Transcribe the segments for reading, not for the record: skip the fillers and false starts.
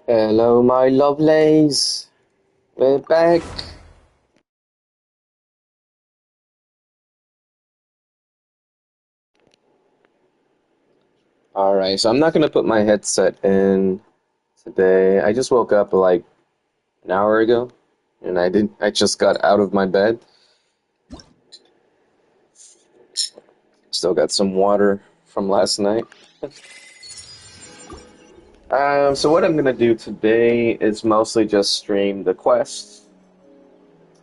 Hello, my lovelies. We're back. Alright, so I'm not gonna put my headset in today. I just woke up like an hour ago, and I just got out of my bed. Still got some water from last night. So what I'm gonna do today is mostly just stream the quests,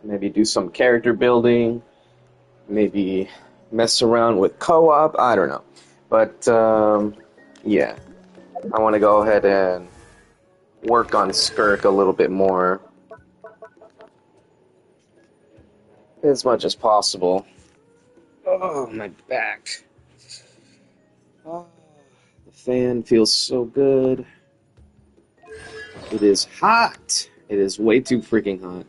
maybe do some character building, maybe mess around with co-op, I don't know. But, yeah, I want to go ahead and work on Skirk a little bit more, as much as possible. Oh, my back. Oh, the fan feels so good. It is hot. It is way too freaking hot.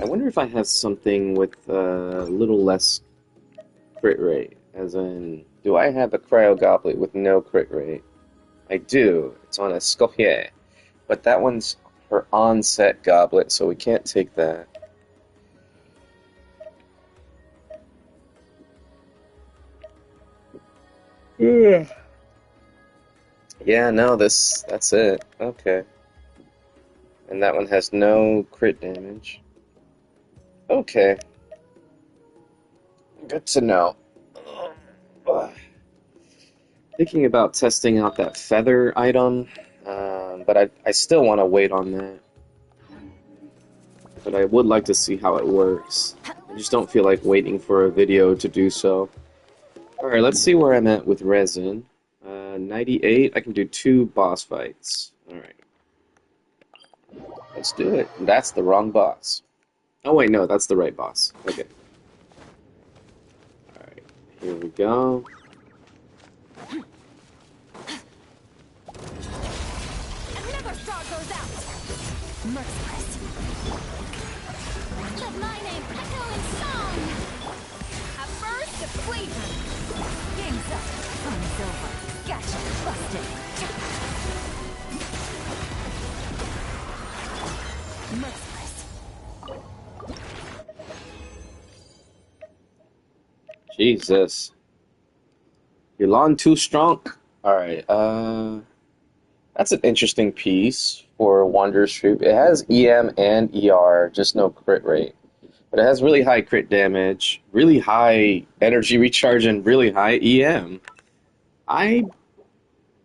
I wonder if I have something with a little less crit rate. As in, do I have a Cryo Goblet with no crit rate? I do. It's on a Skopje. But that one's her onset goblet, so we can't take that. Yeah, no, that's it. Okay. And that one has no crit damage. Okay. Good to know. Thinking about testing out that feather item, but I still want to wait on that. But I would like to see how it works. I just don't feel like waiting for a video to do so. Alright, let's see where I'm at with resin. 98, I can do 2 boss fights. Alright. Let's do it. That's the wrong boss. Oh wait, no, that's the right boss. Okay. Alright, here we go. Never star goes out. Merciless. Let my name echo in song. A burst of flavor. Game's up. Fun's over. Gotcha. Busted. Merciless. Jesus. Your lawn too strong? Alright, that's an interesting piece for Wanderer's Troop. It has EM and ER, just no crit rate. But it has really high crit damage, really high energy recharge, and really high EM. I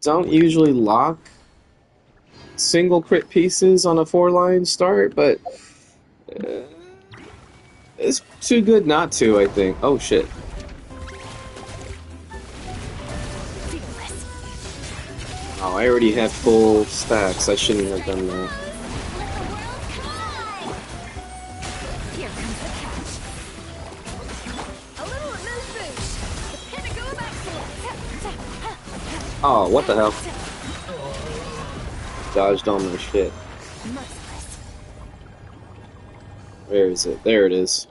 don't usually lock single crit pieces on a 4-line start, but it's too good not to, I think. Oh shit. Oh, I already have full stacks. I shouldn't have done that. Here comes the catch. A little mood boost. The pinnacle of excellence. Oh, what the hell? Dodged all my shit. Merciless. Where is it? There it is.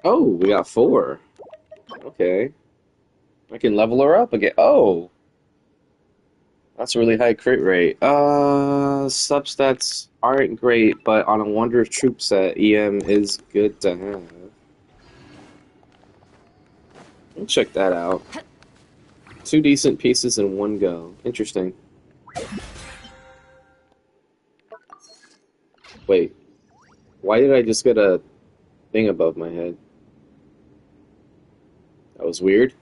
Oh, we got 4. Okay. I can level her up again. Oh! That's a really high crit rate. Substats aren't great, but on a Wanderer's Troop set, EM is good to have. Let's check that out. 2 decent pieces in one go. Interesting. Wait. Why did I just get a thing above my head? That was weird.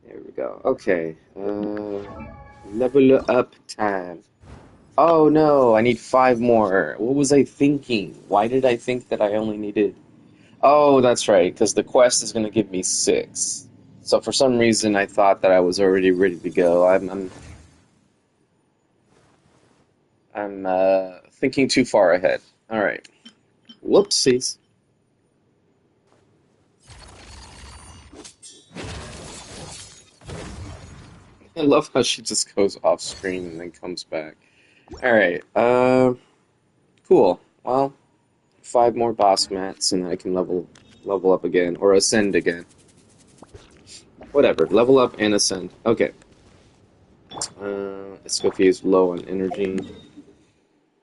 There we go. Okay. Level up time. Oh no, I need 5 more. What was I thinking? Why did I think that I only needed... Oh, that's right, because the quest is going to give me 6. So for some reason I thought that I was already ready to go. I'm thinking too far ahead. Alright. Whoopsies. I love how she just goes off screen and then comes back. Alright, cool. Well, 5 more boss mats and then I can level up again, or ascend again. Whatever, level up and ascend. Okay. Let's go fuse low on energy.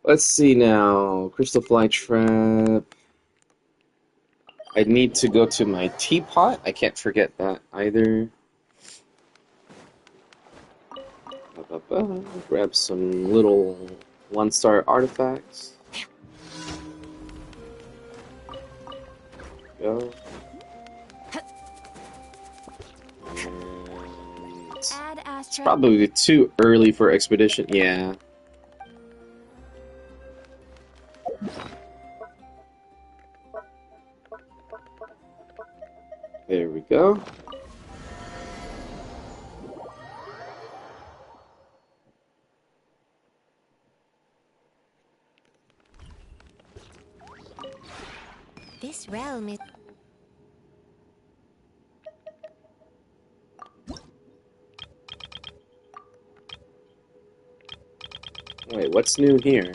Let's see now. Crystal Fly Trap. I need to go to my teapot. I can't forget that either. Grab some little 1-star artifacts. Go. And Add it's Astra. probably too early for expedition. Yeah. There we go. This realm is. Wait, what's new here?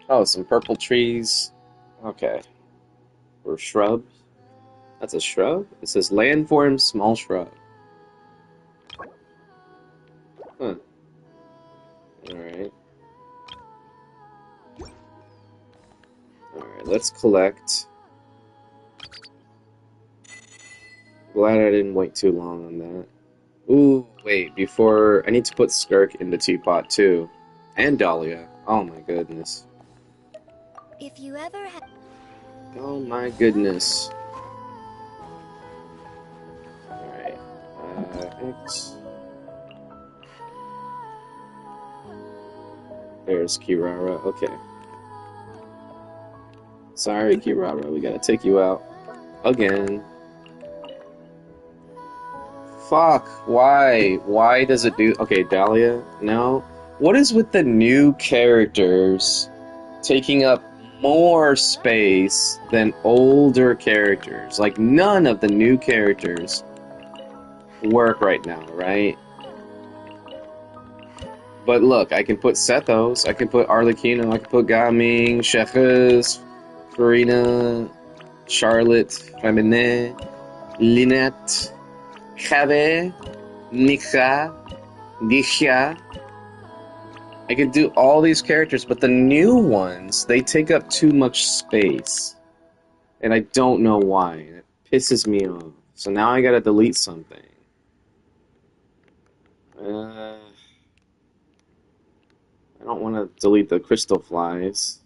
Oh, some purple trees. Okay. Or shrubs. That's a shrub? It says landform small shrub. Huh. Alright. Alright, let's collect. Glad I didn't wait too long on that. Ooh, wait, before... I need to put Skirk in the teapot, too. And Dahlia. Oh my goodness. If you ever have. Oh my goodness. Alright. X. There's Kirara. Okay. Sorry, Kirara. We gotta take you out. Again. Fuck. Why? Why does it do... Okay, Dahlia. No. What is with the new characters taking up more space than older characters? Like, none of the new characters work right now, right? But look, I can put Sethos, I can put Arlecchino, I can put Gaming, Shechus, Farina, Charlotte, Femine, Lynette, Jabe, Nika, Disha. I could do all these characters, but the new ones, they take up too much space. And I don't know why. It pisses me off. So now I gotta delete something. I don't want to delete the crystal flies.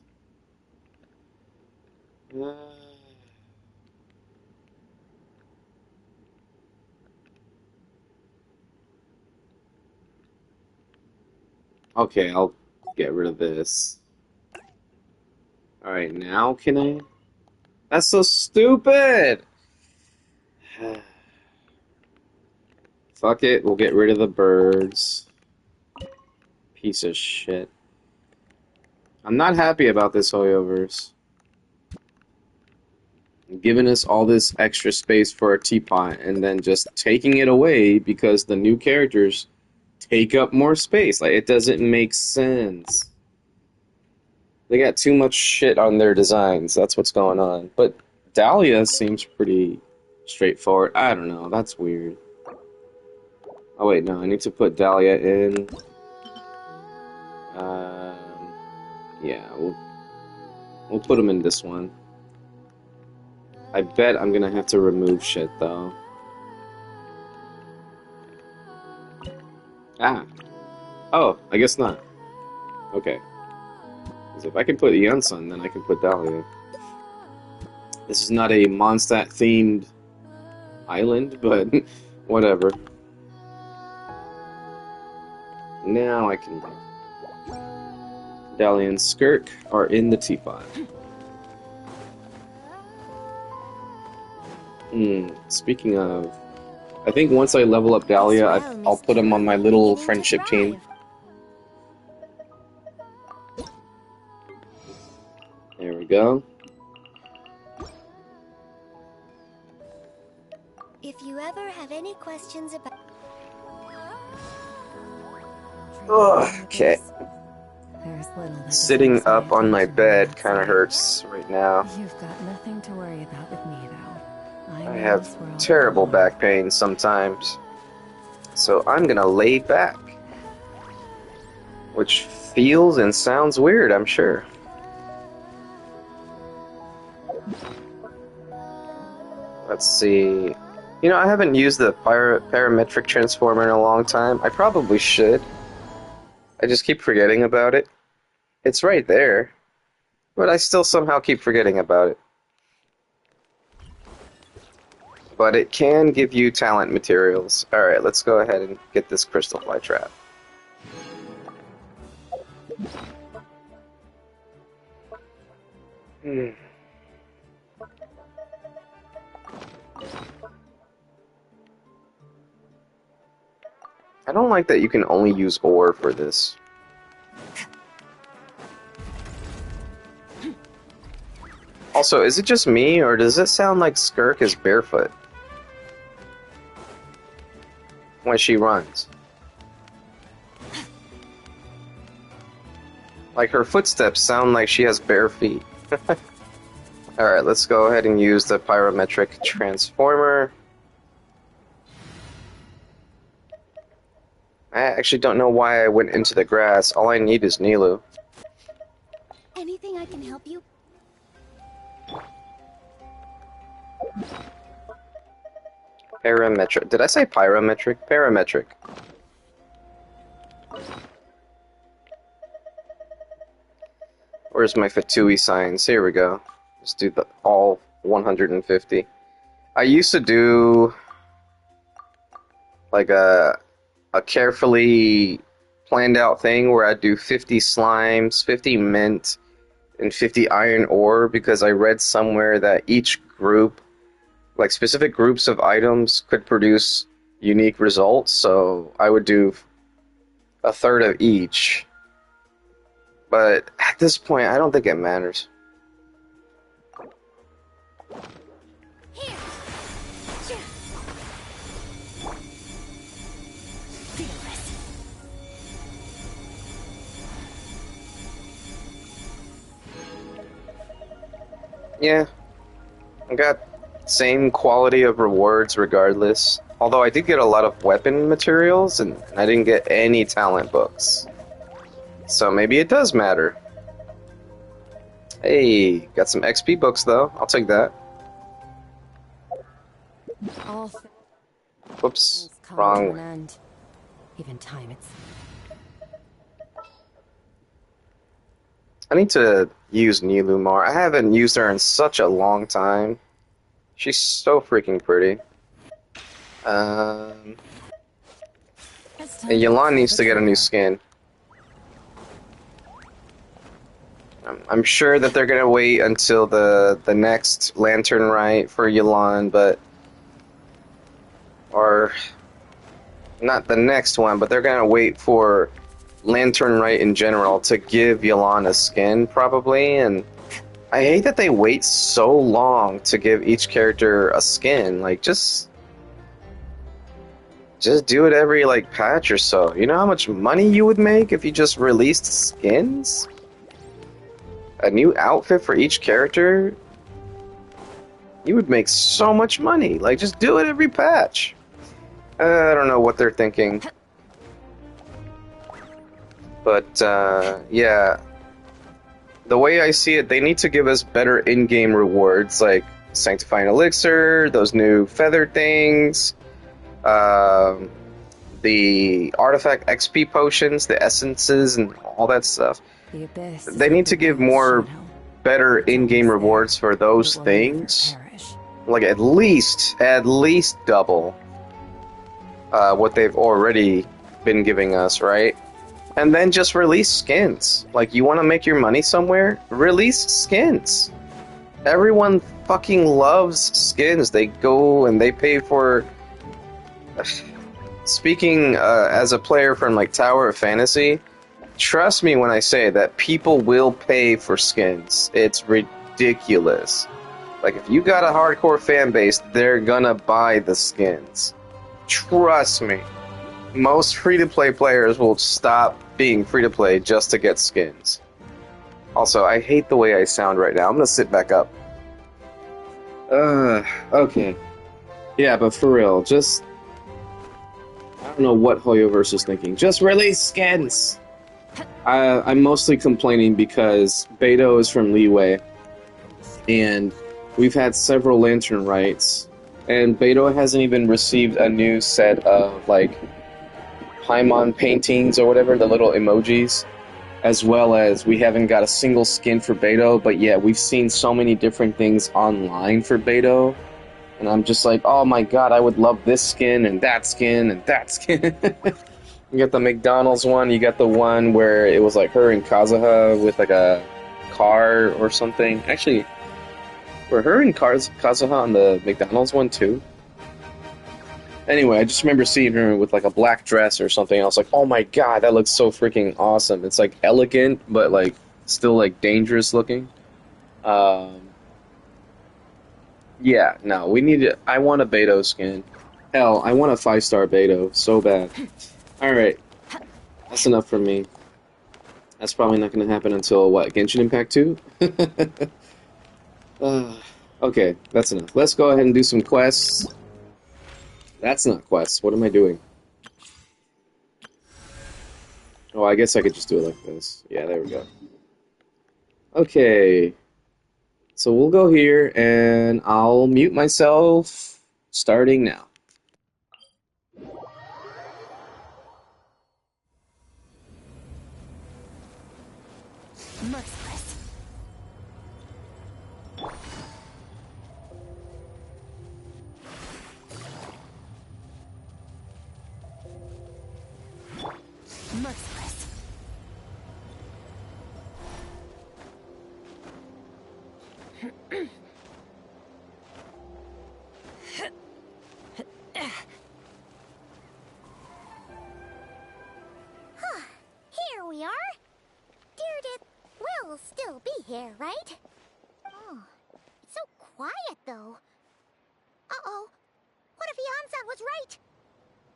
Okay, I'll get rid of this. Alright, now can I? That's so stupid! Fuck it, we'll get rid of the birds. Piece of shit. I'm not happy about this Hoyoverse. Giving us all this extra space for a teapot and then just taking it away because the new characters take up more space. Like, it doesn't make sense. They got too much shit on their designs. That's what's going on. But Dahlia seems pretty straightforward. I don't know. That's weird. Oh, wait, no. I need to put Dahlia in. Yeah, we'll put him in this one. I bet I'm gonna have to remove shit, though. Ah. Oh, I guess not. Okay. Because if I can put Yunsun, then I can put Dahlia. This is not a Mondstadt-themed island, but whatever. Now I can... Dahlia and Skirk are in the teapot. Speaking of... I think once I level up Dahlia, I'll put him on my little friendship team. There we go. If you ever have any questions about. Ugh, okay. There's little that Sitting deserves my up on my attention bed than kind of that. hurts right now. You've got nothing to worry about with me, though. I know have this world terrible well. back pain sometimes. So I'm gonna lay back. Which feels and sounds weird, I'm sure. Let's see. You know, I haven't used the parametric transformer in a long time. I probably should. I just keep forgetting about it. It's right there. But I still somehow keep forgetting about it. But it can give you talent materials. Alright, let's go ahead and get this crystal fly trap. I don't like that you can only use ore for this. Also, is it just me, or does it sound like Skirk is barefoot when she runs? Like, her footsteps sound like she has bare feet. Alright, let's go ahead and use the pyrometric transformer. I actually don't know why I went into the grass. All I need is Nilu. Anything I can help you? Parametric. Did I say pyrometric? Parametric. Where's my Fatui signs? Here we go. Let's do the all 150. I used to do like a carefully planned out thing where I'd do 50 slimes, 50 mint, and 50 iron ore because I read somewhere that each group, like specific groups of items, could produce unique results. So I would do a third of each. But at this point, I don't think it matters. Here. Yeah, I got same quality of rewards regardless. Although I did get a lot of weapon materials, and I didn't get any talent books. So maybe it does matter. Hey, got some XP books though. I'll take that. All Whoops, things come to wrong an way. end. Even time it's I need to use Nilu more. I haven't used her in such a long time. She's so freaking pretty. And Yelan needs to get a new skin. I'm sure that they're gonna wait until the next Lantern Rite for Yelan, but or not the next one, but they're gonna wait for Lantern Rite in general to give Yelan a skin, probably. And I hate that they wait so long to give each character a skin. Like, just do it every like patch or so. You know how much money you would make if you just released skins? A new outfit for each character? You would make so much money. Like, just do it every patch. I don't know what they're thinking. But, yeah. The way I see it, they need to give us better in-game rewards, like Sanctifying Elixir, those new feather things, the artifact XP potions, the essences, and all that stuff. the abyss. They need to give more better in-game rewards for those things. Like at least double what they've already been giving us, right? And then just release skins. Like, you want to make your money somewhere? Release skins. Everyone fucking loves skins. They go and they pay for... Speaking as a player from like Tower of Fantasy, trust me when I say that people will pay for skins. It's ridiculous. Like, if you got a hardcore fan base, they're gonna buy the skins. Trust me. most free-to-play players will stop being free-to-play just to get skins. Also, I hate the way I sound right now. I'm gonna sit back up. Okay. Yeah, but for real, just... I don't know what Hoyoverse is thinking. Just release skins! I'm mostly complaining because Beto is from Leeway, and we've had several Lantern rights, and Beto hasn't even received a new set of, like, Paimon paintings or whatever, the little emojis, as well as we haven't got a single skin for Beto, but yeah, we've seen so many different things online for Beto, and I'm just like, oh my god, I would love this skin, and that skin, and that skin. You got the McDonald's one, you got the one where it was like her and Kazuha with like a car or something. Actually, were her and Kazuha on the McDonald's one too? Anyway, I just remember seeing her with like a black dress or something. I was like, oh my god, that looks so freaking awesome. It's like elegant, but like still like dangerous looking. Yeah, no, we need it. I want a Beto skin. Hell, I want a 5-star Beto so bad. Alright, that's enough for me. That's probably not going to happen until, what, Genshin Impact 2? Okay, that's enough. Let's go ahead and do some quests. That's not quests. What am I doing? Oh, I guess I could just do it like this. Yeah, there we go. Okay. So we'll go here, and I'll mute myself starting now. Merciless. Merciless. Here we are. Deardith will still be here, right? Oh, it's so quiet though. Uh-oh. What if Yansan was right?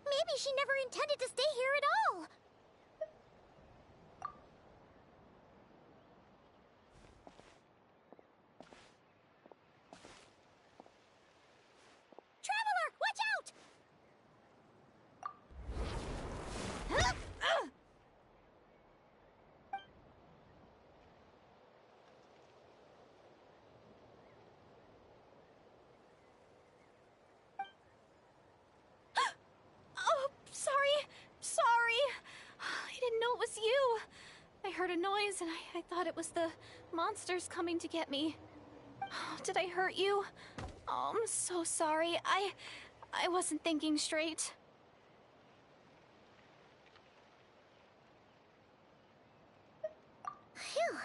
Maybe she never intended to stay here at all. Traveler, watch out! Oh, sorry. I didn't know it was you. I heard a noise and I thought it was the monsters coming to get me. Did I hurt you? Oh, I'm so sorry. I wasn't thinking straight. Phew.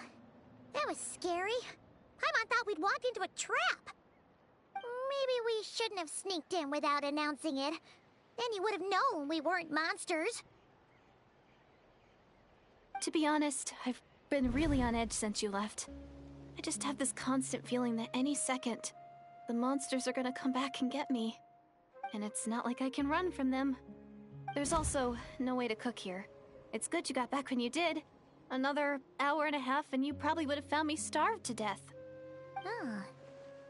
That was scary. Paimon thought we'd walked into a trap. Maybe we shouldn't have sneaked in without announcing it. Then you would have known we weren't monsters. To be honest, I've been really on edge since you left. I just have this constant feeling that any second, the monsters are gonna come back and get me. And it's not like I can run from them. There's also no way to cook here. It's good you got back when you did. Another hour and a half and you probably would have found me starved to death. Oh,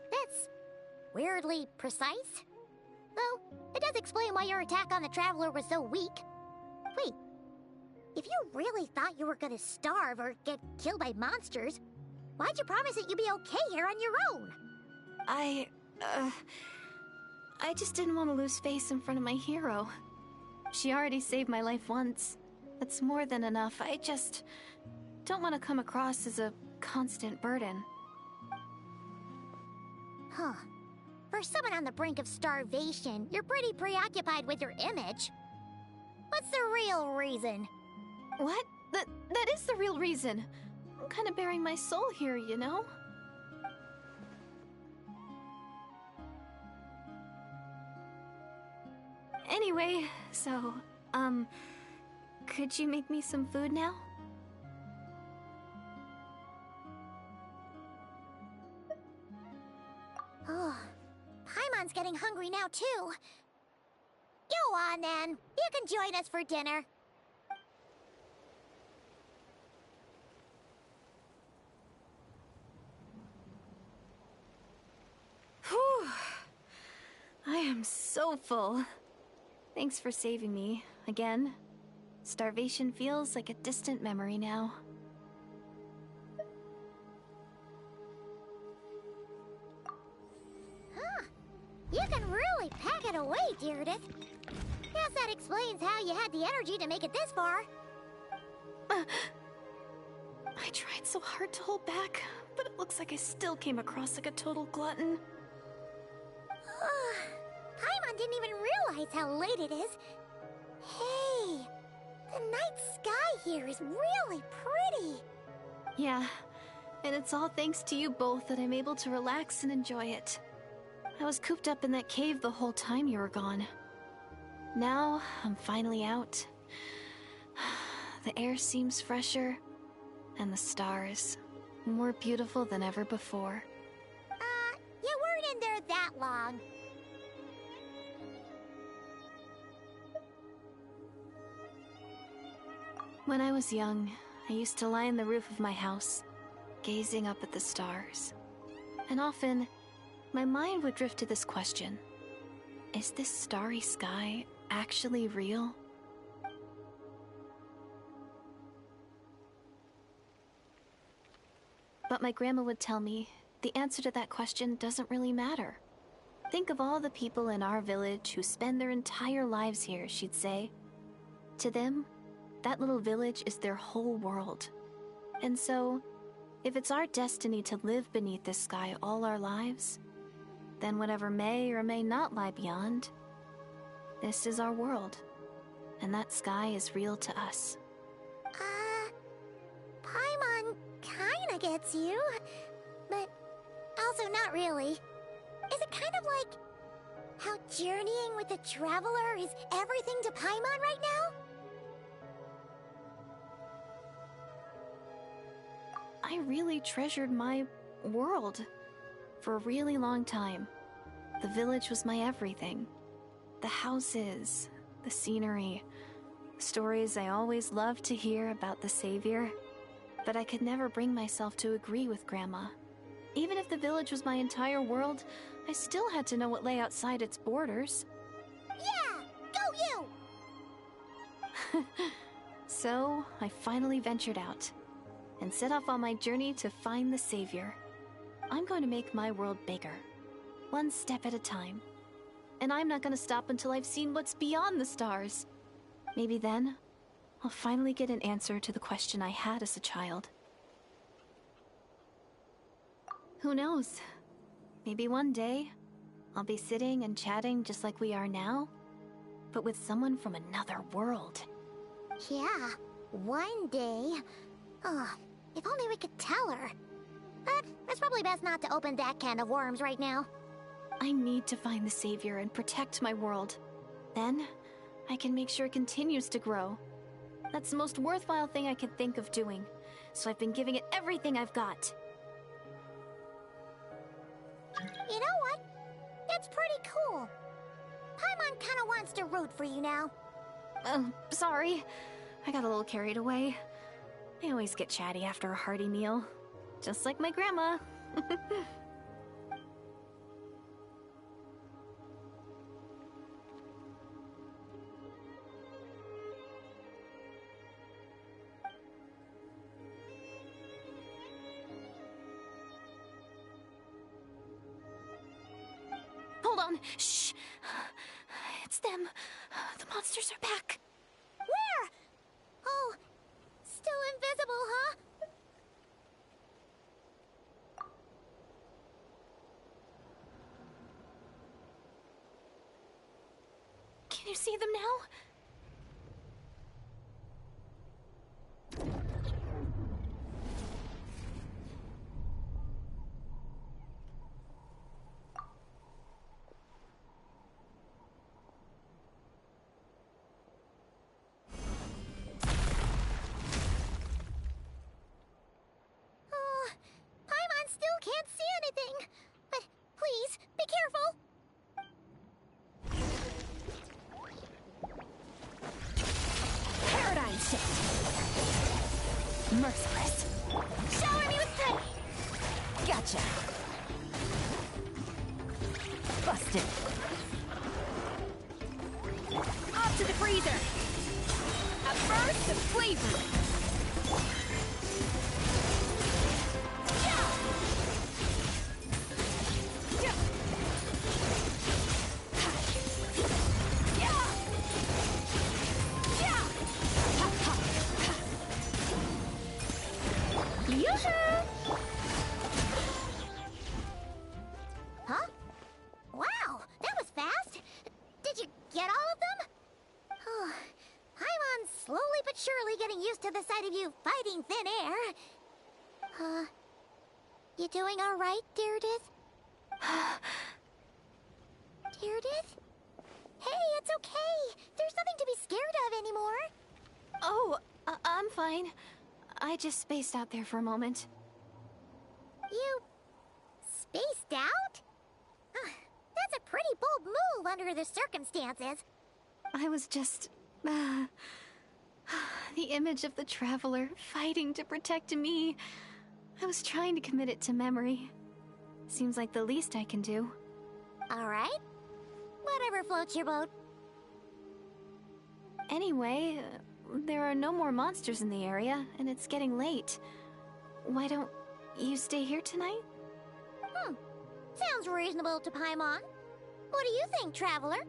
that's weirdly precise. Though, it does explain why your attack on the Traveler was so weak. Wait, if you really thought you were gonna starve or get killed by monsters, why'd you promise that you'd be okay here on your own? I just didn't want to lose face in front of my hero. She already saved my life once. That's more than enough. I just don't want to come across as a constant burden. Huh. For someone on the brink of starvation, you're pretty preoccupied with your image. What's the real reason? What? That is the real reason. I'm kind of bearing my soul here, you know? Anyway, so, could you make me some food now? Oh, Paimon's getting hungry now too. Yo, on then. You can join us for dinner. Whew. I am so full. Thanks for saving me, again. Starvation feels like a distant memory now. Huh. You can really pack it away, Deardith. Guess that explains how you had the energy to make it this far. I tried so hard to hold back, but it looks like I still came across like a total glutton. Paimon didn't even realize how late it is. Hey, the night sky here is really pretty. Yeah, and it's all thanks to you both that I'm able to relax and enjoy it. I was cooped up in that cave the whole time you were gone. Now, I'm finally out. The air seems fresher, and the stars more beautiful than ever before. You weren't in there that long. When I was young, I used to lie on the roof of my house, gazing up at the stars. And often, my mind would drift to this question. Is this starry sky actually real? But my grandma would tell me the answer to that question doesn't really matter. Think of all the people in our village who spend their entire lives here, she'd say. To them, that little village is their whole world. And so, if it's our destiny to live beneath this sky all our lives, then whatever may or may not lie beyond, this is our world, and that sky is real to us. Paimon kinda gets you, but also not really. Is it kind of like how journeying with a traveler is everything to Paimon right now? I really treasured my world for a really long time. The village was my everything. The houses, the scenery, stories I always loved to hear about the Savior. But I could never bring myself to agree with Grandma. Even if the village was my entire world, I still had to know what lay outside its borders. Yeah! Go you! So, I finally ventured out and set off on my journey to find the Savior. I'm going to make my world bigger, one step at a time. And I'm not going to stop until I've seen what's beyond the stars. Maybe then, I'll finally get an answer to the question I had as a child. Who knows? Maybe one day, I'll be sitting and chatting just like we are now, but with someone from another world. Yeah, one day. Oh, if only we could tell her. But it's probably best not to open that can of worms right now. I need to find the Savior and protect my world. Then, I can make sure it continues to grow. That's the most worthwhile thing I could think of doing, so I've been giving it everything I've got. You know what? That's pretty cool. Paimon kinda wants to root for you now. Sorry. I got a little carried away. I always get chatty after a hearty meal. Just like my grandma. Hold on. Shh. It's them. The monsters are back. Where? Oh, still invisible, huh? Can you see them now? Oh, Paimon still can't see anything. But please, be careful. merciless. Shower me with strength! Gotcha. Busted. Off to the freezer! A burst of flavor! Huh? Wow, that was fast! Did you get all of them? Oh, Paimon's slowly but surely getting used to the sight of you fighting thin air. You doing alright, Deirdith? Deirdith? Hey, it's okay! There's nothing to be scared of anymore! Oh, I'm fine. I just spaced out there for a moment. You... spaced out? That's a pretty bold move under the circumstances. I was just... the image of the Traveler fighting to protect me. I was trying to commit it to memory. Seems like the least I can do. Alright. Whatever floats your boat. Anyway, there are no more monsters in the area, and it's getting late. Why don't you stay here tonight? Sounds reasonable to Paimon. What do you think, Traveler?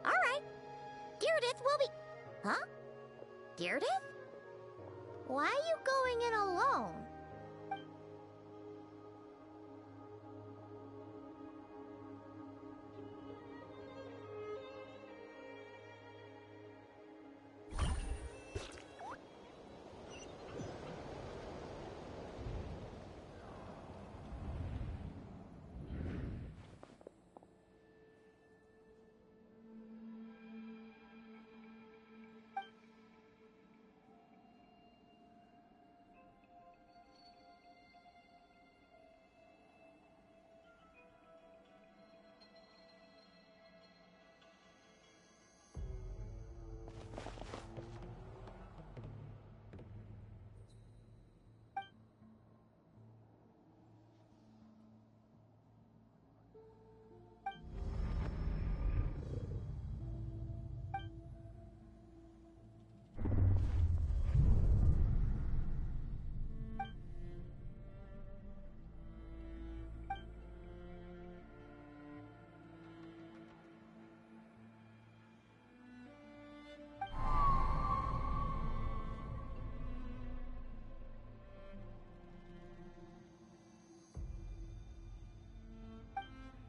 Alright. Deirdith will be... Huh? Deirdith? Why are you going in alone?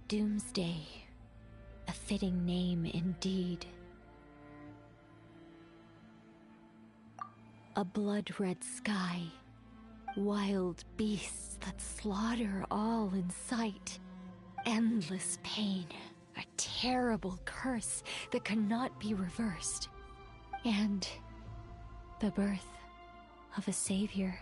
Doomsday. A fitting name indeed. A blood-red sky. Wild beasts that slaughter all in sight. Endless pain. A terrible curse that cannot be reversed. And the birth of a savior.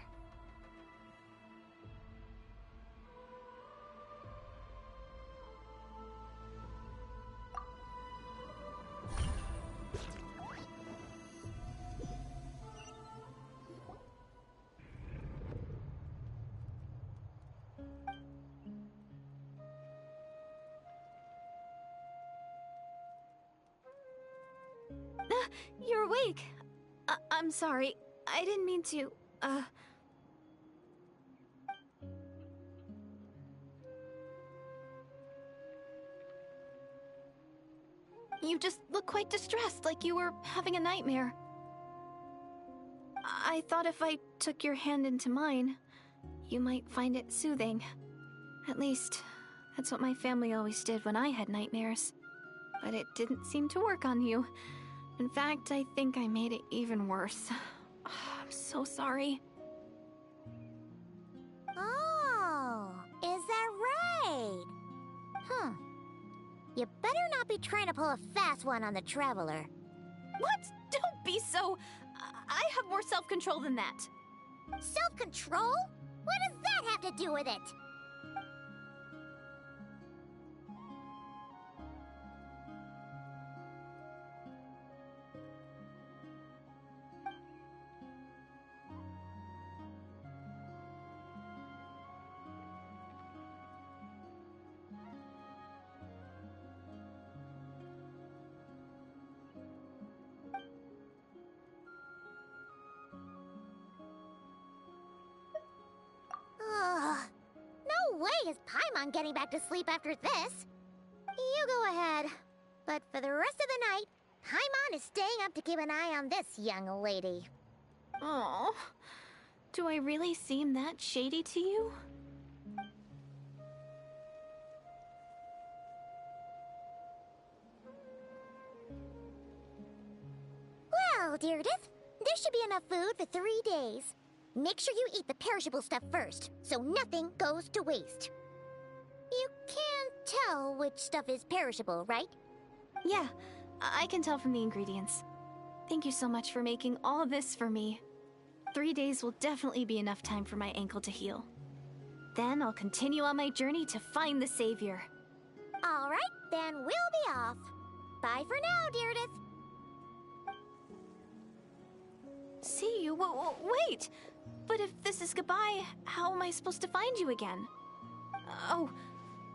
You're awake. I'm sorry. I didn't mean to, You just look quite distressed, like you were having a nightmare. I thought if I took your hand into mine, you might find it soothing. At least, that's what my family always did when I had nightmares. But it didn't seem to work on you. In fact, I think I made it even worse. I'm so sorry. Oh, is that right? You better not be trying to pull a fast one on the Traveler. What? Don't be so... I have more self-control than that. Self-control? What does that have to do with it? Ugh. No way is Paimon getting back to sleep after this. You go ahead. But for the rest of the night, Paimon is staying up to keep an eye on this young lady. Oh, do I really seem that shady to you? Well, Deirdre, there should be enough food for 3 days. Make sure you eat the perishable stuff first, so nothing goes to waste. You can't tell which stuff is perishable, right? Yeah, I can tell from the ingredients. Thank you so much for making all of this for me. 3 days will definitely be enough time for my ankle to heal. Then I'll continue on my journey to find the savior. All right, then we'll be off. Bye for now, Deirdre. See you? Wait! But if this is goodbye, how am I supposed to find you again? Oh,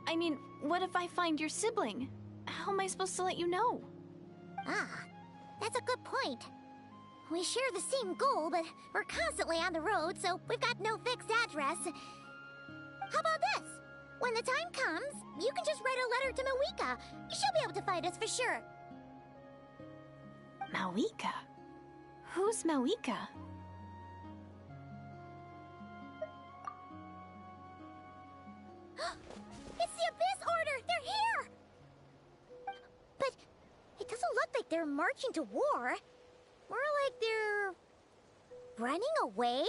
I mean, what if I find your sibling? How am I supposed to let you know? Ah, that's a good point. We share the same goal, but we're constantly on the road, so we've got no fixed address. How about this? When the time comes, you can just write a letter to Mawika. She'll be able to find us for sure. Mawika? Who's Mawika? It's the Abyss Order! They're here! But it doesn't look like they're marching to war. More like they're running away?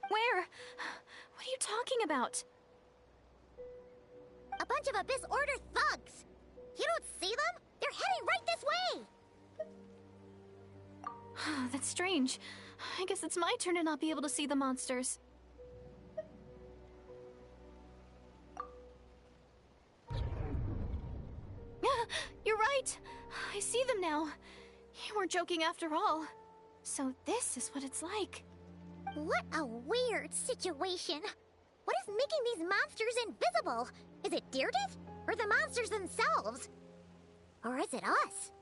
Where? What are you talking about? A bunch of Abyss Order thugs! You don't see them? They're heading right this way! That's strange. I guess it's my turn to not be able to see the monsters. You're right! I see them now. You weren't joking after all. So this is what it's like. What a weird situation. What is making these monsters invisible? Is it Deirdre? Or the monsters themselves? Or is it us?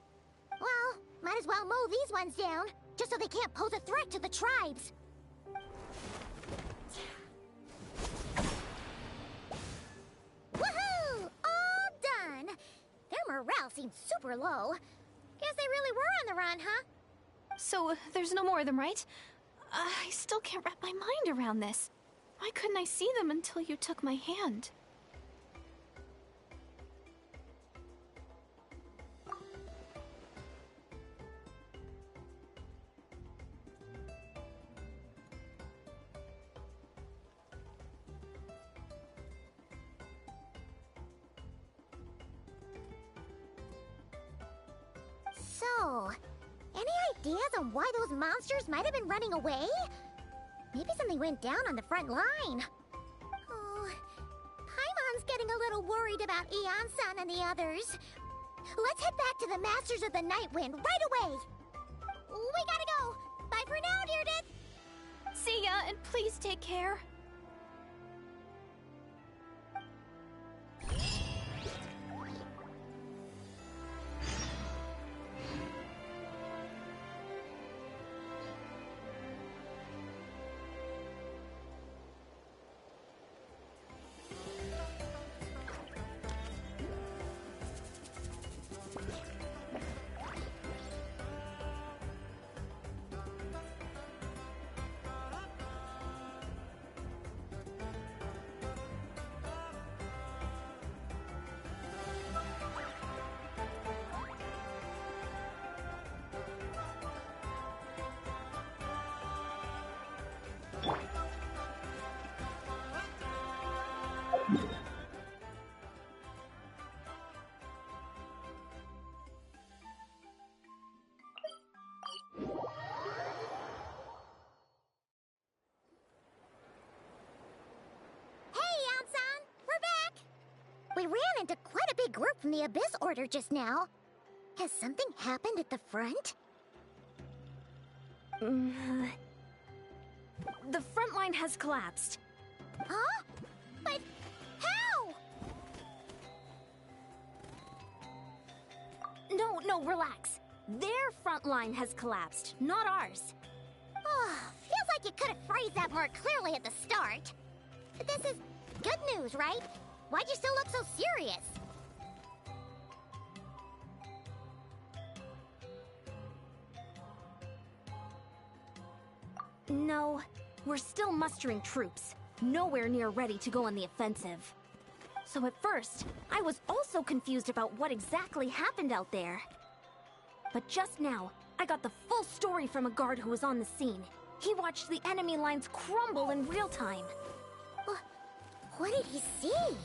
Well, might as well mow these ones down, just so they can't pose a threat to the tribes. Woohoo! All done! Their morale seems super low. Guess they really were on the run, huh? So there's no more of them, right? I still can't wrap my mind around this. Why couldn't I see them until you took my hand? So, any ideas on why those monsters might have been running away? Maybe something went down on the front line. Oh, Paimon's getting a little worried about Eon-san and the others. Let's head back to the Masters of the Night Wind right away. We gotta go. Bye for now, Deirdre. See ya, and please take care. We ran into quite a big group from the Abyss Order just now. Has something happened at the front? The front line has collapsed. Huh? But how? No, relax. Their front line has collapsed, not ours. Oh, feels like you could have phrased that more clearly at the start. But this is good news, right? Why'd you still look so serious? No, we're still mustering troops. Nowhere near ready to go on the offensive. So at first, I was also confused about what exactly happened out there. But just now, I got the full story from a guard who was on the scene. He watched the enemy lines crumble in real time. What did he see?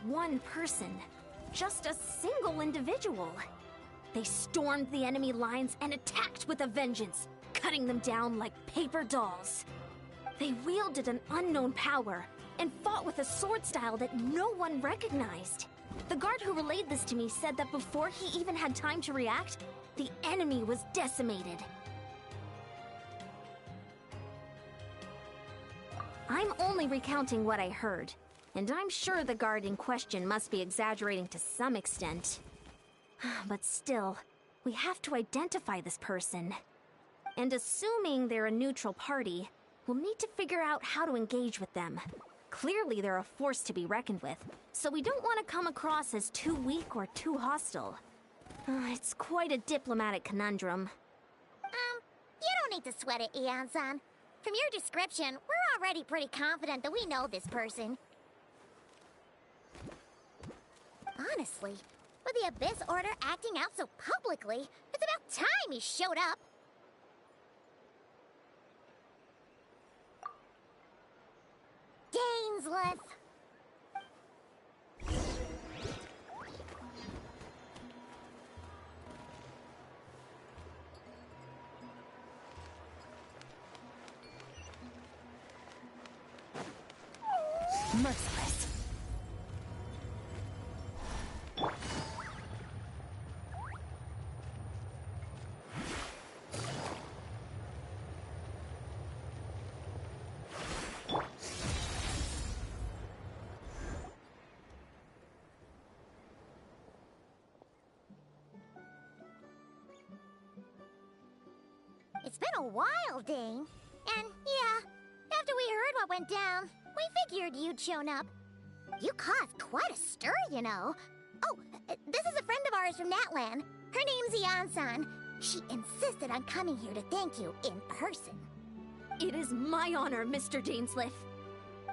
One person. Just a single individual. They stormed the enemy lines and attacked with a vengeance, cutting them down like paper dolls. They wielded an unknown power and fought with a sword style that no one recognized. The guard who relayed this to me said that before he even had time to react, the enemy was decimated. I'm only recounting what I heard, and I'm sure the guard in question must be exaggerating to some extent. But still, we have to identify this person. And assuming they're a neutral party, we'll need to figure out how to engage with them. Clearly they're a force to be reckoned with, so we don't want to come across as too weak or too hostile. It's quite a diplomatic conundrum. You don't need to sweat it, Eon-san. From your description, we're already pretty confident that we know this person. Honestly, with the Abyss Order acting out so publicly, it's about time he showed up. Dainsleif! Merciless. It's been a while, Dane. And yeah, after we heard what went down, we figured you'd shown up. You caused quite a stir, you know. Oh, this is a friend of ours from Natlan. Her name's Eon-san. She insisted on coming here to thank you in person. It is my honor, Mr. Dainsleif.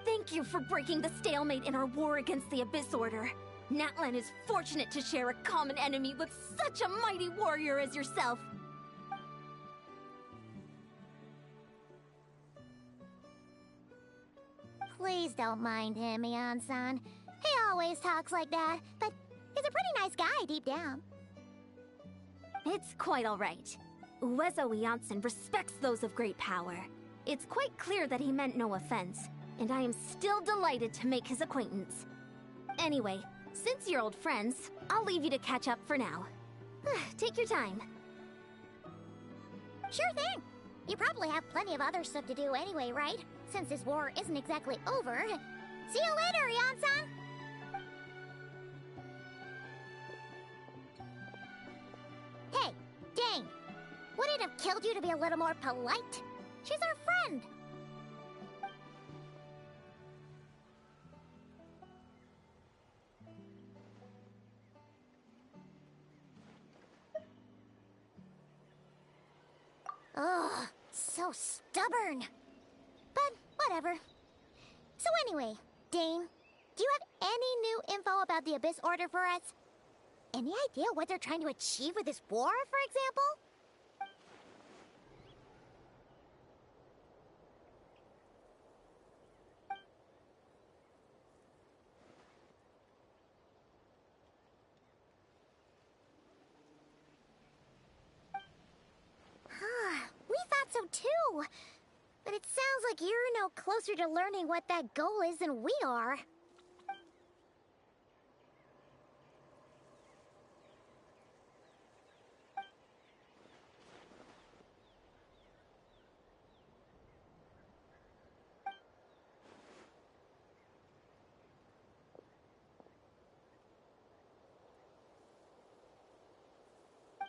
Thank you for breaking the stalemate in our war against the Abyss Order. Natlan is fortunate to share a common enemy with such a mighty warrior as yourself. Please don't mind him, Eon-san. He always talks like that, but he's a pretty nice guy deep down. It's quite all right. Uezo Janssen respects those of great power. It's quite clear that he meant no offense, and I am still delighted to make his acquaintance. Anyway, since you're old friends, I'll leave you to catch up for now. Take your time. Sure thing. You probably have plenty of other stuff to do anyway, right? Since this war isn't exactly over. See you later, Eon-san! Hey, Dane! Would it have killed you to be a little more polite? She's our friend! Ugh, so stubborn. But whatever. So anyway, Dane, do you have any new info about the Abyss Order for us? Any idea what they're trying to achieve with this war, for example? We thought so too. But it sounds like you're no closer to learning what that goal is than we are.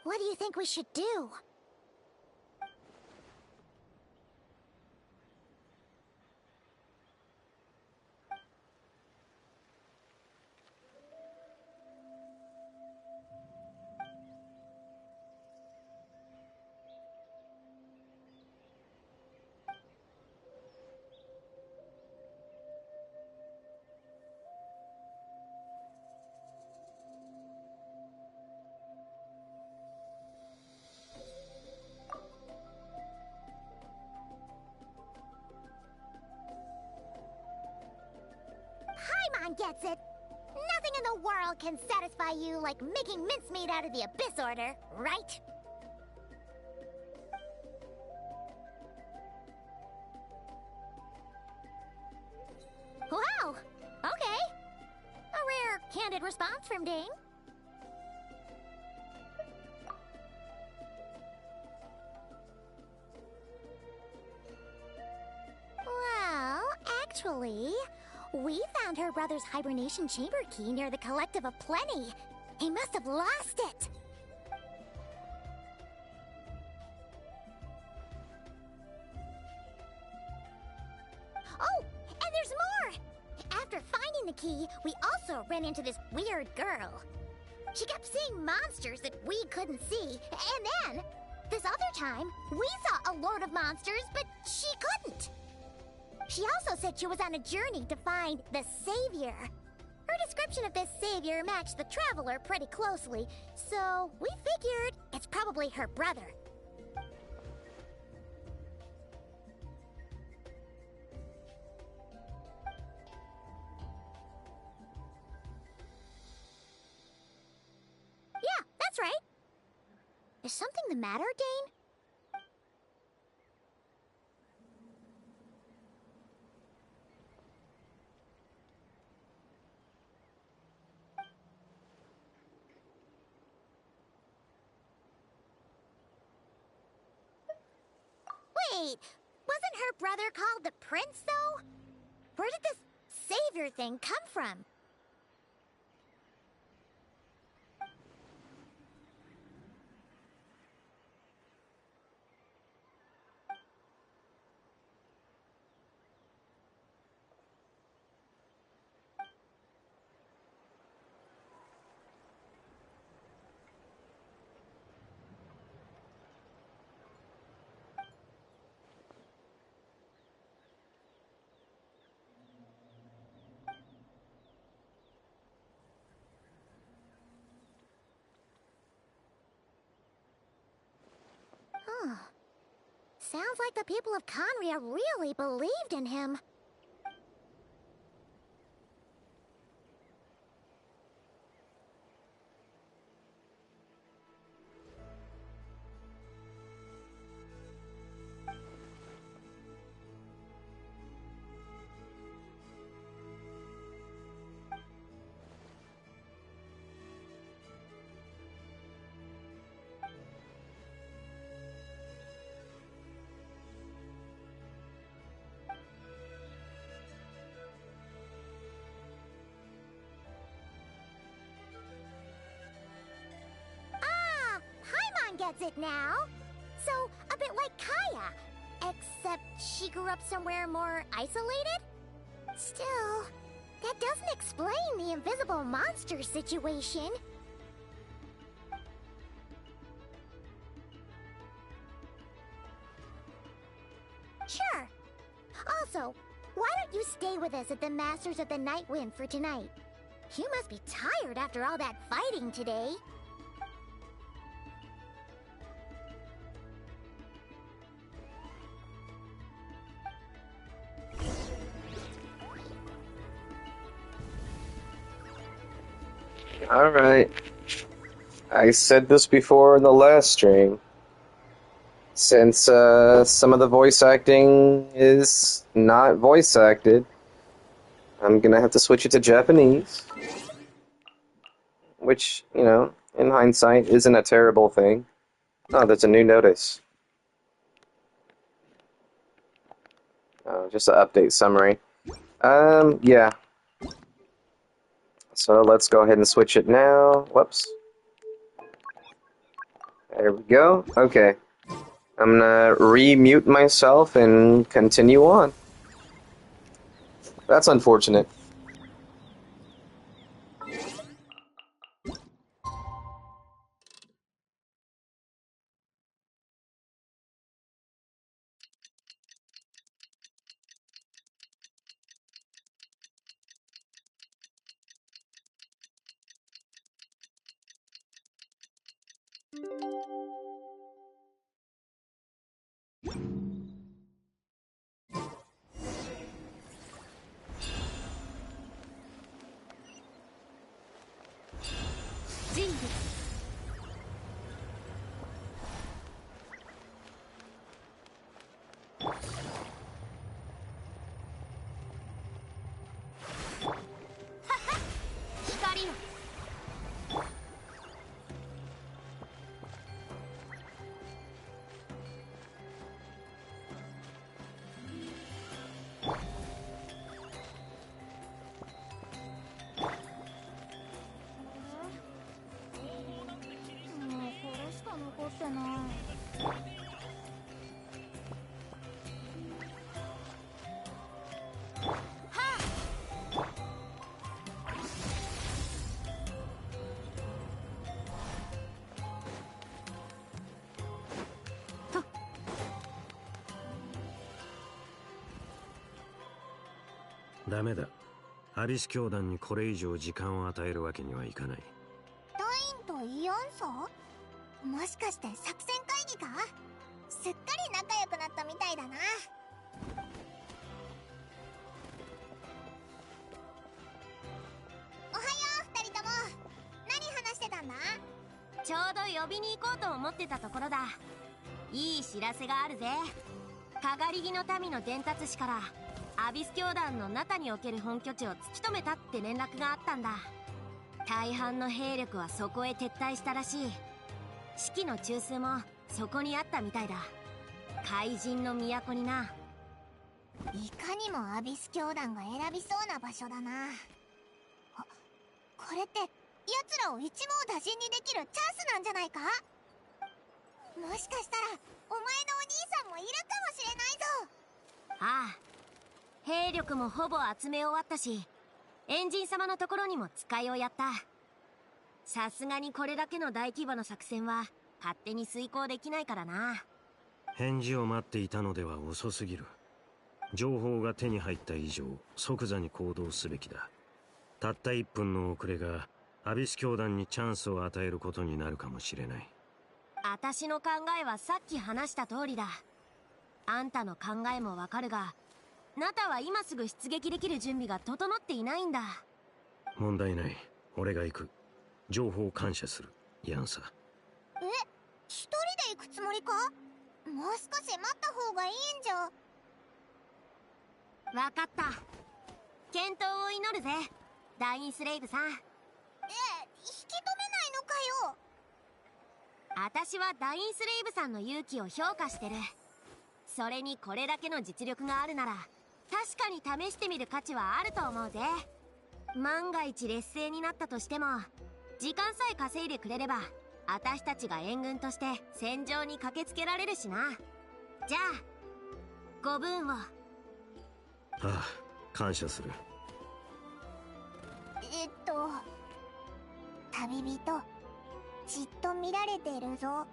What do you think we should do? Paimon gets it. Nothing in the world can satisfy you like making mincemeat out of the Abyss Order, right? Wow! Okay. A rare, candid response from Dane. Well, actually, we found her brother's hibernation chamber key near the Collective of Plenty. He must have lost it. Oh, and there's more! After finding the key, we also ran into this weird girl. She kept seeing monsters that we couldn't see, and then, this other time, we saw a lord of monsters, but she couldn't. She also said she was on a journey to find the Savior. Her description of this Savior matched the Traveler pretty closely, so we figured it's probably her brother. Yeah, that's right. Is something the matter, Dane? Wait, wasn't her brother called the Prince, though? Where did this Savior thing come from? Huh. Sounds like the people of Conria really believed in him. Gets it now. So, a bit like Kaya, except she grew up somewhere more isolated? Still, that doesn't explain the invisible monster situation. Sure. Also, why don't you stay with us at the Masters of the Night Wind for tonight? You must be tired after all that fighting today. Alright. I said this before in the last stream. Since some of the voice acting is not voice acted, I'm gonna have to switch it to Japanese. Which, you know, in hindsight, isn't a terrible thing. Oh, there's a new notice. Just an update summary. Yeah. So let's go ahead and switch it now. Whoops. There we go. Okay. I'm gonna re-mute myself and continue on. That's unfortunate.ダメだ。アビス教団にこれ以上時間を与えるわけにはいかない。ダインとイオンソ？もしかして作戦会議か？すっかり仲良くなったみたいだな。おはよう、二人とも。何話してたんだ？ちょうど呼びに行こうと思ってたところだ。いい知らせがあるぜ。かがり木の民の伝達士からアビス教団の中における本拠地を突き止めたって連絡があったんだ。大半の兵力はそこへ撤退したらしい。指揮の中枢もそこにあったみたいだ。怪人の都にな。いかにもアビス教団が選びそうな場所だな。これって奴らを一網打尽にできるチャンスなんじゃないか？もしかしたらお前のお兄さんもいるかもしれないぞ。ああ、兵力もほぼ集め終わったし、エンジン様のところにも使いをやった。さすがにこれだけの大規模な作戦は勝手に遂行できないからな。返事を待っていたのでは遅すぎる。情報が手に入った以上、即座に行動すべきだ。たった1分の遅れがアビス教団にチャンスを与えることになるかもしれない。私の考えはさっき話した通りだ。あんたの考えもわかるが、ナタは今すぐ出撃できる準備が整っていないんだ。問題ない。俺が行く。情報感謝する。ヤンサ。一人で行くつもりか？もう少し待った方がいいんじゃ。わかった。健闘を祈るぜ、ダインスレイブさん。引き止めないのかよ。私はダインスレイブさんの勇気を評価してる。それにこれだけの実力があるなら確かに試してみる価値はあると思うぜ。万が一劣勢になったとしても時間さえ稼いでくれれば私たちが援軍として戦場に駆けつけられるしな。じゃあご分を。ああ、感謝する。旅人、じっと見られてるぞ。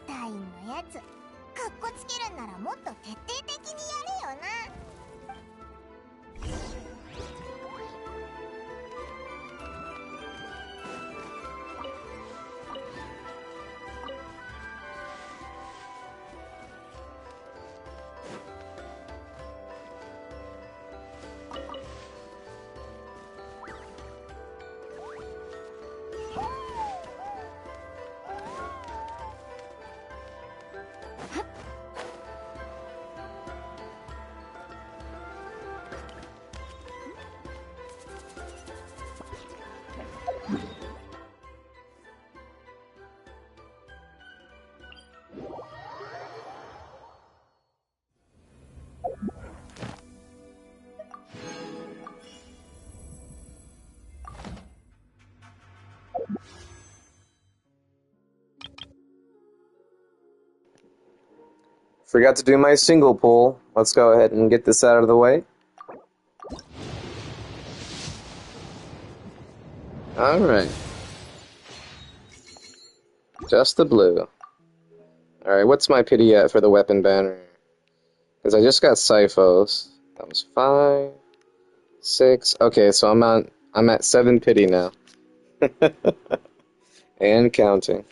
ダインのやつ、かっこつけるんならもっと徹底的にやれよな。Forgot to do my single pull. Let's go ahead and get this out of the way. Alright. Just the blue. Alright, what's my pity at for the weapon banner? Because I just got Syphos. That was 5, 6. Okay, so I'm at 7 pity now. And counting.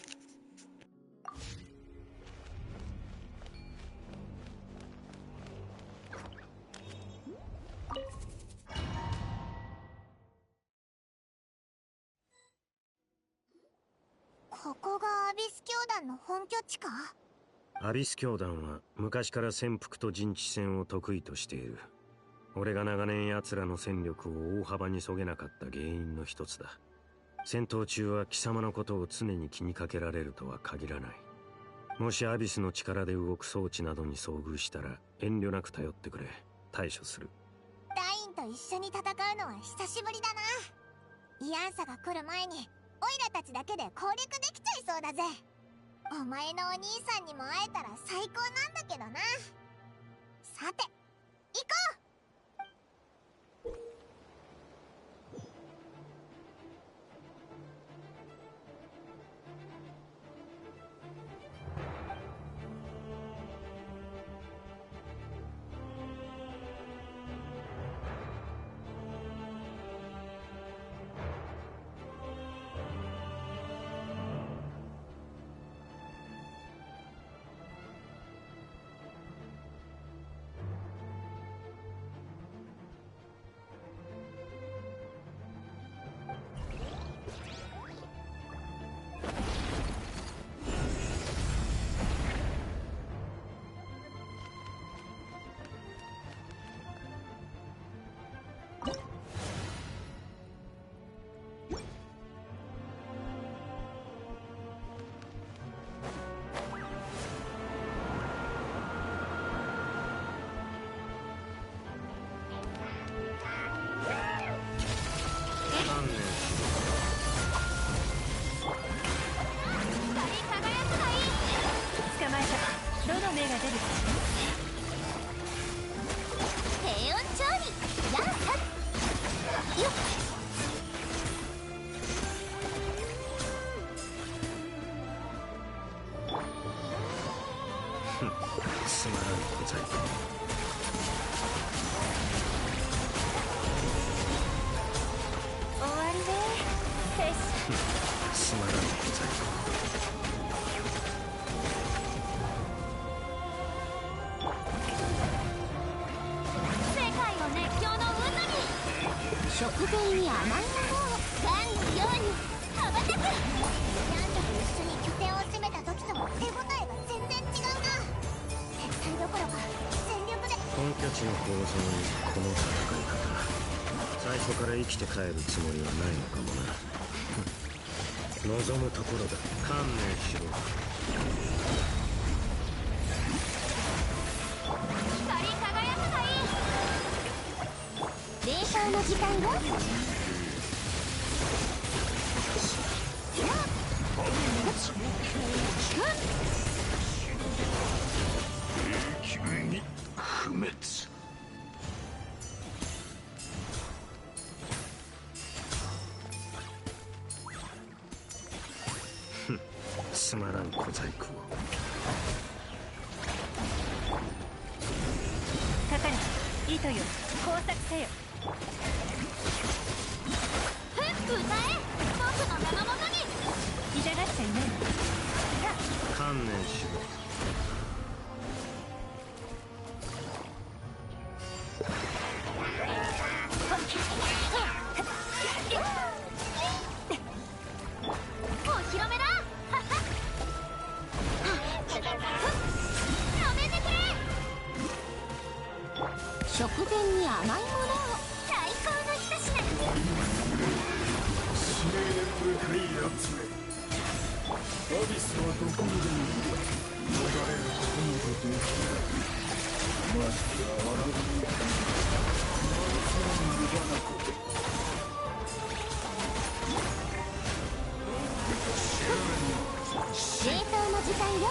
アビス教団は昔から潜伏と陣地戦を得意としている。俺が長年奴らの戦力を大幅に削げなかった原因の一つだ。戦闘中は貴様のことを常に気にかけられるとは限らない。もしアビスの力で動く装置などに遭遇したら遠慮なく頼ってくれ。対処する。ダインと一緒に戦うのは久しぶりだな。イアンサが来る前にオイラたちだけで攻略できちゃいそうだぜ。お前のお兄さんにも会えたら最高なんだけどな。さて、行こう。つまらん小細工。終わりね。よし。つまらん小細工。世界を熱狂の渦に。食前に甘いものをガンのように羽ばたく。ヤンタと一緒に拠点を攻めた時とも手応えが全然違うな。撤退どころか全力で。本拠地の構造にこの戦い方、最初から生きて帰るつもりはないのかもな。望むところだ。観念しろ。光り輝くがいい。霊障の時間よ。不滅。つまらん小細工を。かかれ、糸よ、工作せよ。歌え、僕の名のもとに。痛がっちゃいない。観念しろ。お披露目だ。やめてくれ。食前に甘いものを。最高の一品。指令でかいやつめ。アビスはどこにでもいる。逃れることなどできない。ましてや荒波になおさら無駄なこと。冷凍の時間よ。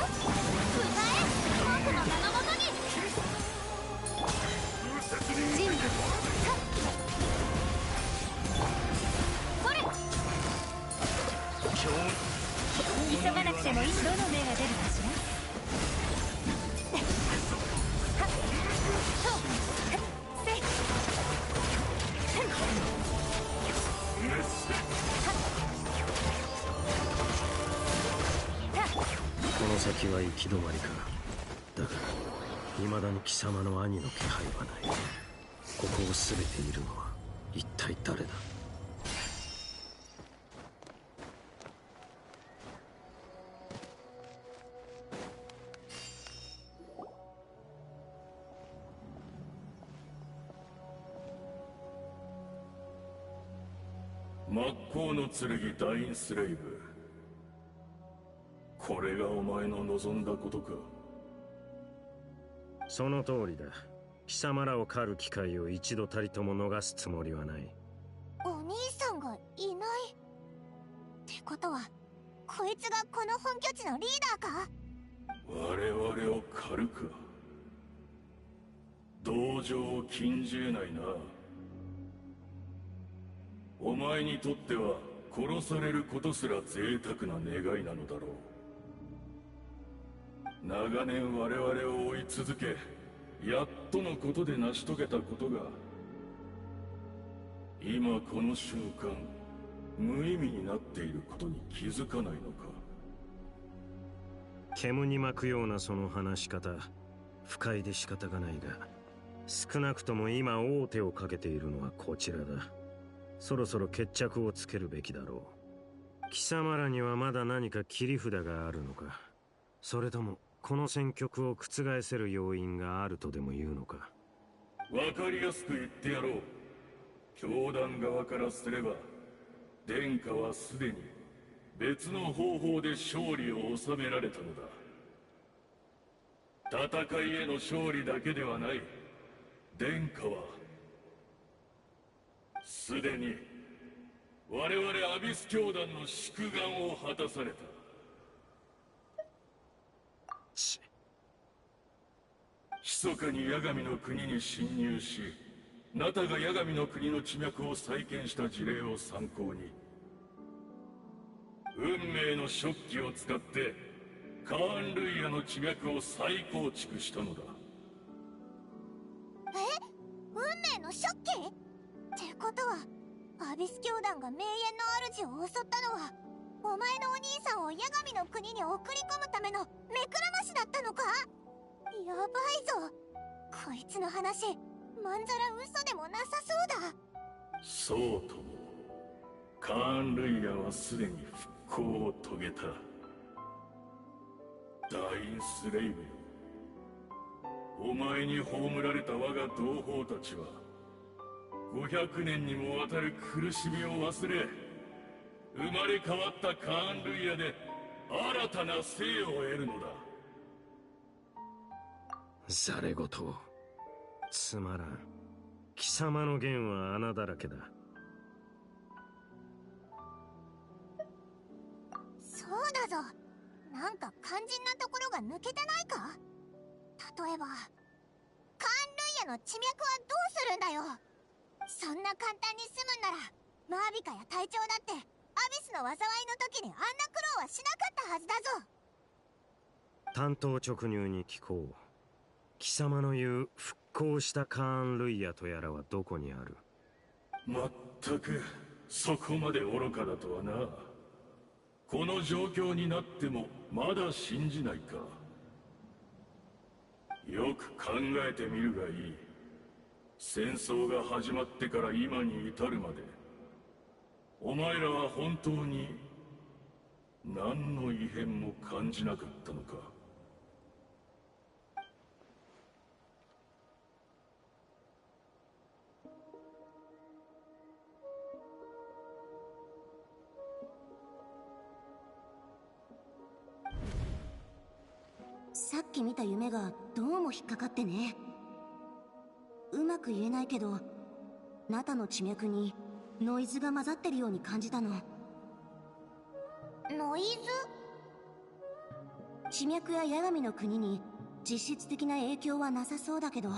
歌え、僕の名のもと急がなくてもどの目が出るかしら。この先は行き止まりか。だが未だに貴様の兄の気配はない。ここを全ているのは一体誰だ。真っ向の剣ダインスレイブ。これがお前の望んだことか。その通りだ。貴様らを狩る機会を一度たりとも逃すつもりはない。お兄さんがいないってことは、こいつがこの本拠地のリーダーか。我々を狩るか。同情を禁じ得ないな。お前にとっては殺されることすら贅沢な願いなのだろう。長年我々を追い続け、やっとのことで成し遂げたことが、今この瞬間無意味になっていることに気づかないのか。煙に巻くようなその話し方、不快で仕方がないが、少なくとも今王手をかけているのはこちらだ。そろそろ決着をつけるべきだろう。貴様らにはまだ何か切り札があるのか。それともこの戦局を覆せる要因があるとでも言うのか。わかりやすく言ってやろう。教団側からすれば、殿下はすでに別の方法で勝利を収められたのだ。戦いへの勝利だけではない。殿下はすでに我々アビス教団の宿願を果たされた。密かに八神の国に侵入し、ナタが八神の国の地脈を再建した事例を参考に、運命の食器を使ってカーン・ルイヤの地脈を再構築したのだ。運命の食器ってことは、アビス教団が名媛の主を襲ったのは、お前のお兄さんを八神の国に送り込むための目くらましだったのか。やばいぞ、こいつの話まんざら嘘でもなさそうだ。そうとも、カーン・ルイヤはすでに復興を遂げた。ダインスレイブよ、お前に葬られた我が同胞たちは500年にもわたる苦しみを忘れ、生まれ変わったカーン・ルイヤで新たな生を得るのだ。ざれ言つまらん。貴様の言は穴だらけだ。そうだぞ、なんか肝心なところが抜けてないか。例えばカーン・ルイヤの地脈はどうするんだよ。そんな簡単に済むんなら、マービカや隊長だってアビスの災いの時にあんな苦労はしなかったはずだぞ。単刀直入に聞こう。貴様の言う復興したカーン・ルイヤとやらはどこにある。まったくそこまで愚かだとはな。この状況になってもまだ信じないか。よく考えてみるがいい。戦争が始まってから今に至るまで、お前らは本当に何の異変も感じなかったのか。さっき見た夢がどうも引っかかってね。うまく言えないけど、ナタの地脈にノイズが混ざってるように感じたの。ノイズ？地脈や八神の国に実質的な影響はなさそうだけど、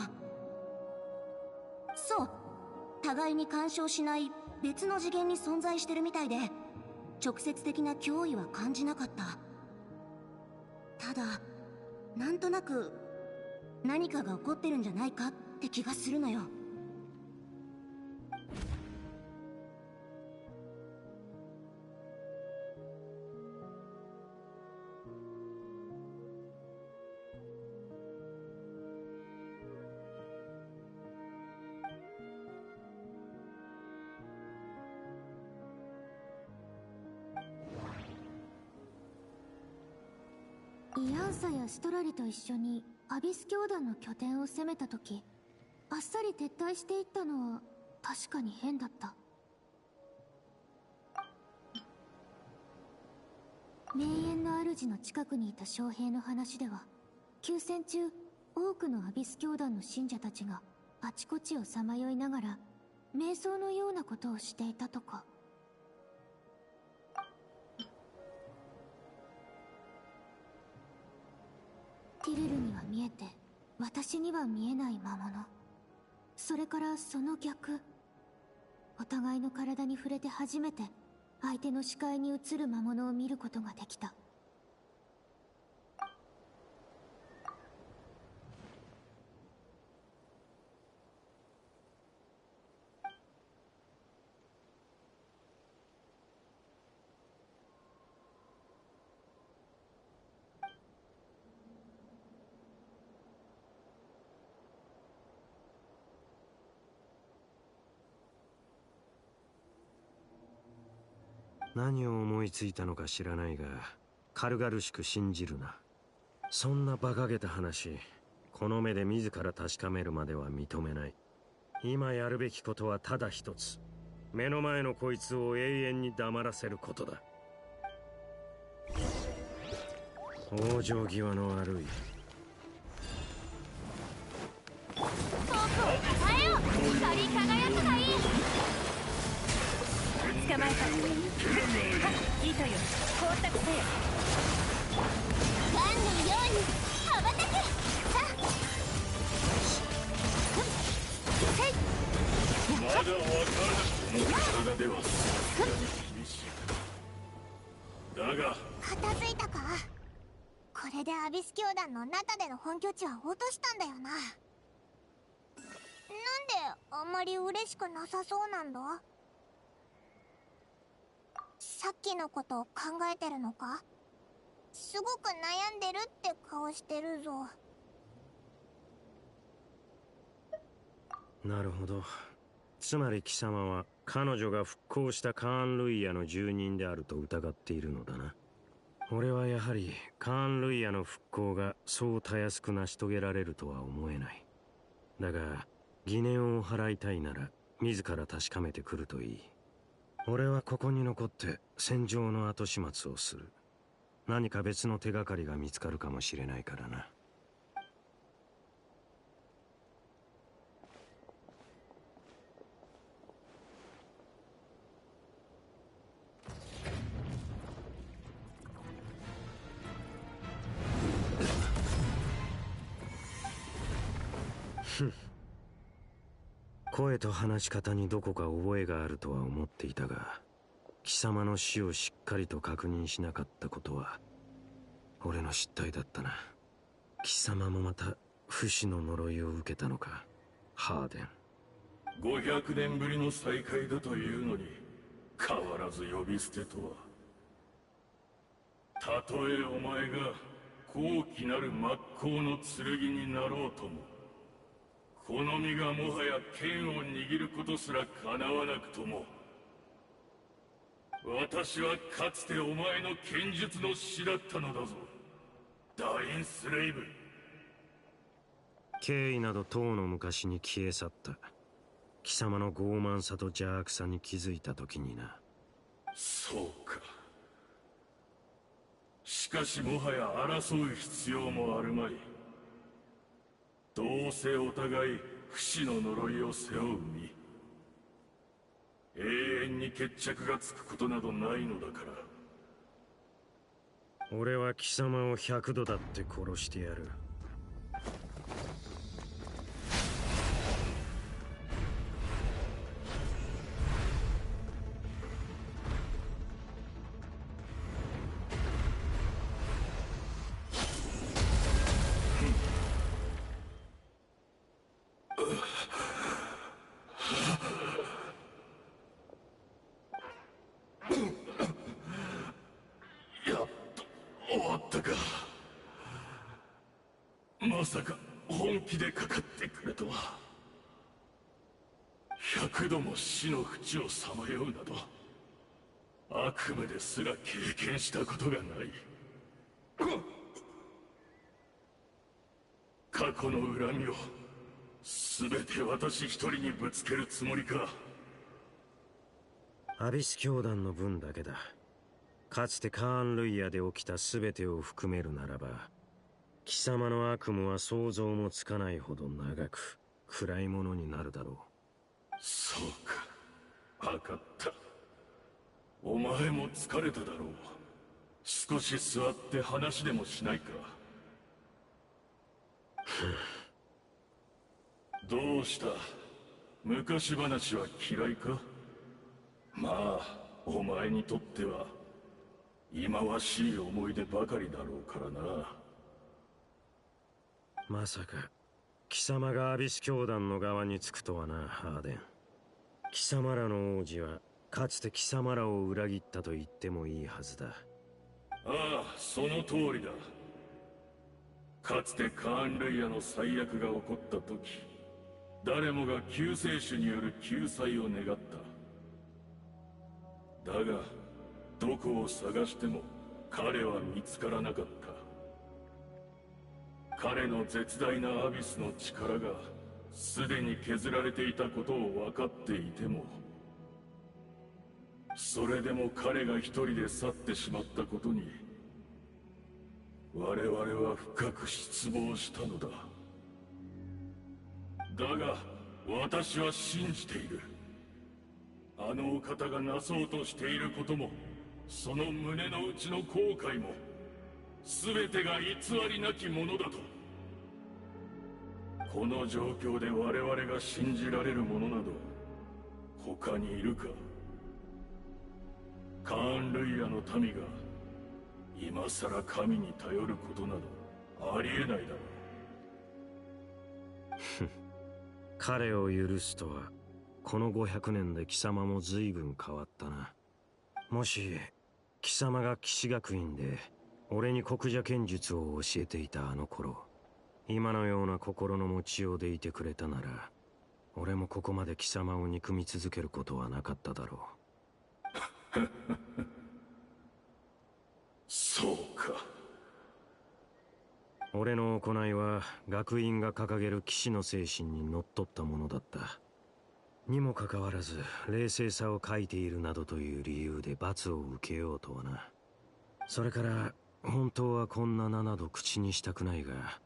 そう、互いに干渉しない別の次元に存在してるみたいで、直接的な脅威は感じなかった。ただなんとなく何かが起こってるんじゃないかって気がするのよ。イアンサやストラリと一緒にアビス教団の拠点を攻めた時、あっさり撤退していったのは確かに変だった。名園の主の近くにいた将兵の話では、休戦中多くのアビス教団の信者たちがあちこちをさまよいながら瞑想のようなことをしていたとか。ティレルには見えて私には見えない魔物。それからその逆、お互いの体に触れて初めて相手の視界に映る魔物を見ることができた。何を思いついたのか知らないが、軽々しく信じるな。そんな馬鹿げた話、この目で自ら確かめるまでは認めない。今やるべきことはただ一つ。目の前のこいつを永遠に黙らせることだ。往生際の悪い。僕を支えよう。光り輝くがいい。捕まえた。糸よ、光沢せよ。ワンのように羽ばたけ。さあまだわからない。この体では厳しい。だが片付いたか。これでアビス教団のナタでの本拠地は落としたんだよな。なんであんまり嬉しくなさそうなんだ。さっきのことを考えてるのか。すごく悩んでるって顔してるぞ。なるほど。つまり貴様は彼女が復興したカーン・ルイヤの住人であると疑っているのだな。俺はやはりカーン・ルイヤの復興がそうたやすく成し遂げられるとは思えない。だが疑念を払いたいなら自ら確かめてくるといい。俺はここに残って戦場の後始末をする。何か別の手がかりが見つかるかもしれないからな。声と話し方にどこか覚えがあるとは思っていたが、貴様の死をしっかりと確認しなかったことは俺の失態だったな。貴様もまた不死の呪いを受けたのか、ハーデン。500年ぶりの再会だというのに変わらず呼び捨てとは。たとえお前が高貴なる真っ向の剣になろうとも、この身がもはや剣を握ることすら叶わなくとも、私はかつてお前の剣術の師だったのだぞ、ダインスレイブ。敬意などとうの昔に消え去った。貴様の傲慢さと邪悪さに気づいた時にな。そうか。しかしもはや争う必要もあるまい。どうせお互い不死の呪いを背負う身。永遠に決着がつくことなどないのだから。俺は貴様を100度だって殺してやる。ったか。まさか本気でかかってくるとは。100度も死の淵をさまようなど悪夢ですら経験したことがない。過去の恨みを全て私一人にぶつけるつもりか。アビス教団の分だけだ。かつてカーン・ルイヤで起きた全てを含めるならば、貴様の悪夢は想像もつかないほど長く暗いものになるだろう。そうか、分かった。お前も疲れただろう。少し座って話でもしないか。どうした？昔話は嫌いか？まあ、お前にとっては忌まわしい思い出ばかりだろうからな。まさか貴様がアビス教団の側につくとはな、ハーデン。貴様らの王子はかつて貴様らを裏切ったと言ってもいいはずだ。ああ、その通りだ。かつてカーン・ルイヤの最悪が起こった時、誰もが救世主による救済を願った。だがどこを探しても彼は見つからなかった。彼の絶大なアビスの力がすでに削られていたことを分かっていても、それでも彼が一人で去ってしまったことに我々は深く失望したのだ。だが私は信じている。あのお方がなそうとしていることも、その胸の内の後悔も全てが偽りなきものだと。この状況で我々が信じられるものなど他にいるか。カーン・ルイヤの民が今さら神に頼ることなどありえないだろう。彼を許すとは、この500年で貴様も随分変わったな。もし貴様が騎士学院で俺に国邪剣術を教えていたあの頃、今のような心の持ちようでいてくれたなら、俺もここまで貴様を憎み続けることはなかっただろう。そうか。俺の行いは学院が掲げる騎士の精神にのっとったものだった。にもかかわらず冷静さを欠いているなどという理由で罰を受けようとはな。それから本当はこんな名など口にしたくないが、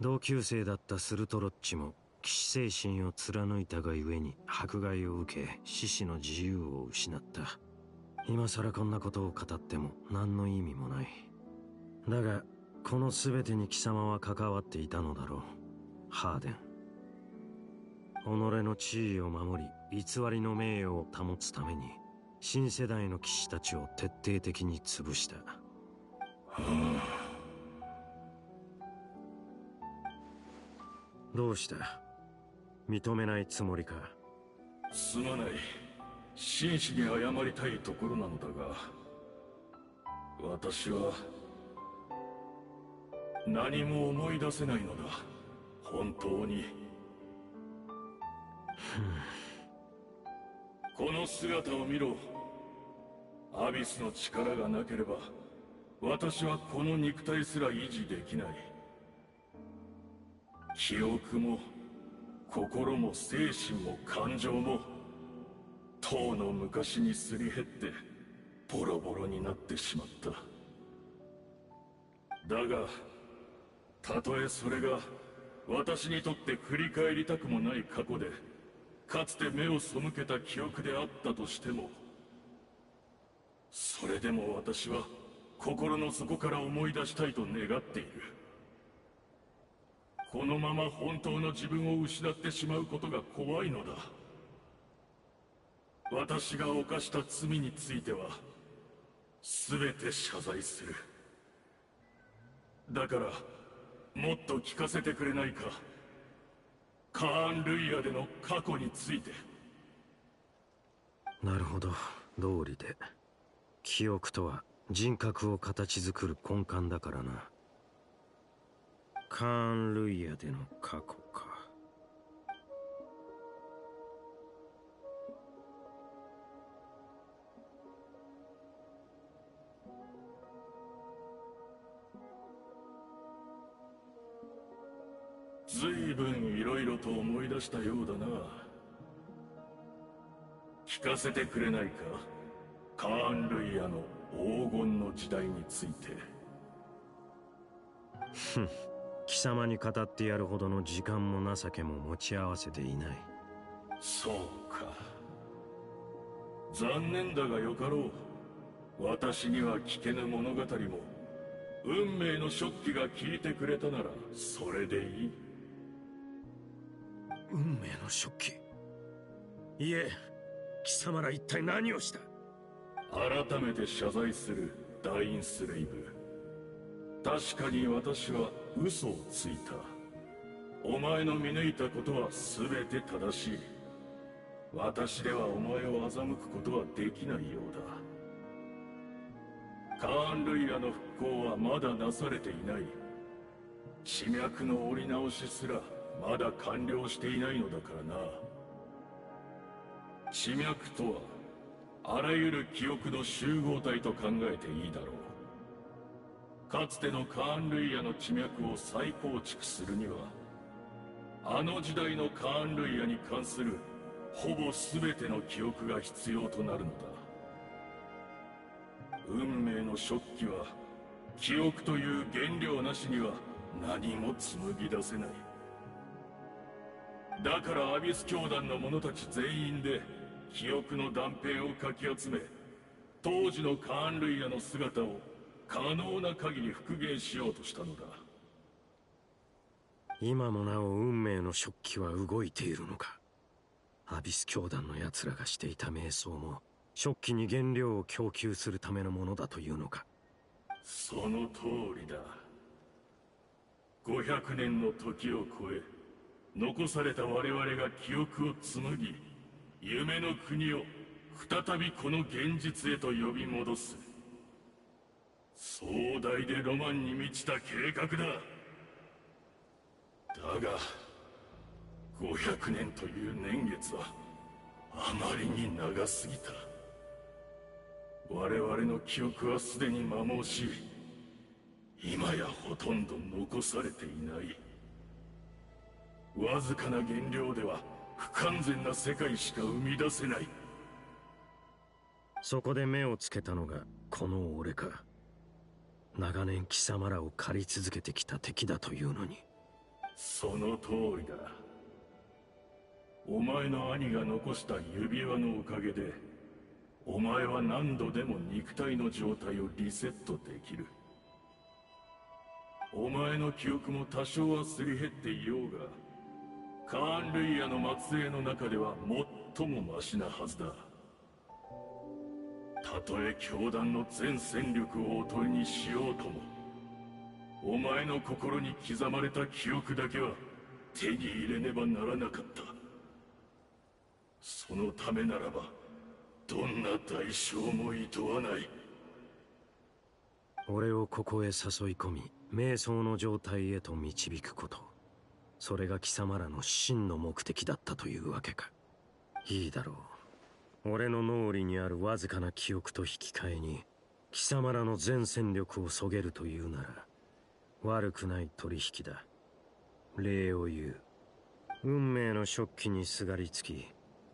同級生だったスルトロッチも騎士精神を貫いたがゆえに迫害を受け、獅子の自由を失った。今さらこんなことを語っても何の意味もない。だがこの全てに貴様は関わっていたのだろう、ハーデン。己の地位を守り、偽りの名誉を保つために新世代の騎士たちを徹底的に潰した。どうした？認めないつもりか？すまない。真摯に謝りたいところなのだが、私は何も思い出せないのだ、本当に。この姿を見ろ。アビスの力がなければ私はこの肉体すら維持できない。記憶も心も精神も感情もとうの昔にすり減ってボロボロになってしまった。だがたとえそれが私にとって振り返りたくもない過去で、かつて目を背けた記憶であったとしても、それでも私は心の底から思い出したいと願っている。このまま本当の自分を失ってしまうことが怖いのだ。私が犯した罪については全て謝罪する。だからもっと聞かせてくれないか、カーン・ルイヤでの過去について。なるほど、道理で。記憶とは人格を形作る根幹だからな。カーン・ルイヤでの過去か。ずいぶんいろいろと思い出したようだな。聞かせてくれないか、カーン・ルイヤの黄金の時代について。ふん、貴様に語ってやるほどの時間も情けも持ち合わせていない。そうか。残念だがよかろう。私には聞けぬ物語も運命の食器が聞いてくれたならそれでいい。運命の食器。いえ、貴様ら一体何をした？改めて謝罪する、ダインスレイブ。確かに私は嘘をついた。お前の見抜いたことは全て正しい。私ではお前を欺くことはできないようだ。カーン・ルイヤの復興はまだなされていない。地脈の折り直しすらまだ完了していないのだからな。地脈とはあらゆる記憶の集合体と考えていいだろう。かつてのカーン・ルイヤの地脈を再構築するには、あの時代のカーン・ルイヤに関するほぼ全ての記憶が必要となるのだ。運命の食器は記憶という原料なしには何も紡ぎ出せない。だからアビス教団の者たち全員で記憶の断片をかき集め、当時のカーン・ルイヤの姿を可能な限り復元しようとしたのだ。今もなお運命の食器は動いているのか。アビス教団の奴らがしていた瞑想も食器に原料を供給するためのものだというのか。その通りだ。500年の時を超え、残された我々が記憶を紡ぎ、夢の国を再びこの現実へと呼び戻す。壮大でロマンに満ちた計画だ。だが500年という年月はあまりに長すぎた。我々の記憶はすでに摩耗し、今やほとんど残されていない。わずかな原料では不完全な世界しか生み出せない。そこで目をつけたのがこの俺か。長年貴様らを狩り続けてきた敵だというのに。その通りだ。お前の兄が残した指輪のおかげで、お前は何度でも肉体の状態をリセットできる。お前の記憶も多少はすり減っていようが、カーン・ルイヤの末裔の中では最もマシなはずだ。たとえ教団の全戦力をおとりにしようとも、お前の心に刻まれた記憶だけは手に入れねばならなかった。そのためならばどんな代償もいとわない。俺をここへ誘い込み、瞑想の状態へと導くこと。それが貴様らの真の目的だったというわけか。いいだろう。俺の脳裏にあるわずかな記憶と引き換えに貴様らの全戦力をそげるというなら悪くない取引だ。礼を言う。運命の食器にすがりつき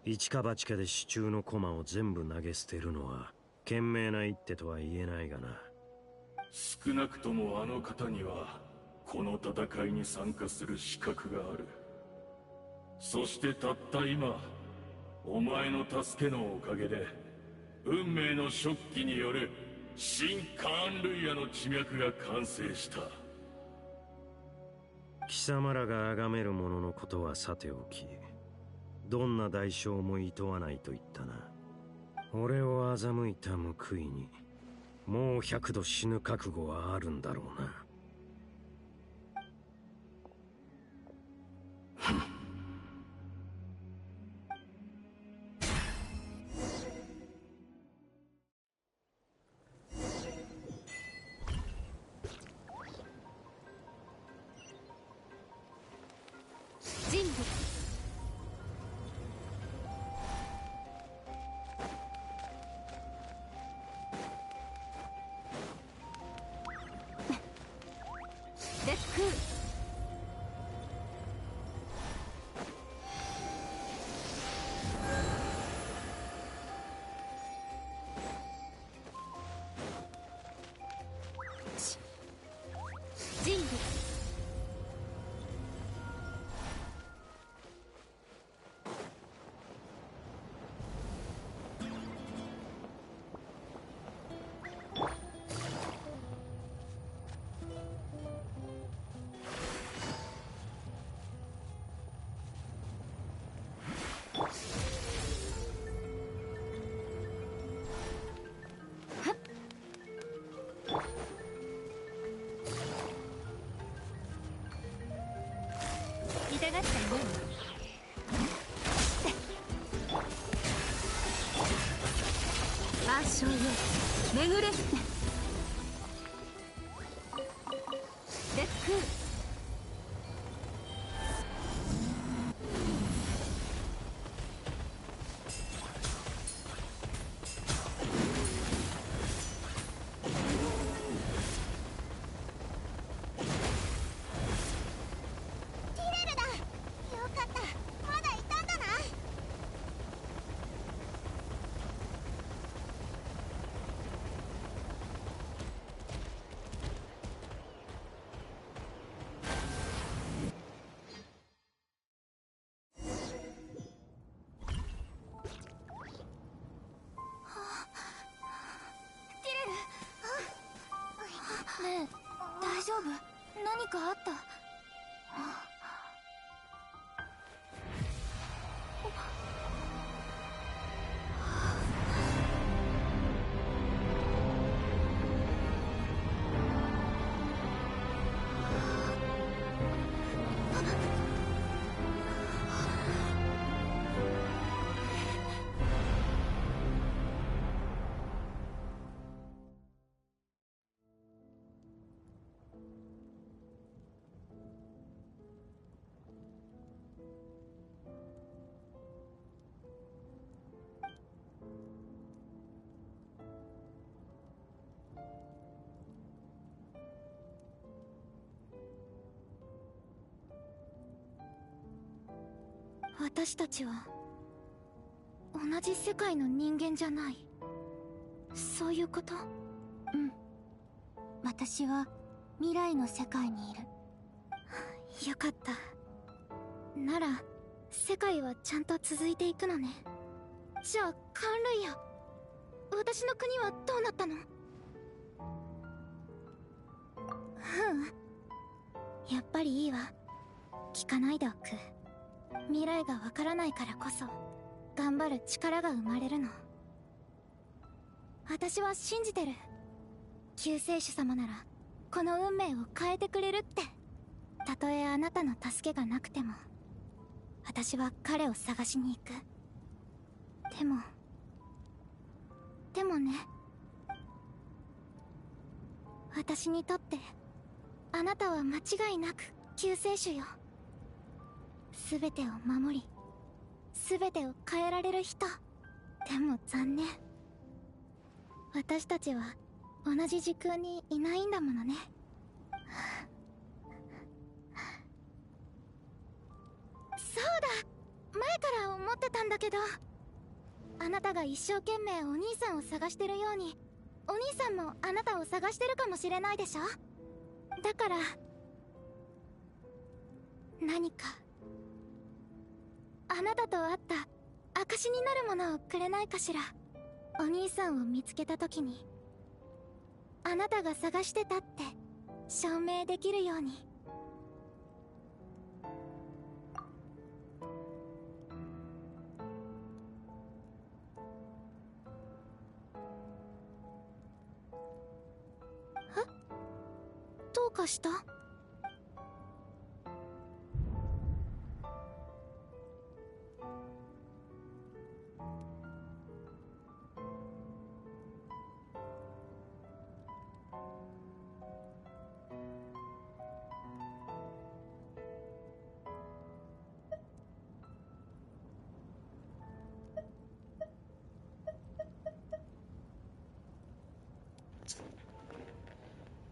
一か八かで手中の駒を全部投げ捨てるのは賢明な一手とは言えないがな。少なくともあの方にはこの戦いに参加する資格がある。そしてたった今、お前の助けのおかげで運命の食器による新カーン・ルイヤの地脈が完成した。貴様らが崇める者のことはさておき、どんな代償も厭わないと言ったな。俺を欺いた報いにもう100度死ぬ覚悟はあるんだろうな。万象よ巡れ。レックねえ、大丈夫？何かあった？私たちは同じ世界の人間じゃない。そういうこと？うん。私は未来の世界にいる。よかった。なら世界はちゃんと続いていくのね。じゃあカンルイヤ、私の国はどうなったの？やっぱりいいわ。聞かないでおく。未来がわからないからこそ頑張る力が生まれるの。私は信じてる。救世主様ならこの運命を変えてくれるって。たとえあなたの助けがなくても私は彼を探しに行く。でもね、私にとってあなたは間違いなく救世主よ。全てを守り全てを変えられる人。でも残念、私たちは同じ時空にいないんだものね。そうだ、前から思ってたんだけど、あなたが一生懸命お兄さんを探してるようにお兄さんもあなたを探してるかもしれないでしょ。だから何かあなたと会った証になるものをくれないかしら。お兄さんを見つけた時にあなたが探してたって証明できるように。どうかした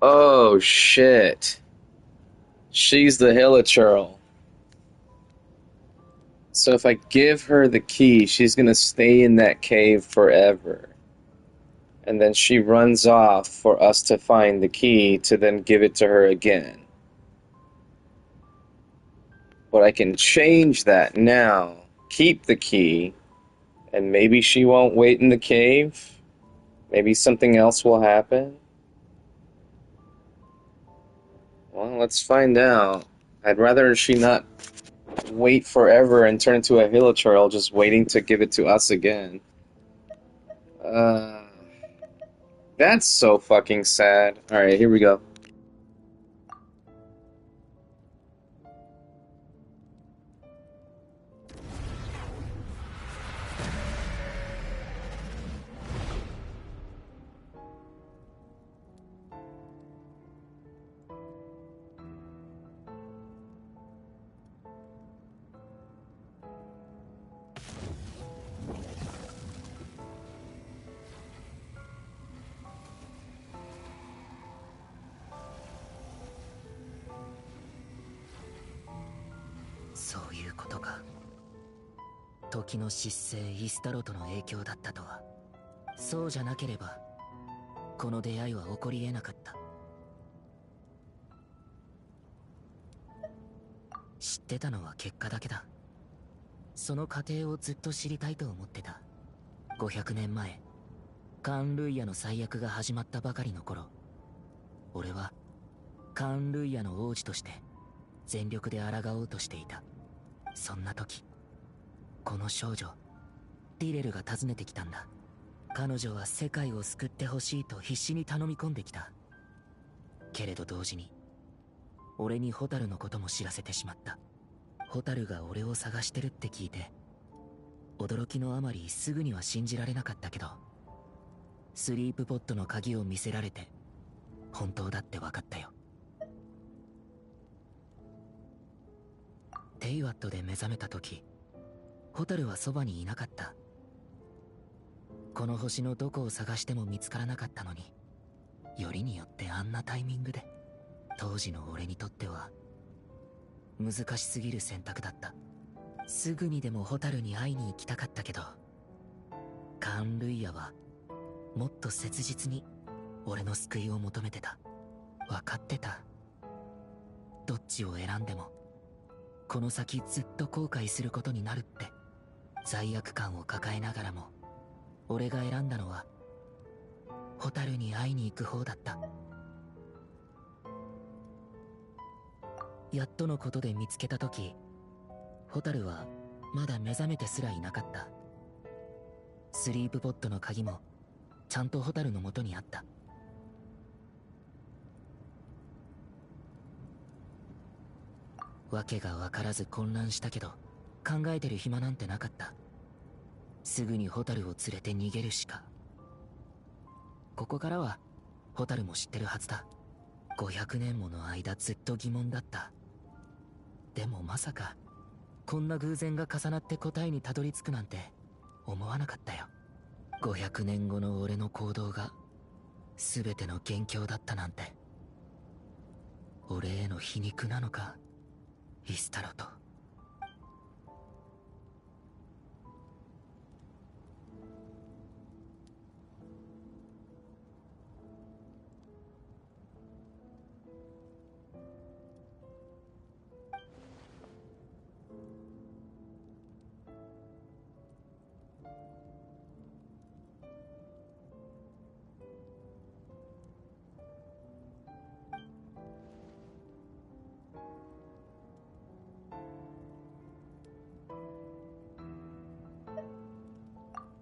？Oh shit. She's the Hilichurl. So if I give her the key, she's gonna stay in that cave forever. And then she runs off for us to find the key to then give it to her again. But I can change that now. Keep the key. And maybe she won't wait in the cave. Maybe something else will happen. Well, let's find out. I'd rather she not wait forever and turn into a Hilichurl just waiting to give it to us again. That's so fucking sad. Alright, here we go. 時の失勢イスタロトの影響だったとは。そうじゃなければこの出会いは起こり得なかった。知ってたのは結果だけだ。その過程をずっと知りたいと思ってた。500年前カーン・ルイヤの災厄が始まったばかりの頃、俺はカーン・ルイヤの王子として全力で抗おうとしていた。そんな時、この少女ティレルが訪ねてきたんだ。彼女は世界を救ってほしいと必死に頼み込んできた。けれど同時に俺にホタルのことも知らせてしまった。ホタルが俺を探してるって聞いて、驚きのあまりすぐには信じられなかったけど、スリープポットの鍵を見せられて本当だって分かったよ。テイワットで目覚めた時、ホタルはそばにいなかった。この星のどこを探しても見つからなかったのに、よりによってあんなタイミングで。当時の俺にとっては難しすぎる選択だった。すぐにでもホタルに会いに行きたかったけど、カーン・ルイヤはもっと切実に俺の救いを求めてた。分かってた。どっちを選んでもこの先ずっと後悔することになるって。罪悪感を抱えながらも俺が選んだのはホタルに会いに行く方だった。やっとのことで見つけた時、ホタルはまだ目覚めてすらいなかった。スリープポットの鍵もちゃんとホタルの元にあった。わけが分からず混乱したけど、考えてる暇なんてなかった。すぐにホタルを連れて逃げるしか。ここからはホタルも知ってるはずだ。500年もの間ずっと疑問だった。でもまさかこんな偶然が重なって答えにたどり着くなんて思わなかったよ。500年後の俺の行動が全ての元凶だったなんて。俺への皮肉なのか、イスタロト。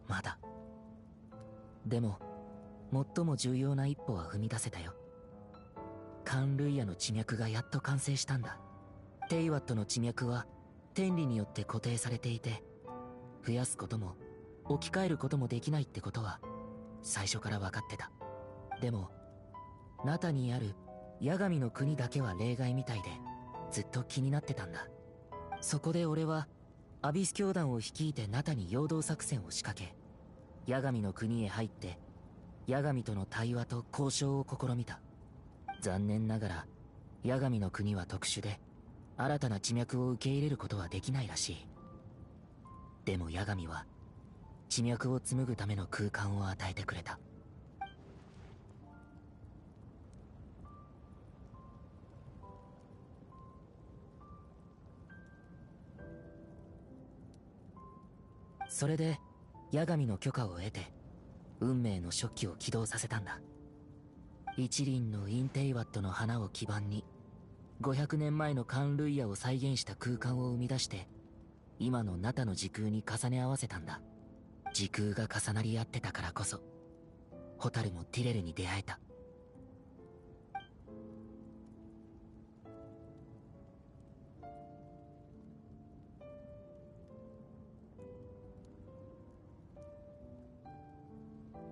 まだ。でも最も重要な一歩は踏み出せたよ。カーン・ルイヤの地脈がやっと完成したんだ。テイワットの地脈は天理によって固定されていて、増やすことも置き換えることもできないってことは最初から分かってた。でもナタにある八神の国だけは例外みたいで、ずっと気になってたんだ。そこで俺はアビス教団を率いてナタに陽動作戦を仕掛け、八神の国へ入って八神との対話と交渉を試みた。残念ながら八神の国は特殊で、新たな地脈を受け入れることはできないらしい。でも八神は地脈を紡ぐための空間を与えてくれた。それで八神の許可を得て運命の初期を起動させたんだ。一輪のインテイワットの花を基盤に500年前のカーン・ルイヤを再現した空間を生み出して、今のナタの時空に重ね合わせたんだ。時空が重なり合ってたからこそホタルもティレルに出会えた。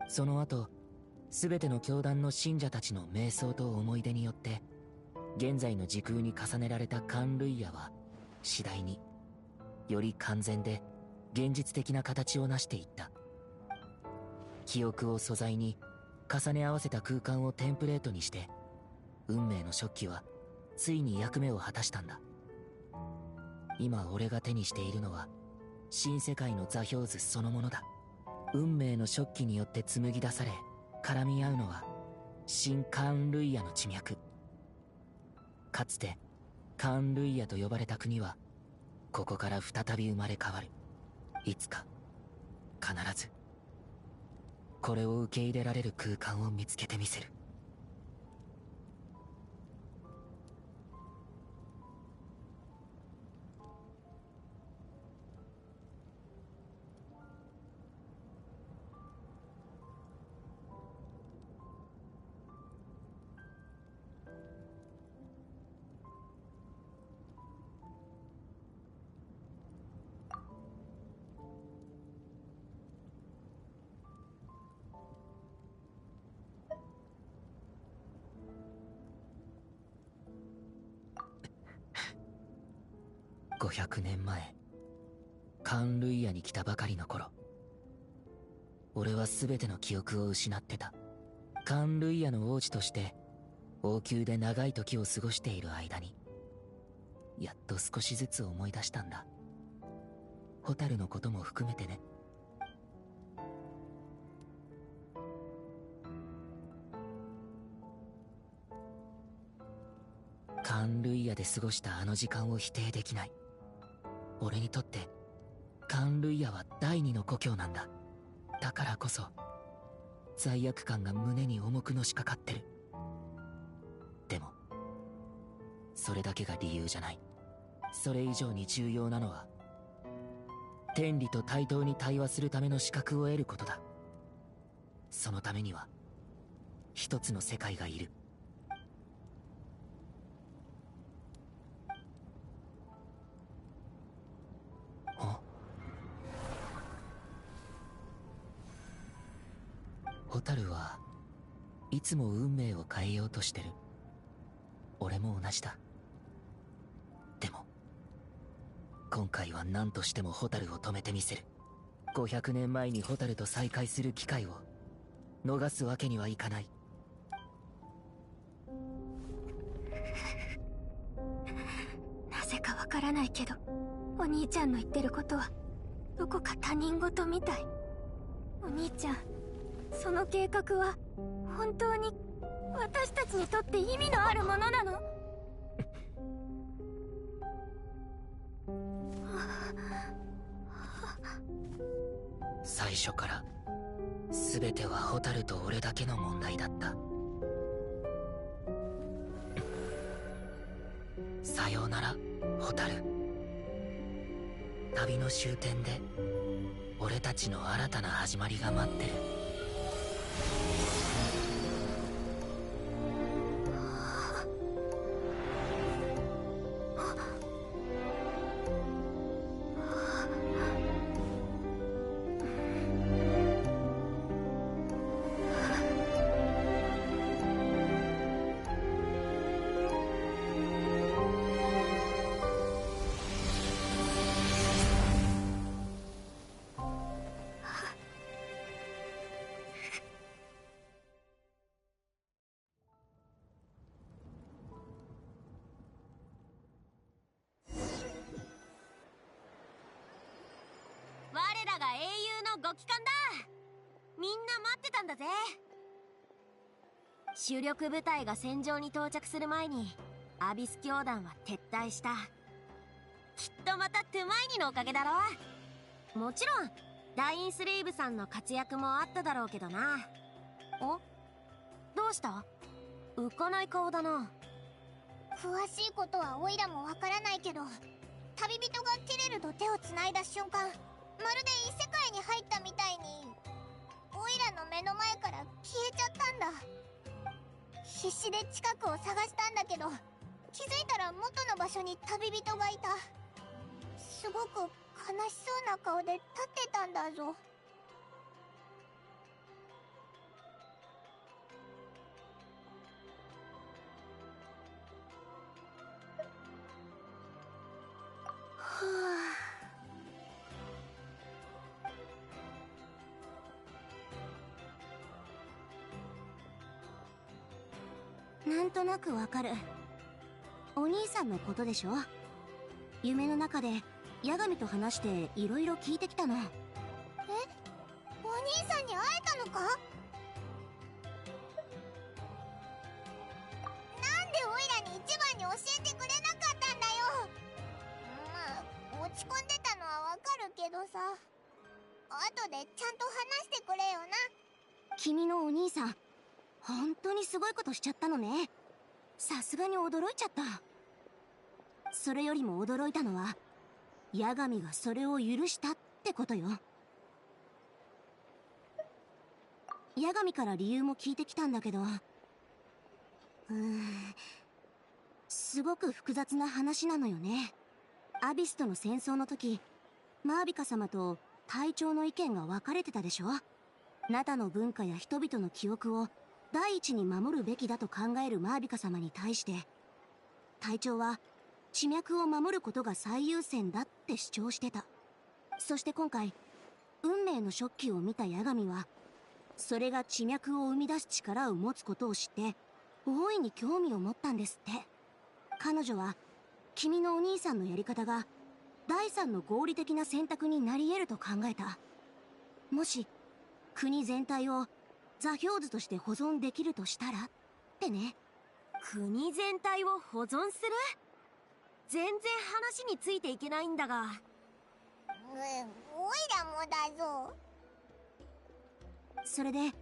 その後、全ての教団の信者たちの瞑想と思い出によって現在の時空に重ねられたカーン・ルイヤは次第により完全で現実的な形を成していった。記憶を素材に重ね合わせた空間をテンプレートにして、運命の初期はついに役目を果たしたんだ。今俺が手にしているのは新世界の座標図そのものだ。運命の食器によって紡ぎ出され絡み合うのは新カーン・ルイヤの地脈。かつてカーン・ルイヤと呼ばれた国はここから再び生まれ変わる。いつか必ずこれを受け入れられる空間を見つけてみせる。500年前、カーン・ルイヤに来たばかりの頃、俺は全ての記憶を失ってた。カーン・ルイヤの王子として王宮で長い時を過ごしている間に、やっと少しずつ思い出したんだ。ホタルのことも含めてね。カーン・ルイヤで過ごしたあの時間を否定できない。俺にとってカーン・ルイヤは第二の故郷なんだ。だからこそ罪悪感が胸に重くのしかかってる。でもそれだけが理由じゃない。それ以上に重要なのは天理と対等に対話するための資格を得ることだ。そのためには一つの世界がいる。ホタルはいつも運命を変えようとしてる。俺も同じだ。でも今回は何としてもホタルを止めてみせる。500年前にホタルと再会する機会を逃すわけにはいかない。なぜかわからないけど、お兄ちゃんの言ってることはどこか他人事みたい。お兄ちゃん、その計画は本当に私たちにとって意味のあるものなの？最初から全てはホタルと俺だけの問題だった。さようならホタル。旅の終点で俺たちの新たな始まりが待ってる。我らが英雄のご帰還だ。みんな待ってたんだぜ。主力部隊が戦場に到着する前にアビス教団は撤退した。きっとまたトゥマイニのおかげだろ。もちろんダインスレイブさんの活躍もあっただろうけどな。お？どうした？浮かない顔だな。詳しいことはオイラもわからないけど、旅人がティレルと手をつないだ瞬間、まるで異世界に入ったみたいにオイラの目の前から消えちゃったんだ。必死で近くを探したんだけど、気づいたら元の場所に旅人がいた。すごく悲しそうな顔で立ってたんだぞ。はあ、なんとなくわかる。お兄さんのことでしょ。夢の中で八神と話していろいろ聞いてきたの。お兄さんに会えたのか？なんでオイラに一番に教えてくれなかったんだよ。まあ落ち込んでたのはわかるけどさ、後でちゃんと話してくれよな。君のお兄さん本当にすごいことしちゃったのね。さすがに驚いちゃった。それよりも驚いたのは八神がそれを許したってことよ。八神から理由も聞いてきたんだけど、すごく複雑な話なのよね。アビスとの戦争の時、マービカ様と隊長の意見が分かれてたでしょ。ナタの文化や人々の記憶を第一に守るべきだと考えるマービカ様に対して、隊長は地脈を守ることが最優先だって主張してた。そして今回運命の食器を見た八神は、それが地脈を生み出す力を持つことを知って大いに興味を持ったんですって。彼女は君のお兄さんのやり方が第三の合理的な選択になり得ると考えた。もし国全体を座標図として保存できるとしたらってね。国全体を保存する？全然話についていけないんだが。オイラもだぞ。それで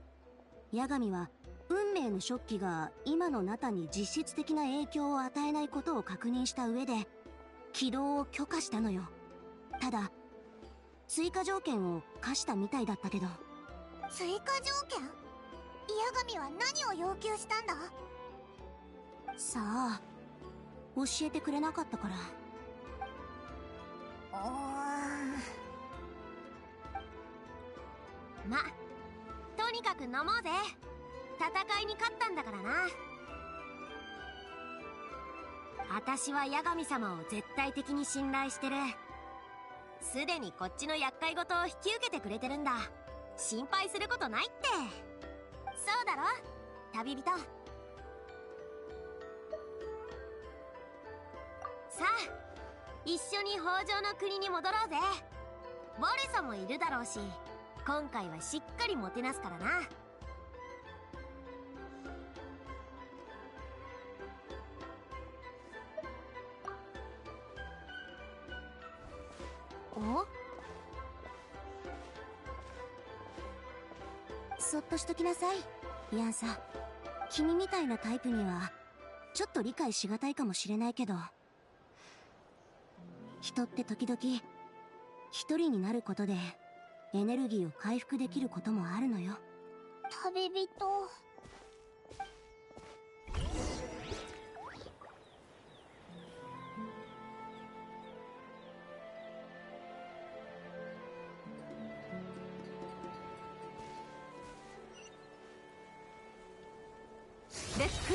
八神は運命の食器が今のナタに実質的な影響を与えないことを確認した上で起動を許可したのよ。ただ追加条件を課したみたいだったけど。追加条件？八神は何を要求したんだ？さあ教えてくれなかったから。ま、とにかく飲もうぜ。戦いに勝ったんだからな。私は八神様を絶対的に信頼してる。すでにこっちの厄介事を引き受けてくれてるんだ。心配することないって。そうだろ旅人。さあ一緒に北条の国に戻ろうぜ。ウォレサもいるだろうし、今回はしっかりもてなすからな。お？そっとしときなさい、ヤンサ。君みたいなタイプにはちょっと理解しがたいかもしれないけど、人って時々一人になることでエネルギーを回復できることもあるのよ。旅人。レック。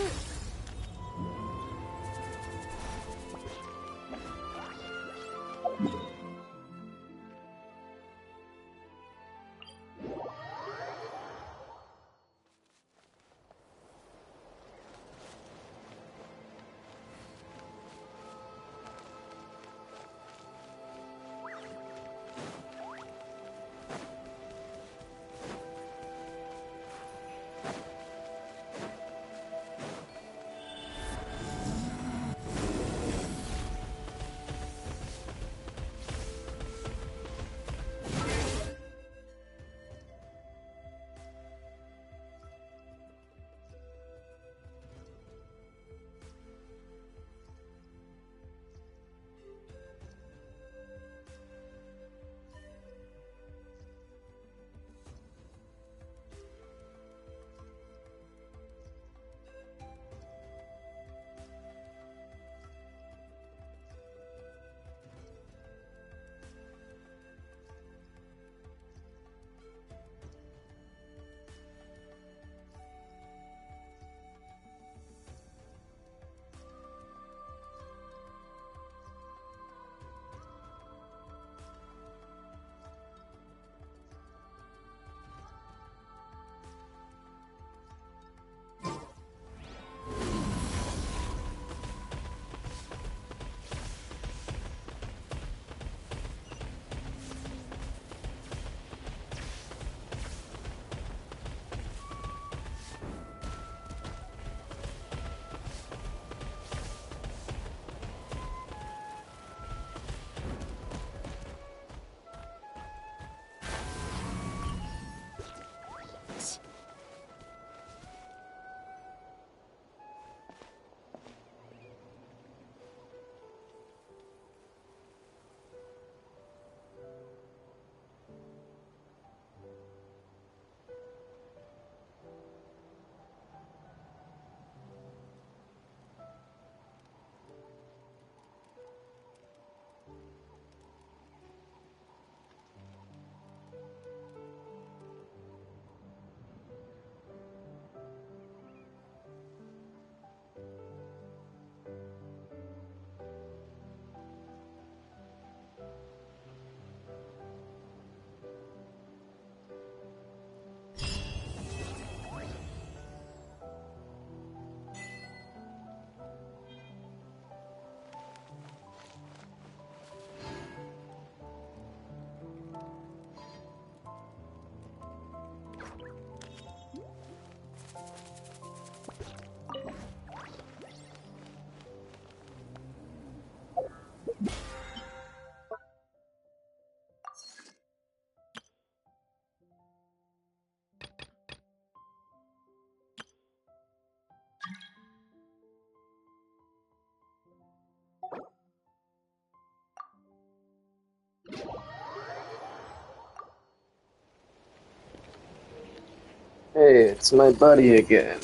Hey, it's my buddy again.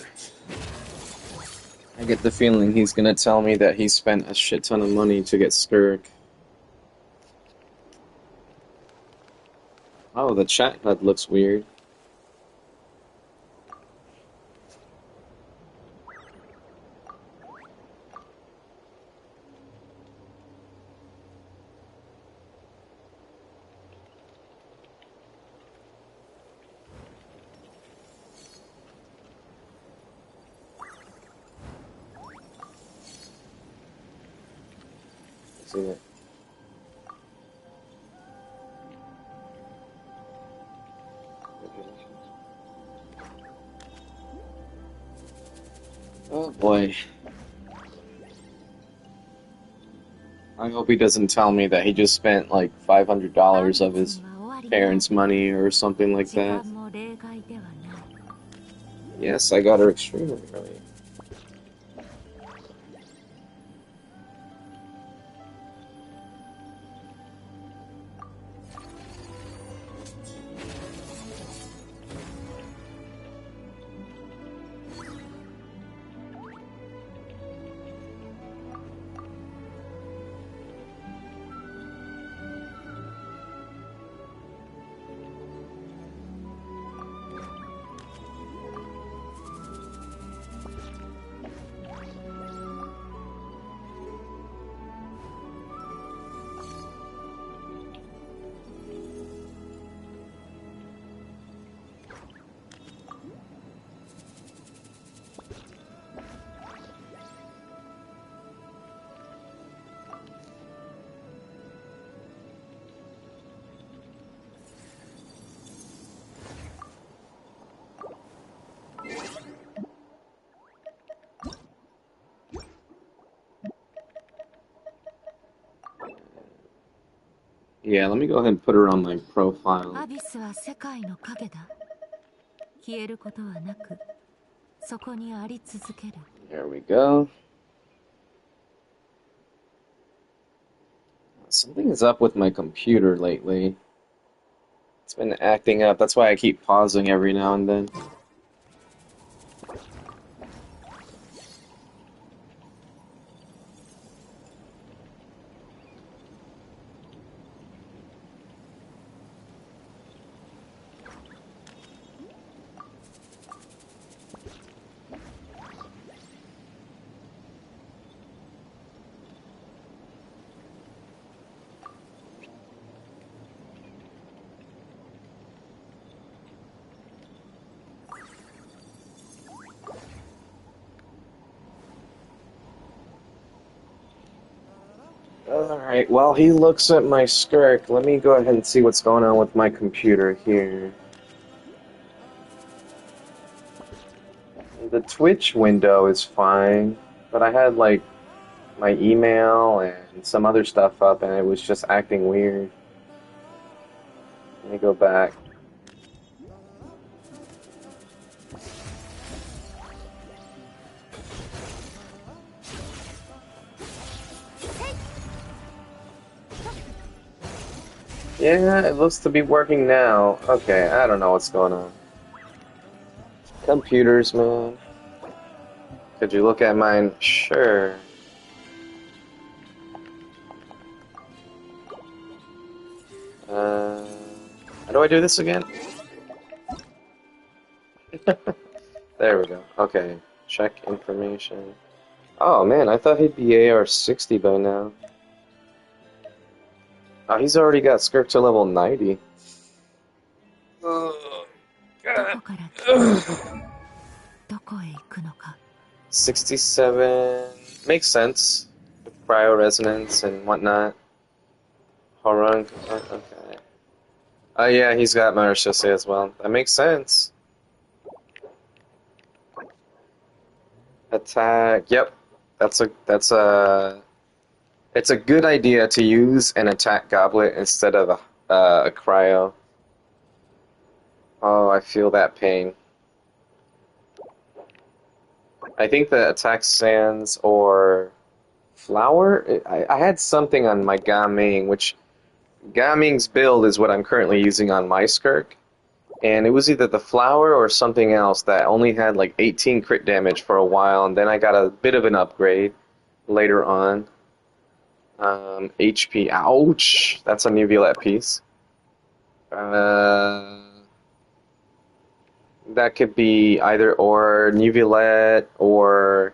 I get the feeling he's gonna tell me that he spent a shit ton of money to get Skirk. Oh, the chat HUD looks weird. See it. Oh boy. I hope he doesn't tell me that he just spent like $500 of his parents' money or something like that. Yes, I got her extremely early. Yeah, let me go ahead and put her on my profile. There we go. Something is up with my computer lately. It's been acting up. That's why I keep pausing every now and then. Alright, while he looks at my Skirk, let me go ahead and see what's going on with my computer here. The Twitch window is fine, but I had like my email and some other stuff up and it was just acting weird. Let me go back. Yeah, it looks to be working now. Okay, I don't know what's going on. Computers, man. Could you look at mine? Sure. How do I do this again? There we go. Okay. Check information. Oh man, I thought he'd be AR-60 by now. Oh, he's already got Skirk to level 90. Oh, God. 67 makes sense with cryo-resonance and whatnot. Horung, okay. Oh yeah, he's got Marashise as well. That makes sense. Attack, yep. It's a good idea to use an attack goblet instead of a cryo. Oh, I feel that pain. I think the attack sands or flower? I had something on my Gaming, which Gaming's build is what I'm currently using on my Skirk. And it was either the flower or something else that only had like 18 crit damage for a while, and then I got a bit of an upgrade later on. HP, ouch! That's a new Violette piece. That could be either or New Violette or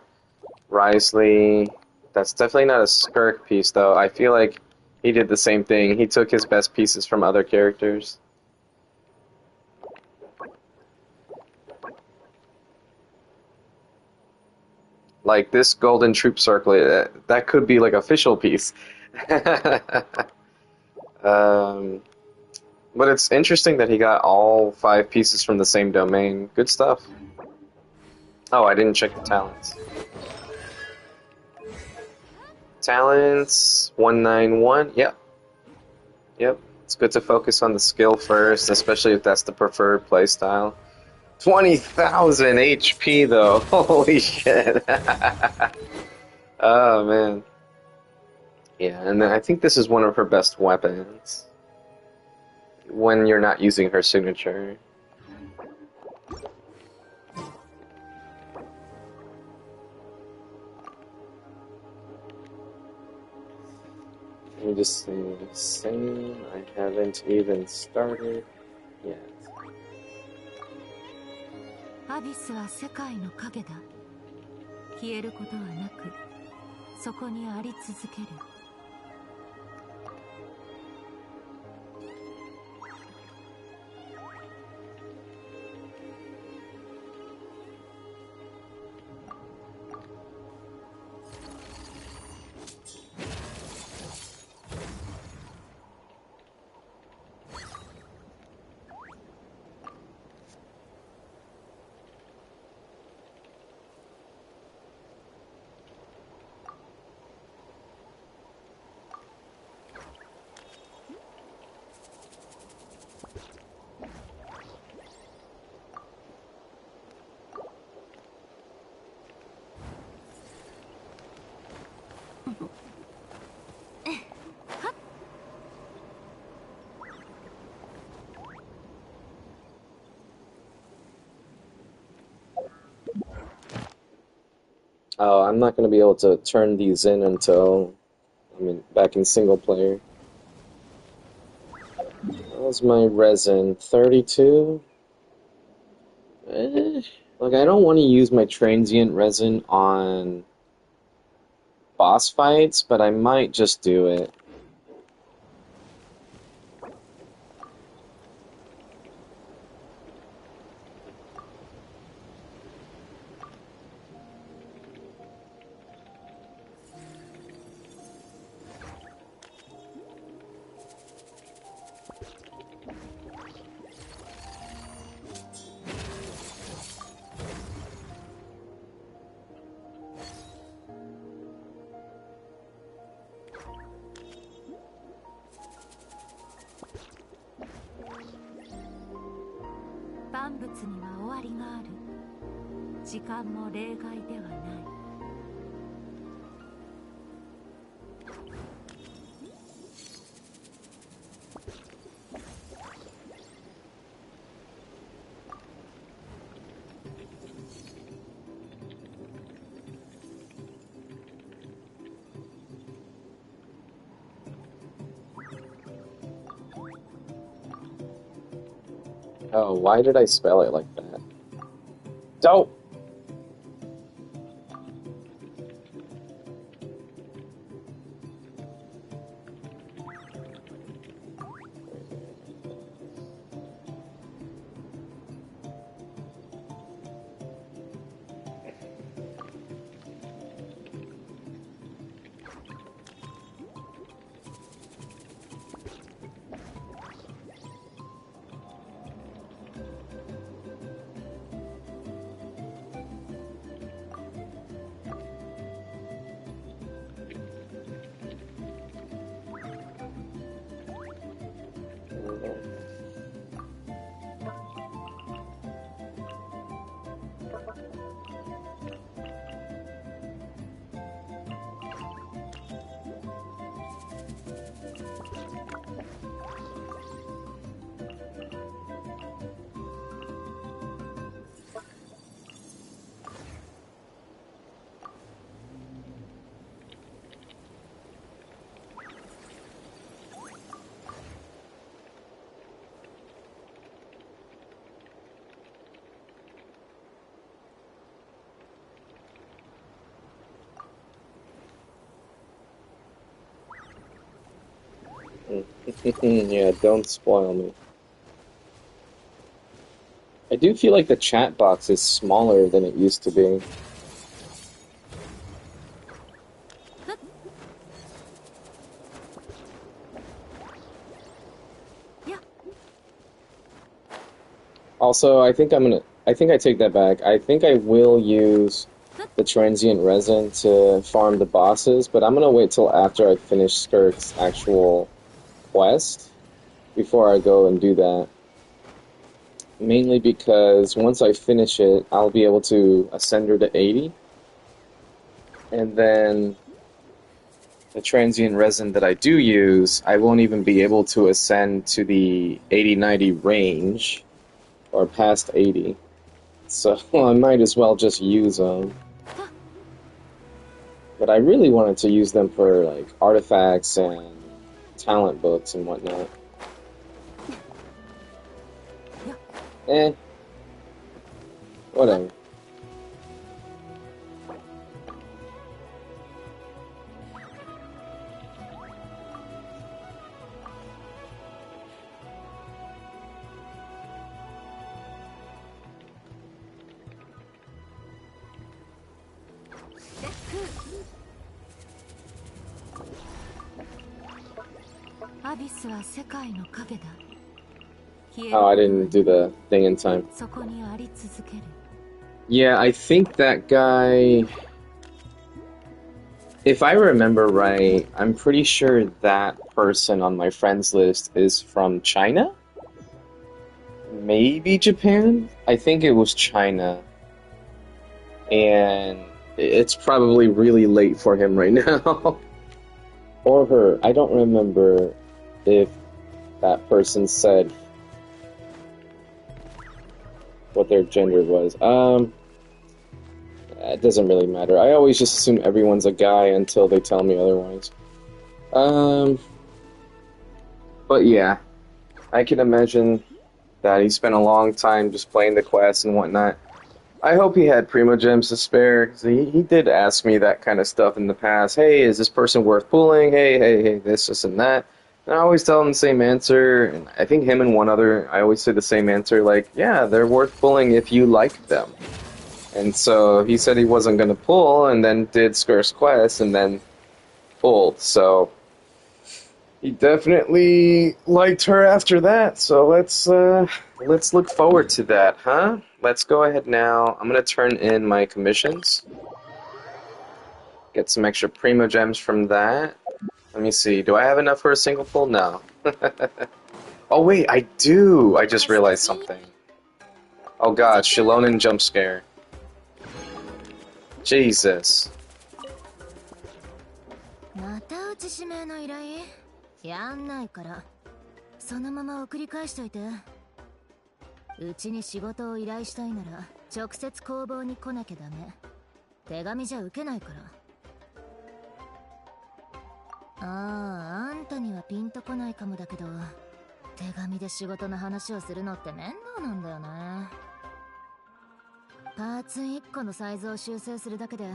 Risley. That's definitely not a Skirk piece, though. I feel like he did the same thing. He took his best pieces from other characters. Like this Golden Troop Circlet, that could be like official piece. But it's interesting that he got all 5 pieces from the same domain. Good stuff. Oh, I didn't check the talents. Talents 191. Yep. Yep. It's good to focus on the skill first, especially if that's the preferred playstyle. 20,000 HP though. Holy shit. Oh man. Yeah, and I think this is one of her best weapons when you're not using her signature. Let me just see. Same. I haven't even started yet. アビスは世界の影だ。消えることはなく、そこにあり続ける。Oh, I'm not going to be able to turn these in until back in single player. How's my resin? 32? Like, I don't want to use my transient resin on boss fights, but I might just do it. Oh, why did I spell it like that? Don't! Yeah, don't spoil me. I do feel like the chat box is smaller than it used to be. Also, I think I take that back. I think I will use the transient resin to farm the bosses, but I'm gonna wait till after I finish Skirk's actual quest before I go and do that. Mainly because once I finish it, I'll be able to ascend her to 80. And then the transient resin that I do use, I won't even be able to ascend to the 80-90 range, or past 80. So I might as well just use them. But I really wanted to use them for like artifacts and talent books and whatnot. Whatever. Oh, I didn't do the thing in time. Yeah, I think that guy... If I remember right, I'm pretty sure that person on my friends list is from China? Maybe Japan? I think it was China. And it's probably really late for him right now. Or her. I don't remember if that person said what their gender was. It doesn't really matter. I always just assume everyone's a guy until they tell me otherwise. But yeah, I can imagine that he spent a long time just playing the quest and whatnot. I hope he had Primo Gems to spare, 'cause he did ask me that kind of stuff in the past. Hey, is this person worth pulling? Hey, this and that. And I always tell him the same answer, and I think him and one other, I always say the same answer, like, yeah, they're worth pulling if you like them. And so he said he wasn't going to pull, and then did Skirk's quest, and then pulled. So he definitely liked her after that. So let's look forward to that, huh? Let's go ahead now. I'm going to turn in my commissions. Get some extra Primo Gems from that. Let me see. Do I have enough for a single pull? No. Oh, wait, I do! I just realized something. Oh god, Shilonen jump scare. Jesus. また打ち指名の依頼やんないからそのまま送り返しといてうちに仕事を依頼したいなら直接工房に来なきゃダメ手紙じゃ受けないからあんたにはピンとこないかもだけど手紙で仕事の話をするのって面倒なんだよねパーツ1個のサイズを修正するだけで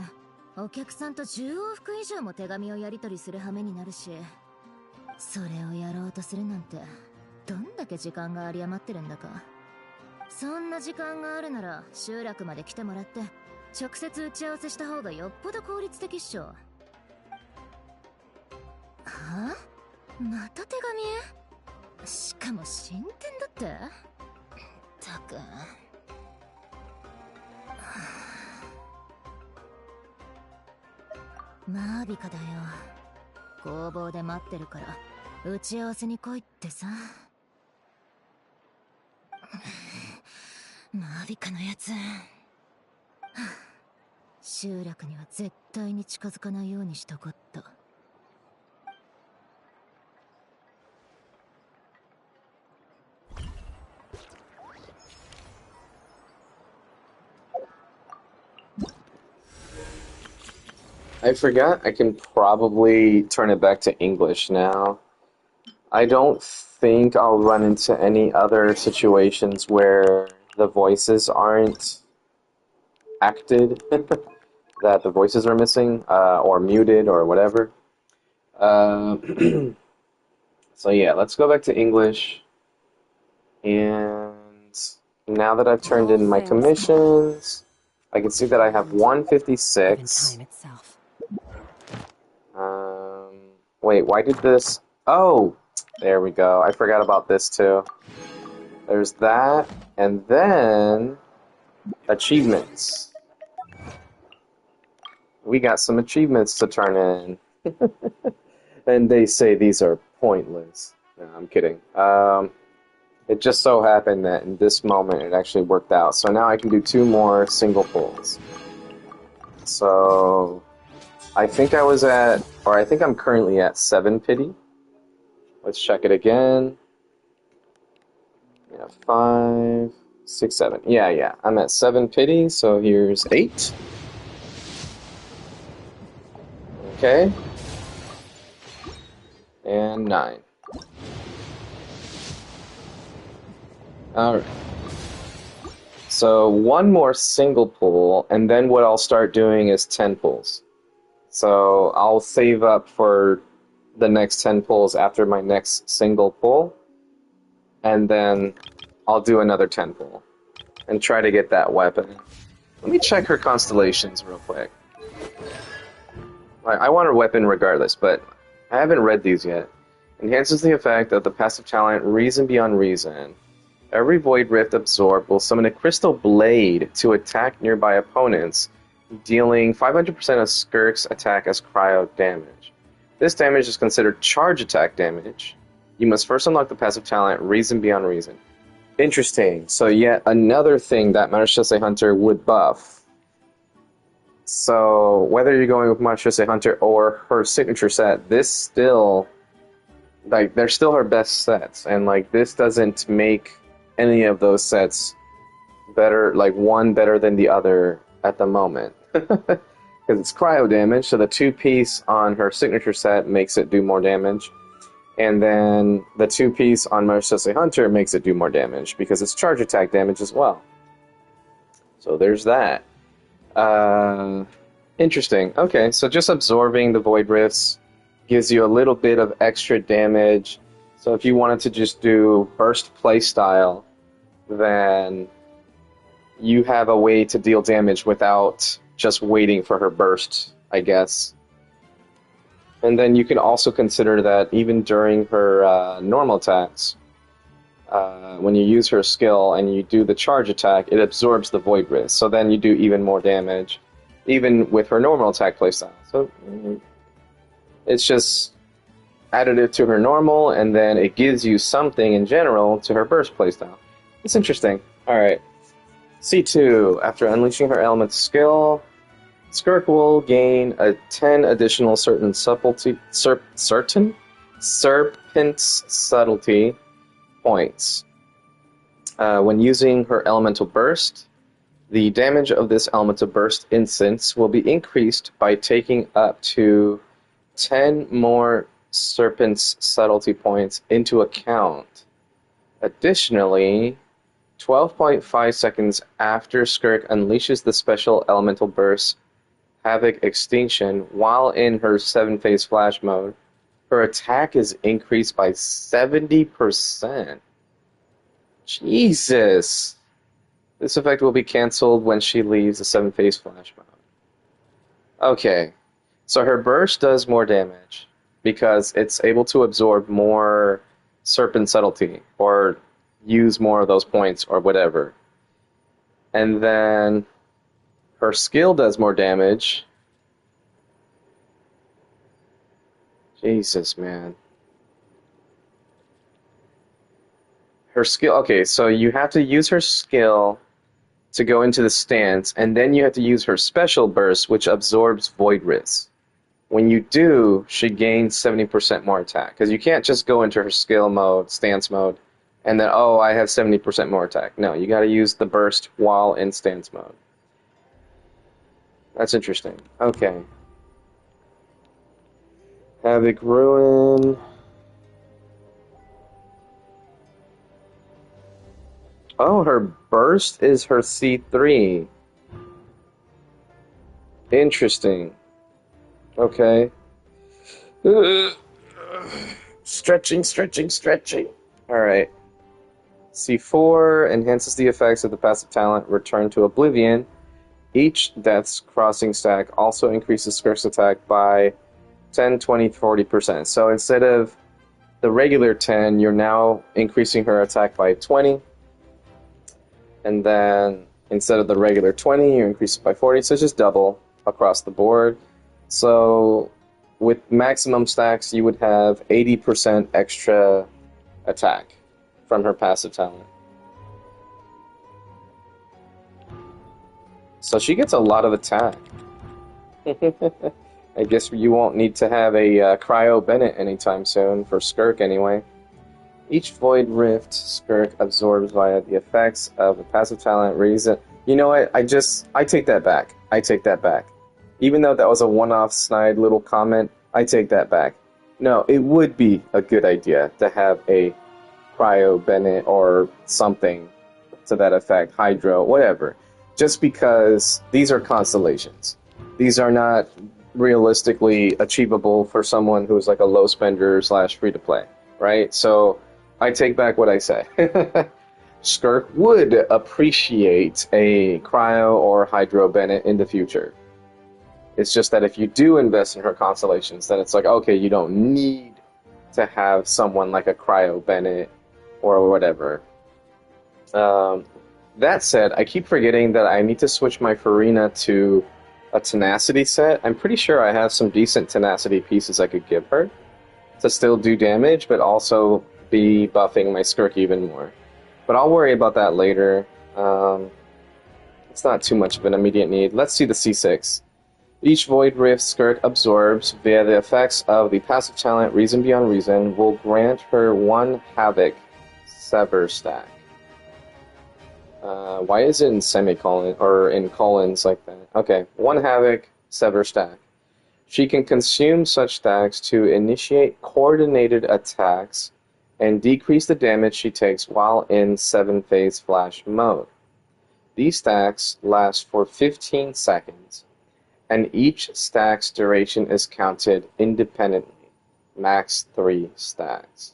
お客さんと10往復以上も手紙をやり取りする羽目になるしそれをやろうとするなんてどんだけ時間が有り余ってるんだかそんな時間があるなら集落まで来てもらって直接打ち合わせした方がよっぽど効率的っしょはあまた手紙しかも進展だってたくマービカだよ工房で待ってるから打ち合わせに来いってさマービカのやつ集落には絶対に近づかないようにしとこった I forgot I can probably turn it back to English now. I don't think I'll run into any other situations where the voices aren't acted, that the voices are missing, or muted, or whatever. So yeah, let's go back to English. And now that I've turned in my commissions, I can see that I have 156. Wait, why did this... Oh, there we go. I forgot about this too. There's that, and then achievements. We got some achievements to turn in. And they say these are pointless. No, I'm kidding. It just so happened that in this moment it actually worked out. So now I can do 2 more single pulls. So I think I was at, or I think I'm currently at 7 pity. Let's check it again. Yeah, 5, 6, 7. Yeah. I'm at 7 pity, so here's 8. Okay. And 9. Alright. So 1 more single pull, and then what I'll start doing is 10 pulls. So I'll save up for the next 10 pulls after my next single pull, and then I'll do another 10 pull and try to get that weapon. Let me check her constellations real quick. I want her weapon regardless, but I haven't read these yet. Enhances the effect of the passive talent Reason Beyond Reason. Every Void Rift absorbed will summon a crystal blade to attack nearby opponents, dealing 500% of Skirk's attack as cryo damage. This damage is considered charge attack damage. You must first unlock the passive talent Reason Beyond Reason. Interesting. So yet another thing that Marchese Hunter would buff. So whether you're going with Marchese Hunter or her signature set, this still, like, they're still her best sets, and like this doesn't make any of those sets better, like one better than the other at the moment. Because it's cryo damage, so the 2-piece on her signature set makes it do more damage. And then the 2-piece on Marchese Hunter makes it do more damage, because it's charge attack damage as well. So there's that. Interesting. Okay, so just absorbing the Void Rifts gives you a little bit of extra damage. So if you wanted to just do burst playstyle, then you have a way to deal damage without just waiting for her burst, I guess. And then you can also consider that even during her normal attacks, when you use her skill and you do the charge attack, it absorbs the Void Rift. So then you do even more damage, even with her normal attack playstyle. So it's just additive to her normal, and then it gives you something in general to her burst playstyle. It's interesting. Alright. C2. After unleashing her element skill, Skirk will gain a 10 additional serpent subtlety points. When using her elemental burst, the damage of this elemental burst instance will be increased by taking up to 10 more serpent's subtlety points into account. Additionally, 12.5 seconds after Skirk unleashes the special elemental burst Havoc Extinction while in her 7-phase flash mode, her attack is increased by 70%. Jesus! This effect will be cancelled when she leaves the 7-phase flash mode. Okay, so her burst does more damage because it's able to absorb more serpent subtlety or use more of those points or whatever. And then her skill does more damage. Jesus, man. Her skill... Okay, so you have to use her skill to go into the stance, and then you have to use her special burst, which absorbs Void Rifts. When you do, she gains 70% more attack. Because you can't just go into her skill mode, stance mode, and then, oh, I have 70% more attack. No, you gotta use the burst while in stance mode. That's interesting. Okay. Havoc Ruin. Oh, her burst is her C3. Interesting. Okay. Stretching, stretching, stretching. Alright. C4 enhances the effects of the passive talent Return to Oblivion. Each Death's Crossing stack also increases Skirk's attack by 10, 20, 40%. So instead of the regular 10, you're now increasing her attack by 20. And then instead of the regular 20, you increase it by 40. So it's just double across the board. So with maximum stacks, you would have 80% extra attack from her passive talent. So she gets a lot of attack. I guess you won't need to have a Cryo Bennett anytime soon, for Skirk anyway. Each Void Rift Skirk absorbs via the effects of a passive talent reason. You know what? I take that back. I take that back. Even though that was a one-off snide little comment, I take that back. No, it would be a good idea to have a Cryo Bennett or something to that effect, Hydro, whatever. Just because these are constellations. These are not realistically achievable for someone who's like a low spender / free-to-play, right? So I take back what I say. Skirk would appreciate a Cryo or Hydro Bennett in the future. It's just that if you do invest in her constellations, then it's like, okay, you don't need to have someone like a Cryo Bennett or whatever. That said, I keep forgetting that I need to switch my Farina to a Tenacity set. I'm pretty sure I have some decent Tenacity pieces I could give her to still do damage, but also be buffing my Skirk even more. But I'll worry about that later. It's not too much of an immediate need. Let's see the C6. Each Void Rift Skirk absorbs via the effects of the passive talent Reason Beyond Reason will grant her 1 Havoc Sever stack. Why is it in semicolon or in colons like that? Okay, 1 Havoc Sever stack. She can consume such stacks to initiate coordinated attacks and decrease the damage she takes while in 7-phase flash mode. These stacks last for 15 seconds, and each stack's duration is counted independently. Max 3 stacks.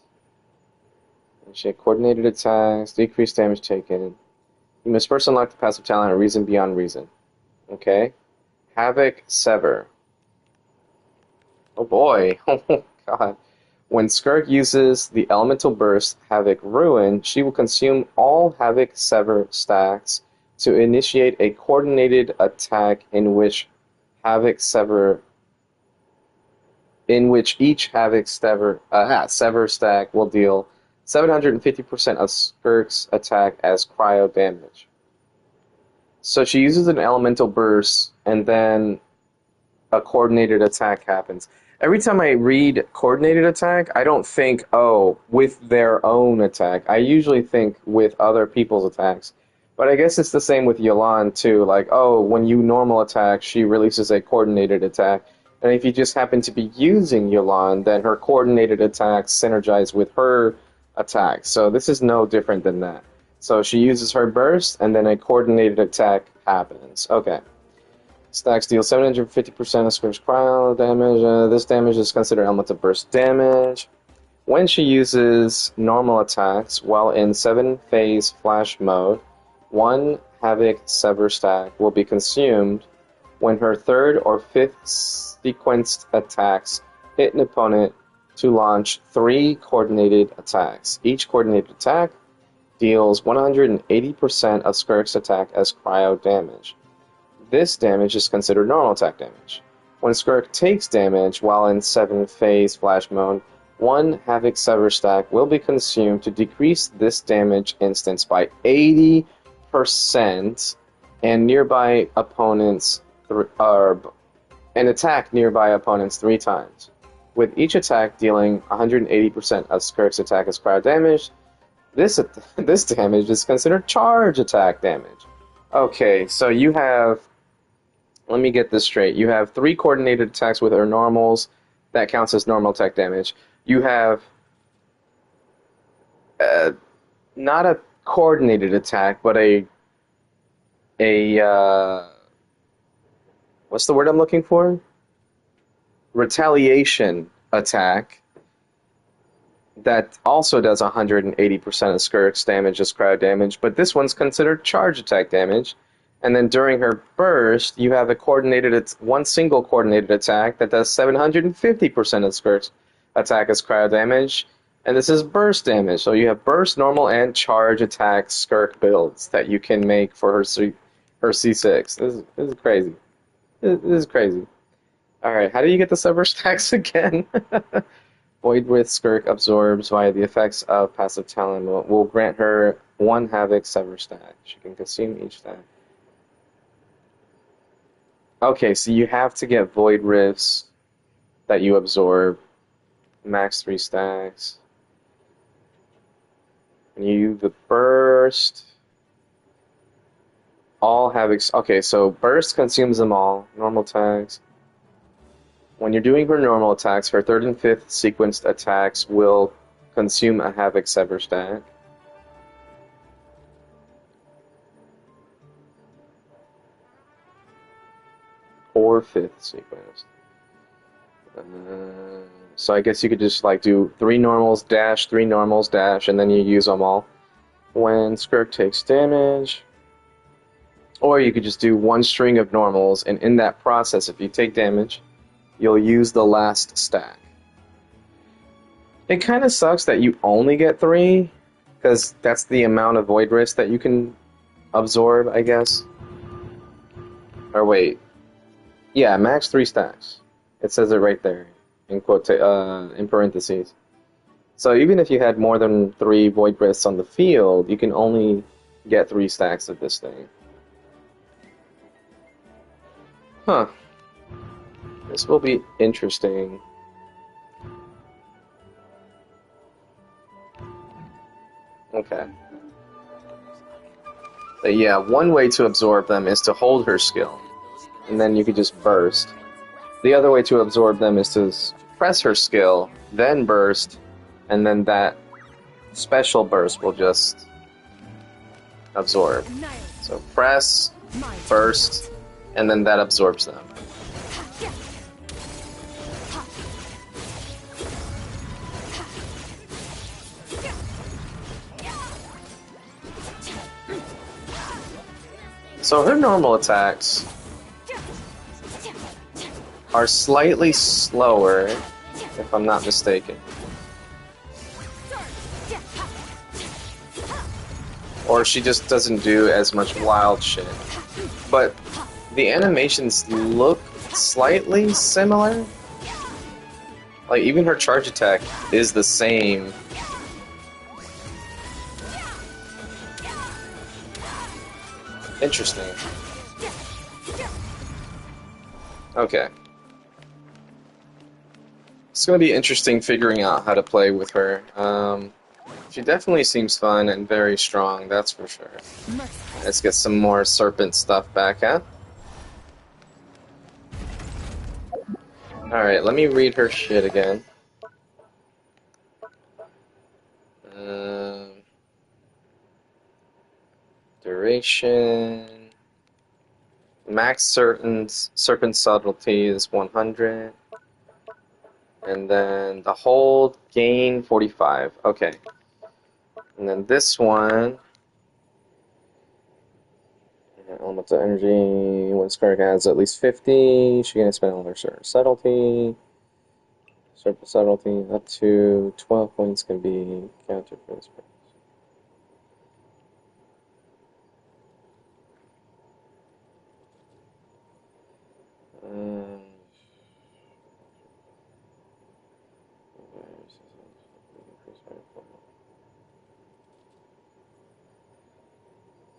Initiate coordinated attacks, decrease damage taken. You must first unlock the passive talent Reason Beyond Reason. Okay. Havoc Sever. Oh boy. Oh god. When Skirk uses the Elemental Burst Havoc Ruin, she will consume all Havoc Sever stacks to initiate a coordinated attack in which each Havoc Sever stack will deal 750% of Skirk's attack as cryo damage. So she uses an Elemental Burst, and then a coordinated attack happens. Every time I read coordinated attack, I don't think, oh, with their own attack. I usually think with other people's attacks. But I guess it's the same with Yolan, too. Like, oh, when you normal attack, she releases a coordinated attack. And if you just happen to be using Yolan, then her coordinated attacks synergize with her attack. So this is no different than that. So she uses her burst, and then a coordinated attack happens. Okay. Stacks deal 750% of Skirk's cryo damage. This damage is considered elemental burst damage. When she uses normal attacks while in 7-phase flash mode, 1 Havoc Sever stack will be consumed when her 3rd or 5th sequenced attacks hit an opponent to launch 3 coordinated attacks. Each coordinated attack deals 180% of Skirk's attack as cryo damage. This damage is considered normal attack damage. When Skirk takes damage while in 7-phase flash mode, 1 Havoc Sever stack will be consumed to decrease this damage instance by 80% and nearby opponents and attack nearby opponents 3 times. With each attack dealing 180% of Skirk's attack as cryo damage, this damage is considered charge attack damage. Okay, so you have, let me get this straight. You have 3 coordinated attacks with her normals. That counts as normal attack damage. You have not a coordinated attack, but a what's the word I'm looking for? Retaliation attack that also does 180% of Skirk's damage as crowd damage, but this one's considered charge attack damage. And then during her burst, you have one single coordinated attack that does 750% of Skirk's attack as crowd damage. And this is burst damage. So you have burst, normal, and charge attack Skirk builds that you can make for her C6. This is crazy. This is crazy. Alright, how do you get the sever stacks again? Void with Skirk absorbs via the effects of passive talent will grant her 1 Havoc sever stack. She can consume each stack. Okay, so you have to get Void Rifts that you absorb. Max 3 stacks. And you the burst. All Havocs. Okay, so burst consumes them all. Normal attacks. When you're doing her normal attacks, her 3rd and 5th sequenced attacks will consume a Havoc sever stack. Or 5th sequenced. So I guess you could just like do 3 normals, dash, 3 normals, dash, and then you use them all when Skirk takes damage. Or you could just do 1 string of normals, and in that process, if you take damage, you'll use the last stack. It kind of sucks that you only get 3, because that's the amount of Void Risk that you can absorb, I guess. Or wait. Yeah, max 3 stacks. It says it right there, in parentheses. So even if you had more than 3 Void Risks on the field, you can only get 3 stacks of this thing. Huh. This will be interesting. Okay. But yeah, one way to absorb them is to hold her skill, and then you could just burst. The other way to absorb them is to press her skill, then burst, and then that special burst will just absorb. So press, burst, and then that absorbs them. So her normal attacks are slightly slower, if I'm not mistaken. Or she just doesn't do as much wild shit. But the animations look slightly similar. Like, even her charge attack is the same. Interesting. Okay. It's going to be interesting figuring out how to play with her. She definitely seems fun and very strong, that's for sure. Let's get some more serpent stuff back at. Alright, let me read her shit again. Duration. Max serpent subtlety is 100. And then the hold gain 45. Okay. And then this one. Elemental energy. When Skirk has at least 50, she can spend all her subtlety. Serpent subtlety up to 12 points can be countered for this purpose.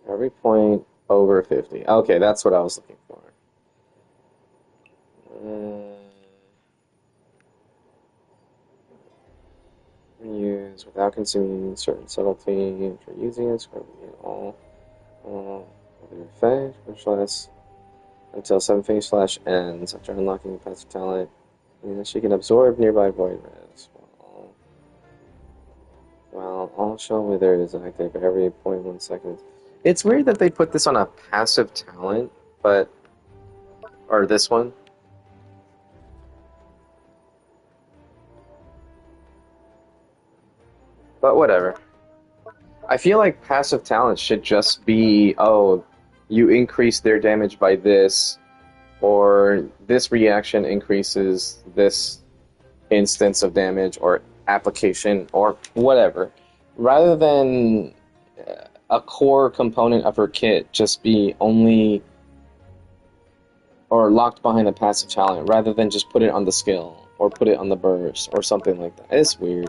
Every point over 50. Okay, that's what I was looking for. Use without consuming certain subtlety for using it. All other effect, which lasts until 7 phase slash ends after unlocking the passive talent. And she can absorb nearby void res. While all shell wither is active every 0.1 seconds. It's weird that they put this on a passive talent, but... Or this one. I feel like passive talent should just be, oh, you increase their damage by this, or this reaction increases this instance of damage, or application, or whatever. Rather than a core component of her kit just be only, or locked behind a passive talent, rather than just put it on the skill, or put it on the burst, or something like that. It's weird.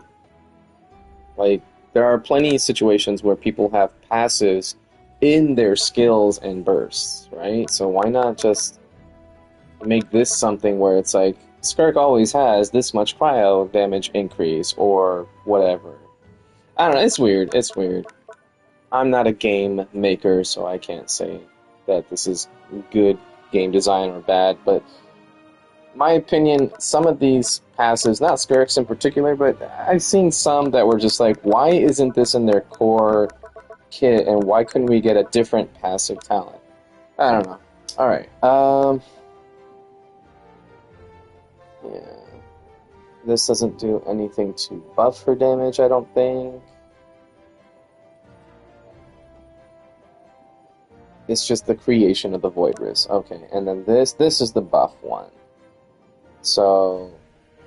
Like, there are plenty of situations where people have passives in their skills and bursts, right? So why not just make this something where it's like, Skirk always has this much cryo damage increase, or whatever. I don't know, it's weird, it's weird. I'm not a game maker, so I can't say that this is good game design or bad, but my opinion, some of these passives, not Skirks in particular, but I've seen some that were just like, why isn't this in their core kit, and why couldn't we get a different passive talent? I don't know. Alright, yeah. This doesn't do anything to buff her damage, I don't think. It's just the creation of the Void Risk. Okay, and then this is the buff one. So,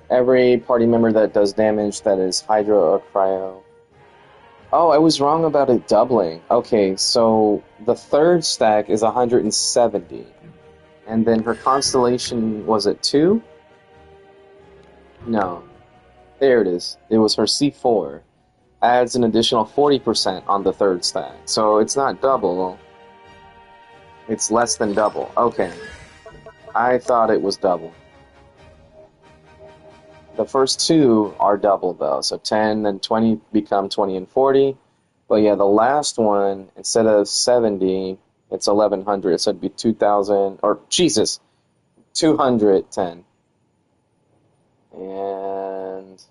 every party member that does damage that is Hydro or Cryo. Oh, I was wrong about it doubling. Okay, so the third stack is 170. And then her Constellation, was it 2? No. There it is. It was her C4. Adds an additional 40% on the third stack. So it's not double. It's less than double. Okay. I thought it was double. The first two are double, though. So 10 and 20 become 20 and 40. But yeah, the last one, instead of 70, it's 1100. So it'd be 2000, or Jesus, 210. And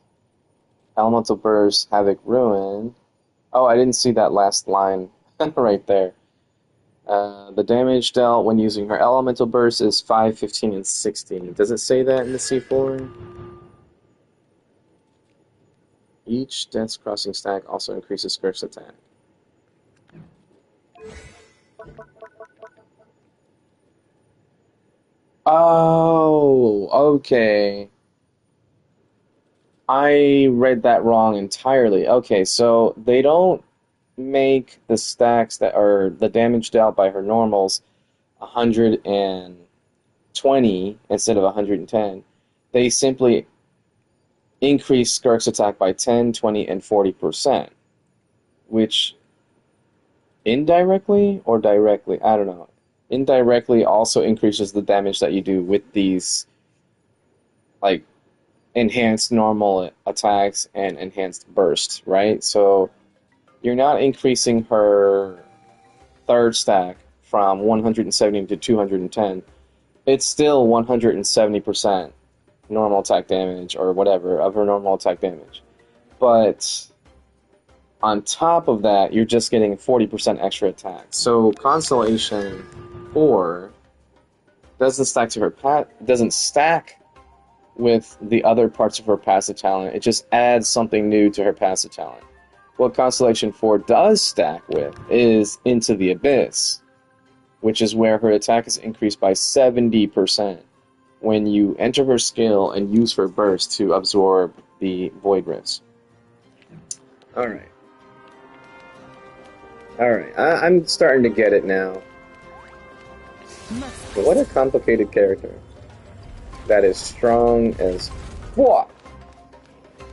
Elemental Burst, Havoc, Ruin. Oh, I didn't see that last line right there. The damage dealt when using her Elemental Burst is 5, 15, and 16. Does it say that in the C4? Each Death's Crossing stack also increases Skirk's attack. Oh, okay. I read that wrong entirely. Okay, so they don't make the stacks that are the damage dealt by her normals 120 instead of 110. They simply increase Skirk's attack by 10, 20, and 40%, which indirectly or directly, I don't know, indirectly also increases the damage that you do with these, like, enhanced normal attacks and enhanced bursts, right? So you're not increasing her third stack from 170 to 210. It's still 170% normal attack damage, or whatever, of her normal attack damage. But on top of that, you're just getting 40% extra attack. So Constellation 4 doesn't stack to her doesn't stack with the other parts of her passive talent. It just adds something new to her passive talent. What Constellation 4 does stack with is Into the Abyss, which is where her attack is increased by 70% when you enter her skill and use her burst to absorb the Void Risk. Alright. I'm starting to get it now. What a complicated character. That is strong as what?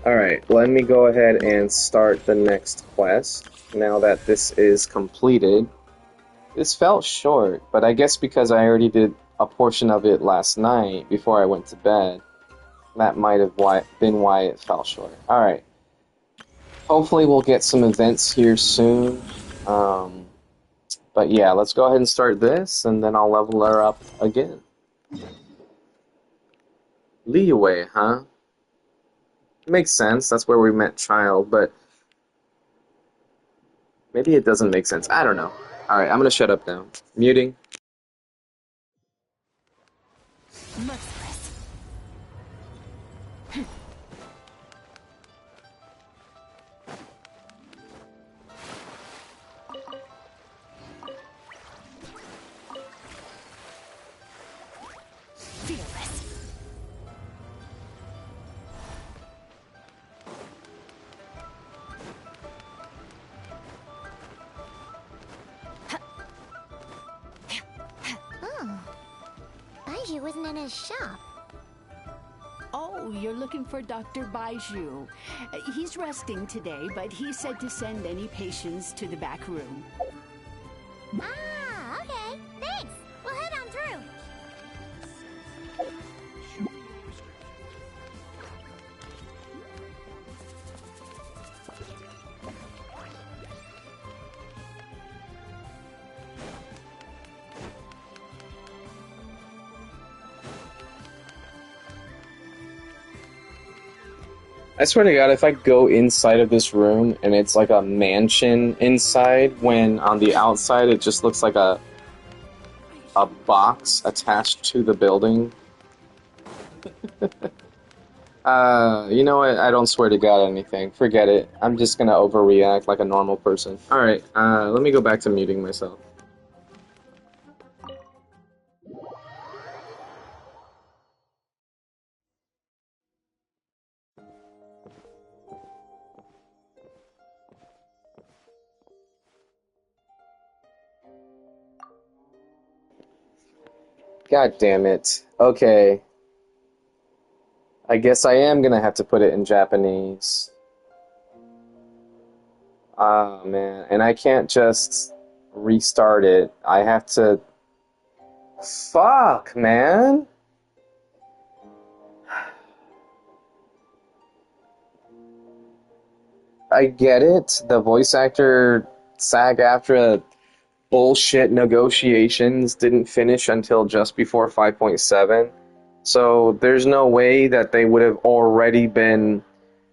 Alright, let me go ahead and start the next quest, now that this is completed. This felt short, but I guess because I already did a portion of it last night before I went to bed, that might have been why it fell short. Alright. Hopefully we'll get some events here soon. But yeah, let's go ahead and start this, and then I'll level her up again. Leeway, huh? Makes sense, that's where we met Child, but maybe it doesn't make sense. I don't know. Alright, I'm gonna shut up now. Muting. Baiju isn't in his shop. Oh, you're looking for Dr. Baiju. He's resting today, but he said to send any patients to the back room. Ah, okay. Thanks. We'll head on through. I swear to God, if I go inside of this room and it's like a mansion inside, when on the outside it just looks like a box attached to the building. You know what? I don't swear to God anything. Forget it. I'm just gonna overreact like a normal person. Alright, let me go back to muting myself. God damn it. Okay. I guess I am gonna have to put it in Japanese. Ah, man. And I can't just restart it. I have to... Fuck, man! I get it. The voice actor SAG-AFTRA bullshit negotiations didn't finish until just before 5.7. So there's no way that they would have already been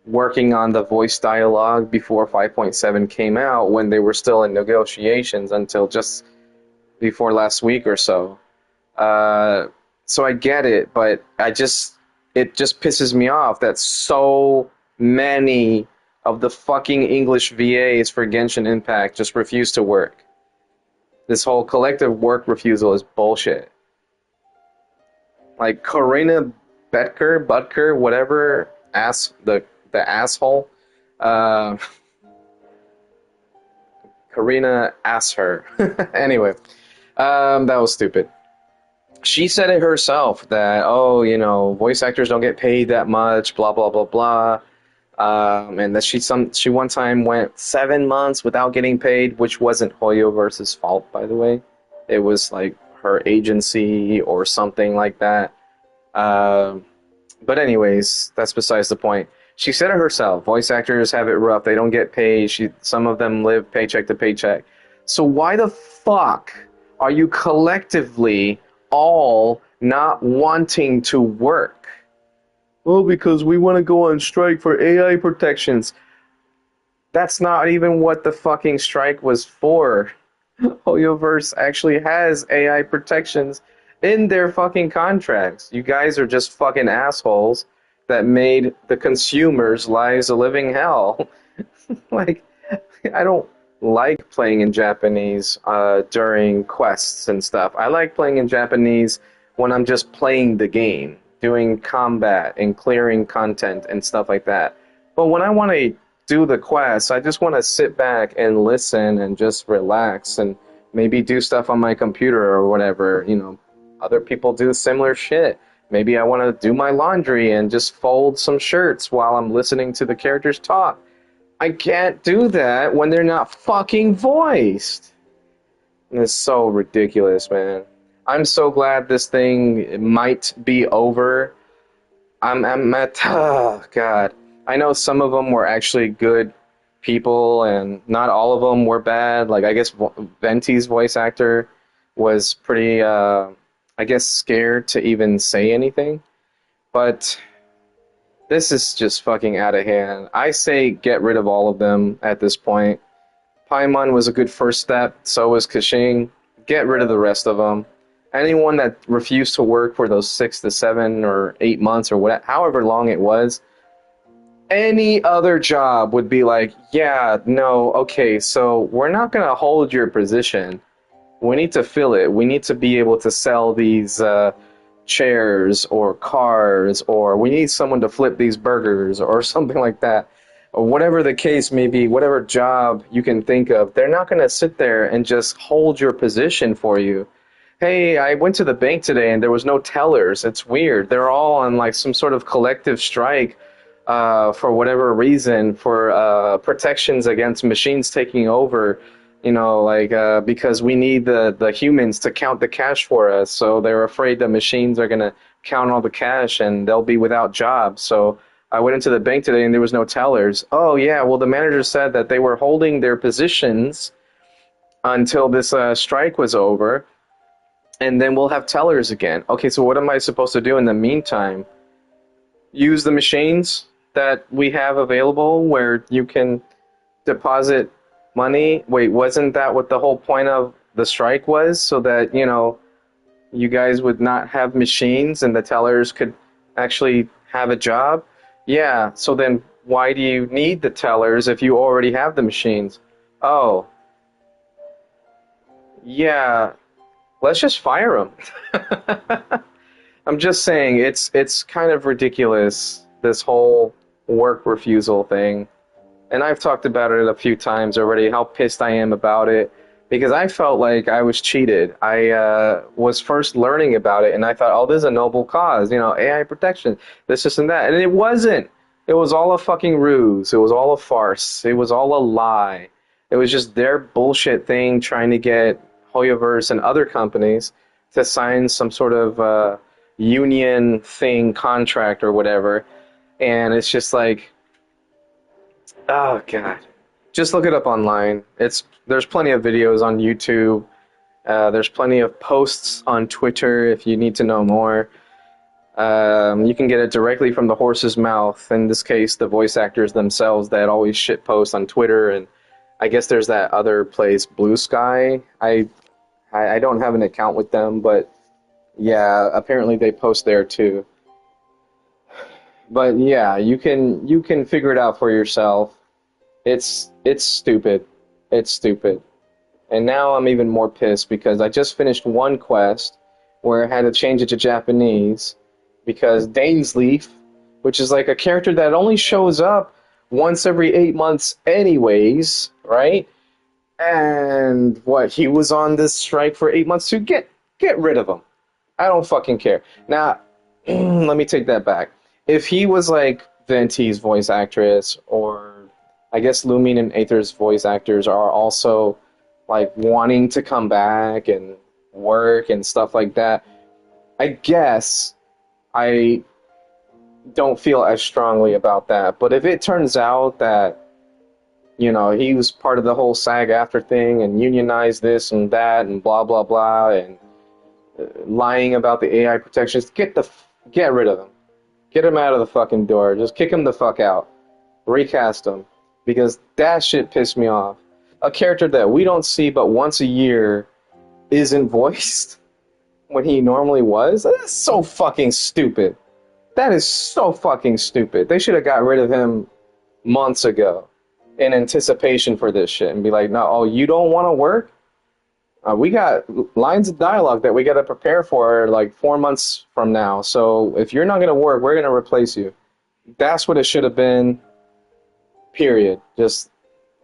working on the voice dialogue before 5.7 came out when they were still in negotiations until just before last week or so. So I get it, but it just pisses me off that so many of the fucking English VAs for Genshin Impact just refuse to work. This whole collective work refusal is bullshit. Like Karina Butker, whatever, the asshole. Karina asked her. Anyway, that was stupid. She said it herself that, oh, you know, voice actors don't get paid that much, blah, blah, blah, blah. And that she one time went 7 months without getting paid, which wasn't Hoyoverse's fault, by the way. It was like her agency or something like that. But anyways, that's besides the point. She said it herself. Voice actors have it rough. They don't get paid. Some of them live paycheck to paycheck. So why the fuck are you collectively all not wanting to work? Well, because we want to go on strike for AI protections. That's not even what the fucking strike was for. Hoyoverse actually has AI protections in their fucking contracts. You guys are just fucking assholes that made the consumers' lives a living hell. Like, I don't like playing in Japanese during quests and stuff. I like playing in Japanese when I'm just playing the game, doing combat and clearing content and stuff like that. But when I want to do the quests, I just want to sit back and listen and just relax and maybe do stuff on my computer or whatever. You know, other people do similar shit. Maybe I want to do my laundry and just fold some shirts while I'm listening to the characters talk. I can't do that when they're not fucking voiced. And it's so ridiculous, man. I'm so glad this thing might be over. I'm at... Oh, God. I know some of them were actually good people, and not all of them were bad. Like, I guess Venti's voice actor was pretty, I guess, scared to even say anything. But this is just fucking out of hand. I say get rid of all of them at this point. Paimon was a good first step, so was Keqing. Get rid of the rest of them. Anyone that refused to work for those 6 to 7 or 8 months or whatever, however long it was, any other job would be like, yeah, no, okay, so we're not going to hold your position. We need to fill it. We need to be able to sell these chairs or cars, or we need someone to flip these burgers or something like that. Or whatever the case may be, whatever job you can think of, they're not going to sit there and just hold your position for you. hey, I went to the bank today and there was no tellers. It's weird. They're all on like some sort of collective strike for whatever reason, for protections against machines taking over. You know, like because we need the humans to count the cash for us. So they're afraid the machines are gonna count all the cash and they'll be without jobs. So I went into the bank today and there was no tellers. Oh yeah, well the manager said that they were holding their positions until this strike was over, and then we'll have tellers again. Okay, so what am I supposed to do in the meantime? Use the machines that we have available where you can deposit money? Wait, wasn't that what the whole point of the strike was? So that, you know, you guys would not have machines and the tellers could actually have a job? Yeah, so then why do you need the tellers if you already have the machines? Oh, yeah, let's just fire them. I'm just saying, it's kind of ridiculous, this whole work refusal thing. And I've talked about it a few times already, how pissed I am about it, because I felt like I was cheated. I was first learning about it, and I thought, oh, this is a noble cause, you know, AI protection, this and that. And it wasn't. It was all a fucking ruse. It was all a farce. It was all a lie. It was just their bullshit thing trying to get Hoyoverse and other companies to sign some sort of union thing, contract or whatever. And it's just like, oh god, just look it up online. There's plenty of videos on YouTube. There's plenty of posts on Twitter if you need to know more. You can get it directly from the horse's mouth. In this case, the voice actors themselves that always shit post on Twitter, and I guess there's that other place, Blue Sky. I don't have an account with them, but yeah, apparently they post there too. But yeah, you can figure it out for yourself. It's stupid. It's stupid. And now I'm even more pissed because I just finished one quest where I had to change it to Japanese because Dainsleif, which is like a character that only shows up once every 8 months anyways, right? And what, he was on this strike for 8 months to get rid of him. I don't fucking care. Now, let me take that back. If he was like Venti's voice actress, or I guess Lumine and Aether's voice actors are also like wanting to come back and work and stuff like that, I guess I don't feel as strongly about that. But if it turns out that, you know, he was part of the whole SAG-AFTRA thing and unionized this and that and blah blah blah and lying about the AI protections, get rid of him. Get him out of the fucking door. Just kick him the fuck out. Recast him. Because that shit pissed me off. A character that we don't see but once a year isn't voiced when he normally was? That's so fucking stupid. That is so fucking stupid. They should have got rid of him months ago in anticipation for this shit and be like, no, oh, you don't want to work? We got lines of dialogue that we got to prepare for like 4 months from now. So if you're not going to work, we're going to replace you. That's what it should have been. Period. Just,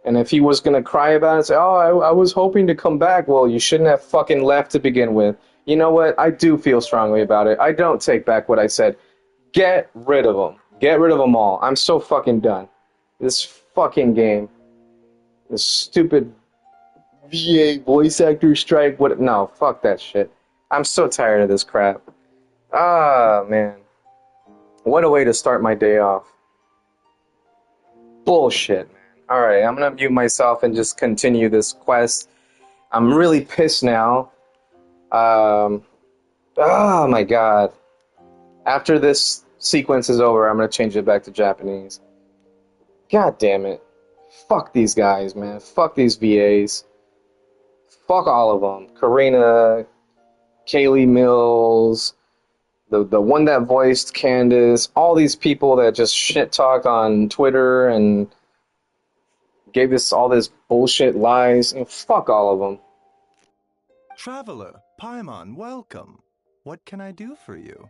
and if he was going to cry about it and say, oh, I was hoping to come back. Well, you shouldn't have fucking left to begin with. You know what? I do feel strongly about it. I don't take back what I said. Get rid of them. Get rid of them all. I'm so fucking done. This fucking game. This stupid VA voice actor strike. What? No, fuck that shit. I'm so tired of this crap. Ah, man. What a way to start my day off. Bullshit, man. Alright, I'm gonna mute myself and just continue this quest. I'm really pissed now. Oh my god. After this sequence is over, I'm gonna change it back to Japanese. God damn it. Fuck these guys, man. Fuck these VAs. Fuck all of them. Karina, Kaylee Mills, the one that voiced Candace, all these people that just shit talk on Twitter and gave us all this bullshit lies. And fuck all of them. Traveler, Paimon, welcome. What can I do for you?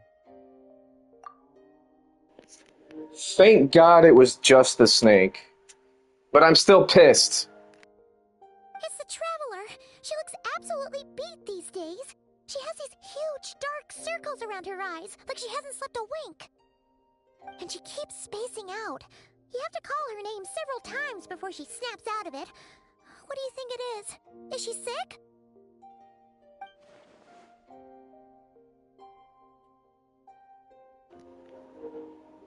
Thank God it was just the snake. But I'm still pissed. It's the Traveler. She looks absolutely beat these days. She has these huge dark circles around her eyes, like she hasn't slept a wink. And she keeps spacing out. You have to call her name several times before she snaps out of it. What do you think it is? Is she sick?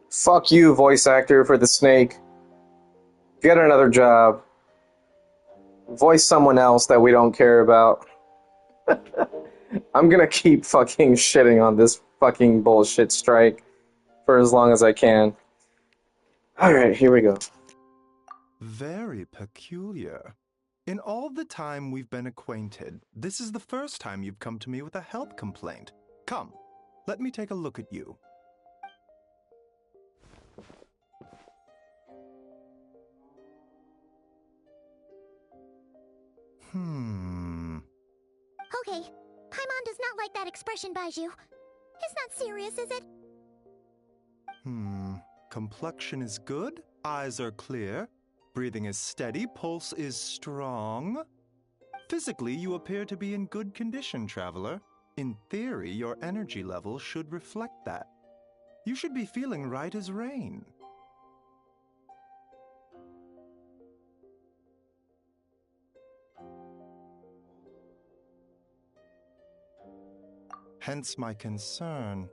Fuck you, voice actor for the snake. Get another job. Voice someone else that we don't care about. I'm gonna keep fucking shitting on this fucking bullshit strike for as long as I can. Alright, here we go. Very peculiar. In all the time we've been acquainted, this is the first time you've come to me with a health complaint. Come, let me take a look at you. Okay, Paimon does not like that expression, Baiju. It's not serious, is it? Complexion is good, eyes are clear, breathing is steady, pulse is strong. Physically, you appear to be in good condition, traveler. In theory, your energy level should reflect that. You should be feeling right as rain. Hence my concern.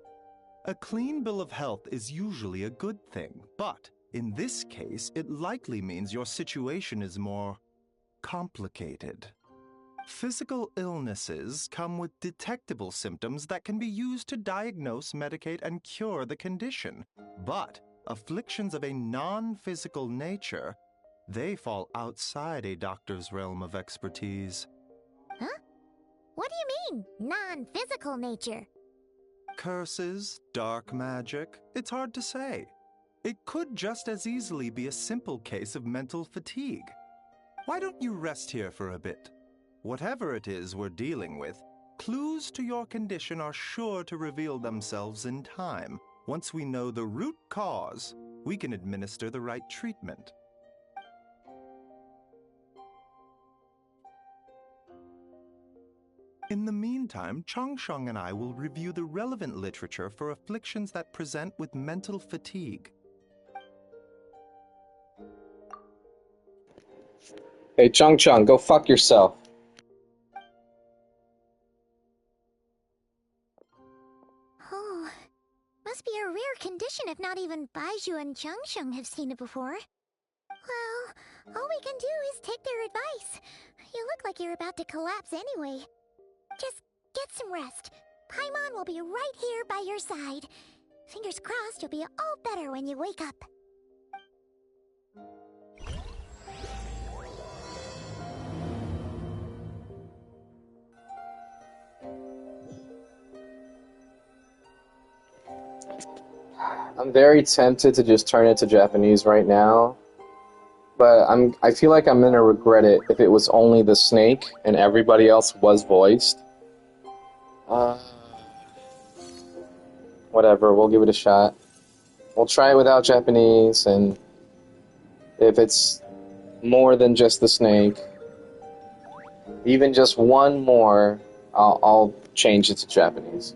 A clean bill of health is usually a good thing, but in this case, it likely means your situation is more complicated. Physical illnesses come with detectable symptoms that can be used to diagnose, medicate, and cure the condition. But afflictions of a non-physical nature, they fall outside a doctor's realm of expertise. Huh? What do you mean, non-physical nature? Curses, dark magic, it's hard to say. It could just as easily be a simple case of mental fatigue. Why don't you rest here for a bit? Whatever it is we're dealing with, clues to your condition are sure to reveal themselves in time. Once we know the root cause, we can administer the right treatment. In the meantime, Changsheng and I will review the relevant literature for afflictions that present with mental fatigue. Hey, Chung Chung, go fuck yourself. Oh, must be a rare condition if not even Baiju and Changsheng have seen it before. Well, all we can do is take their advice. You look like you're about to collapse anyway. Just get some rest. Paimon will be right here by your side. Fingers crossed you'll be all better when you wake up. I'm very tempted to just turn it to Japanese right now, but I feel like I'm gonna regret it if it was only the snake and everybody else was voiced. Whatever, we'll give it a shot. We'll try it without Japanese, and if it's more than just the snake, even just one more, I'll change it to Japanese.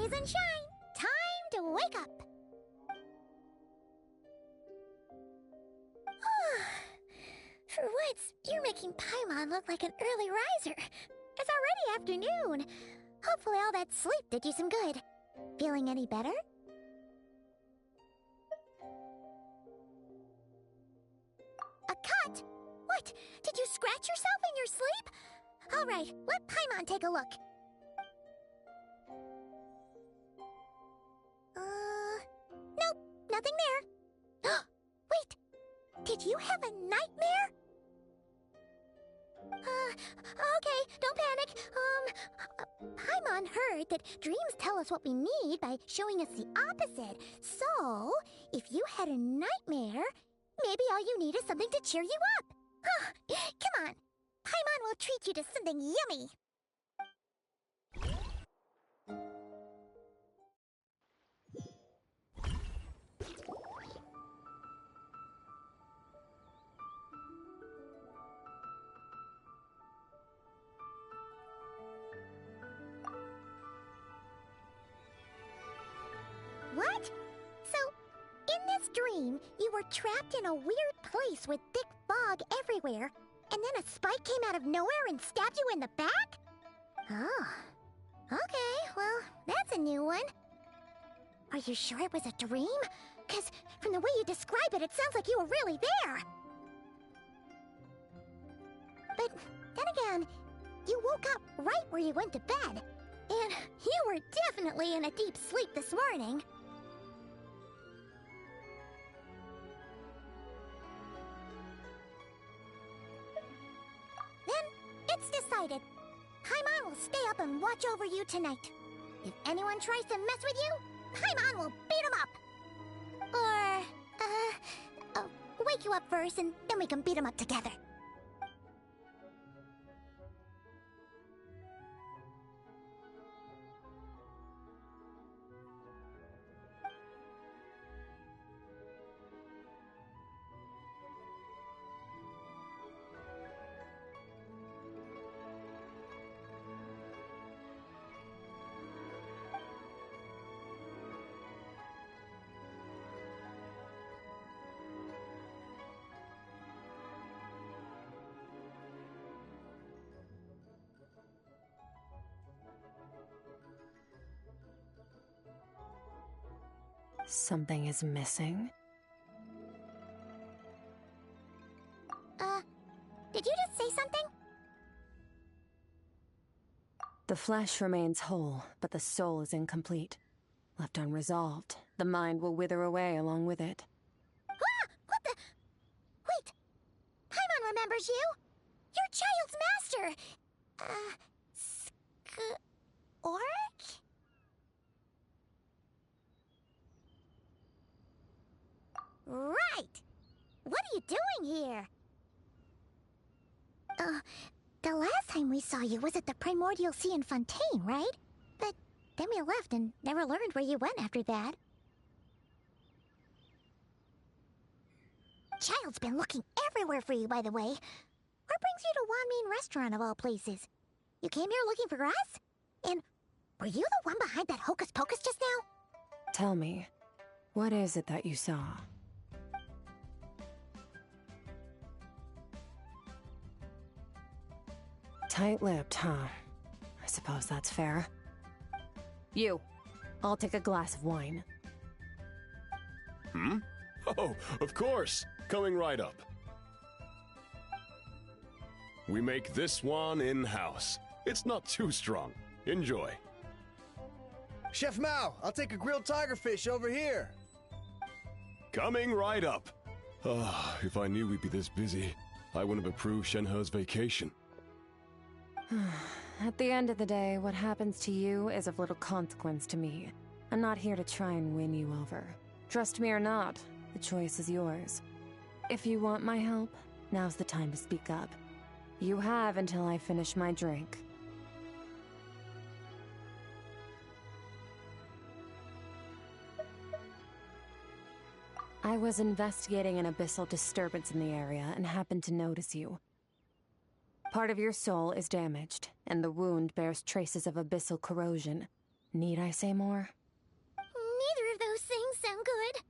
Rise and shine! Time to wake up! For once, you're making Paimon look like an early riser. It's already afternoon. Hopefully all that sleep did you some good. Feeling any better? A cut? What? Did you scratch yourself in your sleep? Alright, let Paimon take a look. Nope, nothing there. Wait, did you have a nightmare? Okay, don't panic. Paimon heard that dreams tell us what we need by showing us the opposite. So, if you had a nightmare, maybe all you need is something to cheer you up. Come on, Paimon will treat you to something yummy. What? So, in this dream, you were trapped in a weird place with thick fog everywhere, and then a spike came out of nowhere and stabbed you in the back? Oh. Okay, well, that's a new one. Are you sure it was a dream? 'Cause from the way you describe it, it sounds like you were really there. But then again, you woke up right where you went to bed. And you were definitely in a deep sleep this morning. Then, it's decided. Paimon will stay up and watch over you tonight. If anyone tries to mess with you, Paimon will beat him up. Or, I'll wake you up first and then we can beat him up together. Something is missing? Did you just say something? The flesh remains whole, but the soul is incomplete. Left unresolved, the mind will wither away along with it. Ah! What the? Wait! Paimon remembers you! Your child's master! Orc? Right! What are you doing here? The last time we saw you was at the Primordial Sea in Fontaine, right? But then we left and never learned where you went after that. Child's been looking everywhere for you, by the way. What brings you to Wanmean Restaurant of all places? You came here looking for us? And were you the one behind that hocus pocus just now? Tell me, what is it that you saw? Tight-lipped, huh? I suppose that's fair. You, I'll take a glass of wine. Hmm? Oh, of course! Coming right up. We make this one in-house. It's not too strong. Enjoy. Chef Mao, I'll take a grilled tigerfish over here. Coming right up. Ah, if I knew we'd be this busy, I wouldn't have approved Shenhe's vacation. At the end of the day, what happens to you is of little consequence to me. I'm not here to try and win you over. Trust me or not, the choice is yours. If you want my help, now's the time to speak up. You have until I finish my drink. I was investigating an abyssal disturbance in the area and happened to notice you. Part of your soul is damaged, and the wound bears traces of abyssal corrosion. Need I say more? Neither of those things sound good.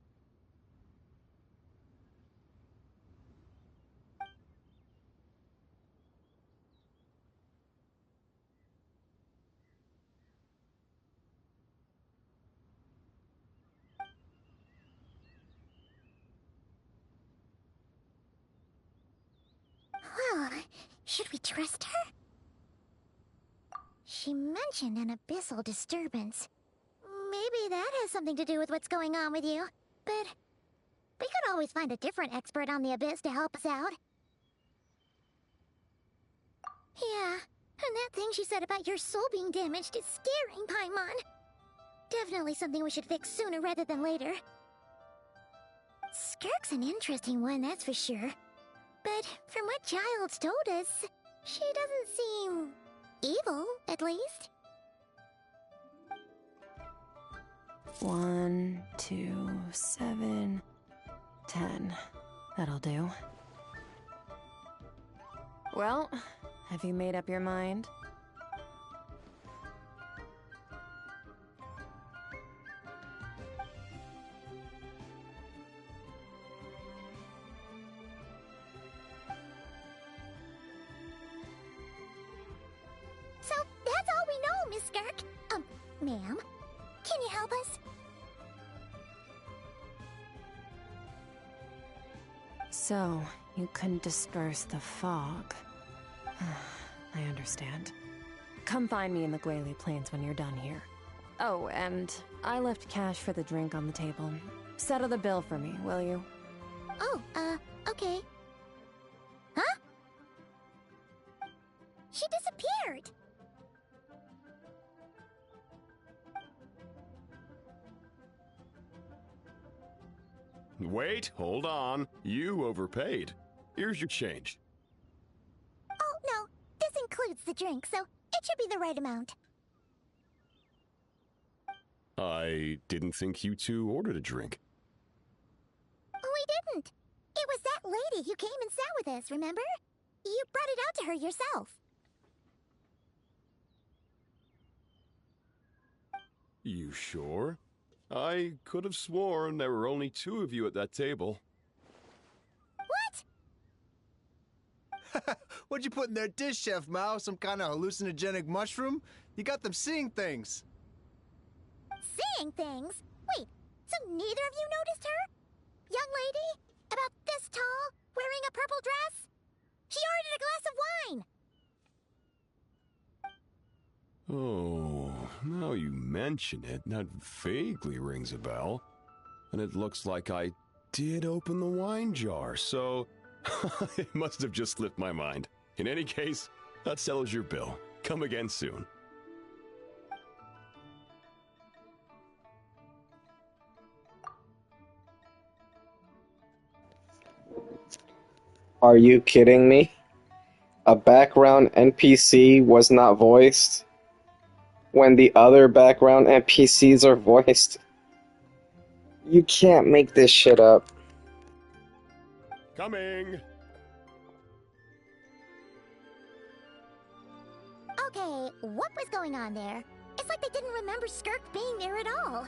Well, should we trust her? She mentioned an abyssal disturbance. Maybe that has something to do with what's going on with you. But we could always find a different expert on the abyss to help us out. Yeah, and that thing she said about your soul being damaged is scaring, Paimon. Definitely something we should fix sooner rather than later. Skirk's an interesting one, that's for sure. But from what Childs told us, she doesn't seem evil, at least. 1, 2, 7, 10. That'll do. Well, have you made up your mind? So, that's all we know, Miss Skirk. Ma'am, can you help us? So, you couldn't disperse the fog. I understand. Come find me in the Guili Plains when you're done here. Oh, and I left cash for the drink on the table. Settle the bill for me, will you? Oh, okay. Huh? She disappeared! Wait, hold on. You overpaid. Here's your change. Oh, no. This includes the drink, so it should be the right amount. I didn't think you two ordered a drink. We didn't. It was that lady who came and sat with us, remember? You brought it out to her yourself. You sure? I could have sworn there were only 2 of you at that table. What? What'd you put in their dish, Chef Mao? Some kind of hallucinogenic mushroom? You got them seeing things. Seeing things? Wait, so neither of you noticed her? Young lady? About this tall? Wearing a purple dress? She ordered a glass of wine! Oh, now you mention it, that vaguely rings a bell. And it looks like I did open the wine jar, so it must have just slipped my mind. In any case, that settles your bill. Come again soon. Are you kidding me? A background NPC was not voiced when the other background NPCs are voiced? You can't make this shit up. Coming! Okay, what was going on there? It's like they didn't remember Skirk being there at all.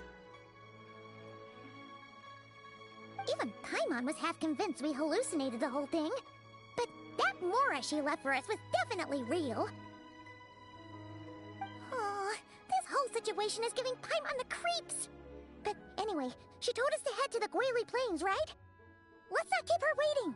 Even Paimon was half convinced we hallucinated the whole thing. But that Mora she left for us was definitely real. Oh, this whole situation is giving Paimon the creeps. But anyway, she told us to head to the Guili Plains, right? Let's not keep her waiting.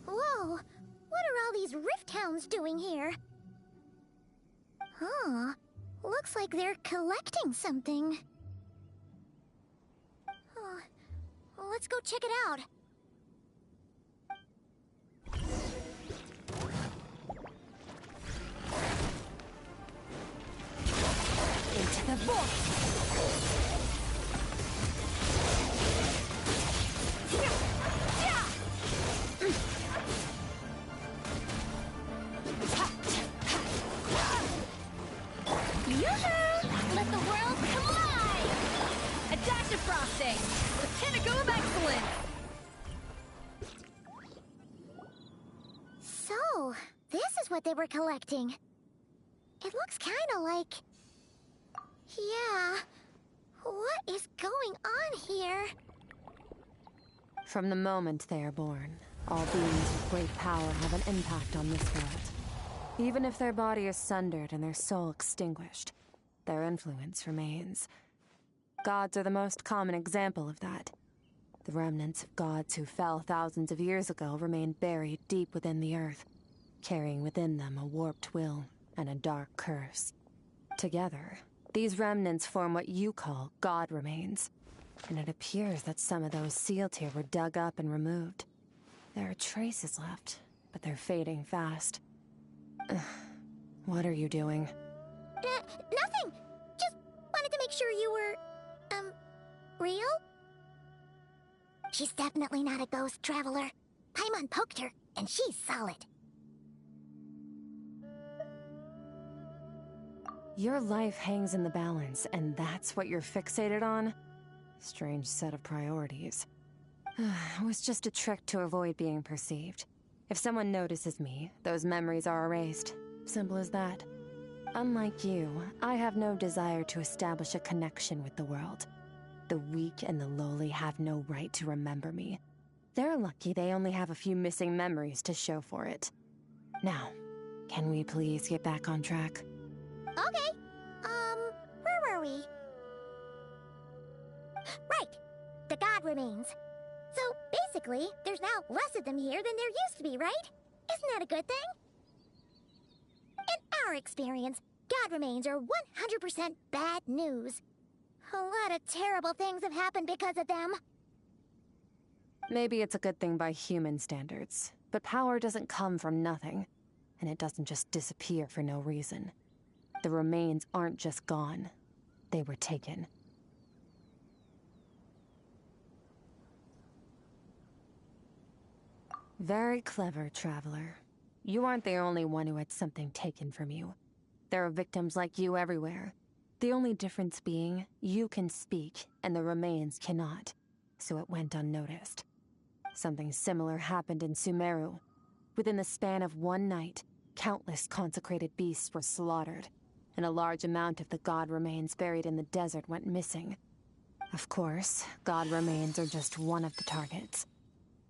Whoa, what are all these rift hounds doing here? Huh, looks like they're collecting something. Let's go check it out. Yoo-hoo! Let the world collide! A dash of frosting! The pinnacle of excellence! So, this is what they were collecting. It looks kinda like... Yeah... What is going on here? From the moment they are born, all beings with great power have an impact on this world. Even if their body is sundered and their soul extinguished, their influence remains. Gods are the most common example of that. The remnants of gods who fell thousands of years ago remain buried deep within the earth, carrying within them a warped will and a dark curse. Together, these remnants form what you call god remains, and it appears that some of those sealed here were dug up and removed. There are traces left, but they're fading fast. What are you doing? Nothing! Just wanted to make sure you were... real? She's definitely not a ghost traveler. Paimon poked her, and she's solid. Your life hangs in the balance, and that's what you're fixated on? Strange set of priorities. It was just a trick to avoid being perceived. If someone notices me, those memories are erased. Simple as that. Unlike you, I have no desire to establish a connection with the world. The weak and the lowly have no right to remember me. They're lucky they only have a few missing memories to show for it. Now, can we please get back on track? Okay. Where were we? Right. The god remains. So, basically, there's now less of them here than there used to be, right? Isn't that a good thing? In our experience, god remains are 100% bad news. A lot of terrible things have happened because of them. Maybe it's a good thing by human standards, but power doesn't come from nothing, and it doesn't just disappear for no reason. The remains aren't just gone. They were taken. Very clever, Traveler. You aren't the only one who had something taken from you. There are victims like you everywhere. The only difference being, you can speak, and the remains cannot, so it went unnoticed. Something similar happened in Sumeru. Within the span of one night, countless consecrated beasts were slaughtered, and a large amount of the god remains buried in the desert went missing. Of course, god remains are just one of the targets.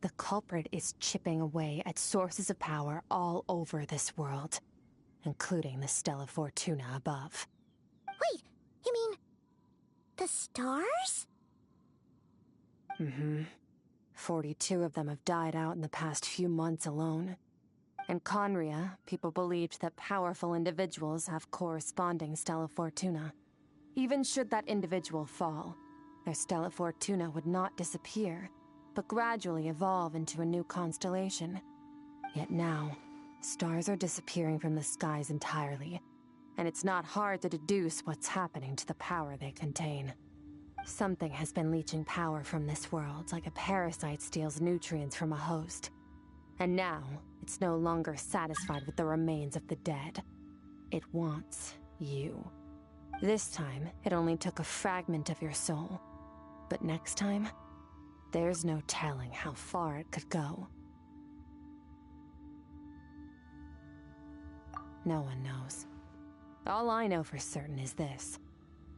The culprit is chipping away at sources of power all over this world, including the Stella Fortuna above. Wait, you mean... the stars? Mm-hmm. 42 of them have died out in the past few months alone. In Conria, people believed that powerful individuals have corresponding Stella Fortuna. Even should that individual fall, their Stella Fortuna would not disappear, but gradually evolve into a new constellation. Yet now, stars are disappearing from the skies entirely, and it's not hard to deduce what's happening to the power they contain. Something has been leeching power from this world like a parasite steals nutrients from a host. And now, it's no longer satisfied with the remains of the dead. It wants you. This time, it only took a fragment of your soul. But next time, there's no telling how far it could go. No one knows. All I know for certain is this.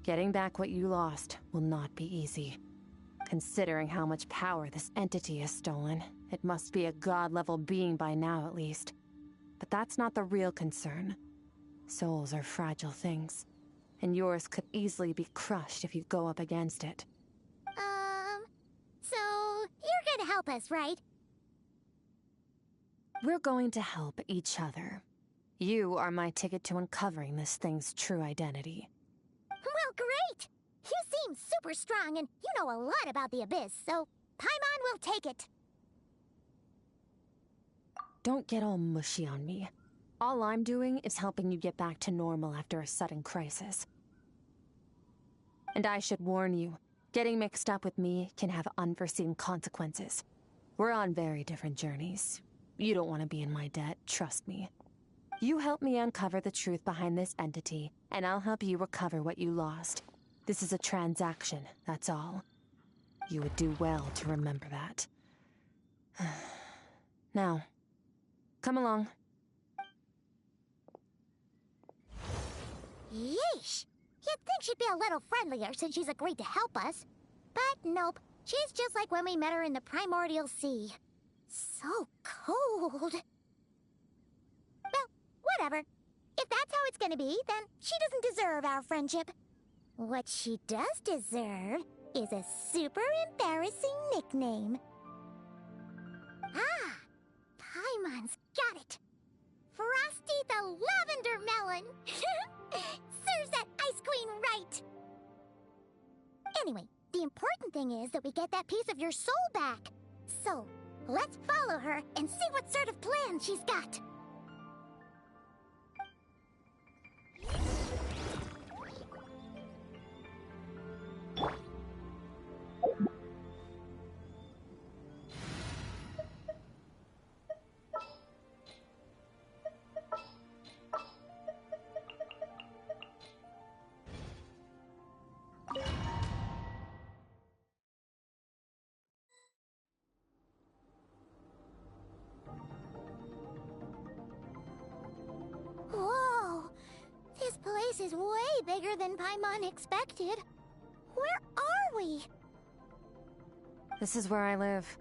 Getting back what you lost will not be easy. Considering how much power this entity has stolen, it must be a god-level being by now at least. But that's not the real concern. Souls are fragile things, and yours could easily be crushed if you go up against it. So you're gonna help us, right? We're going to help each other. You are my ticket to uncovering this thing's true identity. Well, great! You seem super strong, and you know a lot about the Abyss, so Paimon will take it. Don't get all mushy on me. All I'm doing is helping you get back to normal after a sudden crisis. And I should warn you, getting mixed up with me can have unforeseen consequences. We're on very different journeys. You don't want to be in my debt, trust me. You help me uncover the truth behind this entity, and I'll help you recover what you lost. This is a transaction, that's all. You would do well to remember that. Now, come along. Yeesh! You'd think she'd be a little friendlier since she's agreed to help us. But nope, she's just like when we met her in the primordial sea. So cold. Well, whatever. If that's how it's gonna be, then she doesn't deserve our friendship. What she does deserve is a super embarrassing nickname. Ah! Paimon's got it! Frosty the Lavender Melon! Serves that ice queen right! Anyway, the important thing is that we get that piece of your soul back. So, let's follow her and see what sort of plan she's got. Whoa! This place is way bigger than Paimon expected. Where are we? This is where I live.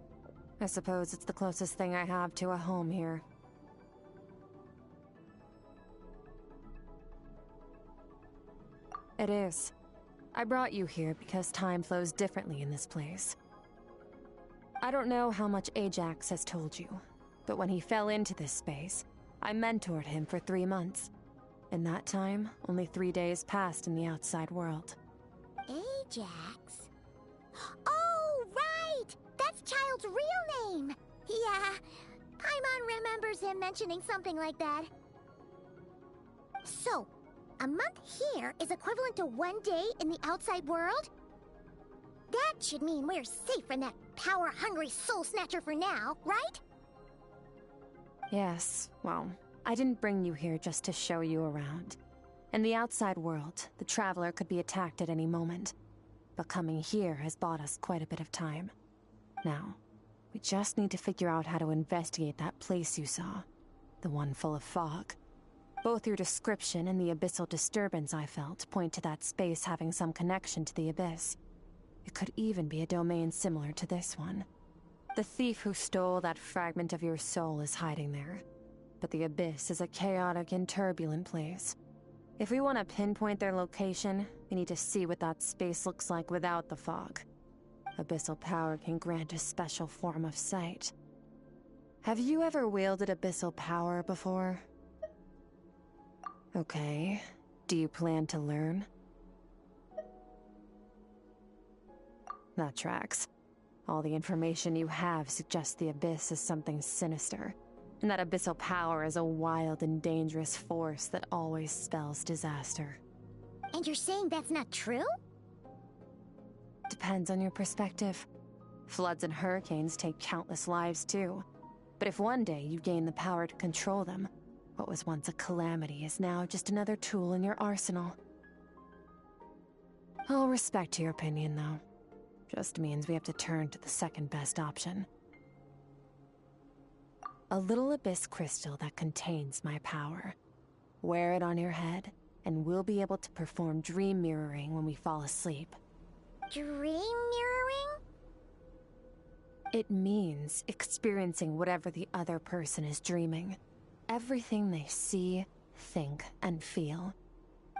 I suppose it's the closest thing I have to a home here. It is. I brought you here because time flows differently in this place. I don't know how much Ajax has told you, but when he fell into this space, I mentored him for 3 months. In that time, only 3 days passed in the outside world. Ajax? Oh, right! That's Child's real name! Yeah, Paimon remembers him mentioning something like that. So, a month here is equivalent to 1 day in the outside world? That should mean we're safe from that power-hungry soul snatcher for now, right? Yes, well, I didn't bring you here just to show you around. In the outside world, the Traveler could be attacked at any moment. But coming here has bought us quite a bit of time. Now, we just need to figure out how to investigate that place you saw. The one full of fog. Both your description and the abyssal disturbance I felt point to that space having some connection to the abyss. It could even be a domain similar to this one. The thief who stole that fragment of your soul is hiding there. But the abyss is a chaotic and turbulent place. If we want to pinpoint their location, we need to see what that space looks like without the fog. Abyssal power can grant a special form of sight. Have you ever wielded abyssal power before? Okay. Do you plan to learn? That tracks. All the information you have suggests the abyss is something sinister, and that abyssal power is a wild and dangerous force that always spells disaster. And you're saying that's not true? Depends on your perspective. Floods and hurricanes take countless lives too. But if one day you gain the power to control them, what was once a calamity is now just another tool in your arsenal. I'll respect your opinion, though. Just means we have to turn to the second best option. A little abyss crystal that contains my power. Wear it on your head, and we'll be able to perform dream mirroring when we fall asleep. Dream mirroring? It means experiencing whatever the other person is dreaming. Everything they see, think, and feel.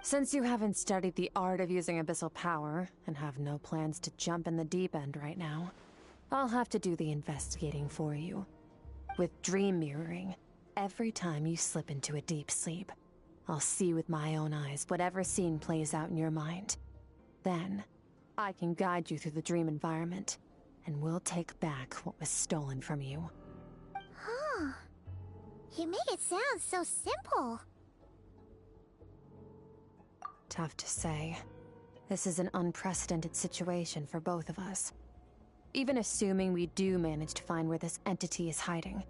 Since you haven't studied the art of using abyssal power, and have no plans to jump in the deep end right now, I'll have to do the investigating for you. With dream mirroring, every time you slip into a deep sleep, I'll see with my own eyes whatever scene plays out in your mind. Then, I can guide you through the dream environment, and we'll take back what was stolen from you. Huh. You make it sound so simple. Tough to say. This is an unprecedented situation for both of us. Even assuming we do manage to find where this entity is hiding,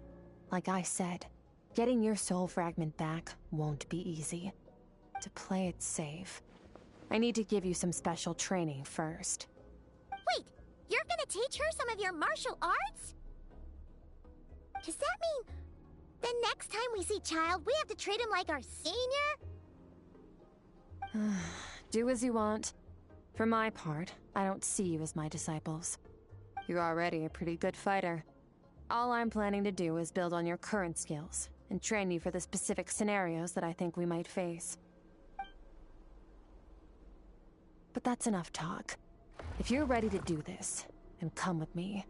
like I said, getting your soul fragment back won't be easy. To play it safe, I need to give you some special training first. Wait, you're gonna teach her some of your martial arts? Does that mean the next time we see Child, we have to treat him like our senior? Do as you want. For my part, I don't see you as my disciples. You're already a pretty good fighter. All I'm planning to do is build on your current skills and train you for the specific scenarios that I think we might face. But that's enough talk. If you're ready to do this, then come with me.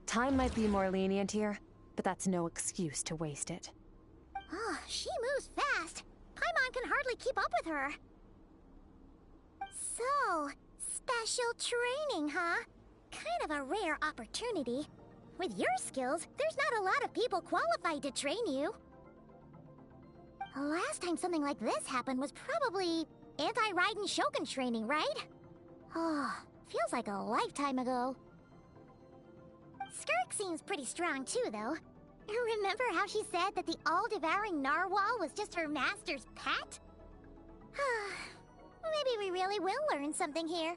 Time might be more lenient here, but that's no excuse to waste it. Oh, she moves fast. Paimon can hardly keep up with her. So, special training, huh? Kind of a rare opportunity. With your skills, there's not a lot of people qualified to train you. The last time something like this happened was probably anti-Raiden Shogun training, right? Oh, feels like a lifetime ago. Skirk seems pretty strong too, though. Remember how she said that the all-devouring narwhal was just her master's pet? Maybe we really will learn something here.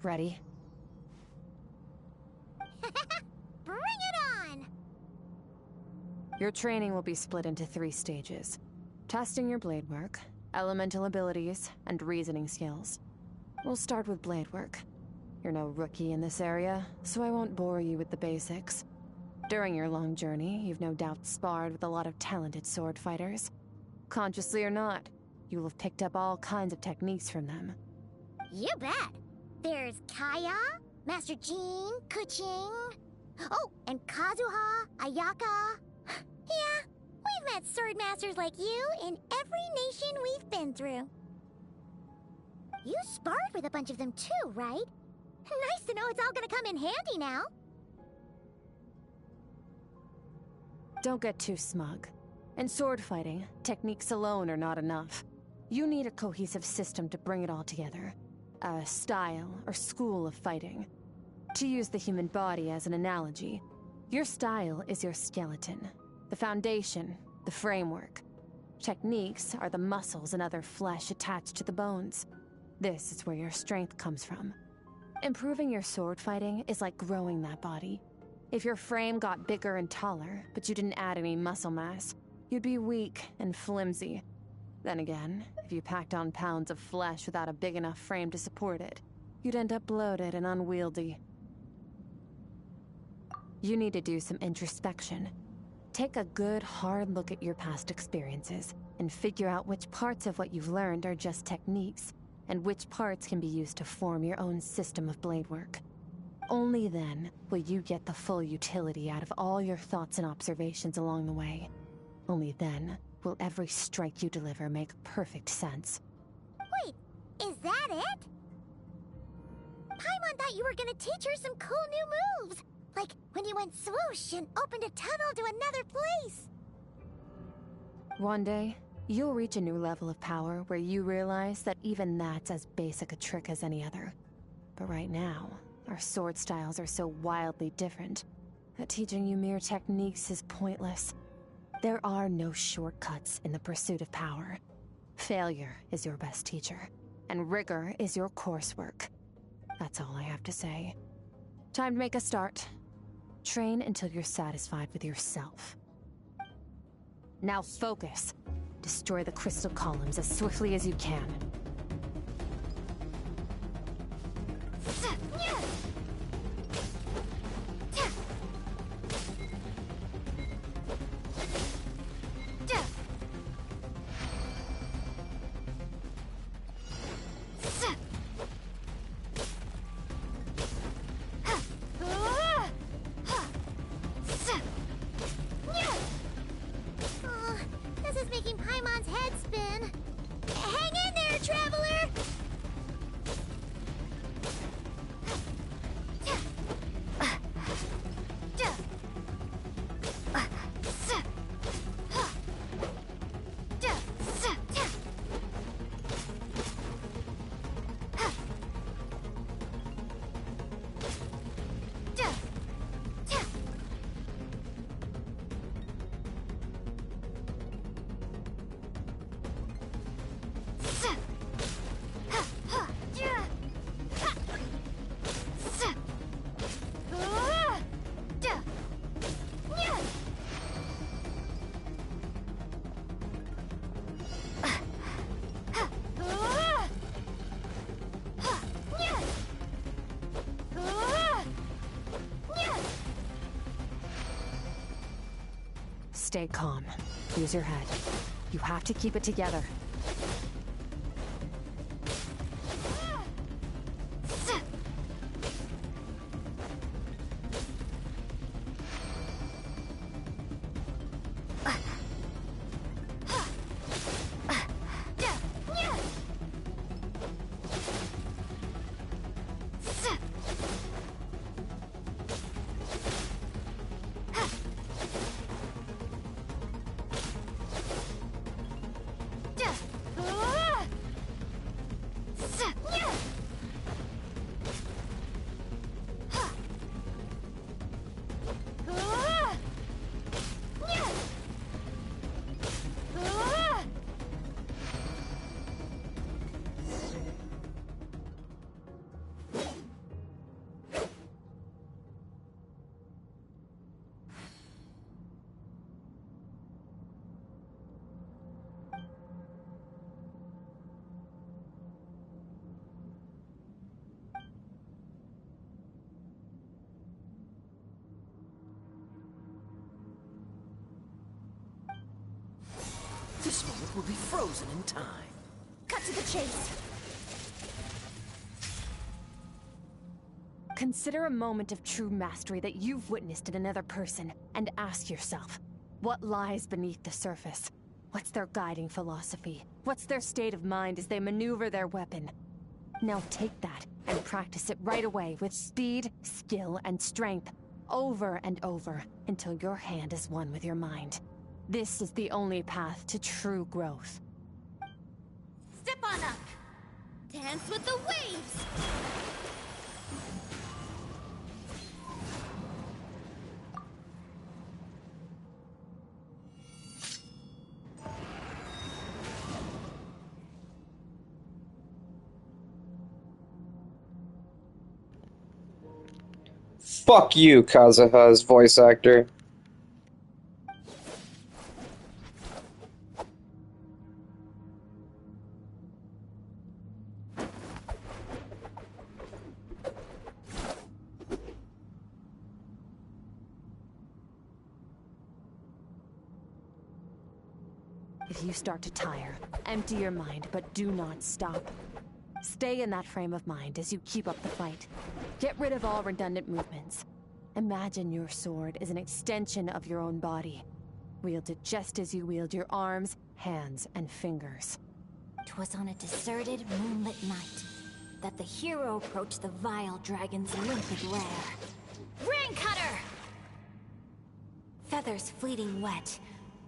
Ready? Bring it on! Your training will be split into 3 stages. Testing your blade work, elemental abilities, and reasoning skills. We'll start with blade work. You're no rookie in this area, so I won't bore you with the basics. During your long journey, you've no doubt sparred with a lot of talented sword fighters. Consciously or not, you'll have picked up all kinds of techniques from them. You bet! There's Kaya, Master Jean, Kuching. Oh, and Kazuha, Ayaka. Yeah, we've met sword masters like you in every nation we've been through. You sparred with a bunch of them too, right? Nice to know it's all gonna come in handy now. Don't get too smug. In sword fighting, techniques alone are not enough. You need a cohesive system to bring it all together. A style or school of fighting. To use the human body as an analogy, your style is your skeleton, the foundation, the framework. Techniques are the muscles and other flesh attached to the bones. This is where your strength comes from. Improving your sword fighting is like growing that body. If your frame got bigger and taller, but you didn't add any muscle mass, you'd be weak and flimsy. Then again, if you packed on pounds of flesh without a big enough frame to support it, you'd end up bloated and unwieldy. You need to do some introspection. Take a good, hard look at your past experiences and figure out which parts of what you've learned are just techniques, and which parts can be used to form your own system of blade work. Only then will you get the full utility out of all your thoughts and observations along the way. Only then will every strike you deliver make perfect sense. Wait, is that it? Paimon thought you were gonna teach her some cool new moves. Like when you went swoosh and opened a tunnel to another place. One day, you'll reach a new level of power where you realize that even that's as basic a trick as any other. But right now, our sword styles are so wildly different that teaching you mere techniques is pointless. There are no shortcuts in the pursuit of power. Failure is your best teacher, and rigor is your coursework. That's all I have to say. Time to make a start. Train until you're satisfied with yourself. Now focus. Destroy the crystal columns as swiftly as you can. Stay calm. Use your head. You have to keep it together. This moment will be frozen in time. Cut to the chase. Consider a moment of true mastery that you've witnessed in another person, and ask yourself, what lies beneath the surface? What's their guiding philosophy? What's their state of mind as they maneuver their weapon? Now take that and practice it right away with speed, skill, and strength, over and over, until your hand is one with your mind. This is the only path to true growth. Step on up! Dance with the waves! Fuck you, Kazuha's voice actor. If you start to tire, empty your mind, but do not stop. Stay in that frame of mind as you keep up the fight. Get rid of all redundant movements. Imagine your sword is an extension of your own body. Wield it just as you wield your arms, hands, and fingers. 'Twas on a deserted, moonlit night that the hero approached the vile dragon's limpid lair. Rain Cutter! Feathers fleeting wet,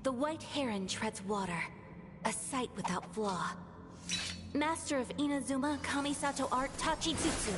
the white heron treads water, a sight without flaw. Master of Inazuma Kamisato art Tachijutsu.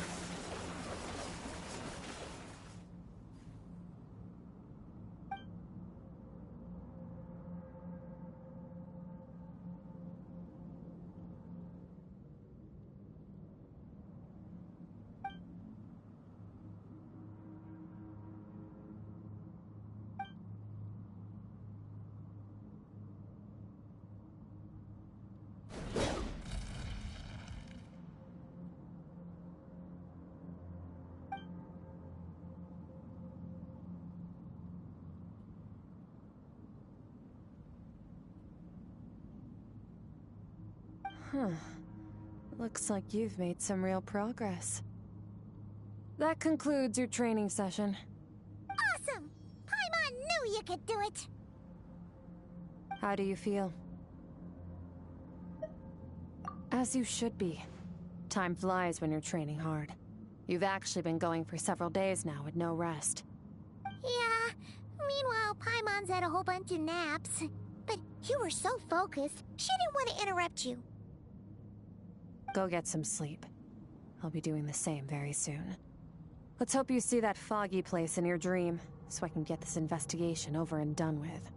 Huh. Looks like you've made some real progress. That concludes your training session. Awesome! Paimon knew you could do it! How do you feel? As you should be. Time flies when you're training hard. You've actually been going for several days now with no rest. Yeah, meanwhile Paimon's had a whole bunch of naps. But you were so focused, she didn't want to interrupt you. Go get some sleep. I'll be doing the same very soon. Let's hope you see that foggy place in your dream, so I can get this investigation over and done with.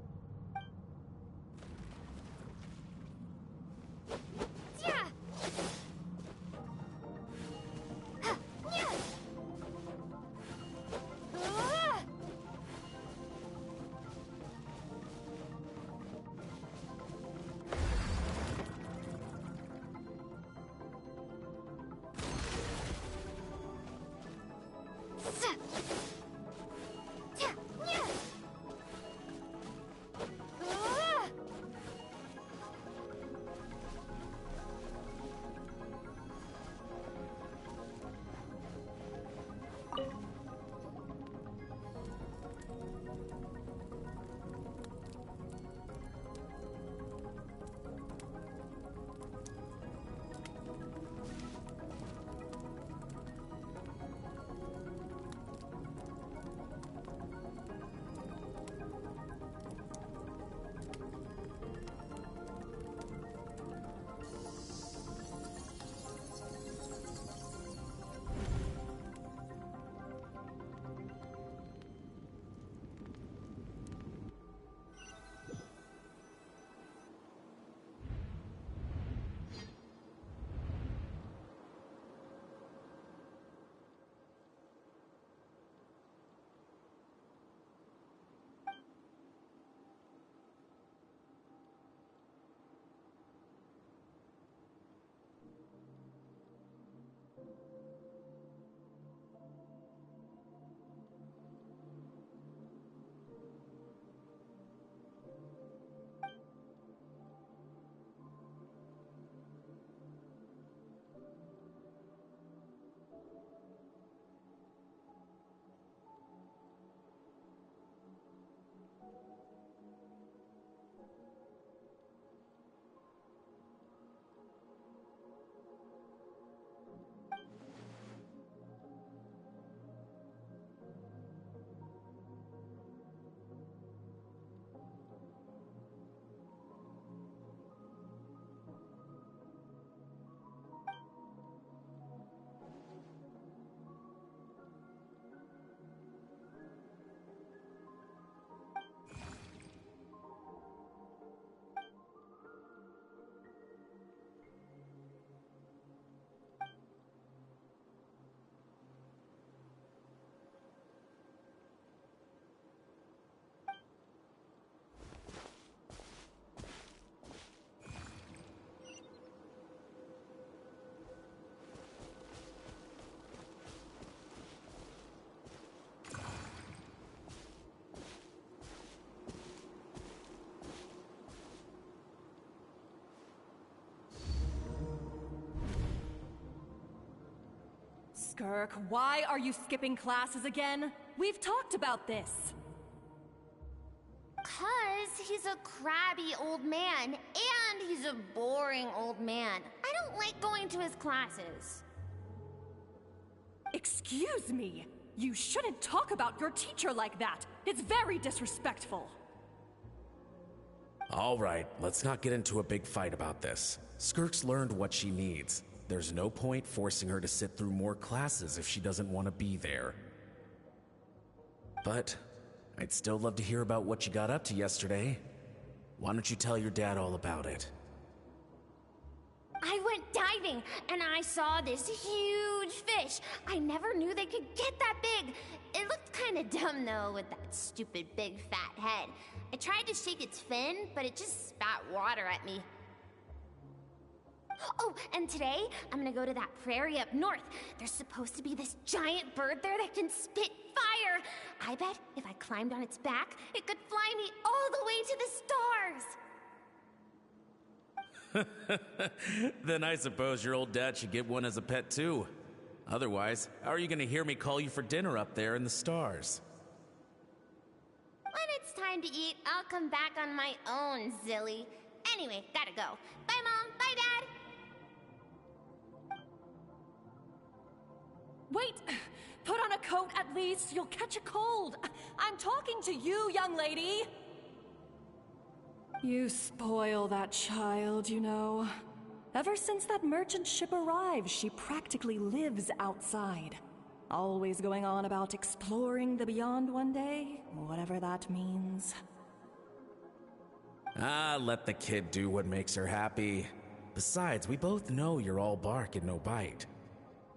Skirk, why are you skipping classes again? We've talked about this. 'Cause he's a crabby old man, and he's a boring old man. I don't like going to his classes. Excuse me. You shouldn't talk about your teacher like that. It's very disrespectful. All right, let's not get into a big fight about this. Skirk's learned what she needs. There's no point forcing her to sit through more classes if she doesn't want to be there. But I'd still love to hear about what you got up to yesterday. Why don't you tell your dad all about it? I went diving, and I saw this huge fish. I never knew they could get that big. It looked kind of dumb, though, with that stupid big fat head. I tried to shake its fin, but it just spat water at me. Oh, and today, I'm gonna go to that prairie up north. There's supposed to be this giant bird there that can spit fire. I bet if I climbed on its back, it could fly me all the way to the stars. Then I suppose your old dad should get one as a pet too. Otherwise, how are you gonna hear me call you for dinner up there in the stars? When it's time to eat, I'll come back on my own, Zilly. Anyway, gotta go. Bye, Mom. Bye, Dad. Wait! Put on a coat at least. You'll catch a cold. I'm talking to you, young lady. You spoil that child, you know. Ever since that merchant ship arrived, she practically lives outside. Always going on about exploring the beyond one day, whatever that means. Ah, let the kid do what makes her happy. Besides, we both know you're all bark and no bite.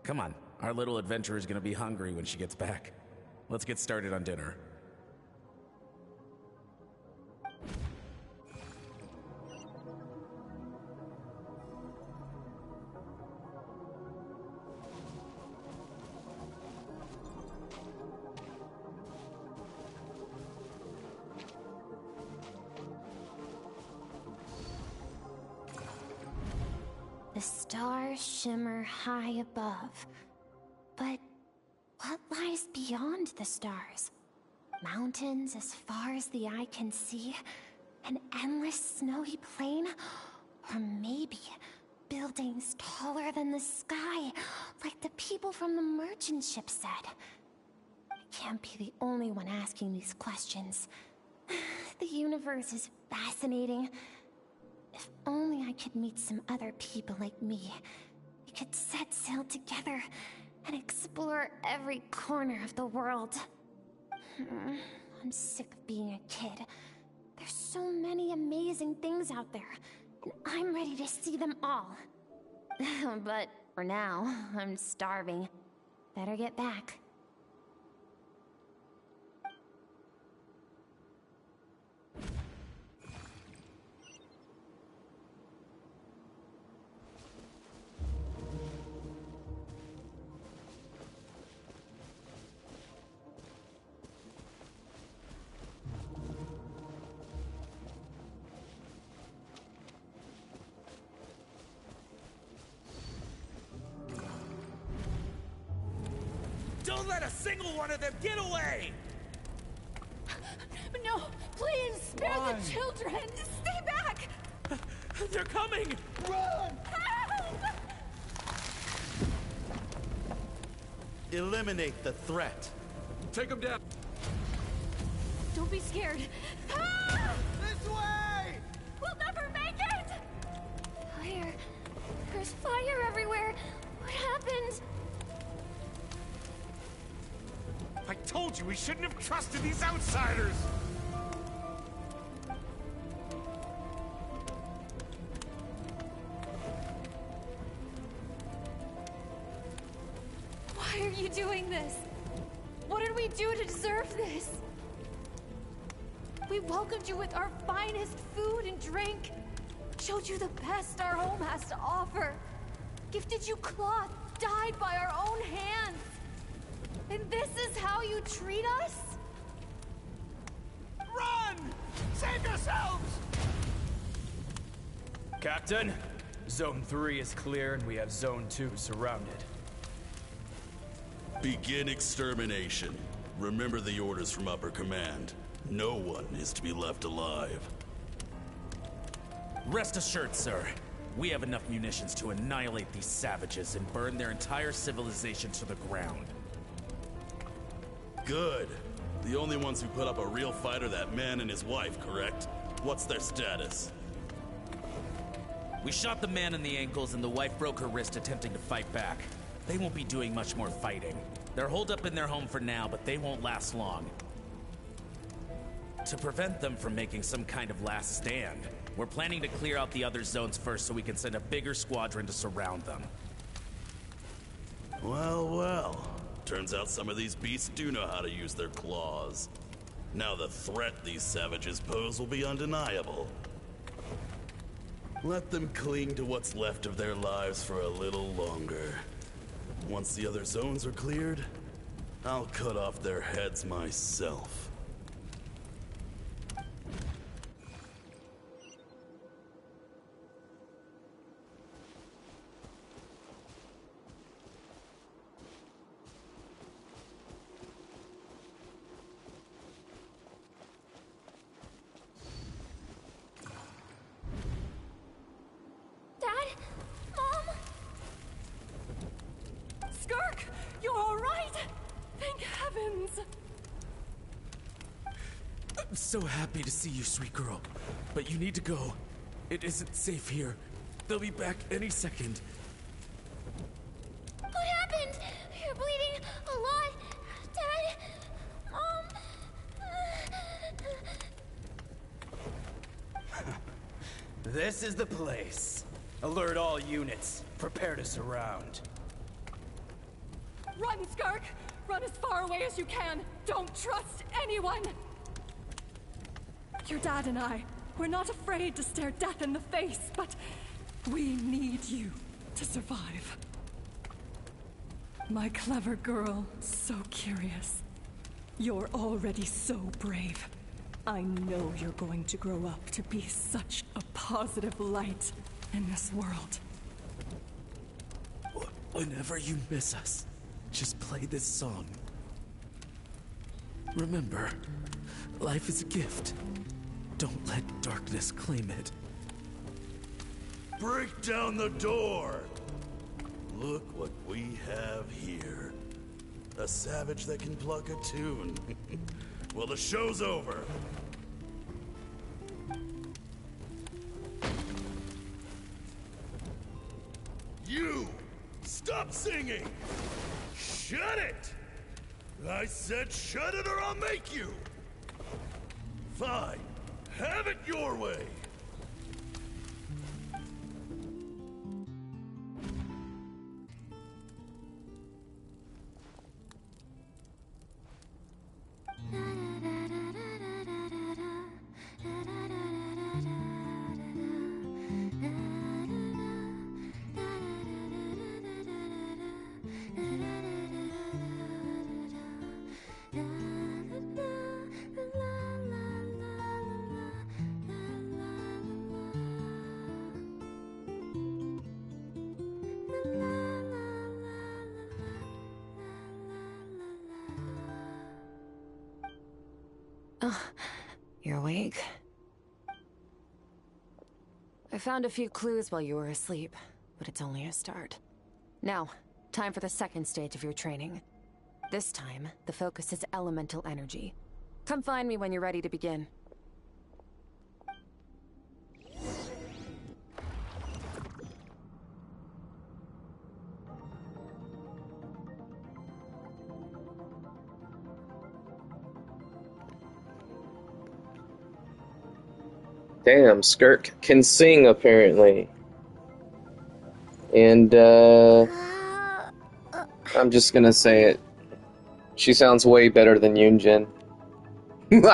Come on, our little adventurer's gonna be hungry when she gets back. Let's get started on dinner. The stars shimmer high above. But what lies beyond the stars? Mountains as far as the eye can see? An endless snowy plain? Or maybe buildings taller than the sky, like the people from the merchant ship said? I can't be the only one asking these questions. The universe is fascinating. If only I could meet some other people like me. We could set sail together and explore every corner of the world. I'm sick of being a kid. There's so many amazing things out there, and I'm ready to see them all. But for now, I'm starving. Better get back. Don't let a single one of them get away! No, please, spare the children! Stay back! They're coming! Run! Help! Eliminate the threat. Take them down. Don't be scared. This way! We'll never make it! Fire. There's fire everywhere. What happened? I told you we shouldn't have trusted these outsiders! Why are you doing this? What did we do to deserve this? We welcomed you with our finest food and drink, showed you the best our home has to offer, gifted you cloth dyed by our own hands. And this is how you treat us? Run! Save yourselves! Captain, Zone 3 is clear and we have Zone 2 surrounded. Begin extermination. Remember the orders from upper command. No one is to be left alive. Rest assured, sir. We have enough munitions to annihilate these savages and burn their entire civilization to the ground. Good. The only ones who put up a real fight are that man and his wife, correct? What's their status? We shot the man in the ankles and the wife broke her wrist attempting to fight back. They won't be doing much more fighting. They're holed up in their home for now, but they won't last long. To prevent them from making some kind of last stand, we're planning to clear out the other zones first so we can send a bigger squadron to surround them. Well, well. Turns out some of these beasts do know how to use their claws. Now the threat these savages pose will be undeniable. Let them cling to what's left of their lives for a little longer. Once the other zones are cleared, I'll cut off their heads myself. So happy to see you, sweet girl. But you need to go. It isn't safe here. They'll be back any second. What happened? You're bleeding a lot. Dad? Mom? This is the place. Alert all units. Prepare to surround. Run, Skark! Run as far away as you can! Don't trust anyone! Your dad and I, we're not afraid to stare death in the face, but we need you to survive. My clever girl, so curious. You're already so brave. I know you're going to grow up to be such a positive light in this world. Whenever you miss us, just play this song. Remember, life is a gift. Don't let darkness claim it. Break down the door! Look what we have here. A savage that can pluck a tune. Well, the show's over. You! Stop singing! Shut it! I said shut it or I'll make you! Fine. Have it your way! You're awake? I found a few clues while you were asleep, but it's only a start. Now, time for the second stage of your training. This time, the focus is elemental energy. Come find me when you're ready to begin. Damn, Skirk can sing, apparently. And, I'm just gonna say it. She sounds way better than Yunjin. Man,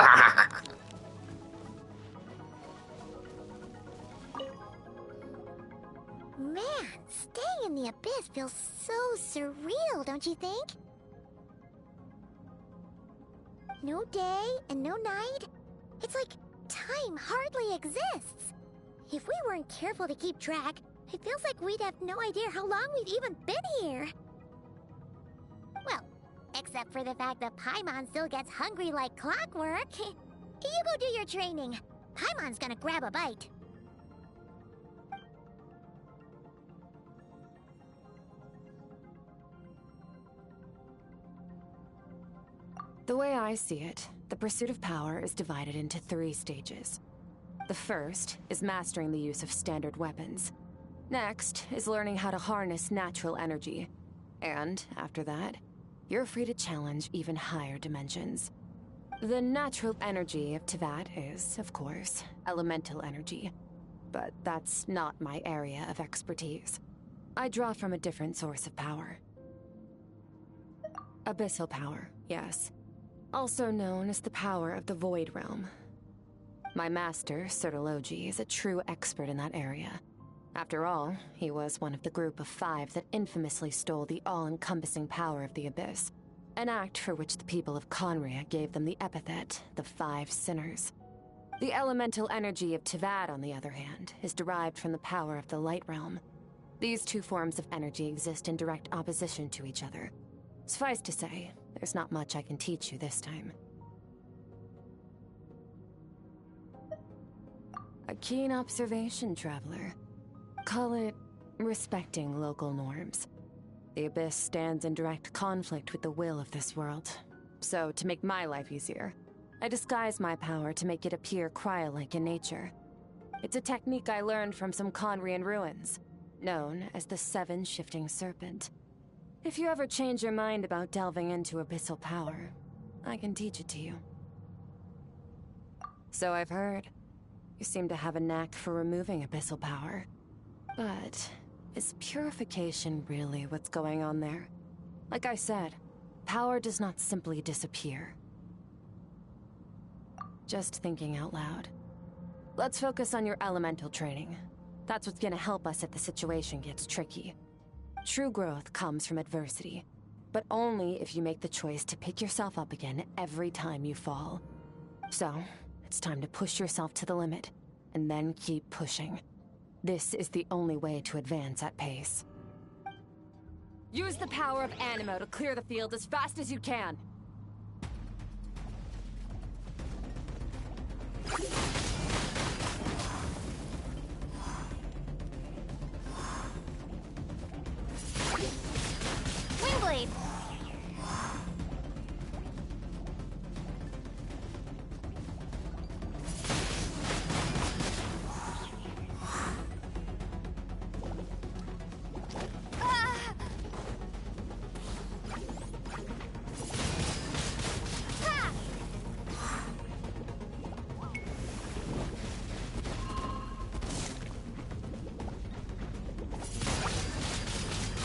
staying in the abyss feels so surreal, don't you think? No day and no night. It's like time hardly exists. If we weren't careful to keep track, it feels like we'd have no idea how long we've even been here. Well, Except for the fact that Paimon still gets hungry like clockwork. You go do your training. Paimon's gonna grab a bite. The way I see it, the pursuit of power is divided into 3 stages. The first is mastering the use of standard weapons. Next is learning how to harness natural energy. And after that, you're free to challenge even higher dimensions. The natural energy of Teyvat is, of course, elemental energy. But that's not my area of expertise. I draw from a different source of power. Abyssal power, yes. Also known as the power of the Void Realm. My master, Sertologi, is a true expert in that area. After all, he was one of the group of 5 that infamously stole the all-encompassing power of the Abyss, an act for which the people of Conria gave them the epithet, the 5 Sinners. The elemental energy of Teyvat, on the other hand, is derived from the power of the Light Realm. These 2 forms of energy exist in direct opposition to each other. Suffice to say, there's not much I can teach you this time. A keen observation, traveler. Call it respecting local norms. The Abyss stands in direct conflict with the will of this world. So, to make my life easier, I disguise my power to make it appear cryo-like in nature. It's a technique I learned from some Conrian ruins, known as the 7 Shifting Serpent. If you ever change your mind about delving into abyssal power, I can teach it to you. So I've heard. You seem to have a knack for removing abyssal power. But is purification really what's going on there? Like I said, power does not simply disappear. Just thinking out loud. Let's focus on your elemental training. That's what's gonna help us if the situation gets tricky. True growth comes from adversity, but only if you make the choice to pick yourself up again every time you fall. So, it's time to push yourself to the limit, and then keep pushing. This is the only way to advance at pace. Use the power of Animo to clear the field as fast as you can! Wingblade!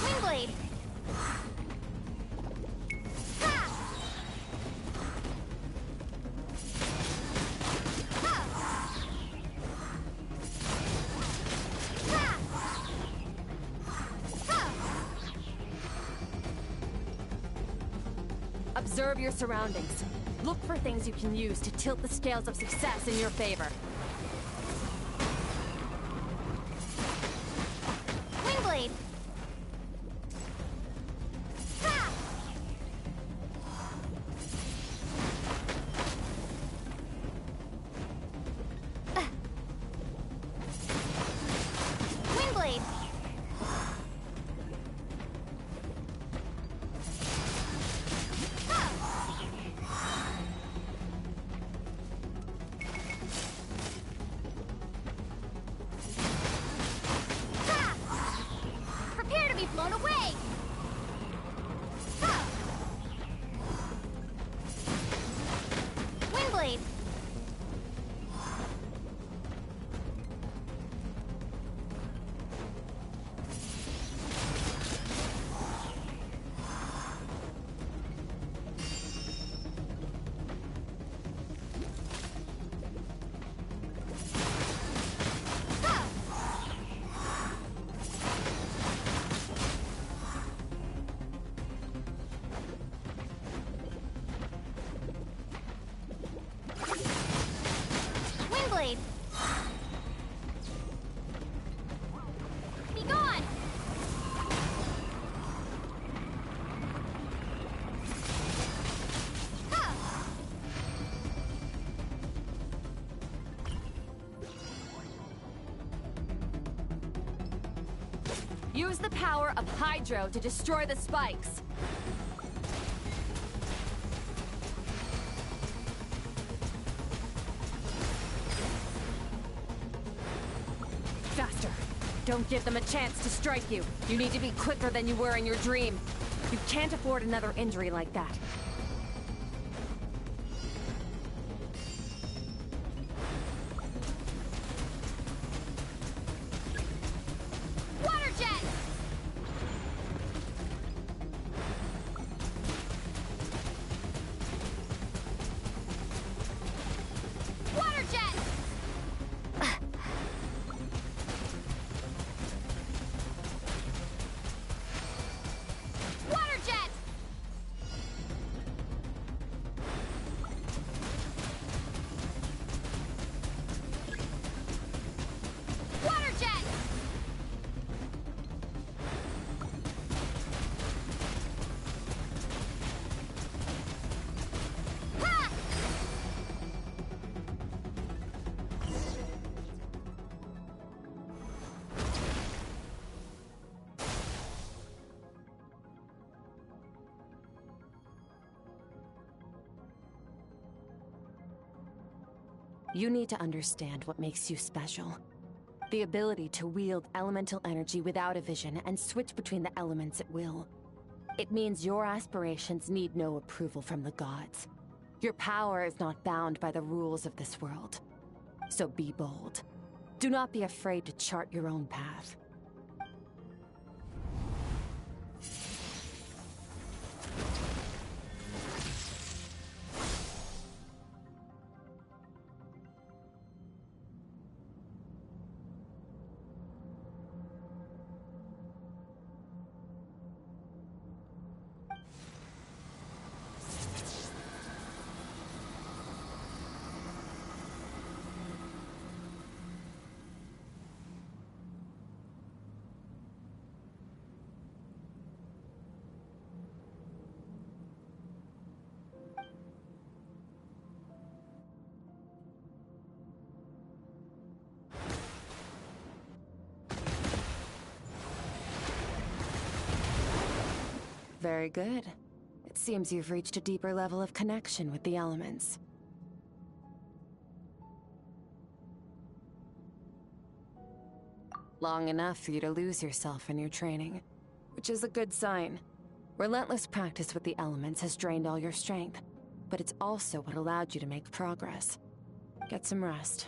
Wingblade! Observe your surroundings. Look for things you can use to tilt the scales of success in your favor. Wingblade! Wingblade! Prepare to be blown away! Wingblade! Wingblade! Be gone! Use the power of Hydro to destroy the spikes. Faster. Don't give them a chance to strike you. You need to be quicker than you were in your dream. You can't afford another injury like that. You need to understand what makes you special. The ability to wield elemental energy without a vision and switch between the elements at will. It means your aspirations need no approval from the gods. Your power is not bound by the rules of this world. So be bold. Do not be afraid to chart your own path. Very good. It seems you've reached a deeper level of connection with the elements. Long enough for you to lose yourself in your training, which is a good sign. Relentless practice with the elements has drained all your strength, but it's also what allowed you to make progress. Get some rest.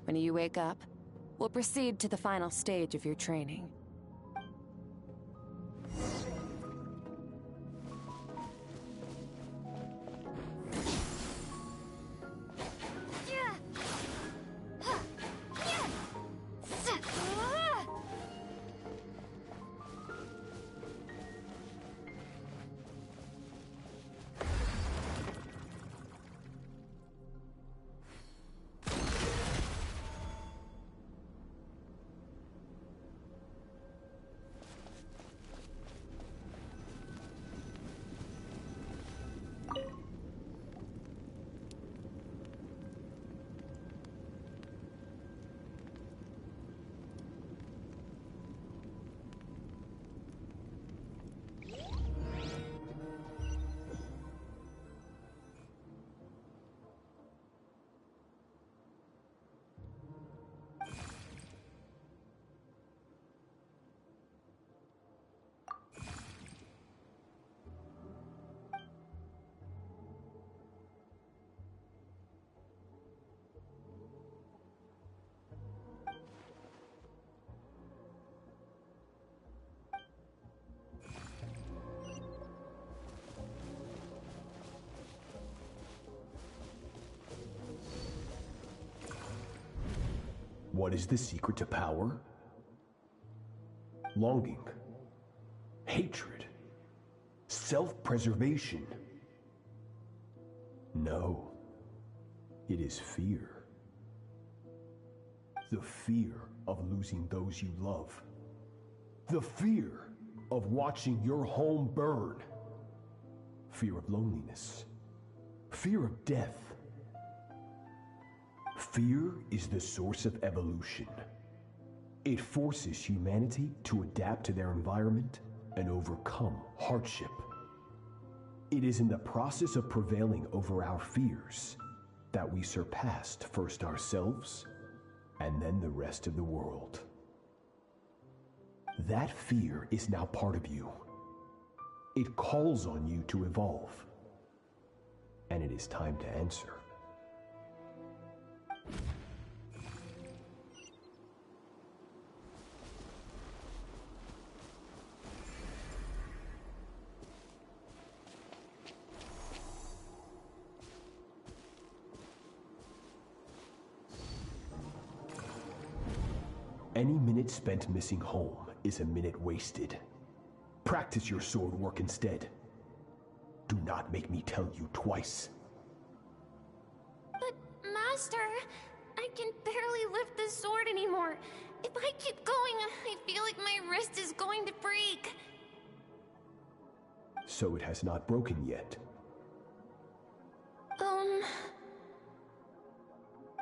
When you wake up, we'll proceed to the final stage of your training. What is the secret to power? Longing, hatred, self-preservation. No, it is fear. The fear of losing those you love. The fear of watching your home burn. Fear of loneliness. Fear of death. Fear is the source of evolution. It forces humanity to adapt to their environment and overcome hardship. It is in the process of prevailing over our fears that we surpassed first ourselves and then the rest of the world. That fear is now part of you. It calls on you to evolve. And it is time to answer. Any minute spent missing home is a minute wasted. Practice your sword work instead. Do not make me tell you twice. But, Master, I can barely lift the sword anymore. If I keep going, I feel like my wrist is going to break. So it has not broken yet.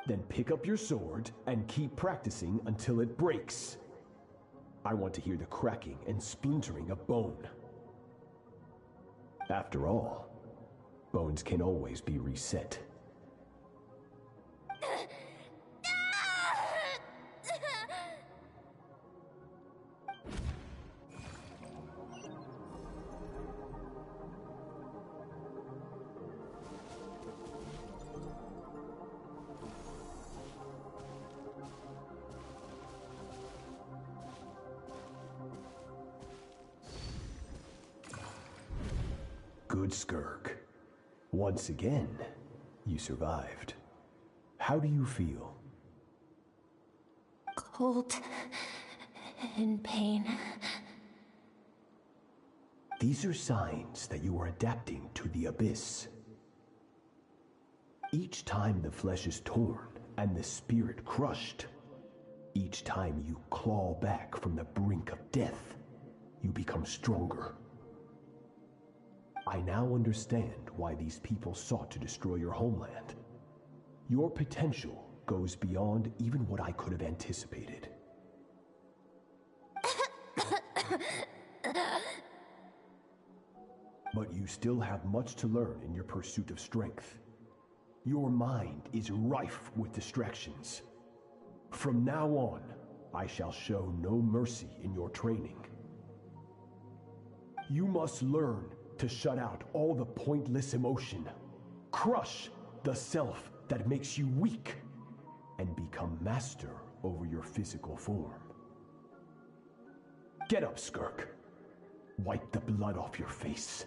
Then pick up your sword and keep practicing until it breaks. I want to hear the cracking and splintering of bone. After all, bones can always be reset. Good, Skirk. Once again, you survived. How do you feel? Cold. In pain. These are signs that you are adapting to the abyss. Each time the flesh is torn and the spirit crushed, each time you claw back from the brink of death, you become stronger. I now understand why these people sought to destroy your homeland. Your potential goes beyond even what I could have anticipated. But you still have much to learn in your pursuit of strength. Your mind is rife with distractions. From now on, I shall show no mercy in your training. You must learn to shut out all the pointless emotion, crush the self that makes you weak, and become master over your physical form. Get up, Skirk. Wipe the blood off your face.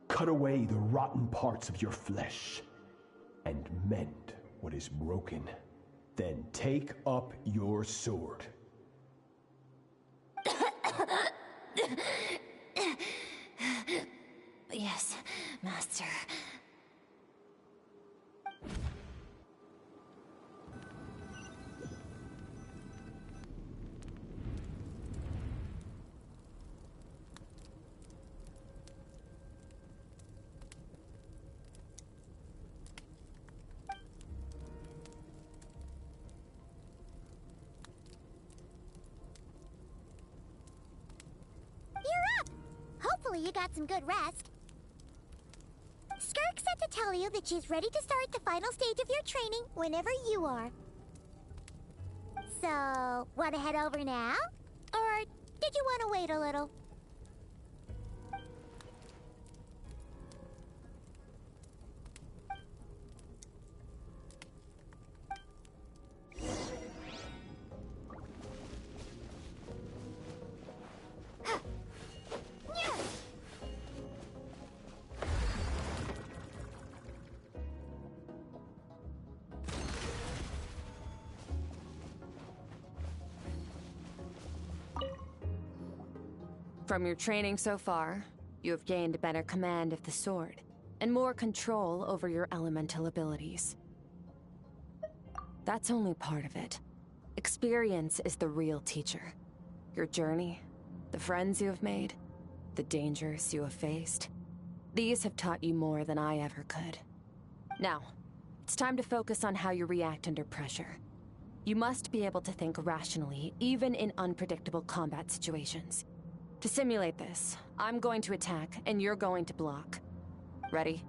Cut away the rotten parts of your flesh, and mend what is broken. Then take up your sword. Yes, Master. You're up! Hopefully you got some good rest. Skirk said to tell you that she's ready to start the final stage of your training whenever you are. So, want to head over now? Or did you want to wait a little? From your training so far, you have gained a better command of the sword, and more control over your elemental abilities. That's only part of it. Experience is the real teacher. Your journey, the friends you have made, the dangers you have faced. These have taught you more than I ever could. Now, it's time to focus on how you react under pressure. You must be able to think rationally, even in unpredictable combat situations. To simulate this, I'm going to attack, and you're going to block. Ready?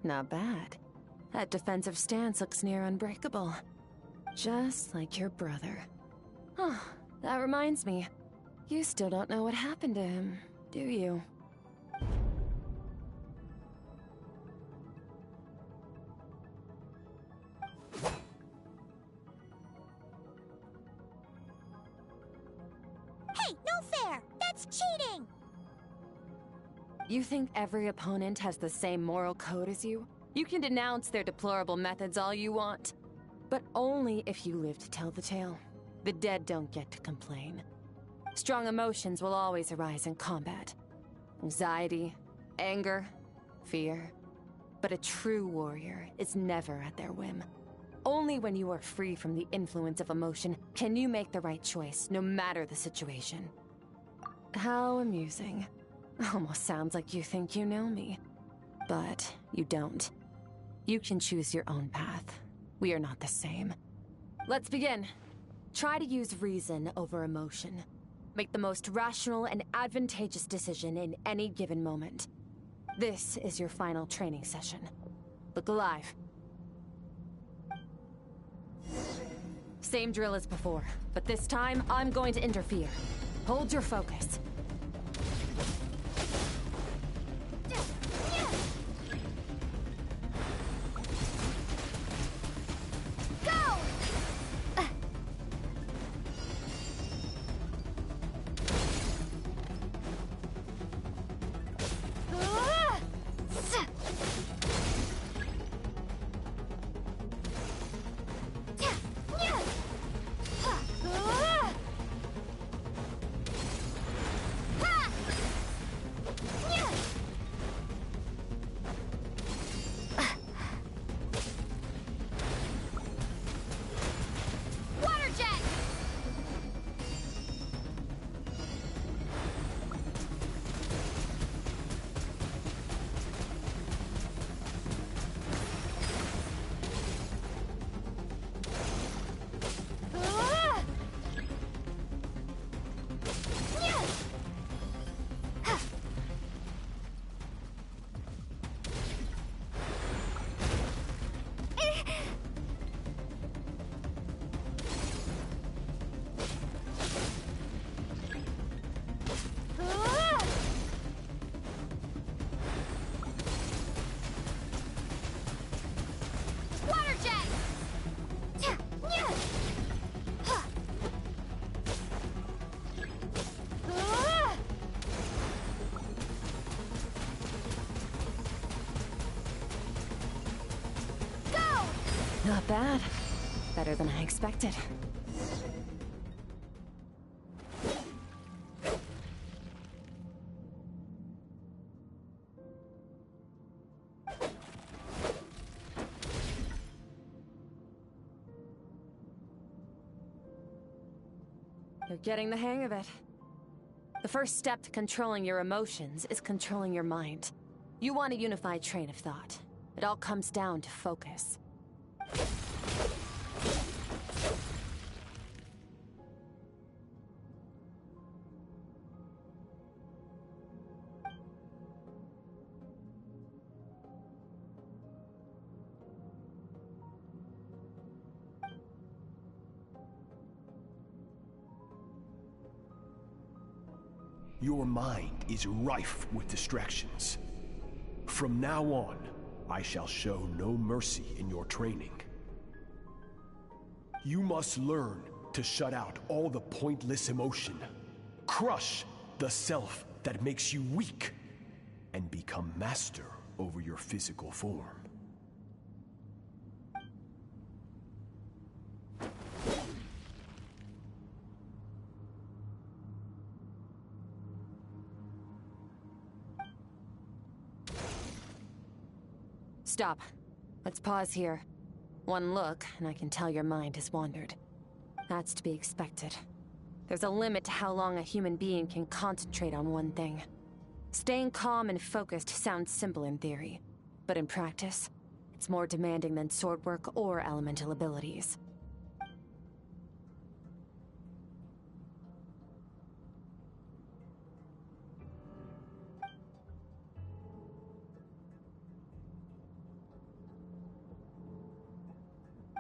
Not bad. That defensive stance looks near unbreakable. Just like your brother. Oh, that reminds me. You still don't know what happened to him, do you? Hey, no fair! That's cheating! You think every opponent has the same moral code as you? You can denounce their deplorable methods all you want. But only if you live to tell the tale. The dead don't get to complain. Strong emotions will always arise in combat. Anxiety, anger, fear. But a true warrior is never at their whim. Only when you are free from the influence of emotion can you make the right choice, no matter the situation. How amusing. Almost sounds like you think you know me. But you don't. You can choose your own path. We are not the same. Let's begin. Try to use reason over emotion. Make the most rational and advantageous decision in any given moment. This is your final training session. Look alive. Same drill as before, but this time I'm going to interfere. Hold your focus. Not bad. Better than I expected. You're getting the hang of it. The first step to controlling your emotions is controlling your mind. You want a unified train of thought. It all comes down to focus. Your mind is rife with distractions. From now on, I shall show no mercy in your training. You must learn to shut out all the pointless emotion, crush the self that makes you weak, and become master over your physical form. Stop. Let's pause here. One look, and I can tell your mind has wandered. That's to be expected. There's a limit to how long a human being can concentrate on one thing. Staying calm and focused sounds simple in theory, but in practice, it's more demanding than sword work or elemental abilities.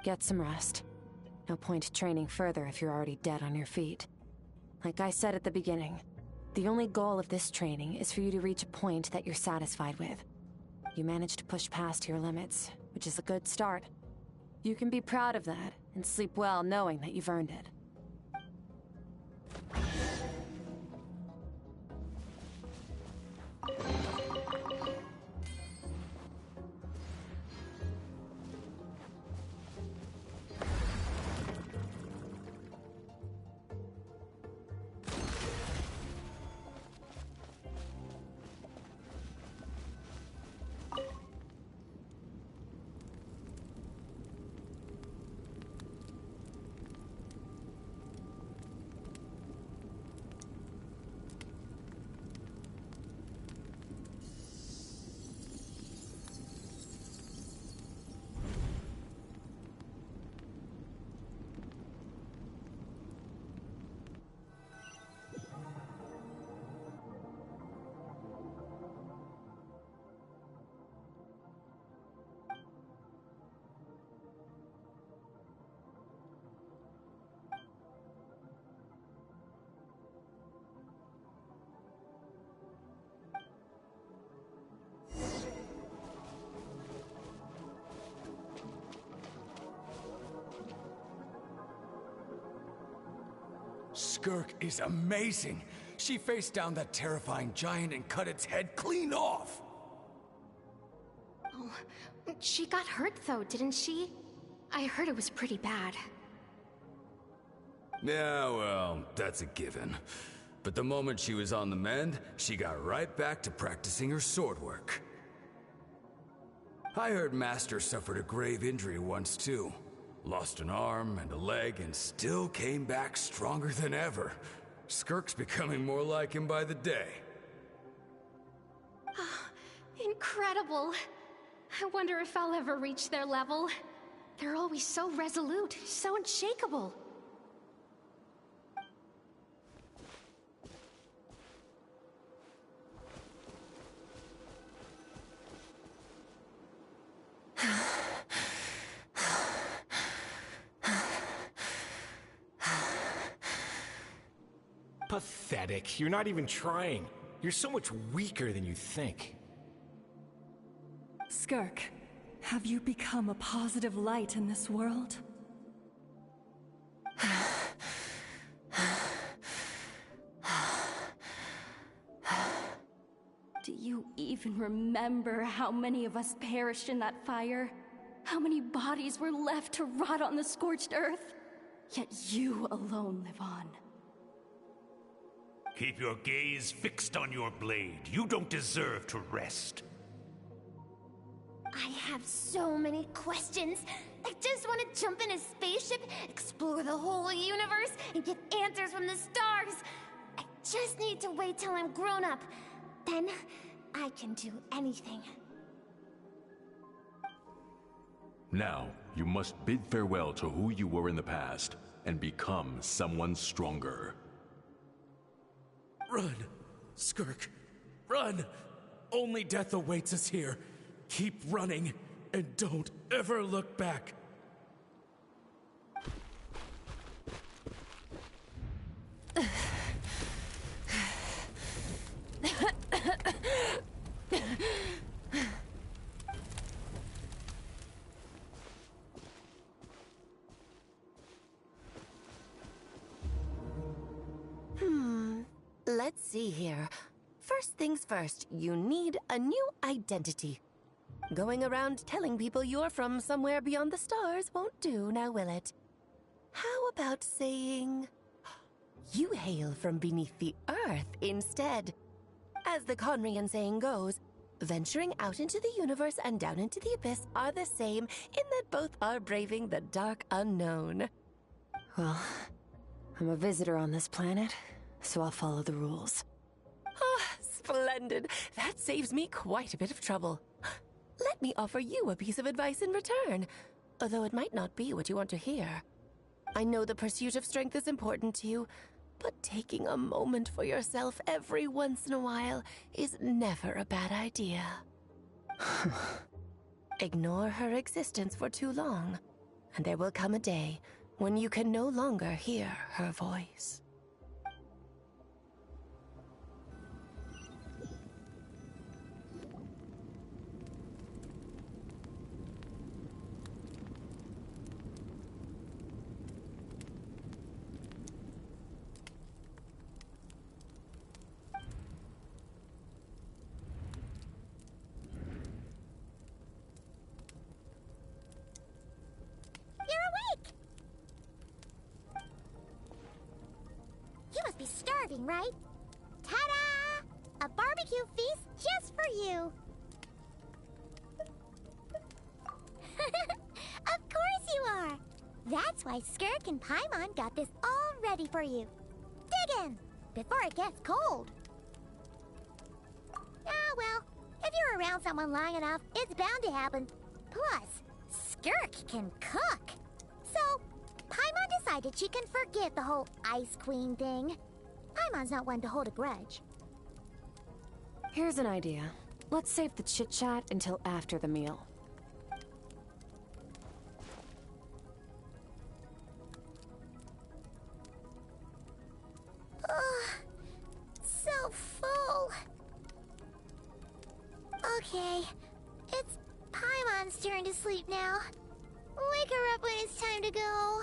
Get some rest. No point training further if you're already dead on your feet. Like I said at the beginning, the only goal of this training is for you to reach a point that you're satisfied with. You managed to push past your limits, which is a good start. You can be proud of that and sleep well knowing that you've earned it. Skirk is amazing. She faced down that terrifying giant and cut its head clean off. Oh, she got hurt though, didn't she? I heard it was pretty bad. Yeah, well, that's a given. But the moment she was on the mend, she got right back to practicing her sword work. I heard Master suffered a grave injury once too. Lost an arm and a leg and still came back stronger than ever. Skirk's becoming more like him by the day. Incredible. I wonder if I'll ever reach their level. They're always so resolute, so unshakable. Pathetic. You're not even trying. You're so much weaker than you think. Skirk, have you become a positive light in this world? Do you even remember how many of us perished in that fire? How many bodies were left to rot on the scorched earth? Yet you alone live on. Keep your gaze fixed on your blade. You don't deserve to rest. I have so many questions. I just want to jump in a spaceship, explore the whole universe, and get answers from the stars. I just need to wait till I'm grown up. Then, I can do anything. Now, you must bid farewell to who you were in the past, and become someone stronger. Run, Skirk, run! Only death awaits us here. Keep running, and don't ever look back. Let's see here. First things first, you need a new identity. Going around telling people you're from somewhere beyond the stars won't do, now will it? How about saying you hail from beneath the earth instead? As the Conrian saying goes, venturing out into the universe and down into the abyss are the same in that both are braving the dark unknown. Well, I'm a visitor on this planet, so I'll follow the rules. Ah, splendid. That saves me quite a bit of trouble. Let me offer you a piece of advice in return, although it might not be what you want to hear. I know the pursuit of strength is important to you, but taking a moment for yourself every once in a while is never a bad idea. Ignore her existence for too long, and there will come a day when you can no longer hear her voice. You must be starving, right? Ta-da! A barbecue feast just for you! Of course you are! That's why Skirk and Paimon got this all ready for you. Dig in! Before it gets cold! Ah, well, if you're around someone long enough, it's bound to happen. Plus, Skirk can cook! So, Paimon decided she can forget the whole Ice Queen thing. Paimon's not one to hold a grudge. Here's an idea. Let's save the chit-chat until after the meal. Ugh, so full. Okay, it's Paimon's turn to sleep now. Wake her up when it's time to go.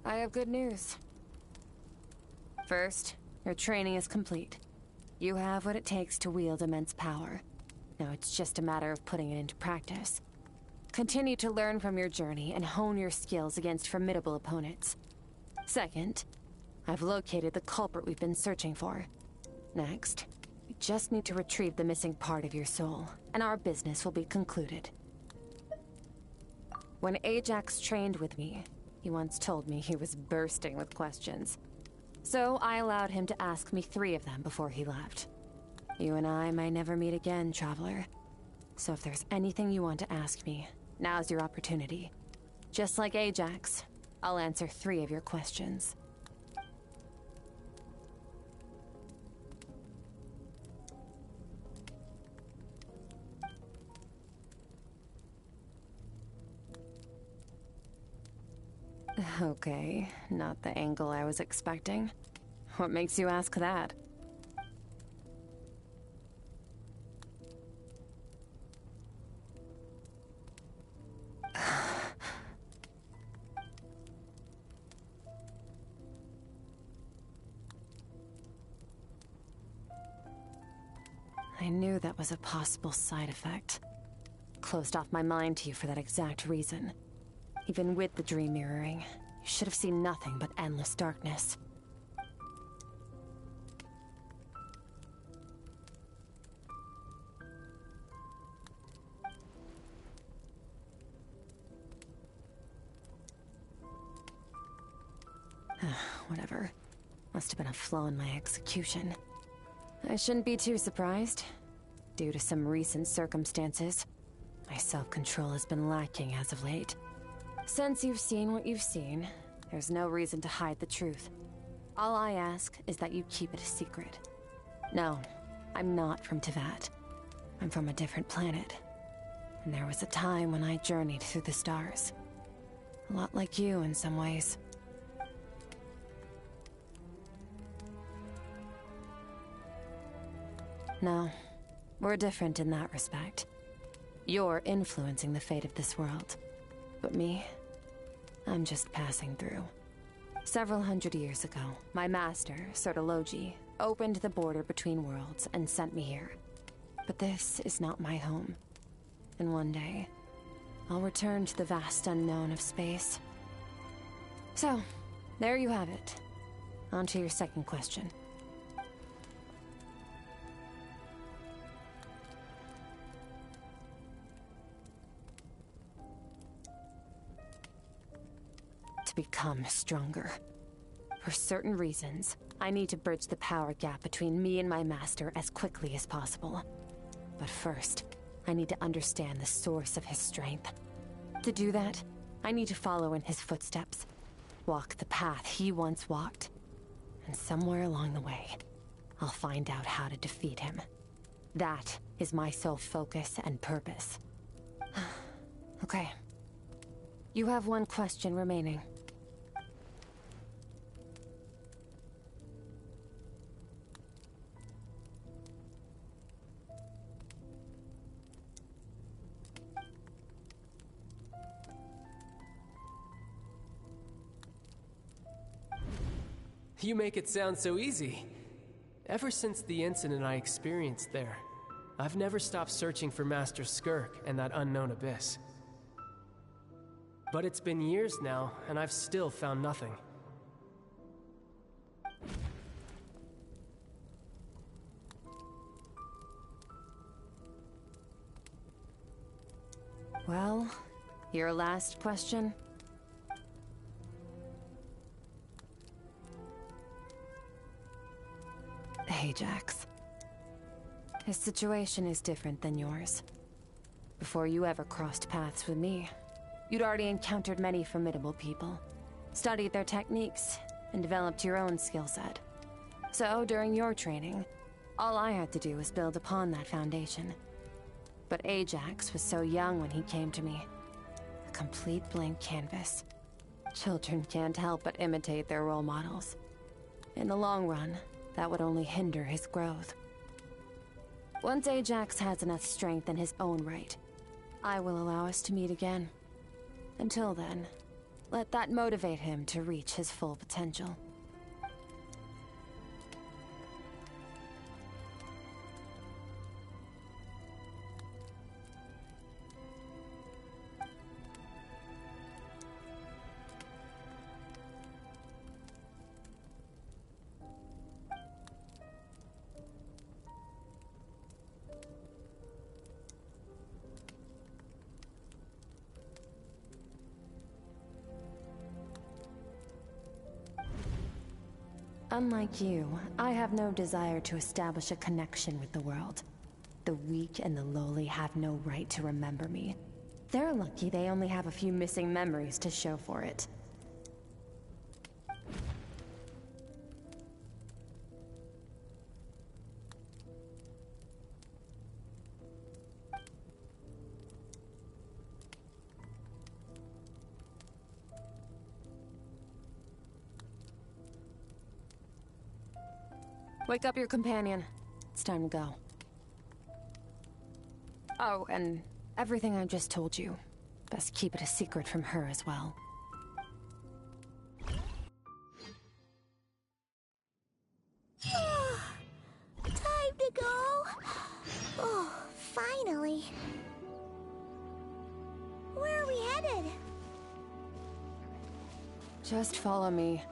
I have good news. First, your training is complete. You have what it takes to wield immense power. Now it's just a matter of putting it into practice. Continue to learn from your journey and hone your skills against formidable opponents. Second, I've located the culprit we've been searching for. Next, we just need to retrieve the missing part of your soul, and our business will be concluded. When Ajax trained with me, he once told me he was bursting with questions. So I allowed him to ask me 3 of them before he left. You and I may never meet again, Traveler. So if there's anything you want to ask me, now's your opportunity. Just like Ajax, I'll answer 3 of your questions. Okay, not the angle I was expecting. What makes you ask that? I knew that was a possible side effect. Closed off my mind to you for that exact reason. Even with the dream mirroring, you should have seen nothing but endless darkness. Whatever. Must have been a flaw in my execution. I shouldn't be too surprised. Due to some recent circumstances, my self-control has been lacking as of late. Since you've seen what you've seen, there's no reason to hide the truth. All I ask is that you keep it a secret. No, I'm not from Teyvat. I'm from a different planet. And there was a time when I journeyed through the stars. A lot like you in some ways. No, we're different in that respect. You're influencing the fate of this world. But me, I'm just passing through. Several hundred years ago, my master, Sotologi, opened the border between worlds and sent me here. But this is not my home. And one day, I'll return to the vast unknown of space. So, there you have it. On to your second question. to become stronger. For certain reasons, I need to bridge the power gap between me and my master as quickly as possible. But first, I need to understand the source of his strength. To do that, I need to follow in his footsteps, walk the path he once walked, and somewhere along the way, I'll find out how to defeat him. That is my sole focus and purpose. Okay. You have one question remaining. You make it sound so easy. Ever since the incident I experienced there, I've never stopped searching for Master Skirk and that unknown abyss. But it's been years now, and I've still found nothing. Well, your last question? Ajax. His situation is different than yours. Before you ever crossed paths with me, you'd already encountered many formidable people, studied their techniques, and developed your own skill set. So, during your training, all I had to do was build upon that foundation. But Ajax was so young when he came to me. A complete blank canvas. Children can't help but imitate their role models. In the long run, that would only hinder his growth. Once Ajax has enough strength in his own right, I will allow us to meet again. Until then, let that motivate him to reach his full potential. Unlike you, I have no desire to establish a connection with the world. The weak and the lowly have no right to remember me. They're lucky they only have a few missing memories to show for it. Wake up your companion. It's time to go. Oh, and everything I just told you, best keep it a secret from her as well. Time to go. Oh, finally. Where are we headed? Just follow me.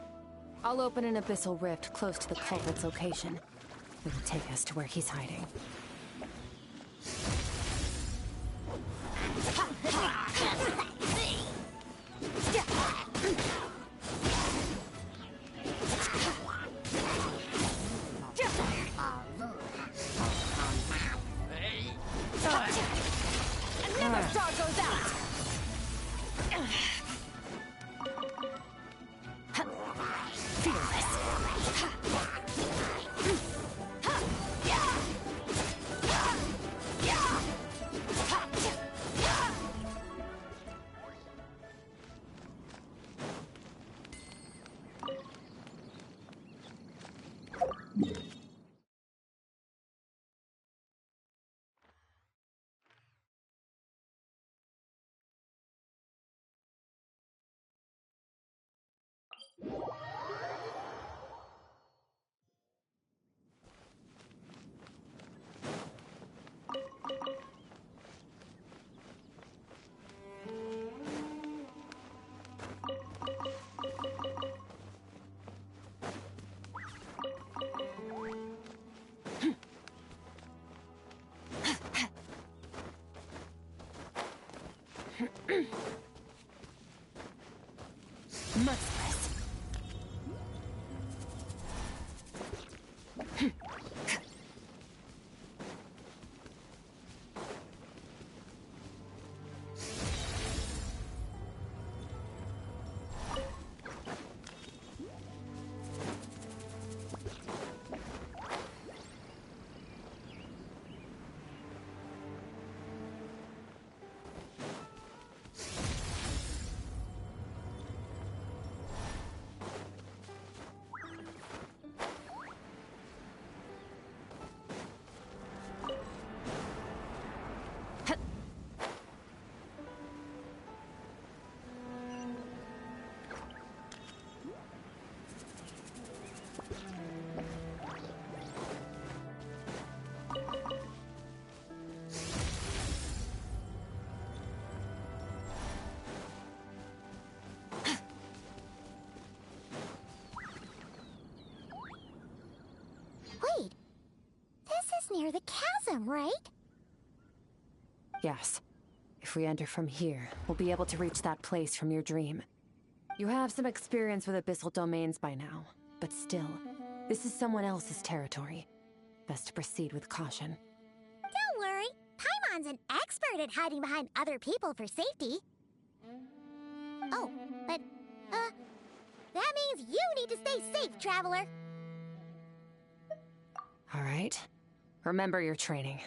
I'll open an abyssal rift close to the culprit's location. It will take us to where he's hiding. Another star goes out! Much near the chasm, right? Yes. If we enter from here, we'll be able to reach that place from your dream. You have some experience with abyssal domains by now, but still, this is someone else's territory. Best to proceed with caution. Don't worry, Paimon's an expert at hiding behind other people for safety. Oh, but, that means you need to stay safe, traveler. All right. Remember your training.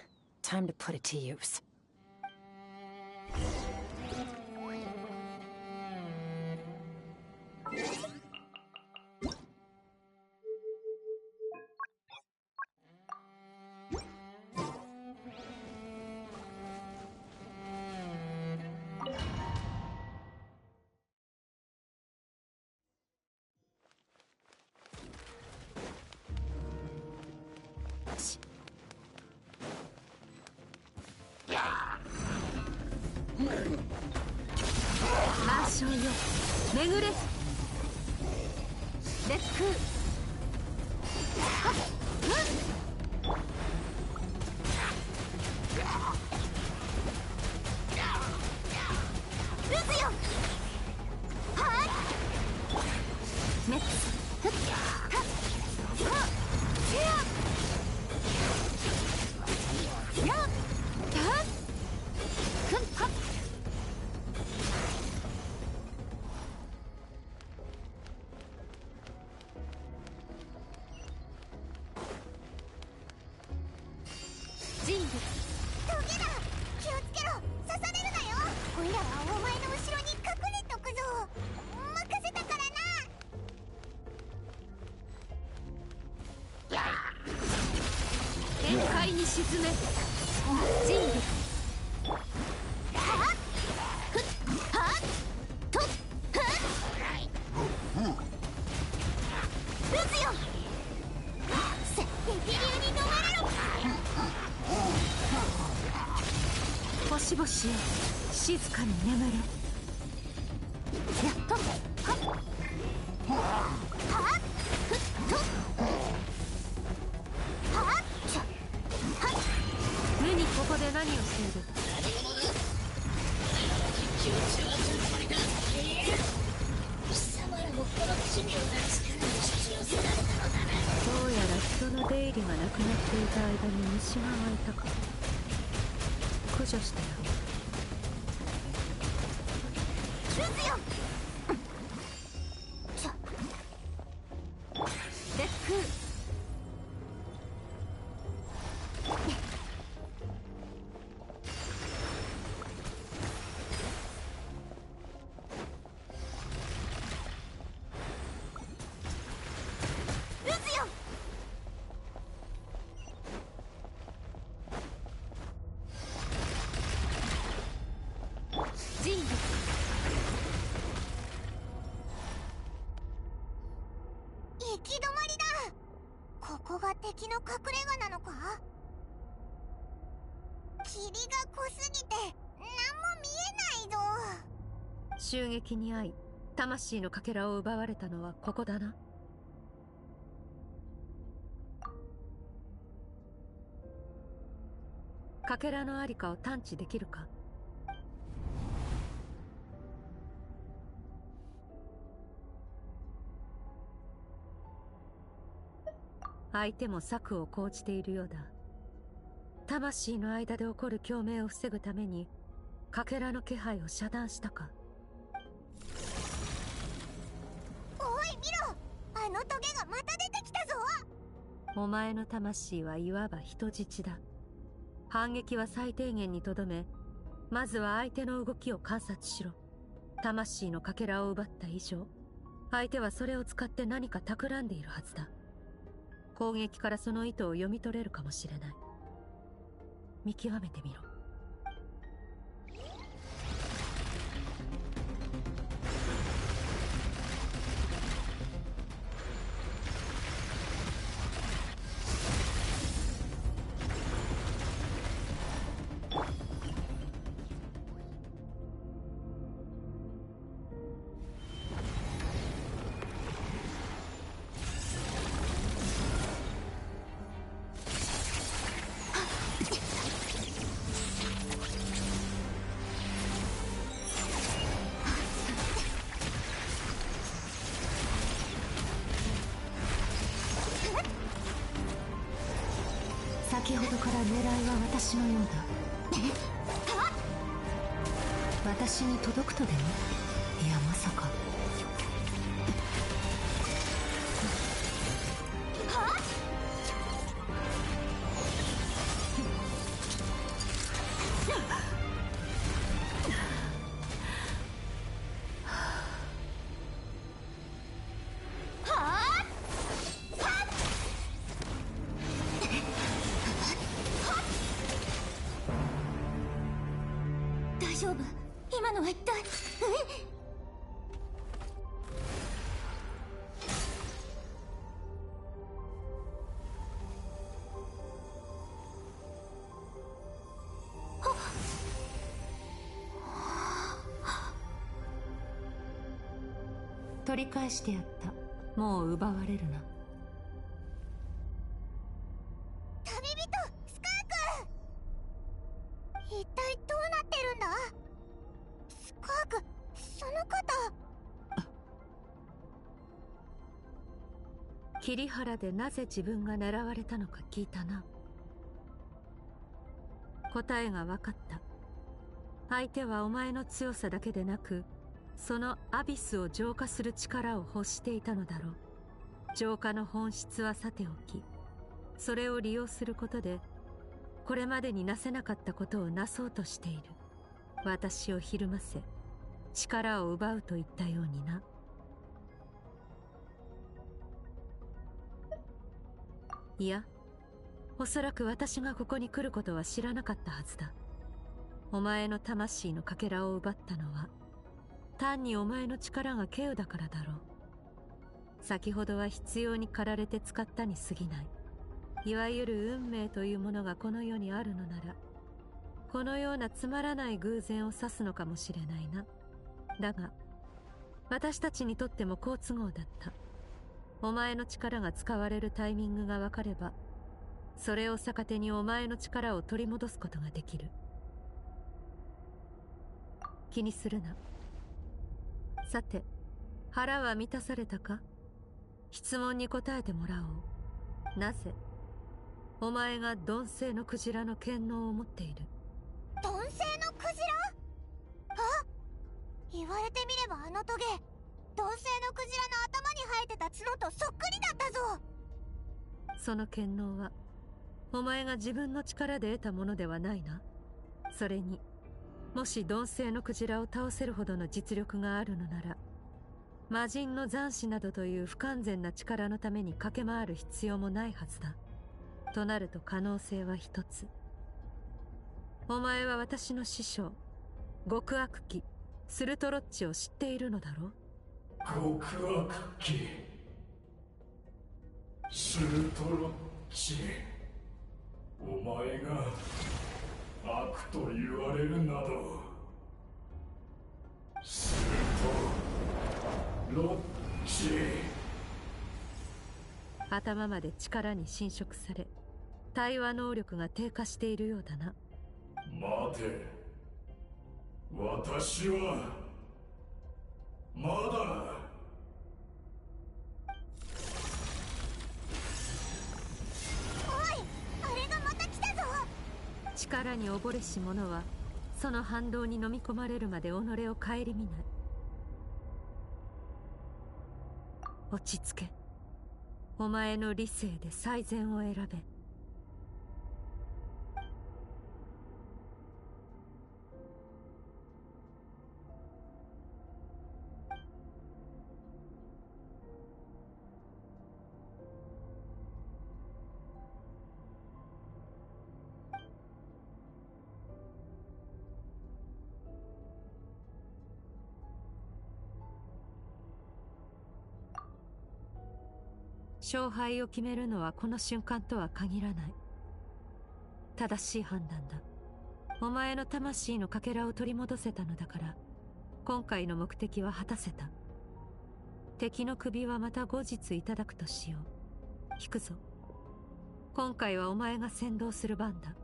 Time to put it to use.行き止まりだ。ここが敵の隠れ家なのか？霧が濃すぎて何も見えないぞ。襲撃に遭い魂のかけらを奪われたのはここだな。かけらのありかを探知できるか？相手も策を講じているようだ。魂の間で起こる共鳴を防ぐためにかけらの気配を遮断したか。おい見ろ、あのトゲがまた出てきたぞ。お前の魂はいわば人質だ。反撃は最低限にとどめ、まずは相手の動きを観察しろ。魂のかけらを奪った以上、相手はそれを使って何か企んでいるはずだ。攻撃からその意図を読み取れるかもしれない。見極めてみろ。から狙いは私のようだ。私に届くとでも？いや、まさか。大丈夫？今のは一体？取り返してやった。もう奪われるな。旅人スカーク、一体どうなってるんだ？スカーク、その方。桐原でなぜ自分が狙われたのか聞いたな。答えが分かった。相手はお前の強さだけでなく、そのアビスを浄化する力を欲していたのだろう。浄化の本質はさておき、それを利用することでこれまでになせなかったことをなそうとしている。私をひるませ力を奪うといったようにな。いや、おそらく私がここに来ることは知らなかったはずだ。お前の魂のかけらを奪ったのは単にお前の力が稀有だからだろう。先ほどは必要に駆られて使ったに過ぎない。いわゆる運命というものがこの世にあるのなら、このようなつまらない偶然を指すのかもしれないな。だが私たちにとっても好都合だった。お前の力が使われるタイミングが分かれば、それを逆手にお前の力を取り戻すことができる。気にするな。さて、腹は満たされたか？質問に答えてもらおう。なぜお前が鈍性のクジラの権能を持っている？鈍性のクジラ？あ、言われてみればあのトゲ、鈍性のクジラの頭に生えてた角とそっくりだったぞ。その権能はお前が自分の力で得たものではないな。それにもし鈍性のクジラを倒せるほどの実力があるのなら、魔人の残滓などという不完全な力のために駆け回る必要もないはずだ。となると可能性は一つ。お前は私の師匠極悪鬼スルトロッチを知っているのだろう？極悪鬼スルトロッチ、お前が悪と言われるなど。スルトロッチ。頭まで力に侵食され、対話能力が低下しているようだな。待て、私はまだ。力に溺れし者はその反動に飲み込まれるまで己を顧みない。落ち着け。お前の理性で最善を選べ。勝敗を決めるのはこの瞬間とは限らない。正しい判断だ。お前の魂のかけらを取り戻せたのだから、今回の目的は果たせた。敵の首はまた後日いただくとしよう。引くぞ。今回はお前が先導する番だ。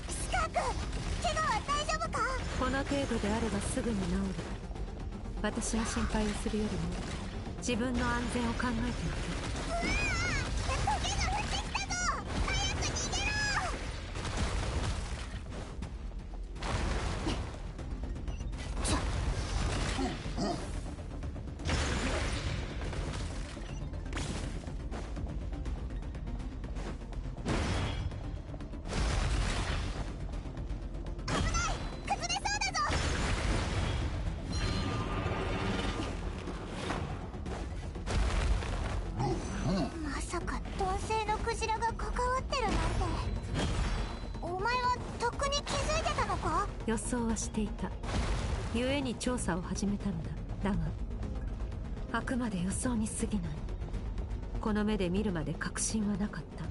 スカーク、怪我は大丈夫か？この程度であればすぐに治る。私が心配をするよりも自分の安全を考えておけ。まさか同性のクジラが関わってるなんて。お前はとっくに気づいてたのか？予想はしていた。故に調査を始めたのだ。だがあくまで予想に過ぎない。この目で見るまで確信はなかった。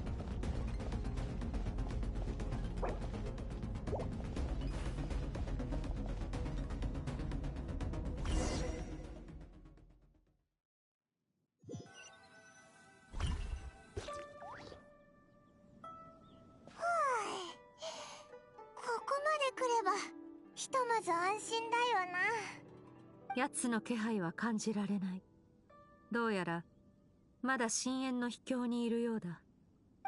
ひとまず安心だよな。奴の気配は感じられない。どうやらまだ深淵の秘境にいるようだ。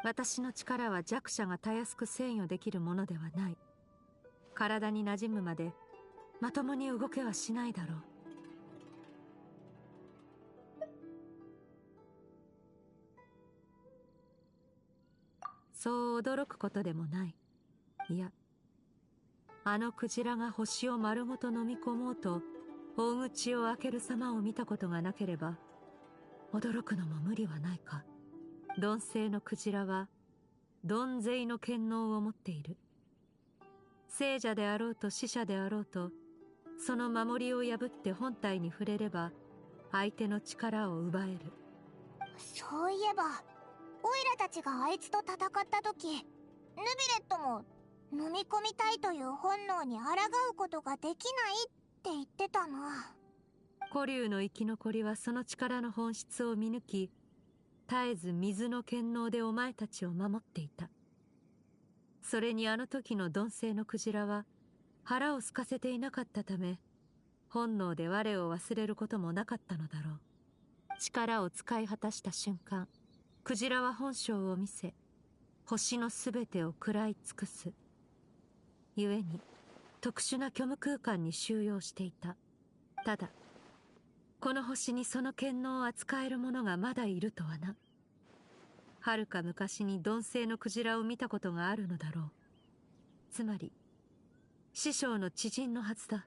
私の力は弱者がたやすく制御できるものではない。体に馴染むまでまともに動けはしないだろう。そう驚くことでもない。いや、あのクジラが星を丸ごと飲み込もうと大口を開ける様を見たことがなければ驚くのも無理はないか。鈍性のクジラは鈍勢の権能を持っている。聖者であろうと死者であろうと、その守りを破って本体に触れれば相手の力を奪える。そういえばオイラたちがあいつと戦った時、ヌビレットも飲み込みたいという本能に抗うことができないって言ってたな。古竜の生き残りはその力の本質を見抜き、絶えず水の権能でお前たちを守っていた。それにあの時の鈍性のクジラは腹を空かせていなかったため、本能で我を忘れることもなかったのだろう。力を使い果たした瞬間、クジラは本性を見せ、星のすべてを食らい尽くす。故に特殊な虚無空間に収容していた。ただこの星にその権能を扱える者がまだいるとはな。遥か昔に鈍性のクジラを見たことがあるのだろう。つまり師匠の知人のはずだ。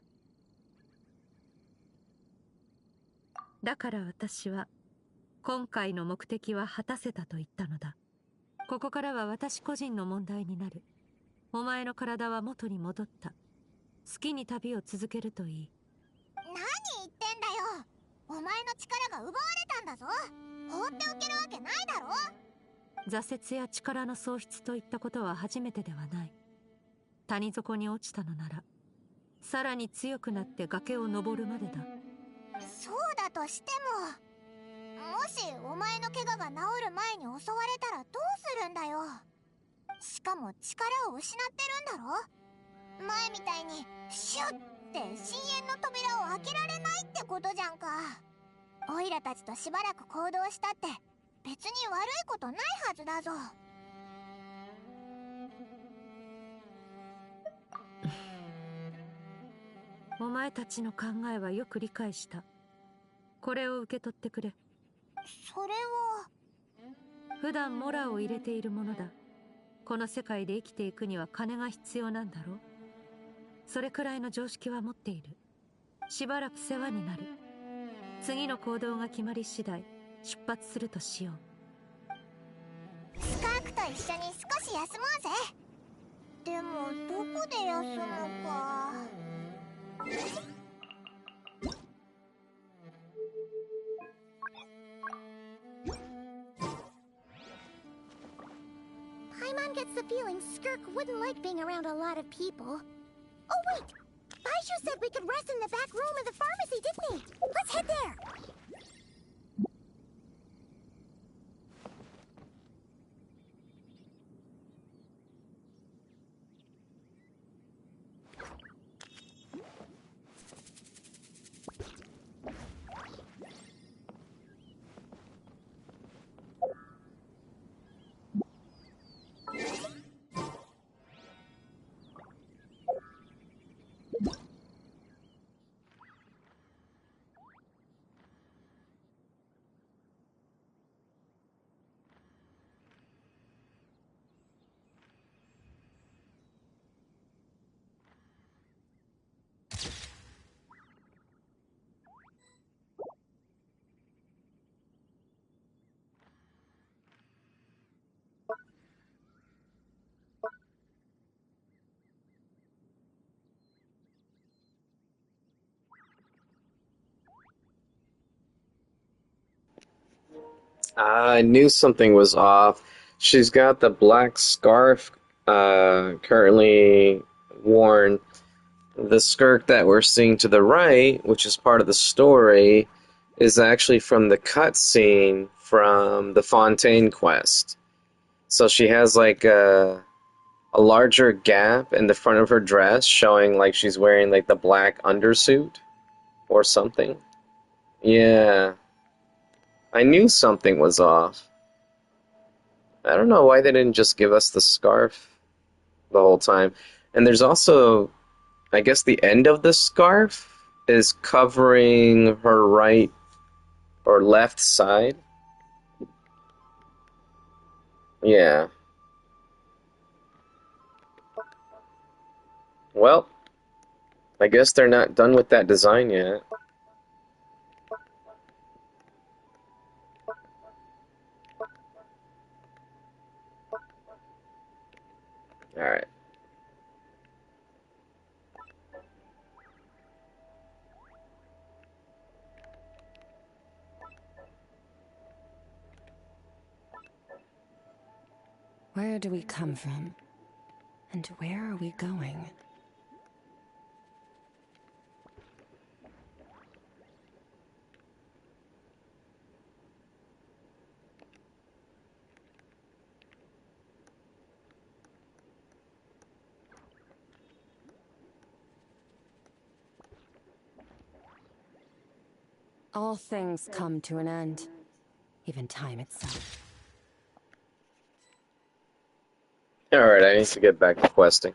だから私は今回の目的は果たせたと言ったのだ。ここからは私個人の問題になる。お前の体は元に戻った。好きに旅を続けるといい。何言ってんだよ。お前の力が奪われたんだぞ。放っておけるわけないだろ。挫折や力の喪失といったことは初めてではない。谷底に落ちたのならさらに強くなって崖を登るまでだ。そうだとしても、もしお前の怪我が治る前に襲われたらどうするんだよ。しかも力を失ってるんだろ。前みたいにシュッって深淵の扉を開けられないってことじゃんか。オイラたちとしばらく行動したって別に悪いことないはずだぞ。お前たちの考えはよく理解した。これを受け取ってくれ。それは普段モラを入れているものだ。この世界で生きていくには金が必要なんだろう。それくらいの常識は持っている。しばらく世話になる。次の行動が決まり次第出発するとしよう。スカークと一緒に少し休もうぜ。でもどこで休むか。Paimon gets the feeling Skirk wouldn't like being around a lot of people. Oh wait! Baishu said we could rest in the back room of the pharmacy, didn't he? Let's head there! I knew something was off. She's got the black scarf currently worn. The skirk that we're seeing to the right, which is part of the story, is actually from the cutscene from the Fontaine quest. So she has like a larger gap in the front of her dress, showing like she's wearing like the black undersuit or something. Yeah. I knew something was off. I don't know why they didn't just give us the scarf the whole time. And there's also, I guess the end of the scarf is covering her right or left side. Yeah. Well, I guess they're not done with that design yet. Alright. Where do we come from? And where are we going? All things come to an end, even time itself. Alright, I need to get back to questing.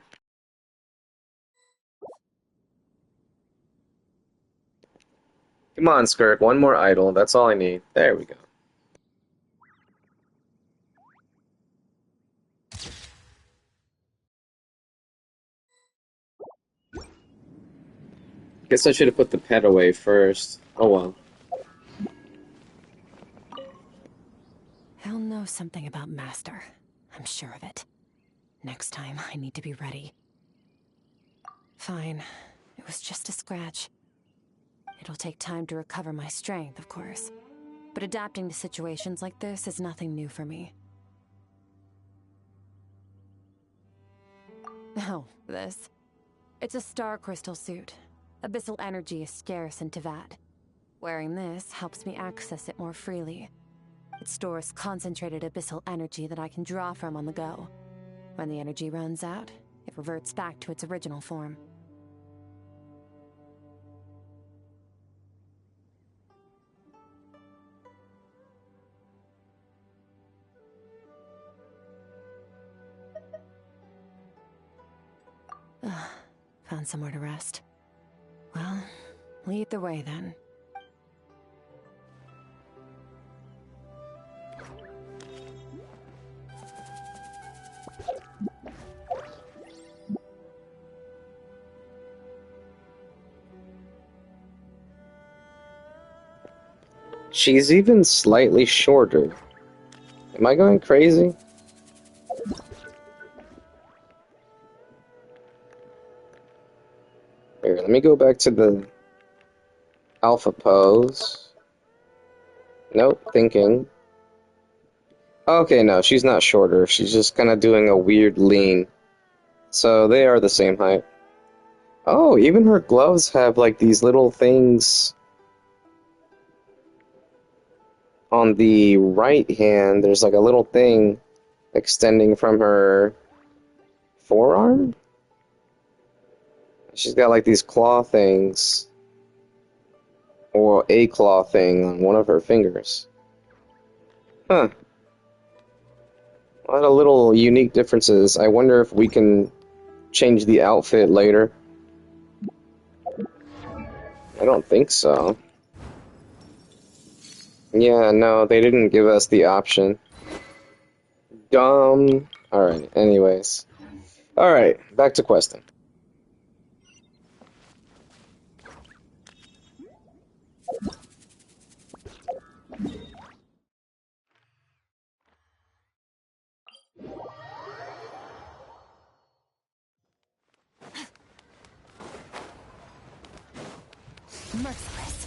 Come on, Skirk, one more idol. That's all I need. There we go. Guess I should have put the pet away first. Oh well. He'll know something about Master. I'm sure of it. Next time, I need to be ready. Fine. It was just a scratch. It'll take time to recover my strength, of course. But adapting to situations like this is nothing new for me. Oh, this. It's a star crystal suit. Abyssal energy is scarce in Teyvat. Wearing this helps me access it more freely. It stores concentrated abyssal energy that I can draw from on the go. When the energy runs out, it reverts back to its original form. Found somewhere to rest. Well, lead the way then. She's even slightly shorter. Am I going crazy? Here, let me go back to the alpha pose. Nope, thinking. Okay, no, she's not shorter. She's just kind of doing a weird lean. So they are the same height. Oh, even her gloves have like these little things on the right hand. There's like a little thing extending from her forearm. She's got like these claw things, or a claw thing on one of her fingers. Huh. A lot of little unique differences. I wonder if we can change the outfit later. I don't think so. Yeah, no, they didn't give us the option. Dumb. Alright, anyways. Alright, back to questing. Merciless.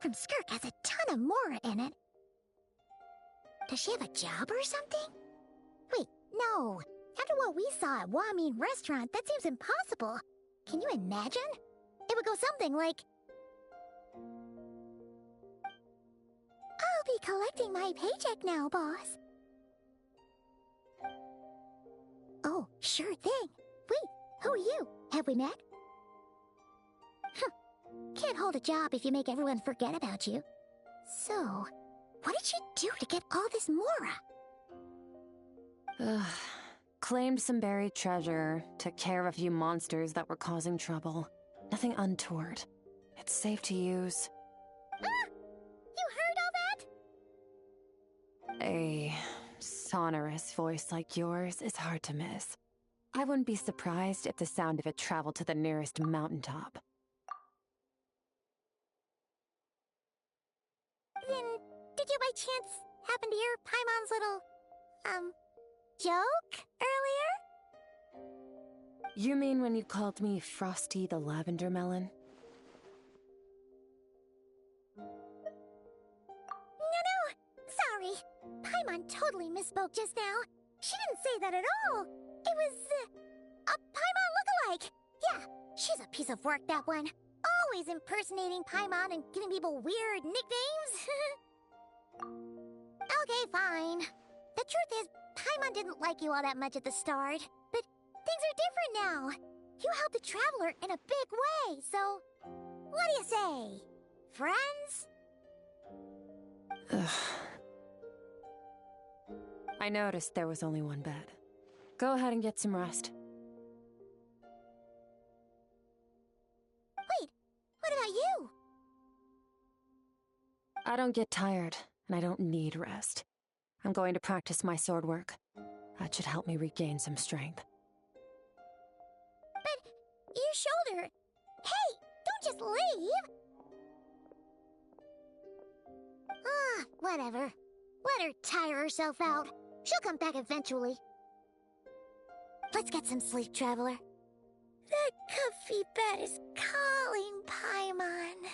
from Skirk has a ton of Mora in it. Does she have a job or something? Wait, no. After what we saw at Wamin Restaurant, that seems impossible. Can you imagine? It would go something like... I'll be collecting my paycheck now, boss. Oh, sure thing. Wait, who are you? Have we met? Huh. Can't hold a job if you make everyone forget about you. So, what did she do to get all this Mora? Claimed some buried treasure, took care of a few monsters that were causing trouble. Nothing untoward. It's safe to use. Ah! You heard all that? A sonorous voice like yours is hard to miss. I wouldn't be surprised if the sound of it traveled to the nearest mountaintop. Then, did you by chance happen to hear Paimon's little, joke earlier? You mean when you called me Frosty the Lavender Melon? No, sorry. Paimon totally misspoke just now. She didn't say that at all. It was, a Paimon lookalike. Yeah, she's a piece of work, that one. Always impersonating Paimon and giving people weird nicknames. Okay, fine. The truth is, Paimon didn't like you all that much at the start, but things are different now. You helped the Traveler in a big way, so what do you say? Friends? Ugh. I noticed there was only one bed. Go ahead and get some rest. Wait, what about you? I don't get tired, and I don't need rest. I'm going to practice my sword work. That should help me regain some strength. But your shoulder... Hey, don't just leave! Ah, whatever. Let her tire herself out. She'll come back eventually. Let's get some sleep, Traveler. That comfy bed is calling, Paimon.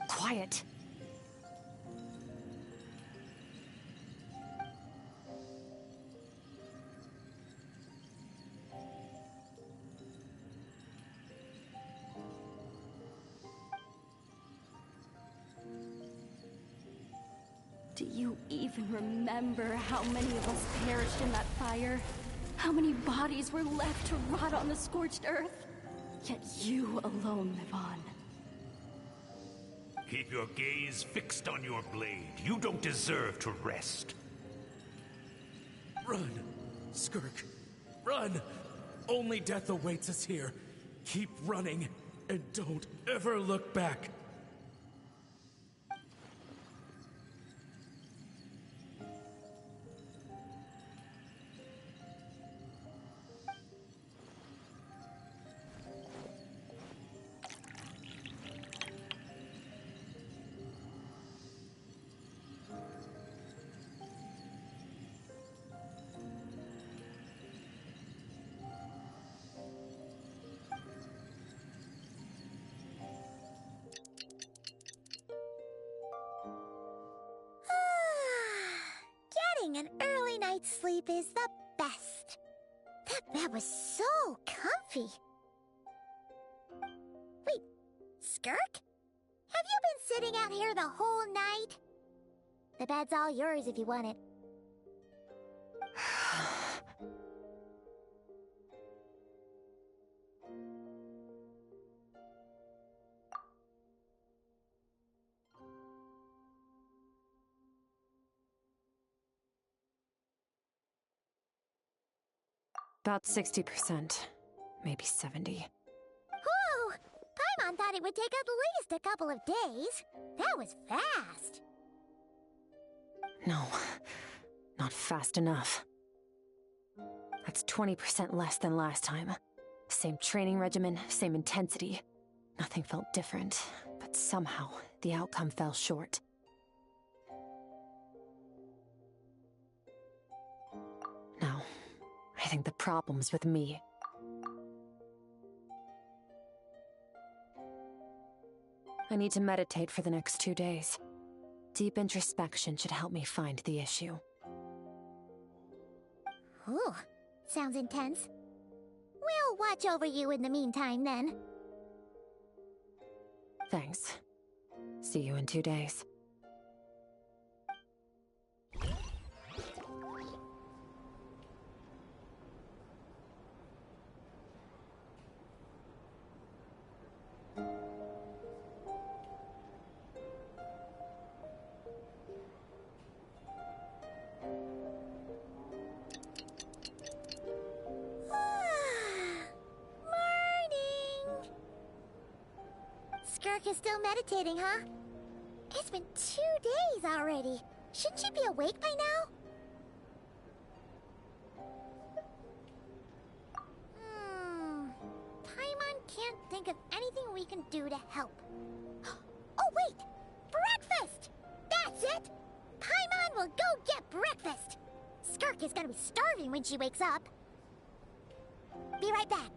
Quiet. Do you even remember how many of us perished in that fire? How many bodies were left to rot on the scorched earth? Yet you alone live on. Keep your gaze fixed on your blade. You don't deserve to rest. Run, Skirk. Run! Only death awaits us here. Keep running, and don't ever look back. Getting an early night's sleep is the best. That bed was so comfy. Wait, Skirk? Have you been sitting out here the whole night? The bed's all yours if you want it. About 60%. Maybe 70. Whew! Paimon thought it would take at least a couple of days. That was fast. No, not fast enough. That's 20% less than last time. Same training regimen, same intensity. Nothing felt different, but somehow the outcome fell short. No, I think the problem's with me. I need to meditate for the next 2 days. Deep introspection should help me find the issue. Ooh, sounds intense. We'll watch over you in the meantime, then. Thanks. See you in 2 days. Morning! Skirk is still meditating, huh? It's been 2 days already. Shouldn't she be awake by now? Paimon can't think of anything we can do to help. Oh, wait! Breakfast! That's it! Paimon will go get breakfast! Skirk is gonna be starving when she wakes up. Be right back.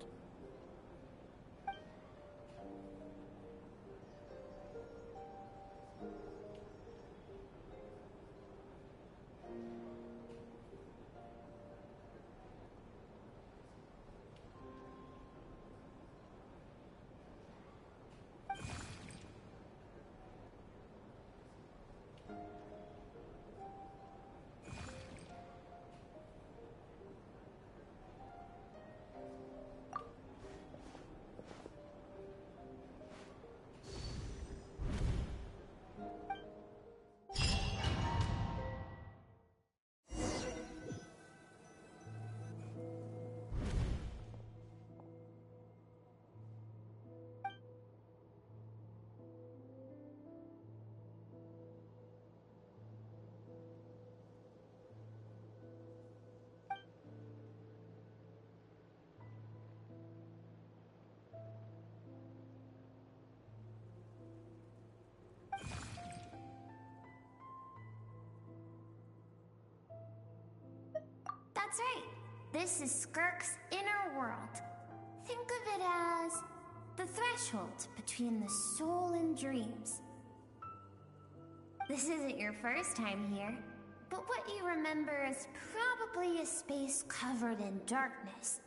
That's right. This is Skirk's inner world. Think of it as the threshold between the soul and dreams. This isn't your first time here, but what you remember is probably a space covered in darkness.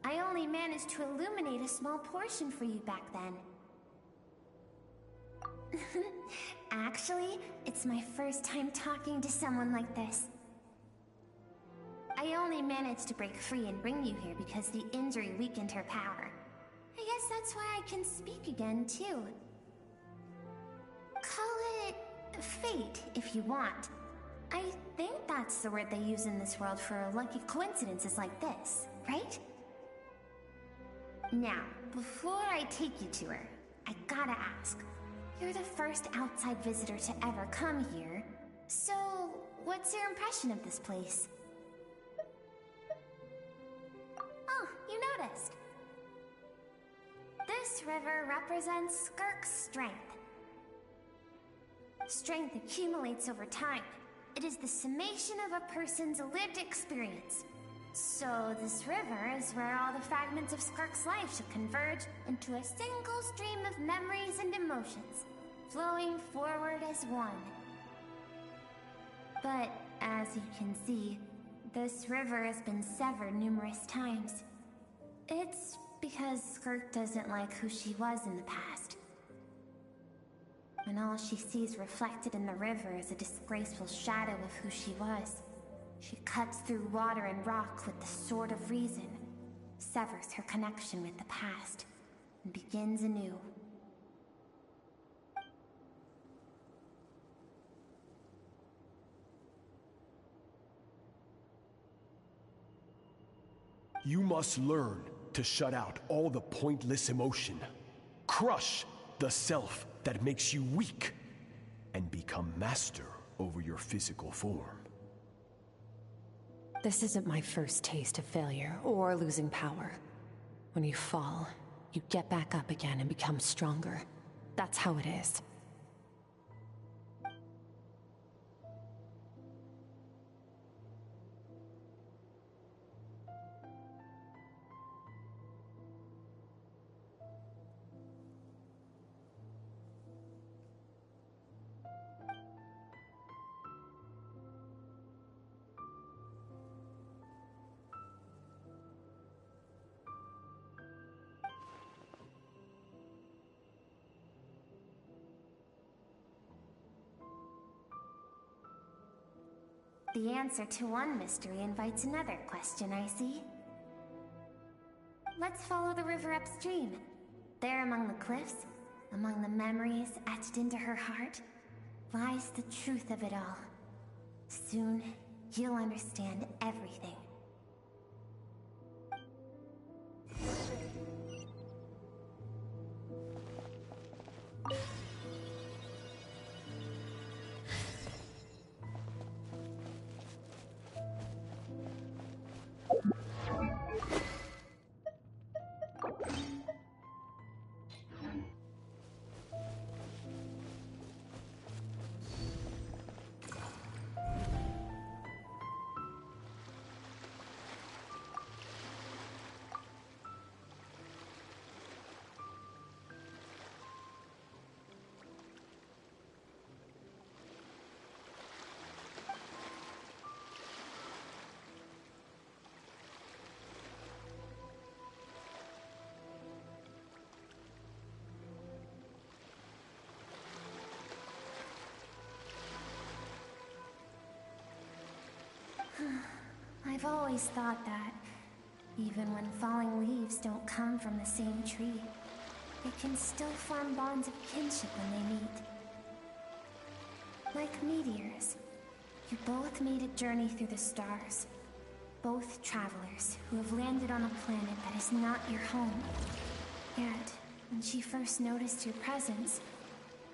I only managed to illuminate a small portion for you back then. Actually, it's my first time talking to someone like this. I only managed to break free and bring you here because the injury weakened her power. I guess that's why I can speak again, too. Call it fate, if you want. I think that's the word they use in this world for lucky coincidences like this, right? Now, before I take you to her, I gotta ask. You're the first outside visitor to ever come here, so what's your impression of this place? Oh, you noticed. This river represents Skirk's strength. Strength accumulates over time. It is the summation of a person's lived experience. So this river is where all the fragments of Skirk's life should converge into a single stream of memories and emotions, flowing forward as one. But as you can see, this river has been severed numerous times. It's because Skirk doesn't like who she was in the past. And all she sees reflected in the river is a disgraceful shadow of who she was. She cuts through water and rock with the sword of reason, severs her connection with the past, and begins anew. You must learn to shut out all the pointless emotion. Crush the self that makes you weak, and become master over your physical form. This isn't my first taste of failure or losing power. When you fall, you get back up again and become stronger. That's how it is. The answer to one mystery invites another question, I see. Let's follow the river upstream. There among the cliffs, among the memories etched into her heart, lies the truth of it all. Soon, you'll understand everything. I've always thought that, even when falling leaves don't come from the same tree, they can still form bonds of kinship when they meet. Like meteors, you both made a journey through the stars. Both travelers who have landed on a planet that is not your home. Yet, when she first noticed your presence,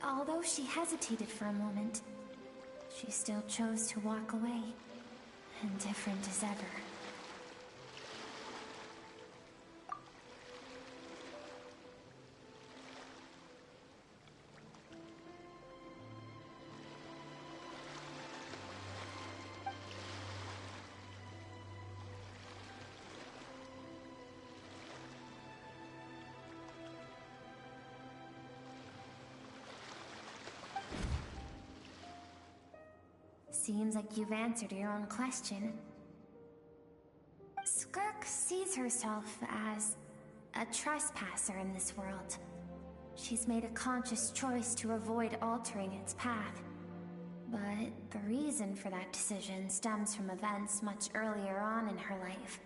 although she hesitated for a moment, she still chose to walk away. Indifferent as ever. Seems like you've answered your own question. Skirk sees herself as a trespasser in this world. She's made a conscious choice to avoid altering its path. But the reason for that decision stems from events much earlier on in her life.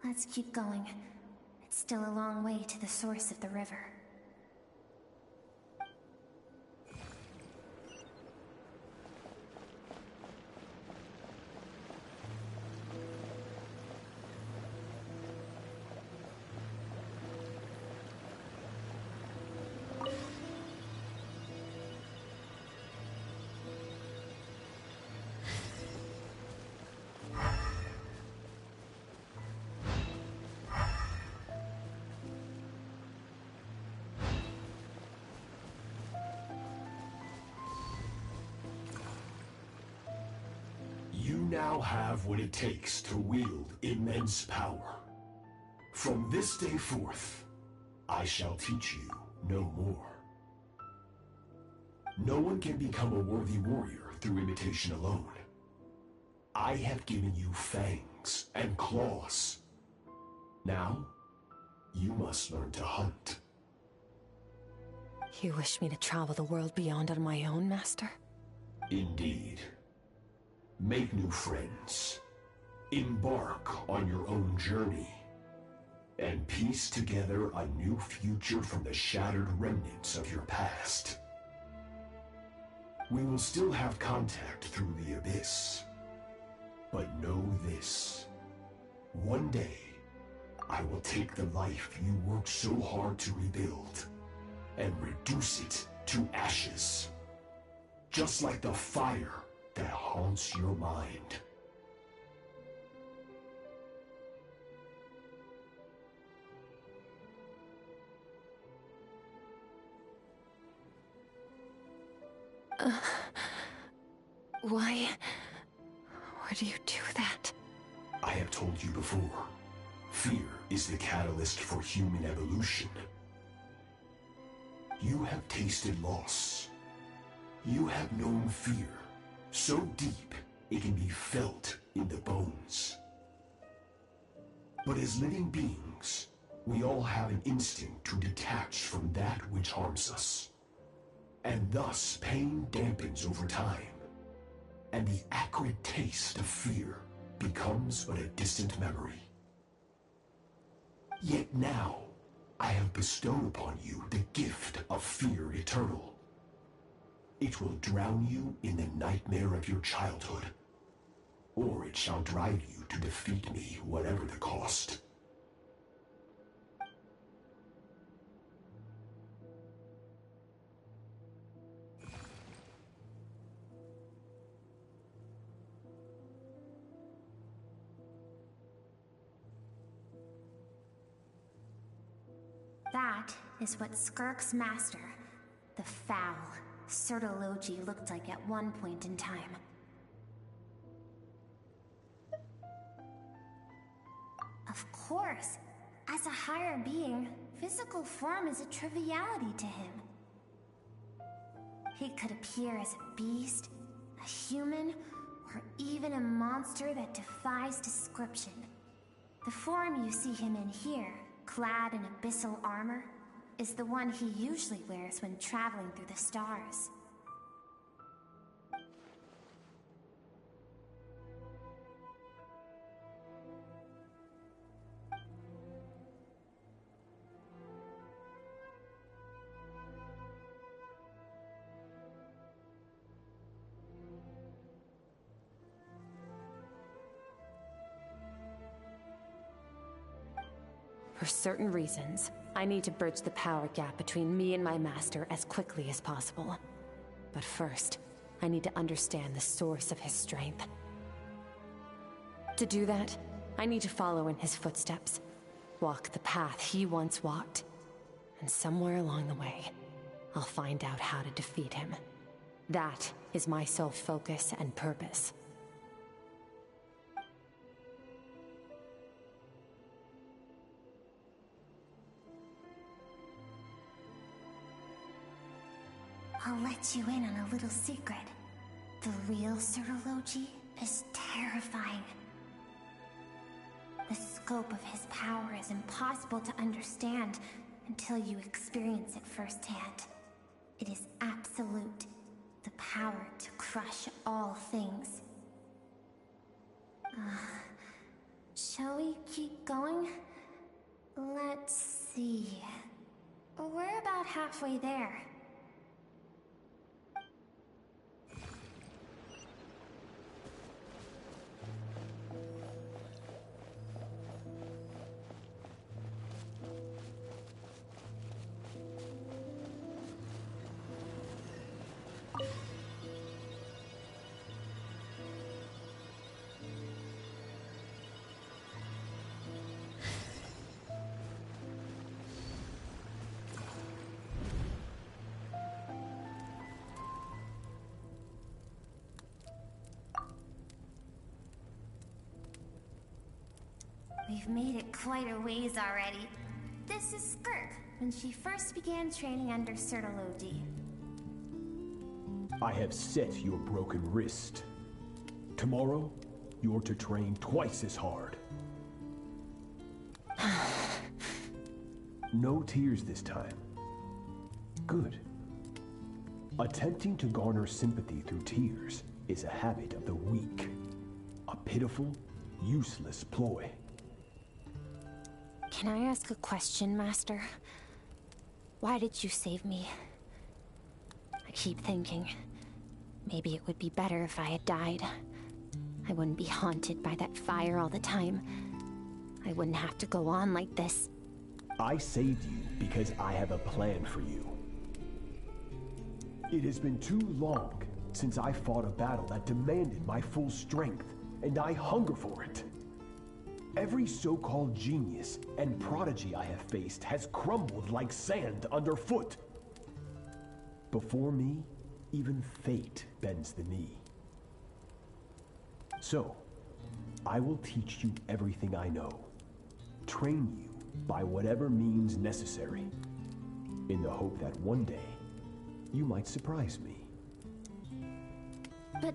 Let's keep going. It's still a long way to the source of the river. You now have what it takes to wield immense power. From this day forth, I shall teach you no more. No one can become a worthy warrior through imitation alone. I have given you fangs and claws. Now, you must learn to hunt. You wish me to travel the world beyond on my own, Master? Indeed. Make new friends. Embark on your own journey. And piece together a new future from the shattered remnants of your past. We will still have contact through the Abyss. But know this. One day, I will take the life you worked so hard to rebuild and reduce it to ashes. Just like the fire that haunts your mind. Why would you do that? I have told you before, fear is the catalyst for human evolution. You have tasted loss. You have known fear, so deep it can be felt in the bones. But as living beings, we all have an instinct to detach from that which harms us. And thus pain dampens over time, and the acrid taste of fear becomes but a distant memory. Yet now, I have bestowed upon you the gift of fear eternal. It will drown you in the nightmare of your childhood, or it shall drive you to defeat me, whatever the cost. That is what Skirk's master, the foul Sertologi, looked like at one point in time. Of course, as a higher being, physical form is a triviality to him. He could appear as a beast, a human, or even a monster that defies description. The form you see him in here, clad in abyssal armor, is the one he usually wears when traveling through the stars. For certain reasons, I need to bridge the power gap between me and my master as quickly as possible. But first, I need to understand the source of his strength. To do that, I need to follow in his footsteps, walk the path he once walked, and somewhere along the way, I'll find out how to defeat him. That is my sole focus and purpose. I'll let you in on a little secret. The real Sertologi is terrifying. The scope of his power is impossible to understand until you experience it firsthand. It is absolute, the power to crush all things. Shall we keep going? Let's see. We're about halfway there. We've made it quite a ways already. This is Skirk, when she first began training under Sertologi. I have set your broken wrist. Tomorrow, you're to train twice as hard. No tears this time. Good. Attempting to garner sympathy through tears is a habit of the weak. A pitiful, useless ploy. Can I ask a question, Master? Why did you save me? I keep thinking, maybe it would be better if I had died. I wouldn't be haunted by that fire all the time. I wouldn't have to go on like this. I saved you because I have a plan for you. It has been too long since I fought a battle that demanded my full strength, and I hunger for it. Every so-called genius and prodigy I have faced has crumbled like sand underfoot. Before me, even fate bends the knee. So, I will teach you everything I know. Train you by whatever means necessary, in the hope that one day, you might surprise me. But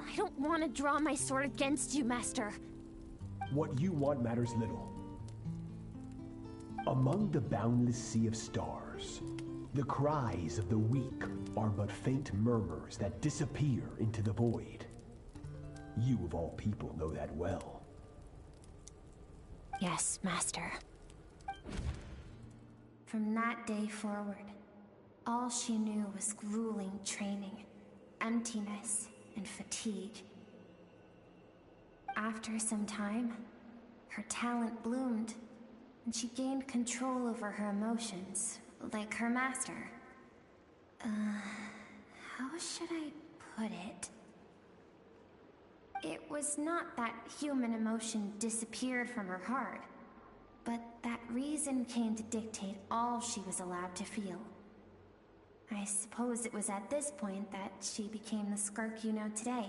I don't want to draw my sword against you, Master. What you want matters little. Among the boundless sea of stars, the cries of the weak are but faint murmurs that disappear into the void. You of all people know that well. Yes, Master. From that day forward, all she knew was grueling training, emptiness, and fatigue. After some time, her talent bloomed, and she gained control over her emotions, like her master. How should I put it? It was not that human emotion disappeared from her heart, but that reason came to dictate all she was allowed to feel. I suppose it was at this point that she became the Skirk you know today.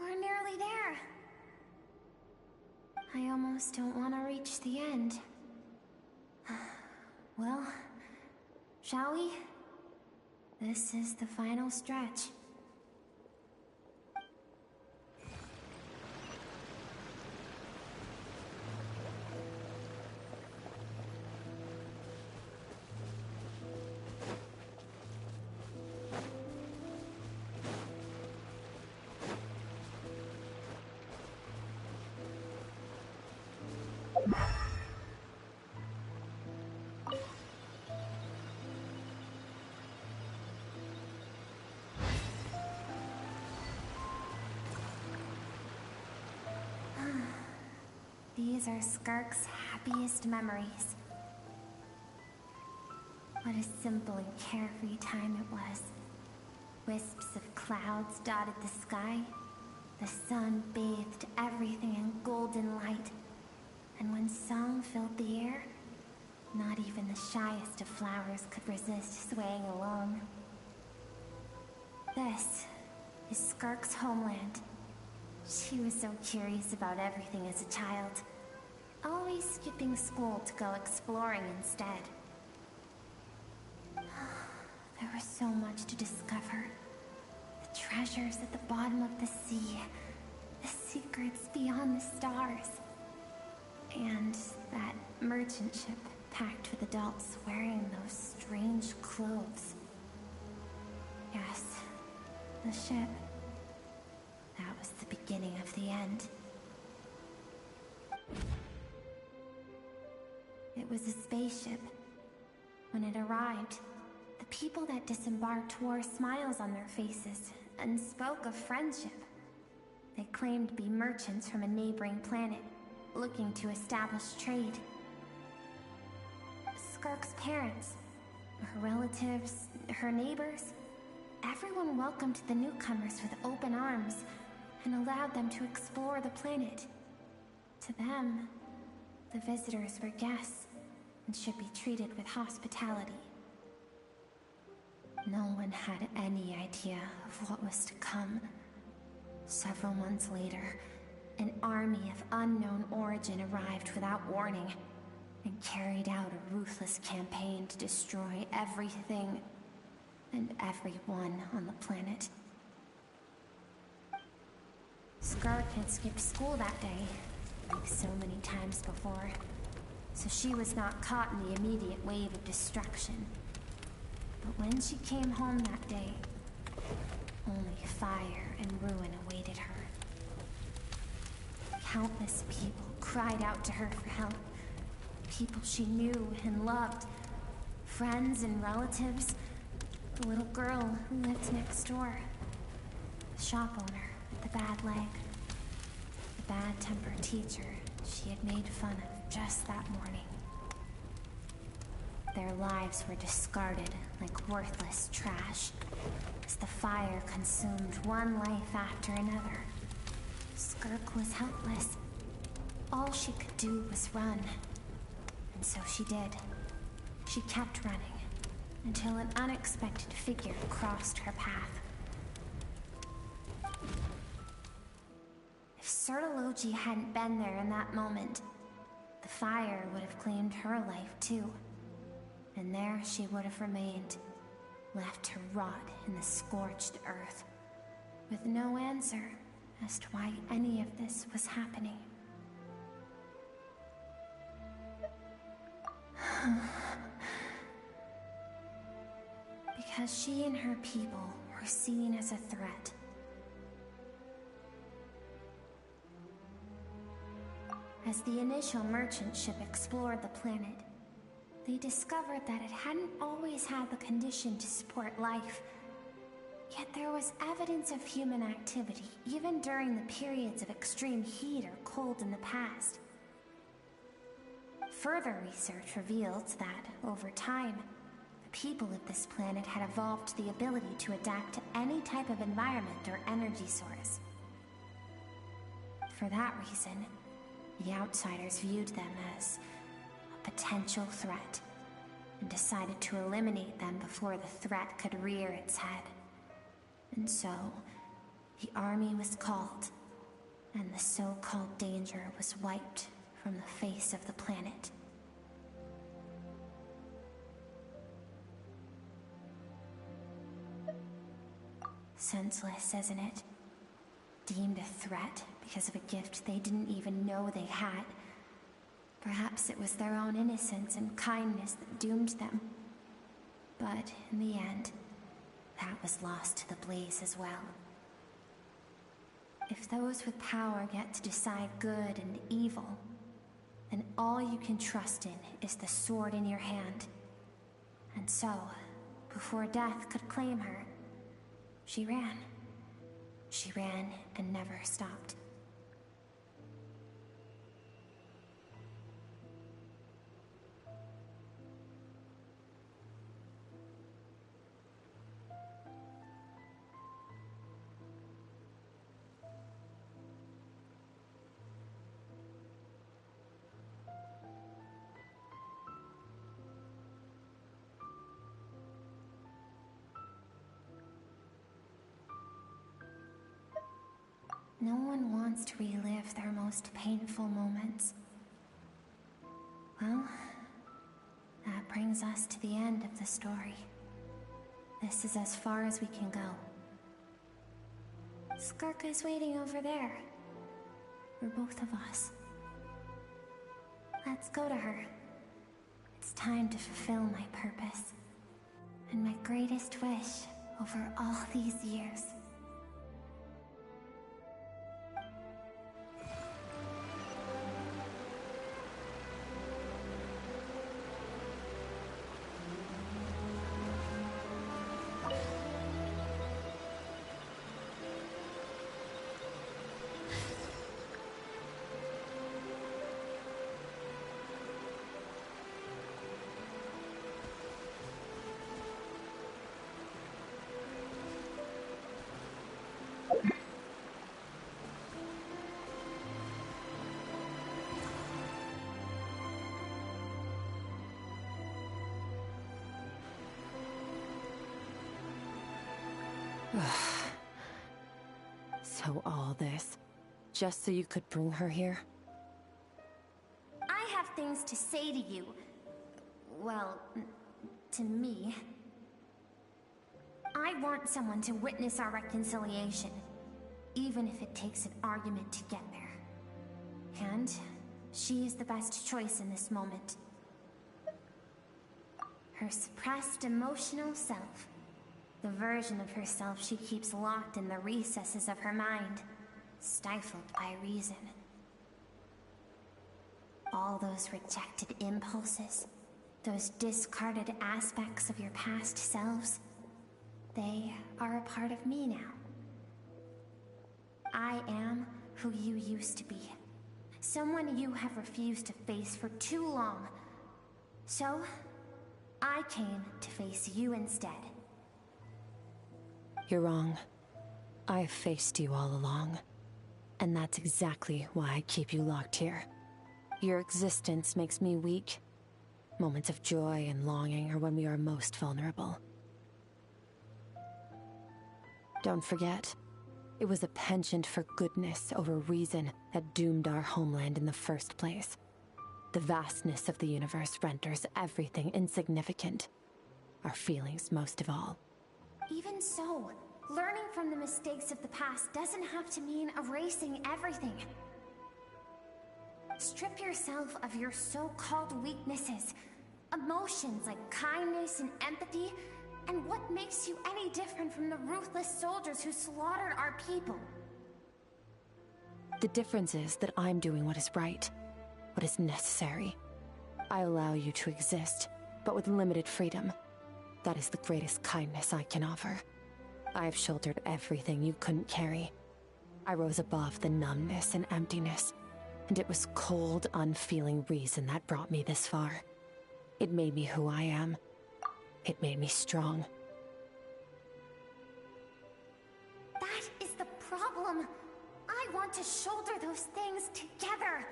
We're nearly there. I almost don't want to reach the end. Well, shall we? This is the final stretch. These are Skirk's happiest memories. What a simple and carefree time it was. Wisps of clouds dotted the sky. The sun bathed everything in golden light. And when song filled the air, not even the shyest of flowers could resist swaying along. This is Skirk's homeland. She was so curious about everything as a child, always skipping school to go exploring instead. There was so much to discover. The treasures at the bottom of the sea, the secrets beyond the stars, and that merchant ship packed with adults wearing those strange clothes. Yes, the ship. That was the beginning of the end. It was a spaceship. When it arrived, the people that disembarked wore smiles on their faces and spoke of friendship. They claimed to be merchants from a neighboring planet, looking to establish trade. Skirk's parents, her relatives, her neighbors, everyone welcomed the newcomers with open arms and allowed them to explore the planet. To them, the visitors were guests and should be treated with hospitality. No one had any idea of what was to come. Several months later, an army of unknown origin arrived without warning and carried out a ruthless campaign to destroy everything and everyone on the planet. Skirk had skipped school that day, like so many times before, so she was not caught in the immediate wave of destruction. But when she came home that day, only fire and ruin awaited her. Countless people cried out to her for help. People she knew and loved. Friends and relatives. The little girl who lived next door. The shop owner with the bad leg. The bad-tempered teacher she had made fun of just that morning. Their lives were discarded like worthless trash as the fire consumed one life after another. Skirk was helpless. All she could do was run. And so she did. She kept running until an unexpected figure crossed her path. If Sertology hadn't been there in that moment, the fire would have claimed her life too. And there she would have remained, left to rot in the scorched earth, with no answer as to why any of this was happening. Because she and her people were seen as a threat. As the initial merchant ship explored the planet, they discovered that it hadn't always had the condition to support life. Yet there was evidence of human activity, even during the periods of extreme heat or cold in the past. Further research revealed that, over time, the people of this planet had evolved the ability to adapt to any type of environment or energy source. For that reason, the outsiders viewed them as a potential threat, and decided to eliminate them before the threat could rear its head. And so, the army was called, and the so-called danger was wiped from the face of the planet. Senseless, isn't it? Deemed a threat because of a gift they didn't even know they had. Perhaps it was their own innocence and kindness that doomed them. But in the end, that was lost to the blaze as well. If those with power get to decide good and evil, then all you can trust in is the sword in your hand. And so, before death could claim her, she ran. She ran and never stopped. No one wants to relive their most painful moments. Well, that brings us to the end of the story. This is as far as we can go. Skirk is waiting over there. For both of us. Let's go to her. It's time to fulfill my purpose. And my greatest wish over all these years. So all this, just so you could bring her here? I have things to say to you. Well, to me. I want someone to witness our reconciliation. even if it takes an argument to get there. And she is the best choice in this moment. Her suppressed emotional self. The version of herself she keeps locked in the recesses of her mind, stifled by reason. All those rejected impulses, those discarded aspects of your past selves, they are a part of me now. I am who you used to be. Someone you have refused to face for too long. So, I came to face you instead. You're wrong. I've faced you all along. And that's exactly why I keep you locked here. Your existence makes me weak. Moments of joy and longing are when we are most vulnerable. Don't forget, it was a penchant for goodness over reason that doomed our homeland in the first place. The vastness of the universe renders everything insignificant. Our feelings most of all. Even so, learning from the mistakes of the past doesn't have to mean erasing everything. Strip yourself of your so-called weaknesses, emotions like kindness and empathy, and what makes you any different from the ruthless soldiers who slaughtered our people? The difference is that I'm doing what is right, what is necessary. I allow you to exist, but with limited freedom. That is the greatest kindness I can offer. I have shouldered everything you couldn't carry. I rose above the numbness and emptiness, and it was cold, unfeeling reason that brought me this far. It made me who I am. It made me strong. That is the problem. I want to shoulder those things together.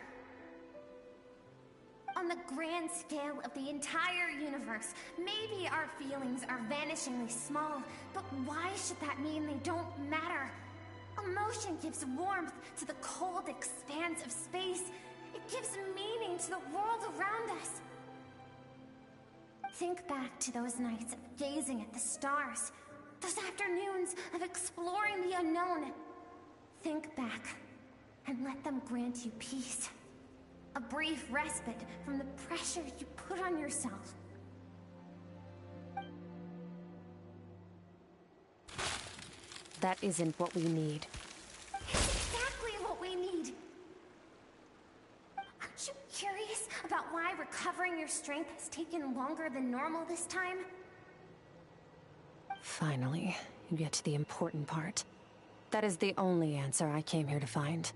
On the grand scale of the entire universe, maybe our feelings are vanishingly small, but why should that mean they don't matter? Emotion gives warmth to the cold expanse of space. It gives meaning to the world around us. Think back to those nights of gazing at the stars, those afternoons of exploring the unknown. Think back and let them grant you peace. A brief respite from the pressure you put on yourself. That isn't what we need. It's exactly what we need. Aren't you curious about why recovering your strength has taken longer than normal this time? Finally, you get to the important part. That is the only answer I came here to find.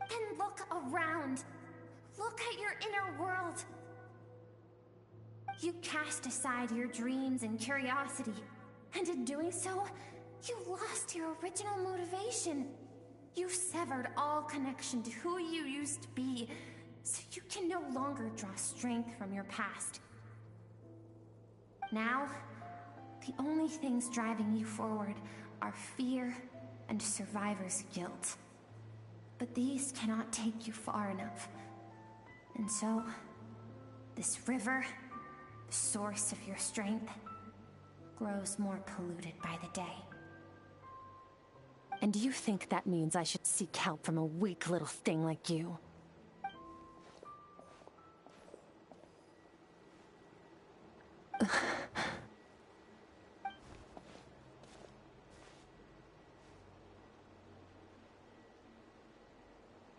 Then look around. Look at your inner world. You cast aside your dreams and curiosity, and in doing so, you lost your original motivation. You severed all connection to who you used to be, so you can no longer draw strength from your past. Now, the only things driving you forward are fear and survivor's guilt. But these cannot take you far enough. And so, this river, the source of your strength, grows more polluted by the day. And do you think that means I should seek help from a weak little thing like you?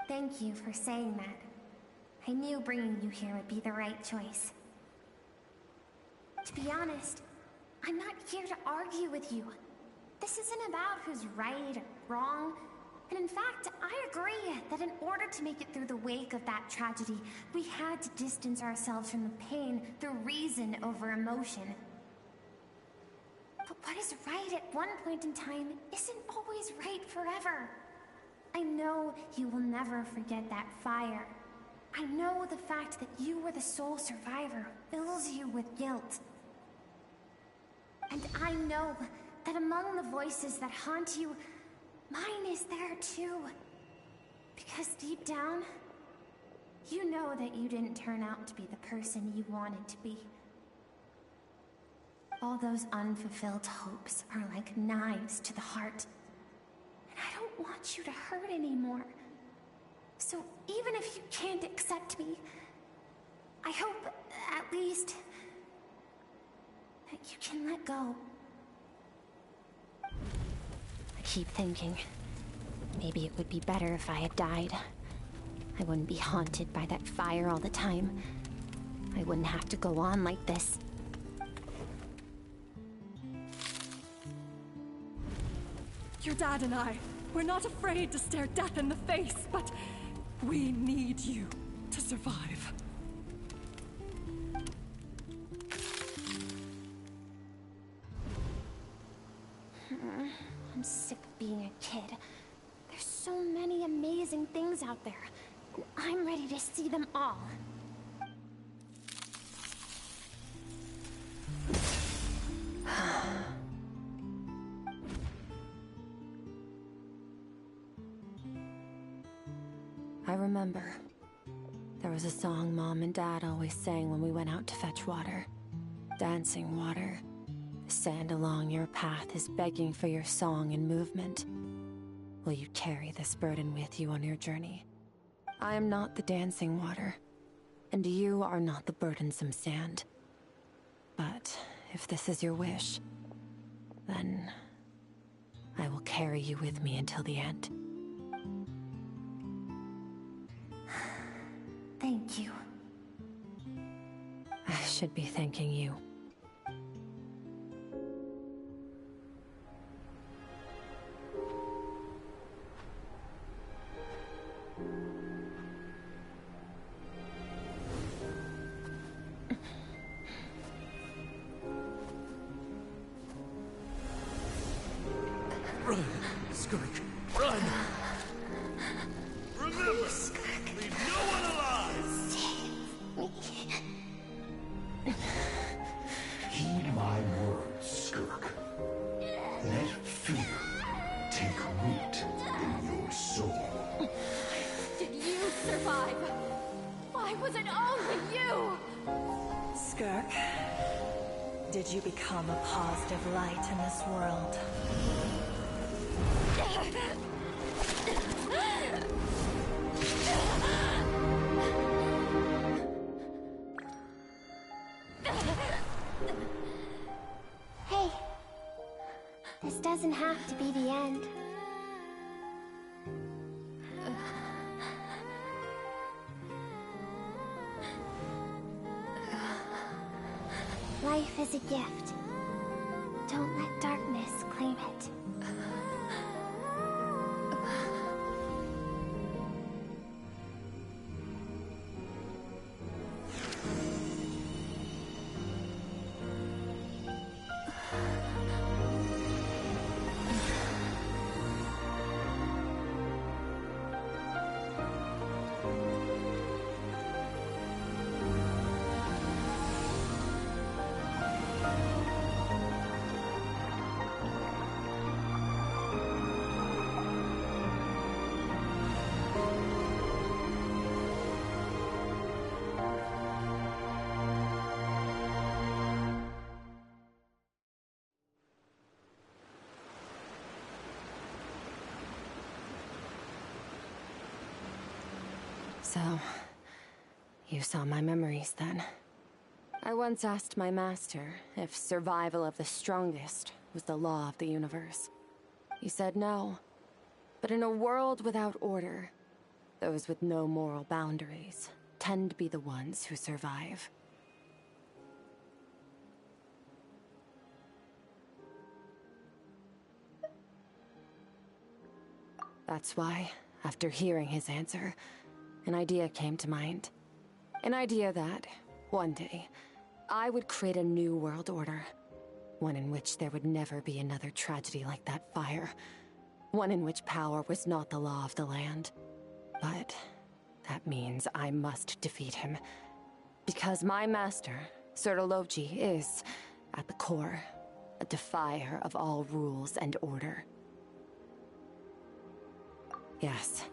Thank you for saying that. I knew bringing you here would be the right choice. To be honest, I'm not here to argue with you. This isn't about who's right or wrong. And in fact, I agree that in order to make it through the wake of that tragedy, we had to distance ourselves from the pain through reason over emotion. But what is right at one point in time isn't always right forever. I know you will never forget that fire. I know the fact that you were the sole survivor fills you with guilt. And I know that among the voices that haunt you, mine is there too. Because deep down, you know that you didn't turn out to be the person you wanted to be. All those unfulfilled hopes are like knives to the heart. I don't want you to hurt anymore. So even if you can't accept me, I hope, at least, that you can let go. I keep thinking, maybe it would be better if I had died. I wouldn't be haunted by that fire all the time. I wouldn't have to go on like this. Your dad and I, we're not afraid to stare death in the face, but we need you to survive. I'm sick of being a kid. There's so many amazing things out there, and I'm ready to see them all. I remember. There was a song Mom and Dad always sang when we went out to fetch water. Dancing water. The sand along your path is begging for your song and movement. Will you carry this burden with you on your journey? I am not the dancing water, and you are not the burdensome sand. But if this is your wish, then I will carry you with me until the end. Thank you. I should be thanking you. Run, Skirk, run! Remember, leave no one alive! Heed my words, Skirk. Let fear take root in your soul. Did you survive? Why was it only you? Skirk, did you become a positive light in this world? Hey, this doesn't have to be the end. Life is a gift. Don't let darkness claim it. So, you saw my memories then. I once asked my master if survival of the strongest was the law of the universe. He said no. But in a world without order, those with no moral boundaries tend to be the ones who survive. That's why, after hearing his answer, an idea came to mind. An idea that, one day, I would create a new world order. One in which there would never be another tragedy like that fire. One in which power was not the law of the land. But that means I must defeat him. Because my master, Sir Logi, is, at the core, a defier of all rules and order. Yes,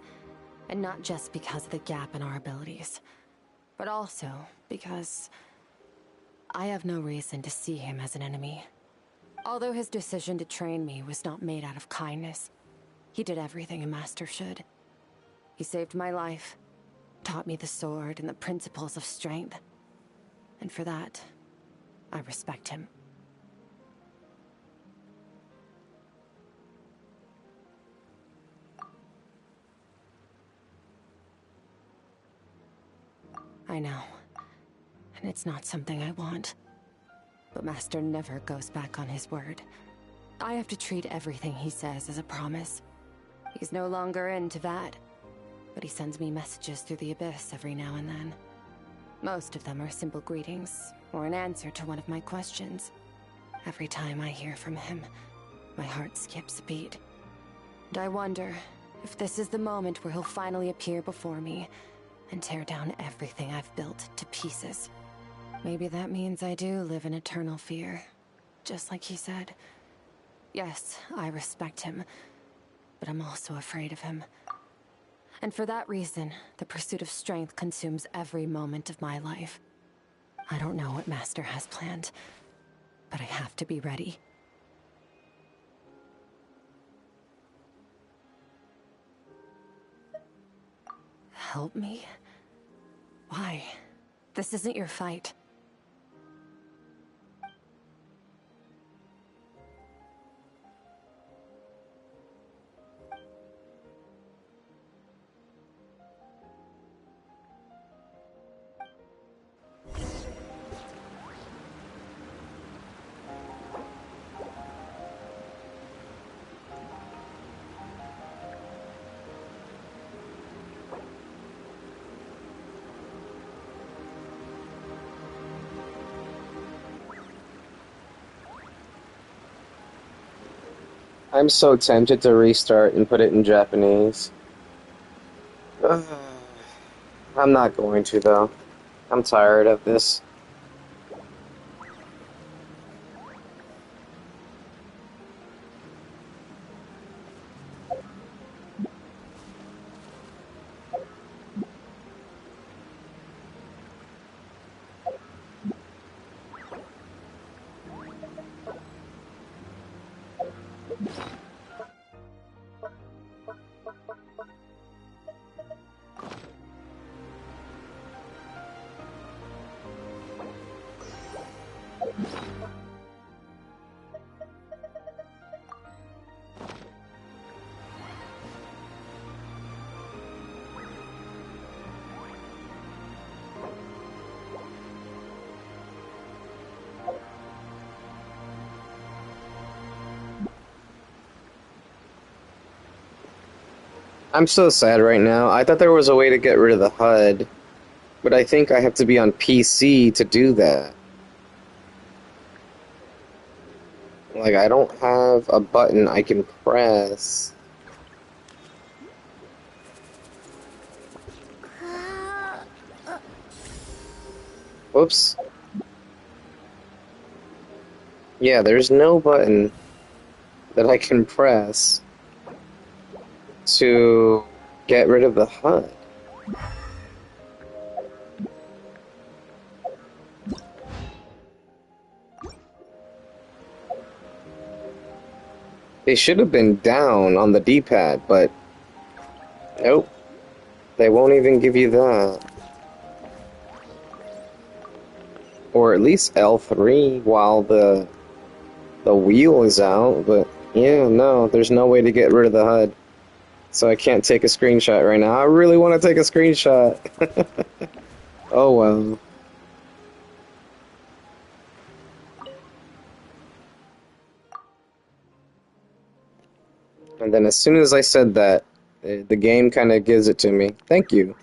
and not just because of the gap in our abilities, but also because I have no reason to see him as an enemy. Although his decision to train me was not made out of kindness, He did everything a master should. He saved my life, taught me the sword and the principles of strength. And for that, I respect him. I know. And it's not something I want. But Master never goes back on his word. I have to treat everything he says as a promise. He's no longer into that. But he sends me messages through the abyss every now and then. Most of them are simple greetings, or an answer to one of my questions. Every time I hear from him, my heart skips a beat. And I wonder if this is the moment where he'll finally appear before me and tear down everything I've built to pieces. Maybe that means I do live in eternal fear, just like he said. Yes, I respect him, but I'm also afraid of him. And for that reason, the pursuit of strength consumes every moment of my life. I don't know what Master has planned, but I have to be ready. Help me? Why? This isn't your fight. I'm so tempted to restart and put it in Japanese. I'm not going to, though. I'm tired of this. I'm so sad right now. I thought there was a way to get rid of the HUD, but I think I have to be on PC to do that. Like, I don't have a button I can press. Whoops. Yeah, there's no button that I can press to get rid of the HUD. They should have been down on the D-pad, but nope. They won't even give you that. Or at least L3 while the wheel is out, but yeah, no, there's no way to get rid of the HUD. So I can't take a screenshot right now. I really want to take a screenshot. Oh well. And then as soon as I said that, the game kind of gives it to me. Thank you.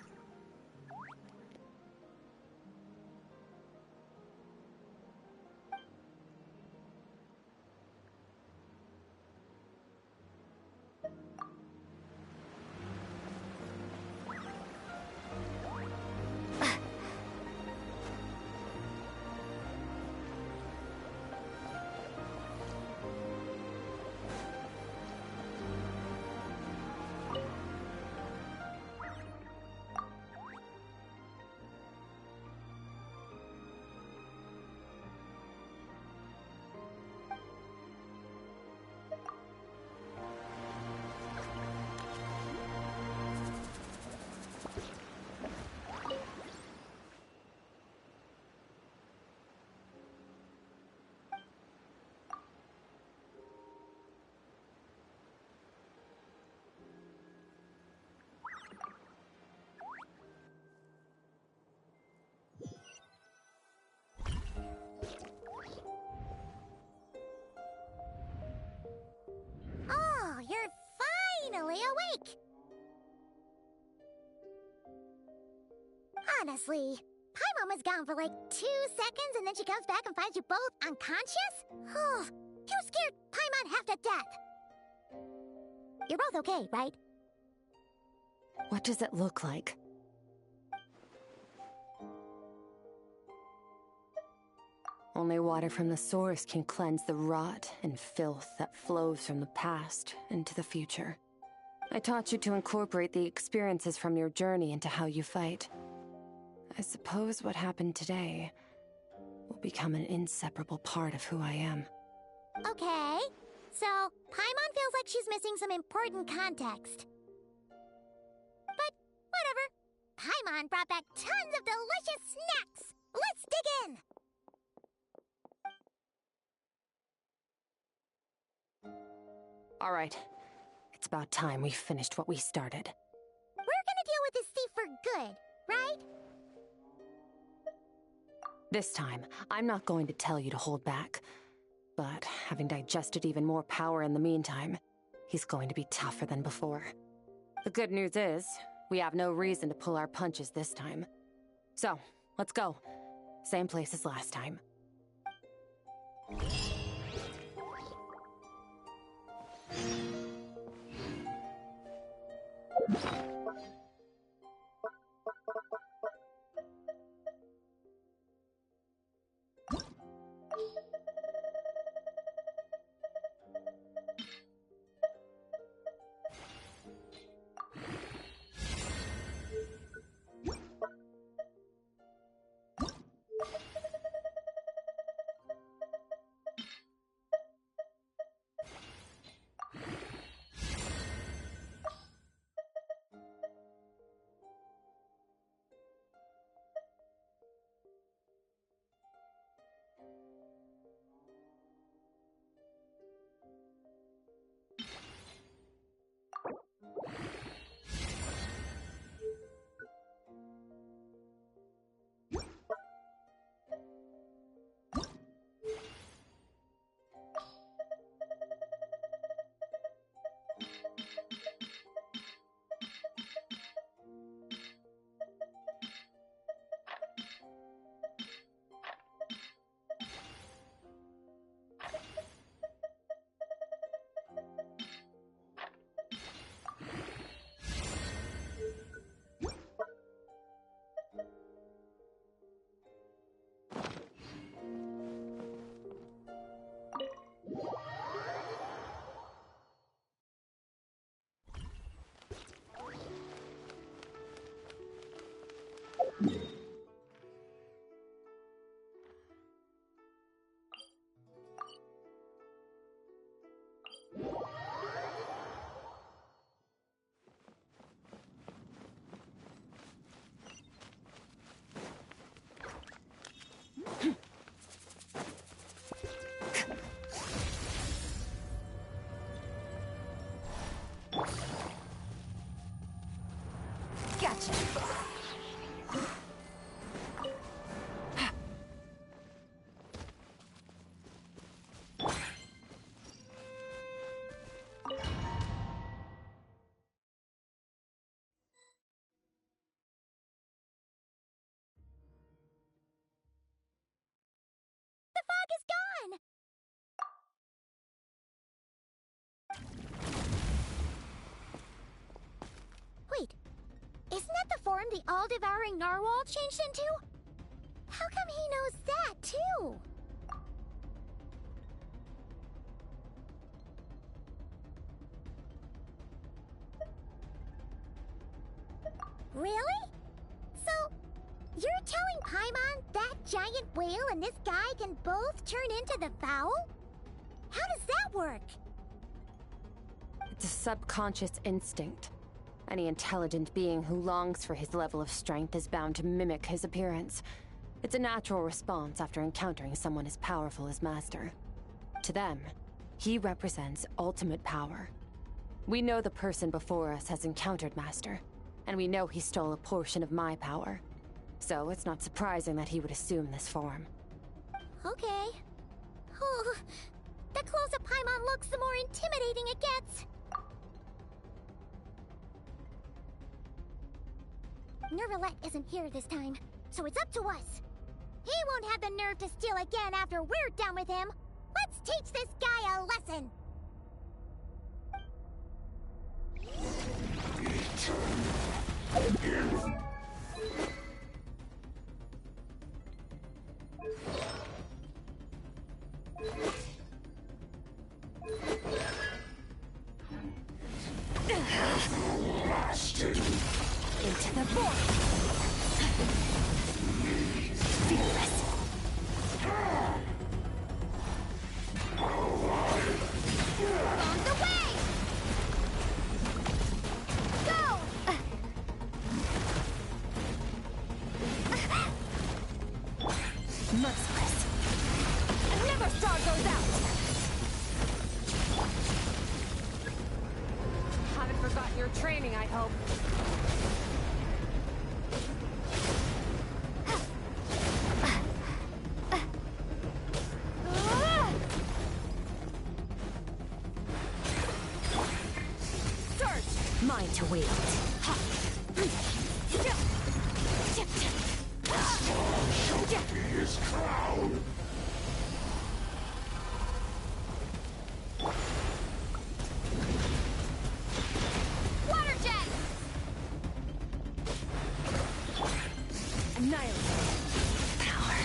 Honestly, Paimon was gone for like 2 seconds and then she comes back and finds you both unconscious? Oh, you scared Paimon half to death. You're both okay, right? What does it look like? Only water from the source can cleanse the rot and filth that flows from the past into the future. I taught you to incorporate the experiences from your journey into how you fight. I suppose what happened today will become an inseparable part of who I am. Okay, so Paimon feels like she's missing some important context. But whatever. Paimon brought back tons of delicious snacks. Let's dig in. All right. It's about time we finished what we started. We're gonna deal with this thief for good, right? This time, I'm not going to tell you to hold back. But having digested even more power in the meantime, he's going to be tougher than before. The good news is, we have no reason to pull our punches this time. So, let's go. Same place as last time. Gotcha. The fog is gone! Wait, isn't that the form the all-devouring narwhal changed into? How come he knows that, too? Really? So, you're telling Paimon that giant whale and this guy can both turn into the fowl? How does that work? It's a subconscious instinct. Any intelligent being who longs for his level of strength is bound to mimic his appearance. It's a natural response after encountering someone as powerful as Master. To them, he represents ultimate power. We know the person before us has encountered Master, and we know he stole a portion of my power. So it's not surprising that he would assume this form. Okay. Oh, the closer Paimon looks, the more intimidating it gets. Nervalette isn't here this time, so it's up to us. He won't have the nerve to steal again after we're done with him. Let's teach this guy a lesson. Into the void! Fearless! On the way! Go! Merciless! Never star goes out! Haven't forgotten your training, I hope. Mine to wield. His crown. Water jet! Annihilate. Power.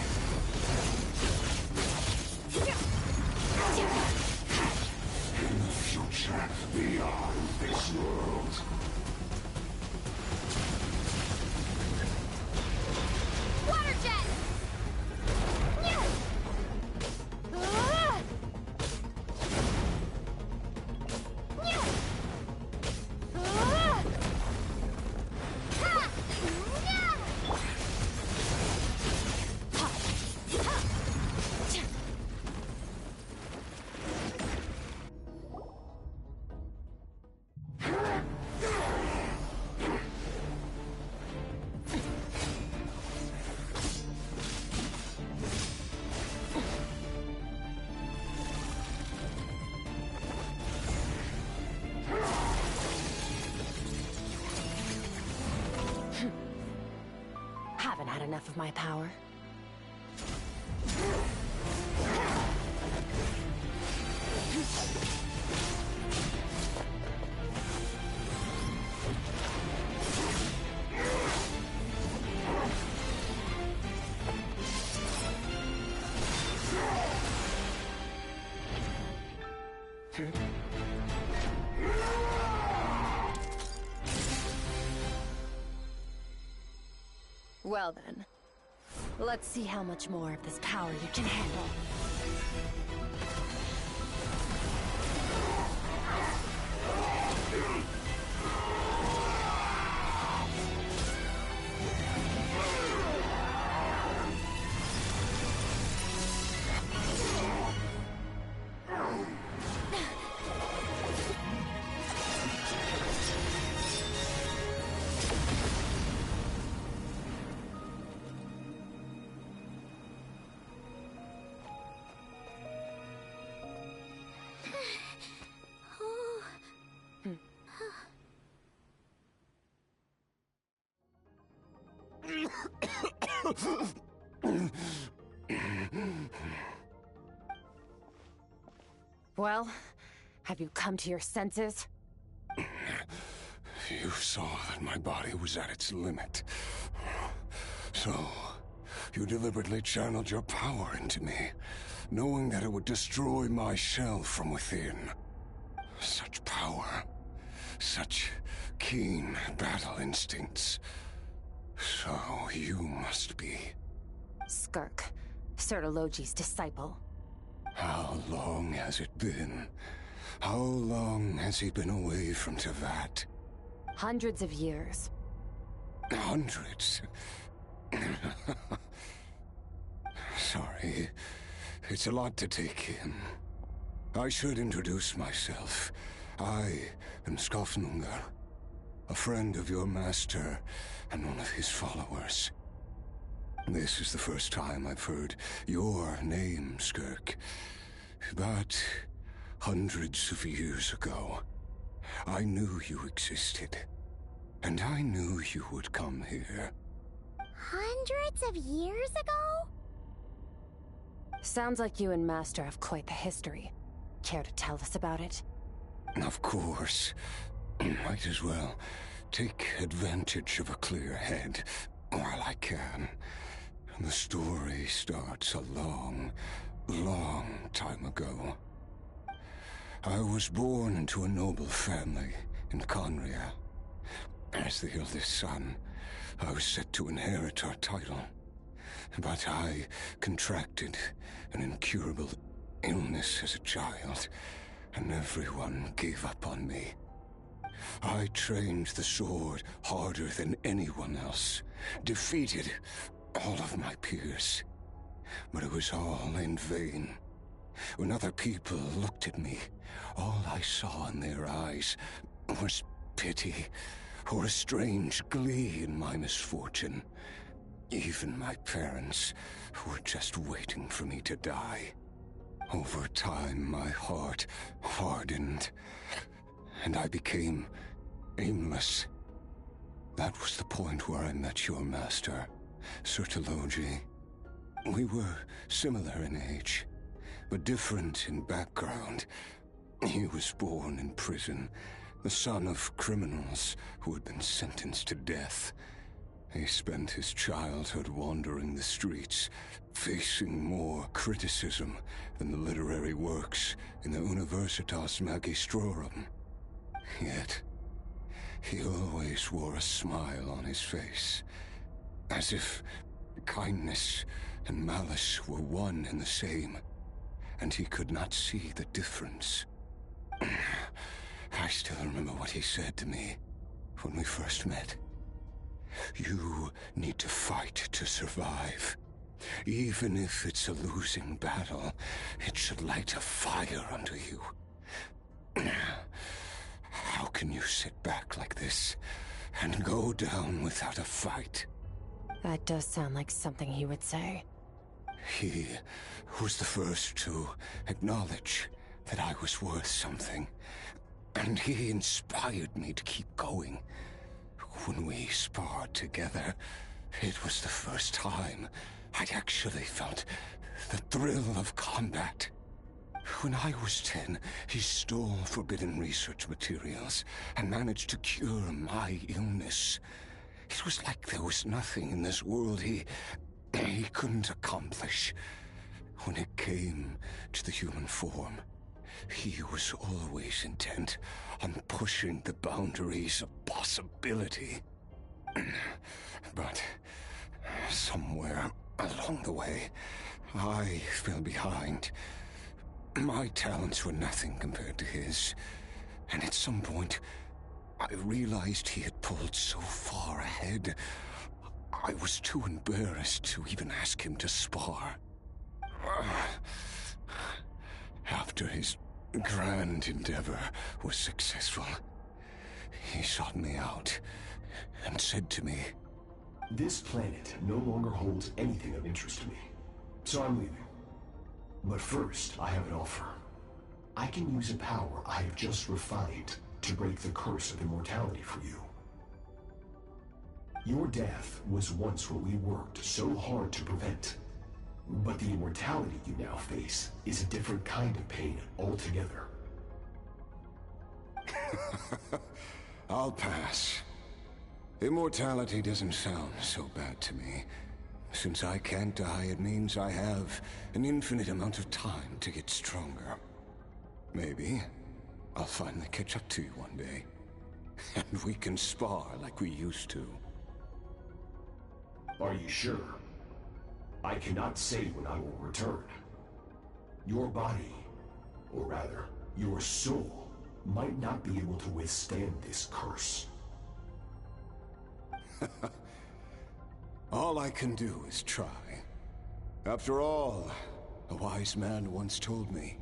In the future, beyond this world. Water jet! Haven't had enough of my power. Well then, let's see how much more of this power you can handle. Well, have you come to your senses? You saw that my body was at its limit. So, you deliberately channeled your power into me, knowing that it would destroy my shell from within. Such power. Such keen battle instincts. So, you must be... Skirk, Sertologi's disciple. How long has it been? How long has he been away from Tevat? Hundreds of years. Hundreds? Sorry, it's a lot to take in. I should introduce myself. I am Skofnungar, a friend of your master and one of his followers. This is the first time I've heard your name, Skirk. But hundreds of years ago, I knew you existed. And I knew you would come here. Hundreds of years ago? Sounds like you and Master have quite the history. Care to tell us about it? Of course. Might as well take advantage of a clear head while I can. The story starts a long, long time ago. I was born into a noble family in Conria. As the eldest son, I was set to inherit our title. But I contracted an incurable illness as a child, and everyone gave up on me. I trained the sword harder than anyone else, defeated all of my peers. But it was all in vain. When other people looked at me, all I saw in their eyes was pity, or a strange glee in my misfortune. Even my parents were just waiting for me to die. Over time, my heart hardened, and I became aimless. That was the point where I met your master, Sir Taloji. We were similar in age, but different in background. He was born in prison, the son of criminals who had been sentenced to death. He spent his childhood wandering the streets, facing more criticism than the literary works in the Universitas Magistrorum. Yet, he always wore a smile on his face, as if kindness and malice were one and the same, and he could not see the difference. I still remember what he said to me when we first met. You need to fight to survive. Even if it's a losing battle, it should light a fire under you. How can you sit back like this and go down without a fight? That does sound like something he would say. He was the first to acknowledge that I was worth something, and he inspired me to keep going. When we sparred together, it was the first time I'd actually felt the thrill of combat. When I was 10, he stole forbidden research materials and managed to cure my illness. It was like there was nothing in this world he couldn't accomplish. When it came to the human form, he was always intent on pushing the boundaries of possibility. But somewhere along the way, I fell behind. My talents were nothing compared to his, and at some point, I realized he had pulled so far ahead, I was too embarrassed to even ask him to spar. After his grand endeavor was successful, he sought me out and said to me, "This planet no longer holds anything of interest to me, so I'm leaving. But first, I have an offer. I can use a power I have just refined to break the curse of immortality for you. Your death was once what we worked so hard to prevent. But the immortality you now face is a different kind of pain altogether." I'll pass. Immortality doesn't sound so bad to me. Since I can't die, it means I have an infinite amount of time to get stronger. Maybe I'll finally catch up to you one day, and we can spar like we used to. Are you sure? I cannot say when I will return. Your body, or rather, your soul, might not be able to withstand this curse. All I can do is try. After all, a wise man once told me,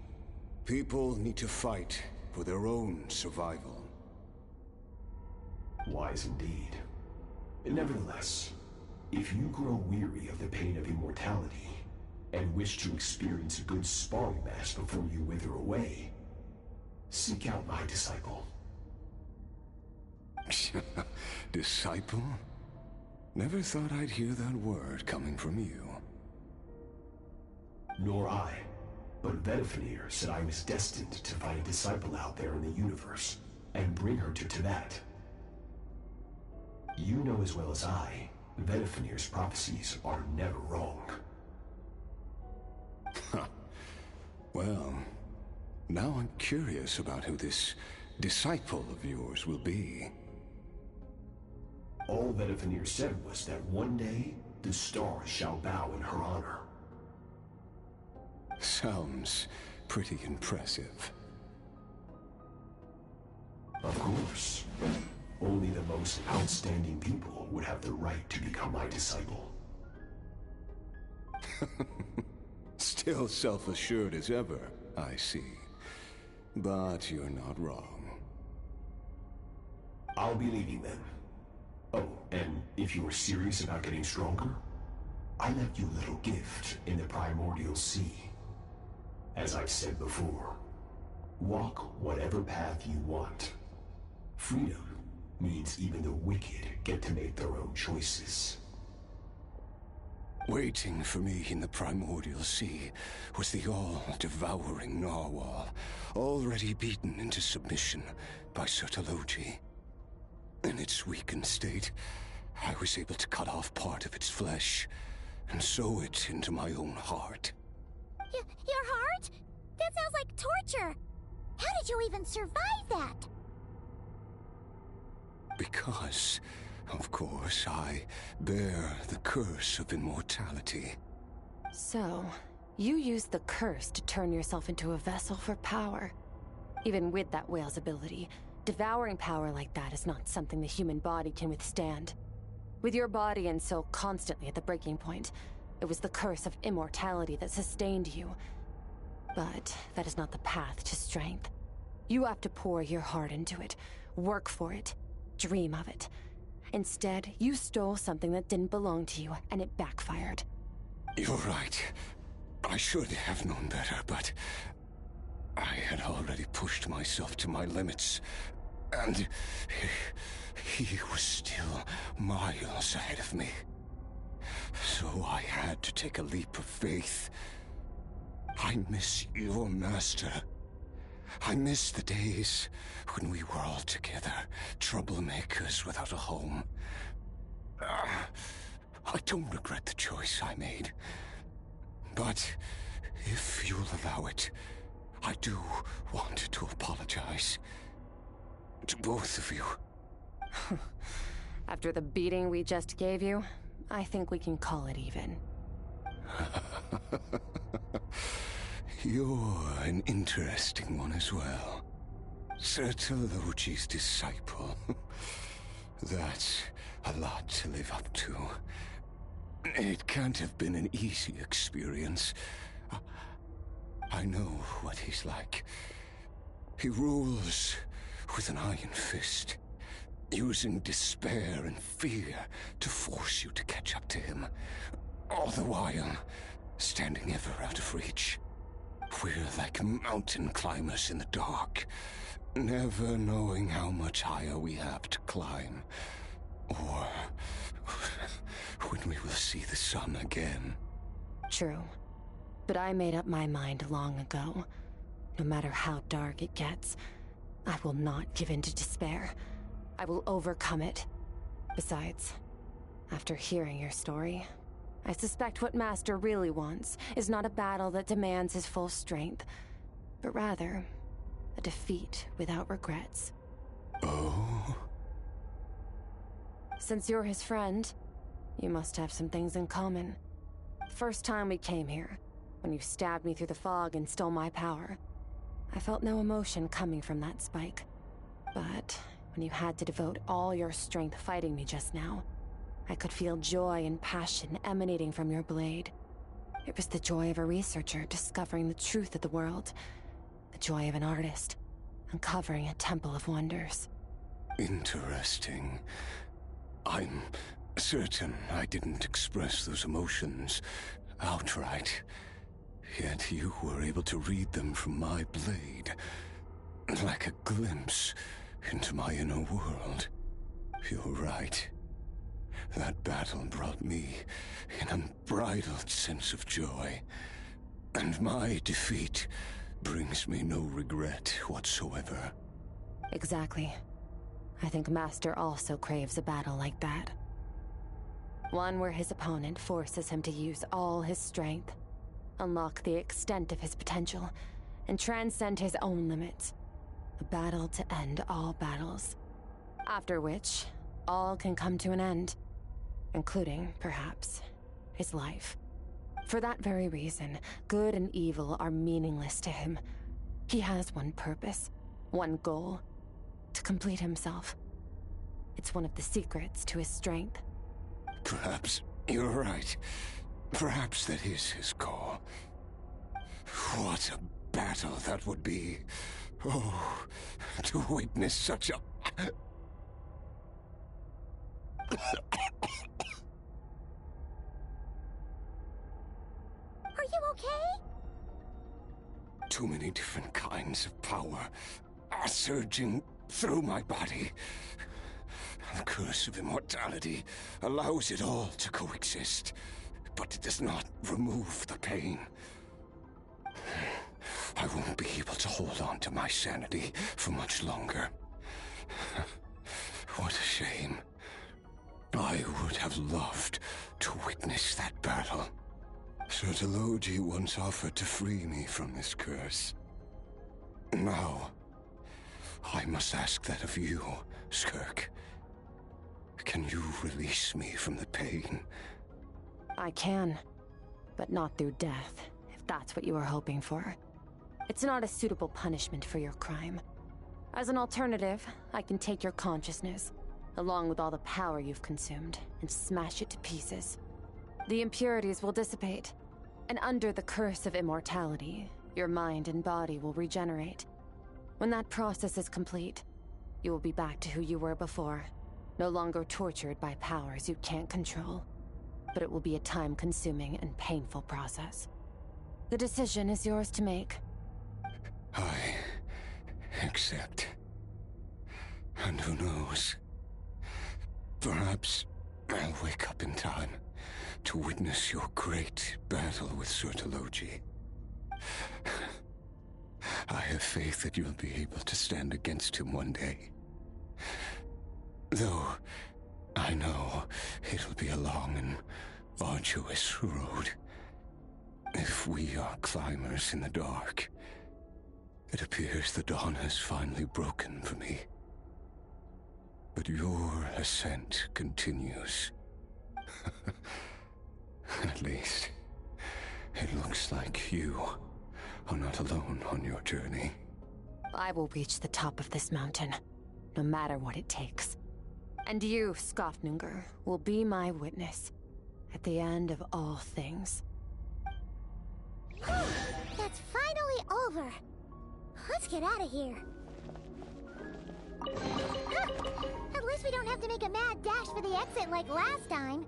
people need to fight for their own survival. Wise indeed. Nevertheless, if you grow weary of the pain of immortality, and wish to experience a good sparring match before you wither away, seek out my disciple. Disciple? Never thought I'd hear that word coming from you. Nor I. But Vedifenir said I was destined to find a disciple out there in the universe, and bring her to Tibet. You know as well as I, Vedifenir's prophecies are never wrong. Huh. Well, now I'm curious about who this disciple of yours will be. All Vedifenir said was that one day, the stars shall bow in her honor. Sounds pretty impressive. Of course. Only the most outstanding people would have the right to become my disciple. Still self-assured as ever, I see. But you're not wrong. I'll be leaving then. Oh, and if you were serious about getting stronger, I left you a little gift in the Primordial Sea. As I've said before, walk whatever path you want. Freedom means even the wicked get to make their own choices. Waiting for me in the Primordial Sea was the all-devouring narwhal, already beaten into submission by Sertologi. In its weakened state, I was able to cut off part of its flesh and sew it into my own heart. Your heart? That sounds like torture! How did you even survive that? Because, of course, I bear the curse of immortality. So, you used the curse to turn yourself into a vessel for power. Even with that whale's ability, devouring power like that is not something the human body can withstand. With your body and soul constantly at the breaking point, it was the curse of immortality that sustained you. But that is not the path to strength. You have to pour your heart into it, work for it, dream of it. Instead, you stole something that didn't belong to you, and it backfired. You're right. I should have known better, but I had already pushed myself to my limits, and he was still miles ahead of me. So I had to take a leap of faith. I miss your master. I miss the days when we were all together, troublemakers without a home. I don't regret the choice I made. But if you'll allow it, I do want to apologize. To both of you. After the beating we just gave you, I think we can call it even. You're an interesting one as well. Sertologi's disciple. That's a lot to live up to. It can't have been an easy experience. I know what he's like. He rules with an iron fist, using despair and fear to force you to catch up to him, all the while standing ever out of reach. We're like mountain climbers in the dark, never knowing how much higher we have to climb, or when we will see the sun again. True. But I made up my mind long ago. No matter how dark it gets, I will not give in to despair. I will overcome it. Besides, after hearing your story, I suspect what Master really wants is not a battle that demands his full strength, but rather a defeat without regrets. Oh? Since you're his friend, you must have some things in common. First time we came here, when you stabbed me through the fog and stole my power, I felt no emotion coming from that spike. But when you had to devote all your strength fighting me just now, I could feel joy and passion emanating from your blade. It was the joy of a researcher discovering the truth of the world, the joy of an artist uncovering a temple of wonders. Interesting. I'm certain I didn't express those emotions outright. Yet you were able to read them from my blade, like a glimpse into my inner world. You're right. That battle brought me an unbridled sense of joy, and my defeat brings me no regret whatsoever. Exactly. I think Master also craves a battle like that. One where his opponent forces him to use all his strength, unlock the extent of his potential, and transcend his own limits. A battle to end all battles. After which, all can come to an end, including, perhaps, his life. For that very reason, good and evil are meaningless to him. He has one purpose, one goal: to complete himself. It's one of the secrets to his strength. Perhaps you're right. Perhaps that is his goal. What a battle that would be. Oh, to witness such a... Are you okay? Too many different kinds of power are surging through my body. The curse of immortality allows it all to coexist, but it does not remove the pain. I won't be able to hold on to my sanity for much longer. What a shame. I would have loved to witness that battle. Sir Telogi once offered to free me from this curse. Now, I must ask that of you, Skirk. Can you release me from the pain? I can, but not through death, if that's what you were hoping for. It's not a suitable punishment for your crime. As an alternative, I can take your consciousness, along with all the power you've consumed, and smash it to pieces. The impurities will dissipate, and under the curse of immortality, your mind and body will regenerate. When that process is complete, you will be back to who you were before, no longer tortured by powers you can't control. But it will be a time-consuming and painful process. The decision is yours to make. I accept. And who knows? Perhaps I'll wake up in time to witness your great battle with Sir Telogi. I have faith that you'll be able to stand against him one day. Though I know it'll be a long and arduous road. If we are climbers in the dark, it appears the dawn has finally broken for me. But your ascent continues. At least, it looks like you are not alone on your journey. I will reach the top of this mountain, no matter what it takes. And you, Skofnungr, will be my witness at the end of all things. That's finally over. Let's get out of here. At least we don't have to make a mad dash for the exit like last time.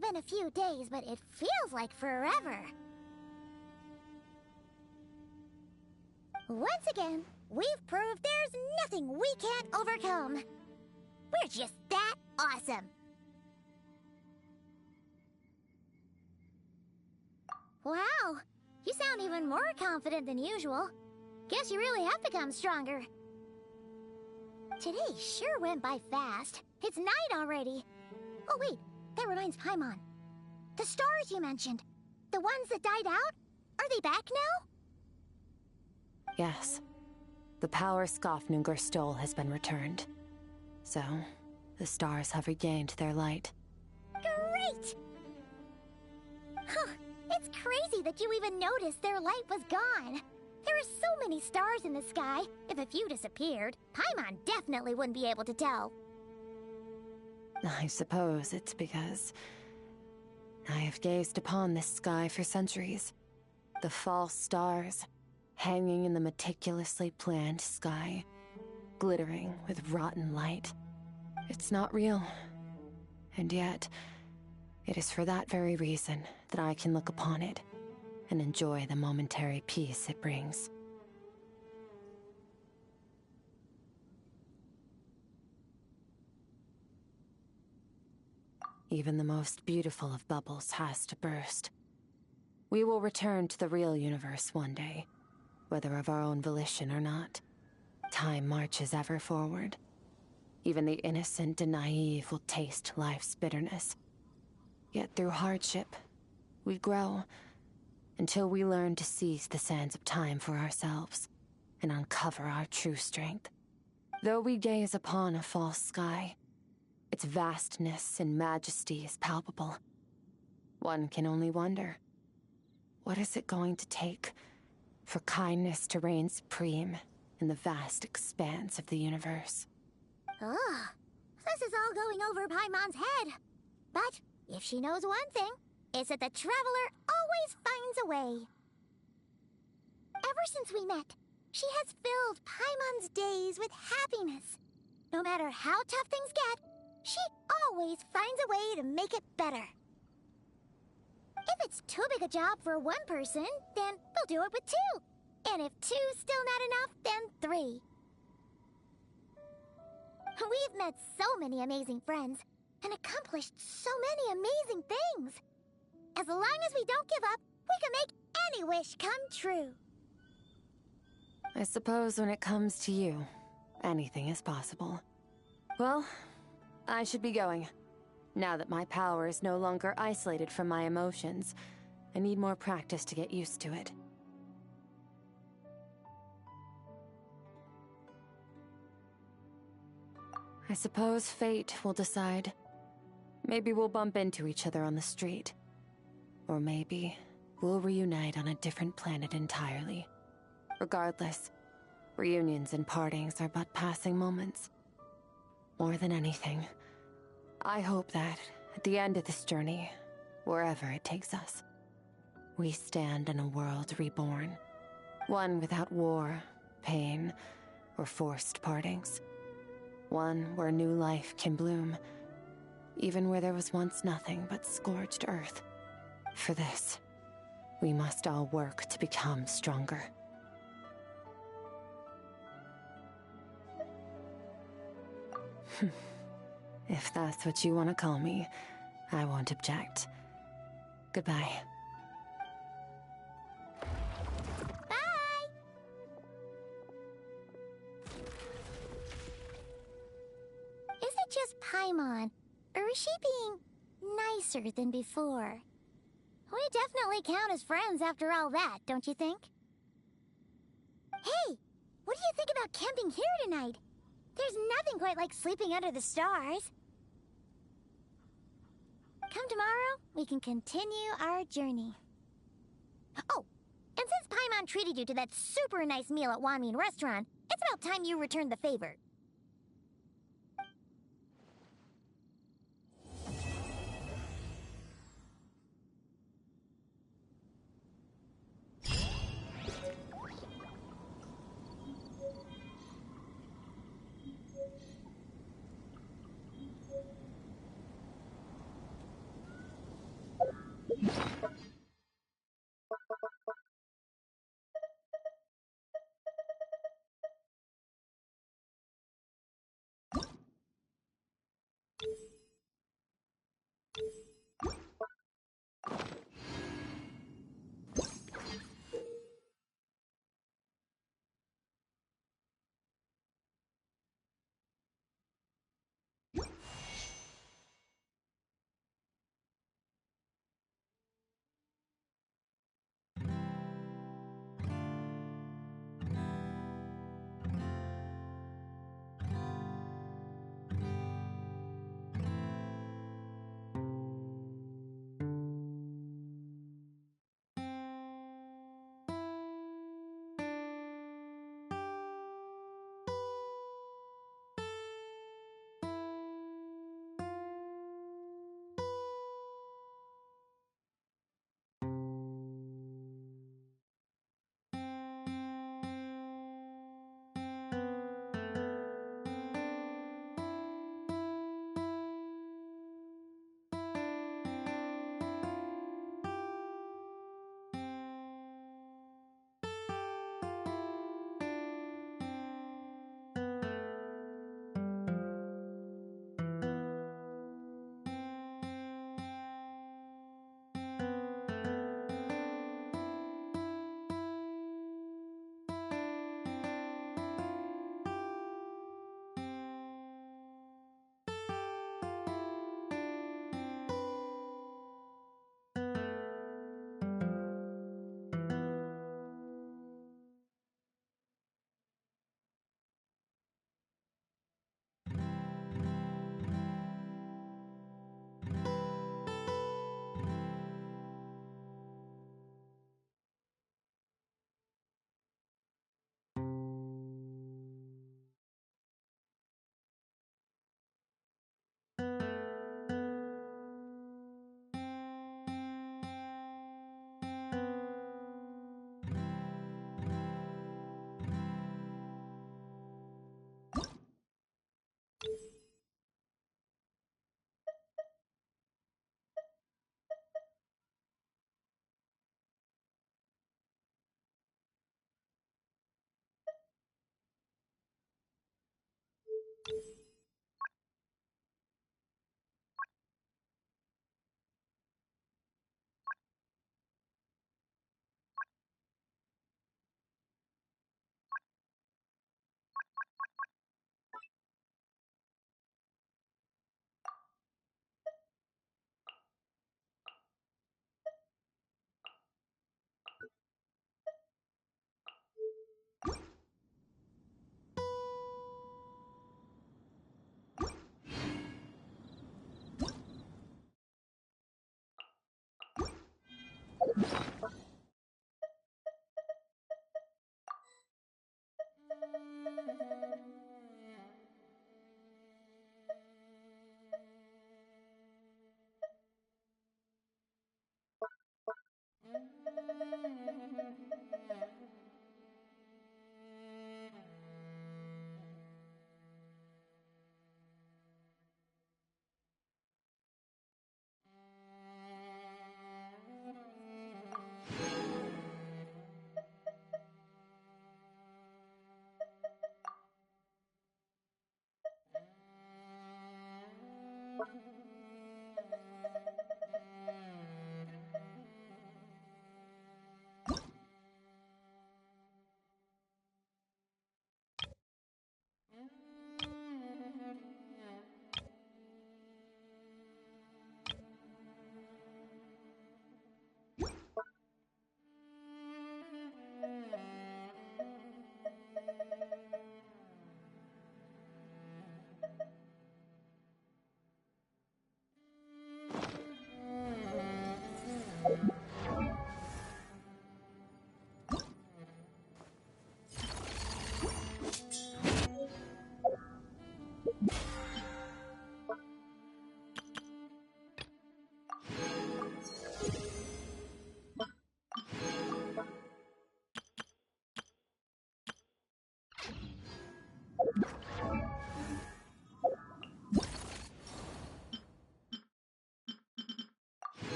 Been a few days, but it feels like forever. Once again, we've proved there's nothing we can't overcome. We're just that awesome. Wow, you sound even more confident than usual. Guess you really have become stronger. Today sure went by fast. It's night already. Oh wait, that reminds Paimon. The stars you mentioned, the ones that died out, are they back now? Yes. The power Skofnungur stole has been returned. So, the stars have regained their light. Great! Huh, it's crazy that you even noticed their light was gone. There are so many stars in the sky. If a few disappeared, Paimon definitely wouldn't be able to tell. I suppose it's because I have gazed upon this sky for centuries. The false stars, hanging in the meticulously planned sky, glittering with rotten light. It's not real. And yet, it is for that very reason that I can look upon it and enjoy the momentary peace it brings. Even the most beautiful of bubbles has to burst. We will return to the real universe one day, whether of our own volition or not. Time marches ever forward. Even the innocent and naive will taste life's bitterness. Yet through hardship, we grow, until we learn to seize the sands of time for ourselves and uncover our true strength. Though we gaze upon a false sky, its vastness and majesty is palpable. One can only wonder, what is it going to take for kindness to reign supreme in the vast expanse of the universe? Ugh, this is all going over Paimon's head. But if she knows one thing, it's that the Traveler always finds a way. Ever since we met, she has filled Paimon's days with happiness. No matter how tough things get, she always finds a way to make it better. If it's too big a job for one person, then we'll do it with two. And if two's still not enough, then three. We've met so many amazing friends and accomplished so many amazing things. As long as we don't give up, we can make any wish come true. I suppose when it comes to you, anything is possible. Well, I should be going. Now that my power is no longer isolated from my emotions, I need more practice to get used to it. I suppose fate will decide. Maybe we'll bump into each other on the street. Or maybe we'll reunite on a different planet entirely. Regardless, reunions and partings are but passing moments. More than anything, I hope that at the end of this journey, wherever it takes us, we stand in a world reborn. One without war, pain, or forced partings. One where new life can bloom, even where there was once nothing but scorched earth. For this, we must all work to become stronger. If that's what you want to call me, I won't object. Goodbye. Bye! Is it just Paimon, or is she being nicer than before? We definitely count as friends after all that, don't you think? Hey, what do you think about camping here tonight? There's nothing quite like sleeping under the stars. Come tomorrow, we can continue our journey. Oh, and since Paimon treated you to that super nice meal at Wanmin Restaurant, it's about time you returned the favor.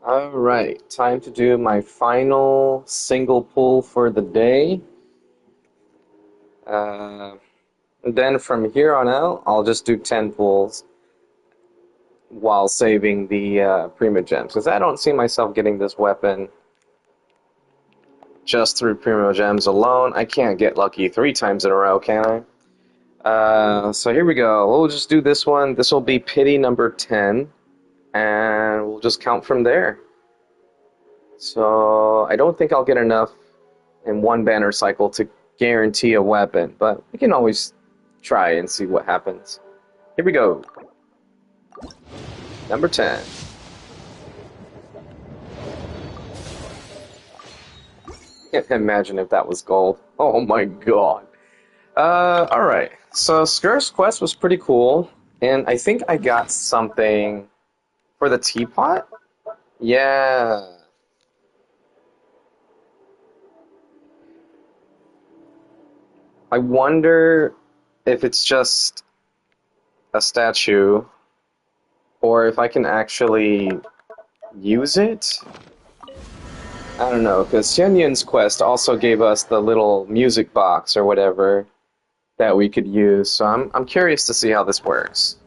Alright, time to do my final single pull for the day. Then from here on out, I'll just do 10 pulls while saving the Prima Gems, because I don't see myself getting this weapon just through Prima Gems alone. I can't get lucky 3 times in a row, can I? So here we go. We'll just do this one. This will be pity number 10, and we'll just count from there. So I don't think I'll get enough in one banner cycle to guarantee a weapon, but we can always try and see what happens. Here we go. Number 10. Can't imagine if that was gold. Oh my god. Alright. So Skir's quest was pretty cool, and I think I got something for the teapot? Yeah. I wonder if it's just a statue, or if I can actually use it? I don't know, because Xianyun's quest also gave us the little music box or whatever that we could use, so I'm curious to see how this works.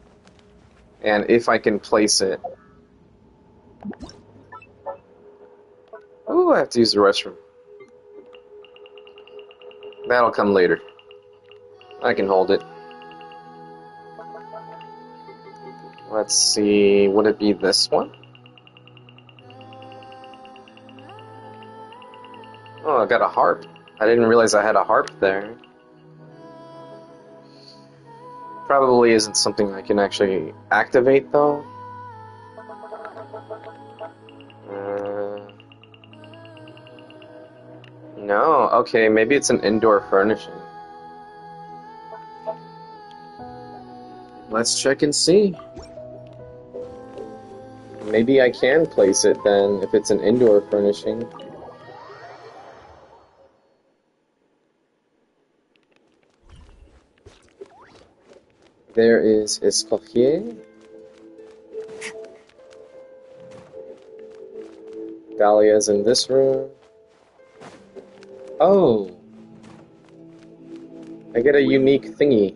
And if I can place it. Ooh, I have to use the restroom. That'll come later. I can hold it. Let's see, would it be this one? Oh, I got a harp. I didn't realize I had a harp there. Probably isn't something I can actually activate, though. No, okay, maybe it's an indoor furnishing. Let's check and see. Maybe I can place it then, if it's an indoor furnishing. There is Escoffier. Dahlia's in this room. Oh! I get a unique thingy.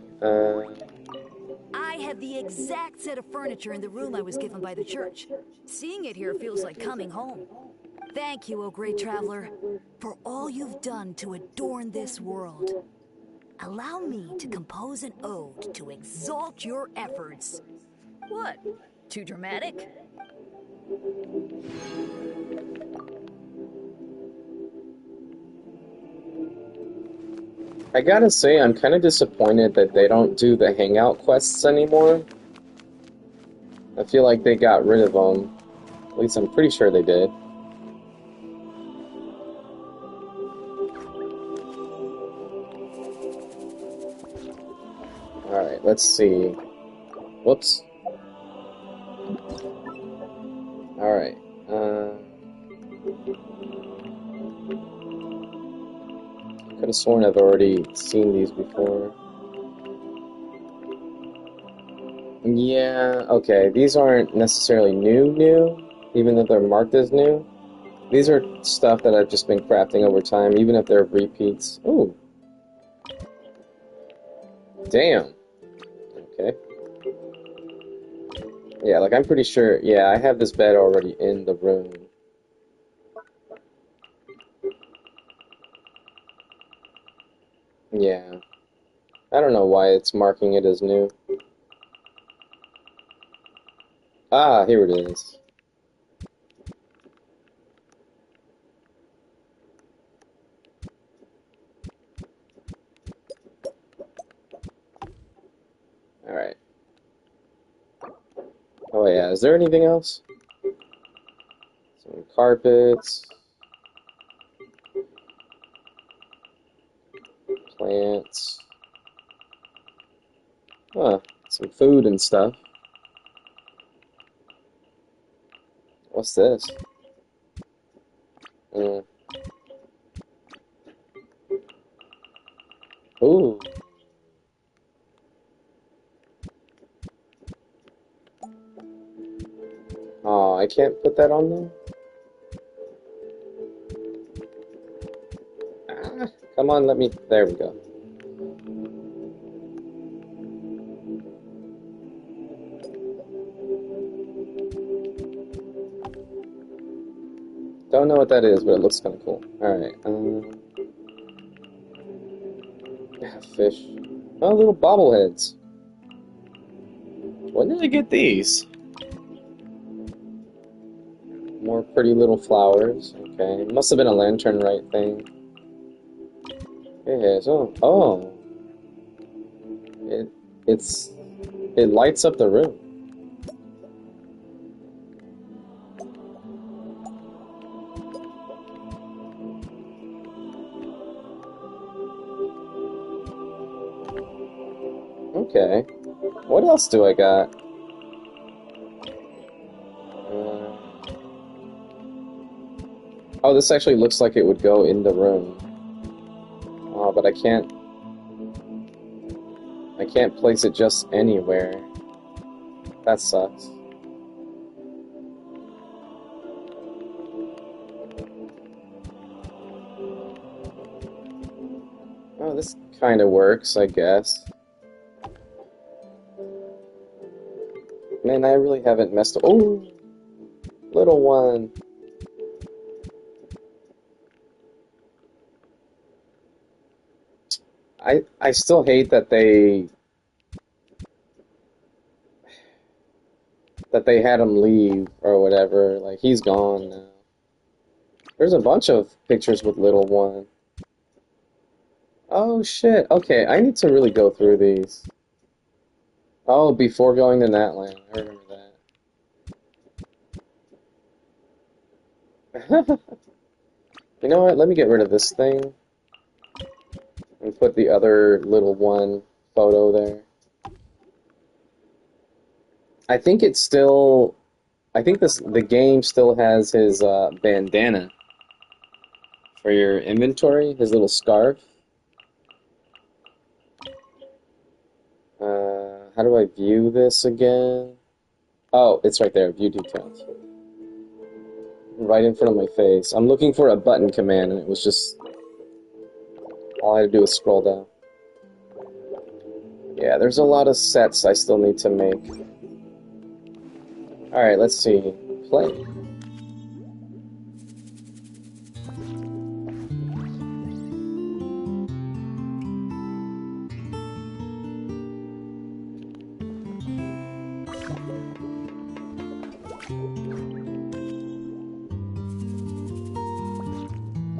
I have the exact set of furniture in the room I was given by the church. Seeing it here feels like coming home. Thank you, O great traveler, for all you've done to adorn this world. Allow me to compose an ode to exalt your efforts. What? Too dramatic? I gotta say, I'm kind of disappointed that they don't do the hangout quests anymore. I feel like they got rid of them. At least I'm pretty sure they did. Alright, let's see. Whoops. Alright. Could have sworn I've already seen these before. Yeah, okay. These aren't necessarily new, even though they're marked as new. These are stuff that I've just been crafting over time, even if they're repeats. Ooh. Damn. Okay. Yeah, like I'm pretty sure, yeah, I have this bed already in the room. Yeah. I don't know why it's marking it as new. Ah, here it is. Alright. Oh yeah, is there anything else? Some carpets. Plants. Huh, some food and stuff. What's this? Ooh. Oh, I can't put that on there? Ah, come on, let me... There we go. Don't know what that is, but it looks kind of cool. Alright, fish. Oh, little bobbleheads. When did I get these? More pretty little flowers. Okay, must have been a lantern right thing. Yes. Oh. It lights up the room. Okay. What else do I got? Oh, this actually looks like it would go in the room. Oh, but I can't place it just anywhere. That sucks. Oh, this kind of works, I guess. Man, I really haven't messed up. Oh, little one. I still hate that they had him leave or whatever. Like, he's gone now. There's a bunch of pictures with little one. Oh shit. Okay, I need to really go through these. Oh, before going to Natland. I remember that. You know what? Let me get rid of this thing. And put the other little one photo there. I think it's still... I think the game still has his bandana for your inventory, his little scarf. How do I view this again? Oh, it's right there. View details. Right in front of my face. I'm looking for a button command, and it was just... all I had to do was scroll down. Yeah, there's a lot of sets I still need to make. Alright, let's see. Play.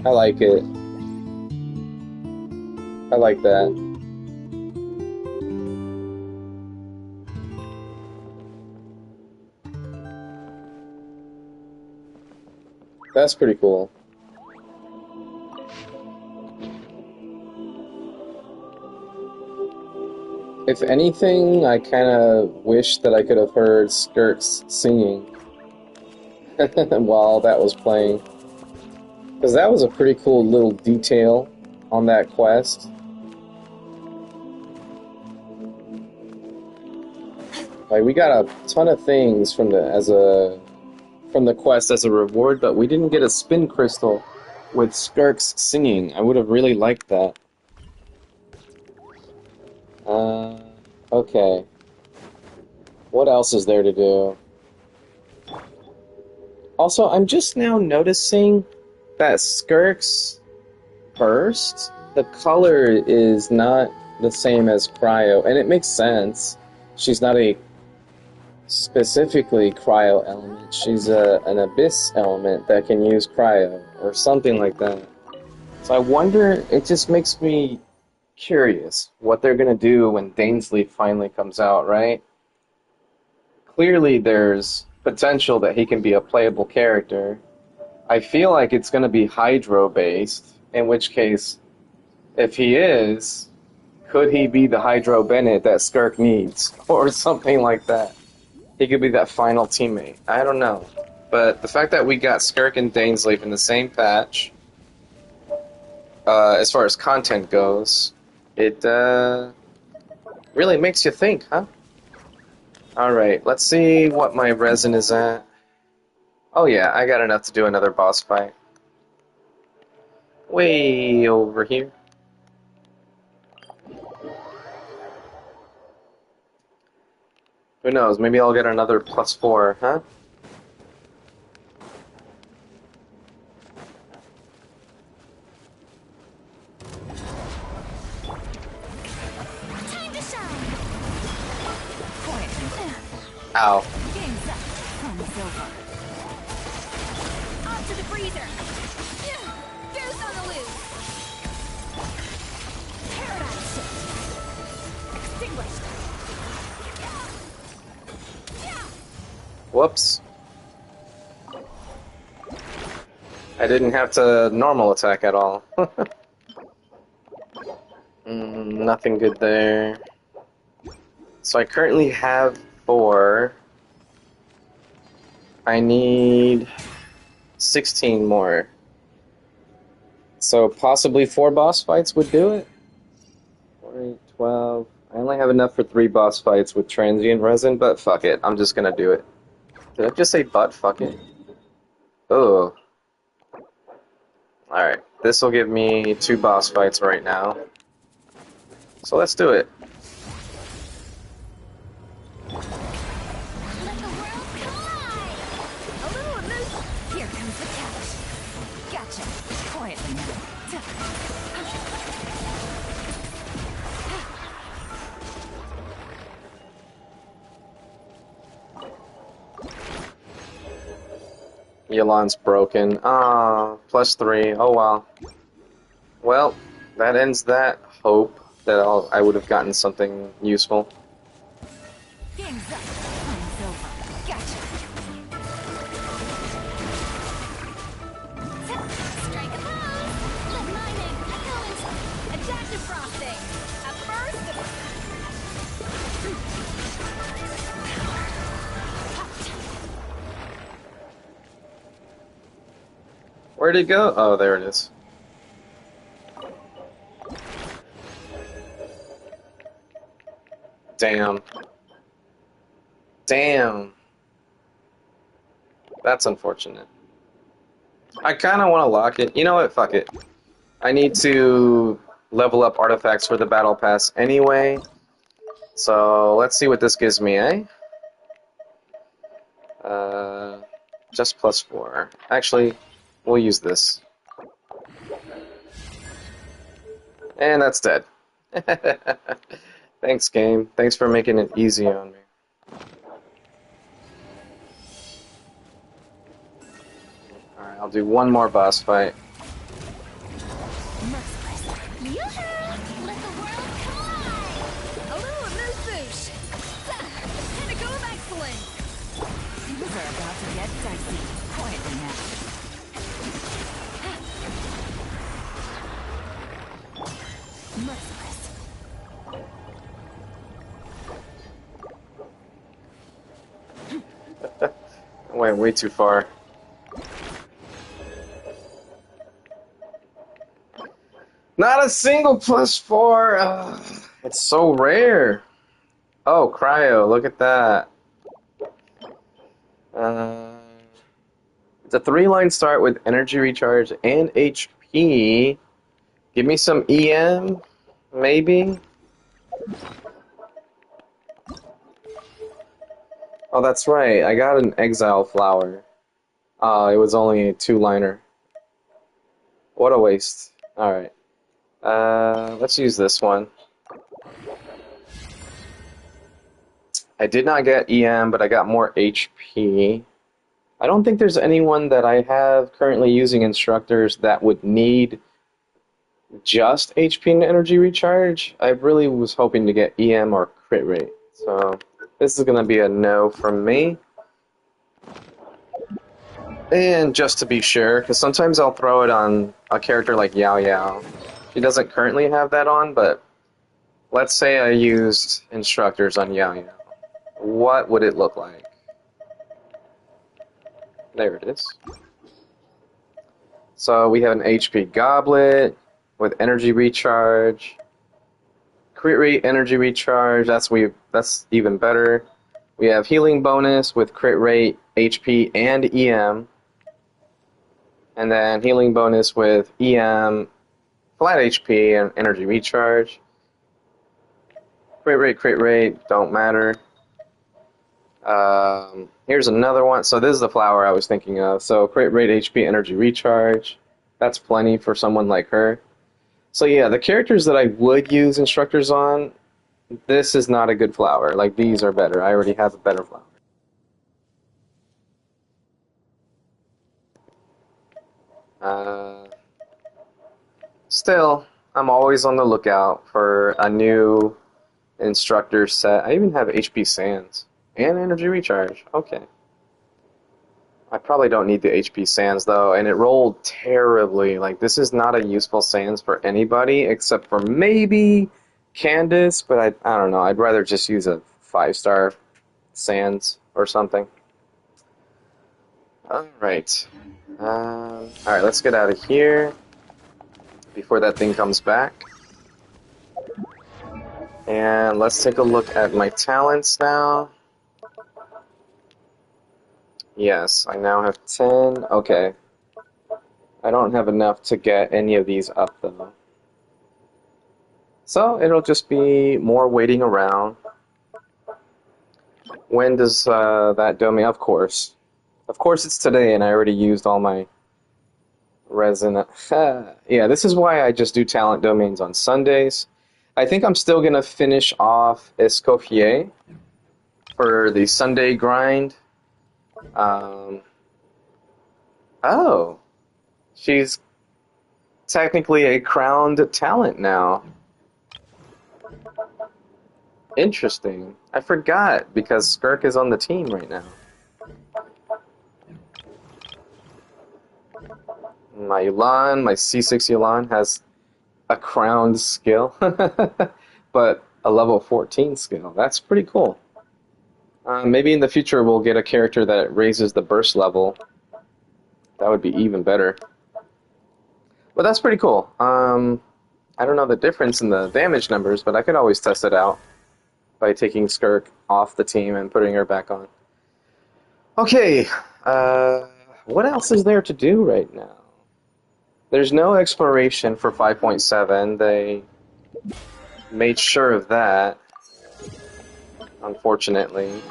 I like it. I like that. That's pretty cool. If anything, I kind of wish that I could have heard Skirk's singing while that was playing. Because that was a pretty cool little detail on that quest. Like, we got a ton of things from the quest as a reward, but we didn't get a spin crystal with Skirk's singing. I would have really liked that. Okay. What else is there to do? Also, I'm just now noticing that Skirk's burst, the color is not the same as Cryo, and it makes sense. She's not a specifically Cryo element. She's an Abyss element that can use Cryo, or something like that. So I wonder, it just makes me curious what they're going to do when Dainsley finally comes out, right? Clearly there's potential that he can be a playable character. I feel like it's going to be Hydro-based, in which case, if he is, could he be the Hydro Bennett that Skirk needs? Or something like that. He could be that final teammate. I don't know. But the fact that we got Skirk and Dainsley in the same patch, as far as content goes, it really makes you think, huh? Alright, let's see what my resin is at. Oh yeah, I got enough to do another boss fight. Way over here. Who knows, maybe I'll get another +4, huh? Ow. Game's up. Fun's over. On to the freezer. Deuce on the loose. Paradise shift. Extinguished. Whoops. I didn't have to normal attack at all. Nothing good there. So I currently have 4. I need 16 more. So possibly 4 boss fights would do it? 4, 8, 12. I only have enough for 3 boss fights with transient resin, but fuck it. I'm just gonna do it. Did I just say butt? Fuck it. Oh. Alright. This will give me 2 boss fights right now. So let's do it. Yelan's broken. Ah, +3. Oh well. Well, that ends that hope that I would have gotten something useful. Game's up. Fun's over. Gotcha. Strike a pose. Lip mining. Echoing. Adaptive frosting. A burst. Where'd it go? Oh, there it is. Damn. Damn. That's unfortunate. I kind of want to lock it. You know what? Fuck it. I need to level up artifacts for the battle pass anyway. So let's see what this gives me, eh? Just +4. Actually, we'll use this. And that's dead. Thanks, game. Thanks for making it easy on me. Alright, I'll do one more boss fight. I went way too far. Not a single +4! Ugh, it's so rare! Oh, Cryo, look at that. It's a 3-line start with energy recharge and HP. Give me some EM, maybe? Oh, that's right. I got an Exile Flower. It was only a 2-liner. What a waste. Alright. Let's use this one. I did not get EM, but I got more HP. I don't think there's anyone that I have currently using instructors that would need just HP and energy recharge. I really was hoping to get EM or crit rate. So this is going to be a no from me. And just to be sure, because sometimes I'll throw it on a character like Yao Yao. She doesn't currently have that on, but let's say I used instructors on Yao Yao. What would it look like? There it is. So we have an HP Goblet with energy recharge. Crit rate, energy recharge, that's even better. We have healing bonus with crit rate, HP, and EM. And then healing bonus with EM, flat HP, and energy recharge. Crit rate, don't matter. Here's another one. So this is the flower I was thinking of. So crit rate, HP, energy recharge. That's plenty for someone like her. So yeah, the characters that I would use instructors on, this is not a good flower. Like, these are better. I already have a better flower. Still, I'm always on the lookout for a new instructor set. I even have HP Sands and energy recharge. Okay. I probably don't need the HP Sands though, and it rolled terribly. Like, this is not a useful Sands for anybody except for maybe Candace, but I don't know. I'd rather just use a 5-star Sands or something. Alright. Alright, let's get out of here before that thing comes back. And let's take a look at my talents now. Yes, I now have 10. Okay. I don't have enough to get any of these up, though. So, it'll just be more waiting around. When does that domain? Of course. Of course it's today, and I already used all my resin. Yeah, this is why I just do talent domains on Sundays. I think I'm still going to finish off Escoffier for the Sunday grind. Oh, she's technically a crowned talent now. Interesting. I forgot because Skirk is on the team right now. My Yulan, my C6 Yulan has a crowned skill, but a level 14 skill. That's pretty cool. Maybe in the future we'll get a character that raises the burst level. That would be even better. But that's pretty cool. I don't know the difference in the damage numbers, but I could always test it out. by taking Skirk off the team and putting her back on. Okay, what else is there to do right now? There's no exploration for 5.7. They made sure of that, unfortunately.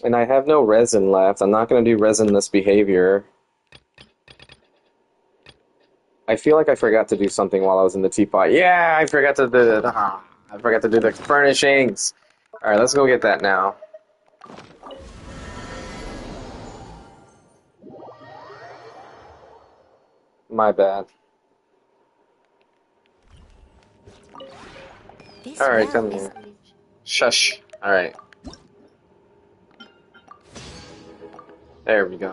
And I have no resin left. I'm not going to do resinless behavior. I feel like I forgot to do something while I was in the teapot. Yeah, I forgot to do the furnishings. All right, let's go get that now. My bad. All right, come here. Shush. All right. There we go.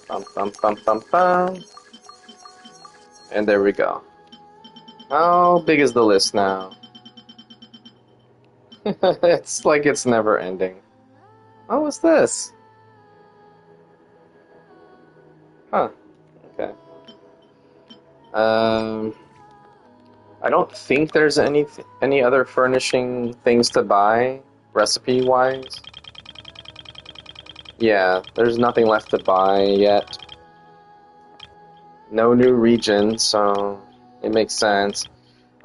Bum, bum, bum, bum, bum. And there we go. How big is the list now? It's like it's never ending. Oh, what's this? Huh. Okay. I don't think there's any other furnishing things to buy, recipe-wise. Yeah, there's nothing left to buy yet. No new region, so it makes sense.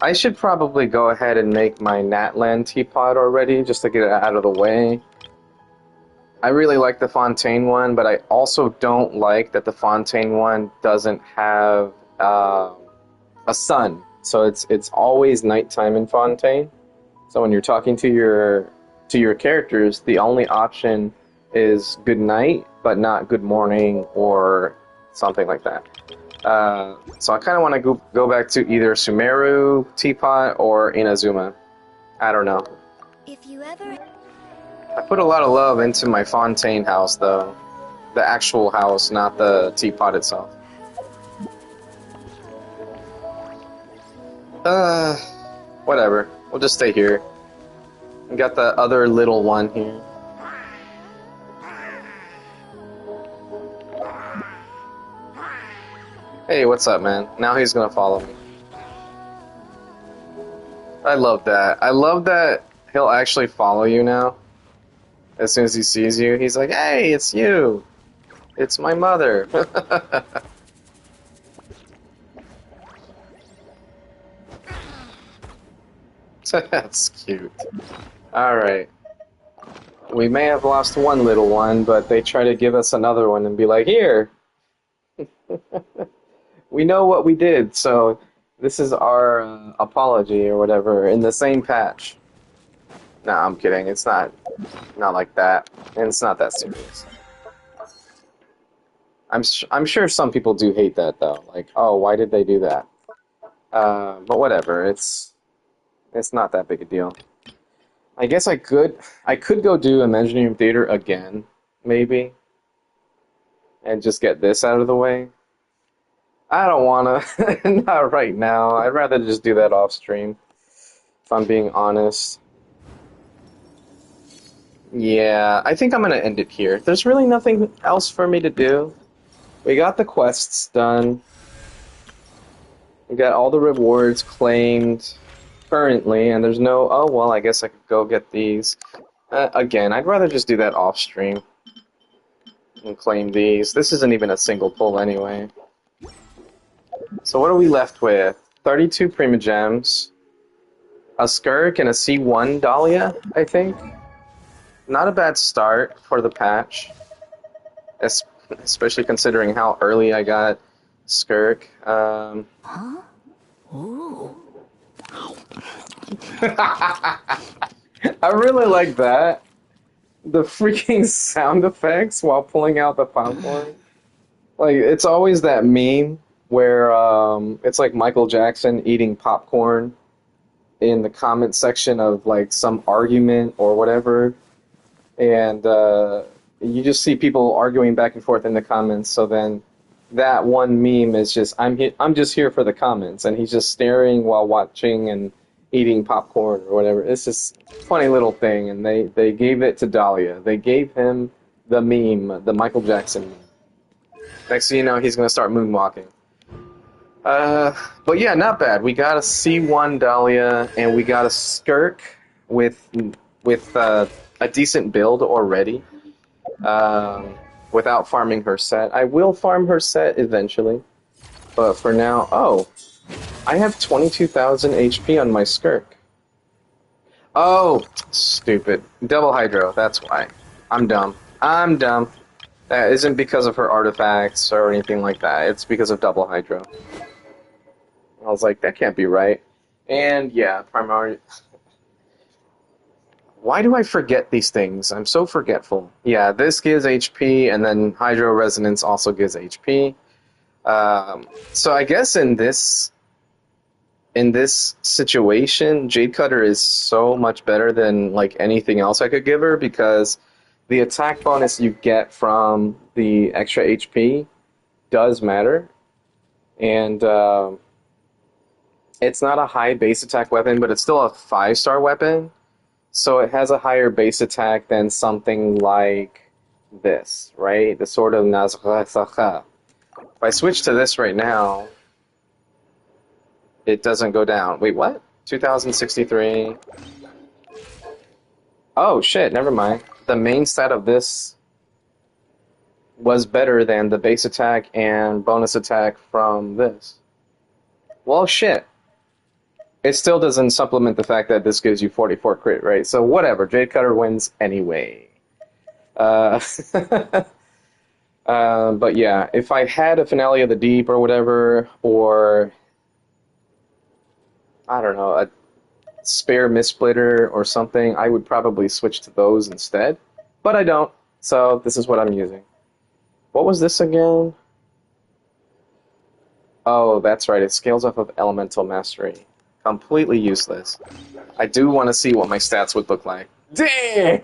I should probably go ahead and make my Natland teapot already, just to get it out of the way. I really like the Fontaine one, but I also don't like that the Fontaine one doesn't have a sun. So it's always nighttime in Fontaine. So when you're talking to your characters, the only option is good night, but not good morning or something like that. So I kind of want to go back to either Sumeru teapot or Inazuma. I don't know. If you ever... I put a lot of love into my Fontaine house, though. The actual house, not the teapot itself. Whatever. We'll just stay here. We got the other little one here. Hey, what's up, man? Now he's gonna follow me. I love that. I love that he'll actually follow you now. As soon as he sees you, he's like, hey, it's you! It's my mother! That's cute. Alright. We may have lost one little one, but they try to give us another one and be like, here! We know what we did, so this is our apology or whatever in the same patch. Nah, I'm kidding. It's not like that, and it's not that serious. I'm sure some people do hate that though. Like, oh, why did they do that? But whatever. It's not that big a deal. I guess I could go do Imaginarium Theater again, maybe, and just get this out of the way. I don't wanna. Not right now. I'd rather just do that off stream, if I'm being honest. Yeah, I think I'm gonna end it here. There's really nothing else for me to do. We got the quests done. We got all the rewards claimed currently, and there's no, oh, well, I guess I could go get these. Again, I'd rather just do that off stream and claim these. This isn't even a single pull anyway. So what are we left with? 32 Primogems, a Skirk, and a C1 Dahlia, I think. Not a bad start for the patch, especially considering how early I got Skirk. Huh? Ooh. I really like that. The freaking sound effects while pulling out the popcorn. Like, it's always that meme where it's like Michael Jackson eating popcorn in the comment section of like some argument or whatever. And you just see people arguing back and forth in the comments. So then that one meme is just, I'm just here for the comments. And he's just staring while watching and eating popcorn or whatever. It's just a funny little thing. And they gave it to Dahlia. They gave him the meme, the Michael Jackson meme. Next thing you know, he's going to start moonwalking. But yeah, not bad. We got a C1 Dahlia, and we got a Skirk with a decent build already. Without farming her set. I will farm her set eventually, but for now, oh, I have 22,000 HP on my Skirk. Oh, stupid. Double Hydro, that's why. I'm dumb. I'm dumb. That isn't because of her artifacts or anything like that. It's because of Double Hydro. I was like, that can't be right. And yeah, Primary... Why do I forget these things? I'm so forgetful. Yeah, this gives HP, and then Hydro Resonance also gives HP. So I guess in this situation, Jade Cutter is so much better than like anything else I could give her, because the attack bonus you get from the extra HP does matter. And it's not a high base attack weapon, but it's still a 5-star weapon. So it has a higher base attack than something like this, right? The Sword of Nazgûl. If I switch to this right now, it doesn't go down. Wait, what? 2063. Oh, shit, never mind. The main stat of this was better than the base attack and bonus attack from this. Well, shit. It still doesn't supplement the fact that this gives you 44 crit, right? So whatever, Jade Cutter wins anyway. But yeah, if I had a Finale of the Deep or whatever, or I don't know, a spare Mistsplitter or something, I would probably switch to those instead. But I don't, so this is what I'm using. What was this again? Oh, that's right, it scales off of Elemental Mastery. Completely useless. I do want to see what my stats would look like. Damn!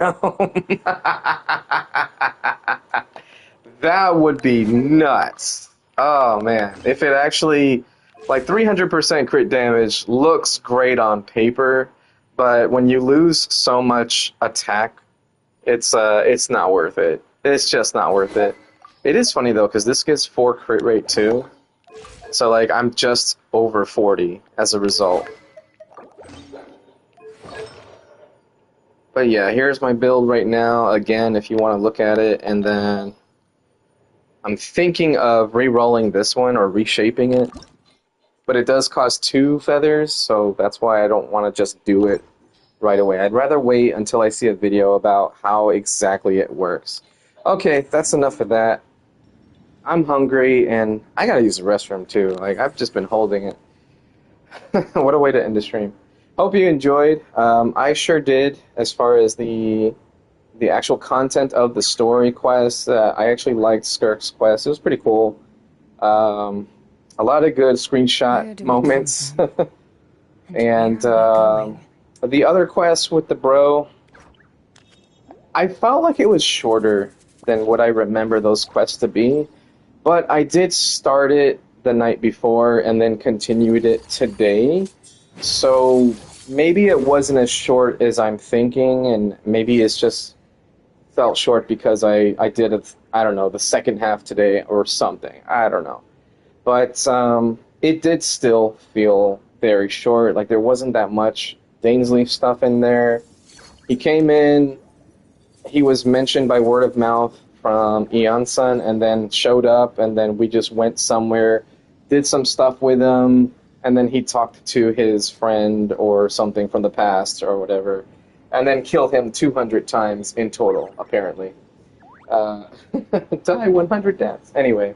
That would be nuts. Oh, man. If it actually... Like, 300% crit damage looks great on paper, but when you lose so much attack, it's not worth it. It's just not worth it. It is funny, though, because this gives 4 crit rate, too. So, like, I'm just over 40 as a result. But yeah, here's my build right now, again, if you want to look at it, and then I'm thinking of re-rolling this one or reshaping it. But it does cost 2 feathers, so that's why I don't want to just do it right away. I'd rather wait until I see a video about how exactly it works. Okay, that's enough of that. I'm hungry, and I gotta use the restroom, too. Like, I've just been holding it. What a way to end the stream. Hope you enjoyed. I sure did, as far as the actual content of the story quest. I actually liked Skirk's quest. It was pretty cool. A lot of good screenshot moments. And the other quest with the bro, I felt like it was shorter than what I remember those quests to be. But I did start it the night before and then continued it today. So maybe it wasn't as short as I'm thinking, and maybe it's just felt short because I did it, I don't know, the second half today or something. I don't know. But it did still feel very short. Like, there wasn't that much Dainsleif stuff in there. He came in, he was mentioned by word of mouth from Eon-san, and then showed up, and then we just went somewhere, did some stuff with him, and then he talked to his friend or something from the past or whatever, and then killed him 200 times in total, apparently. Die 100 deaths. Anyway,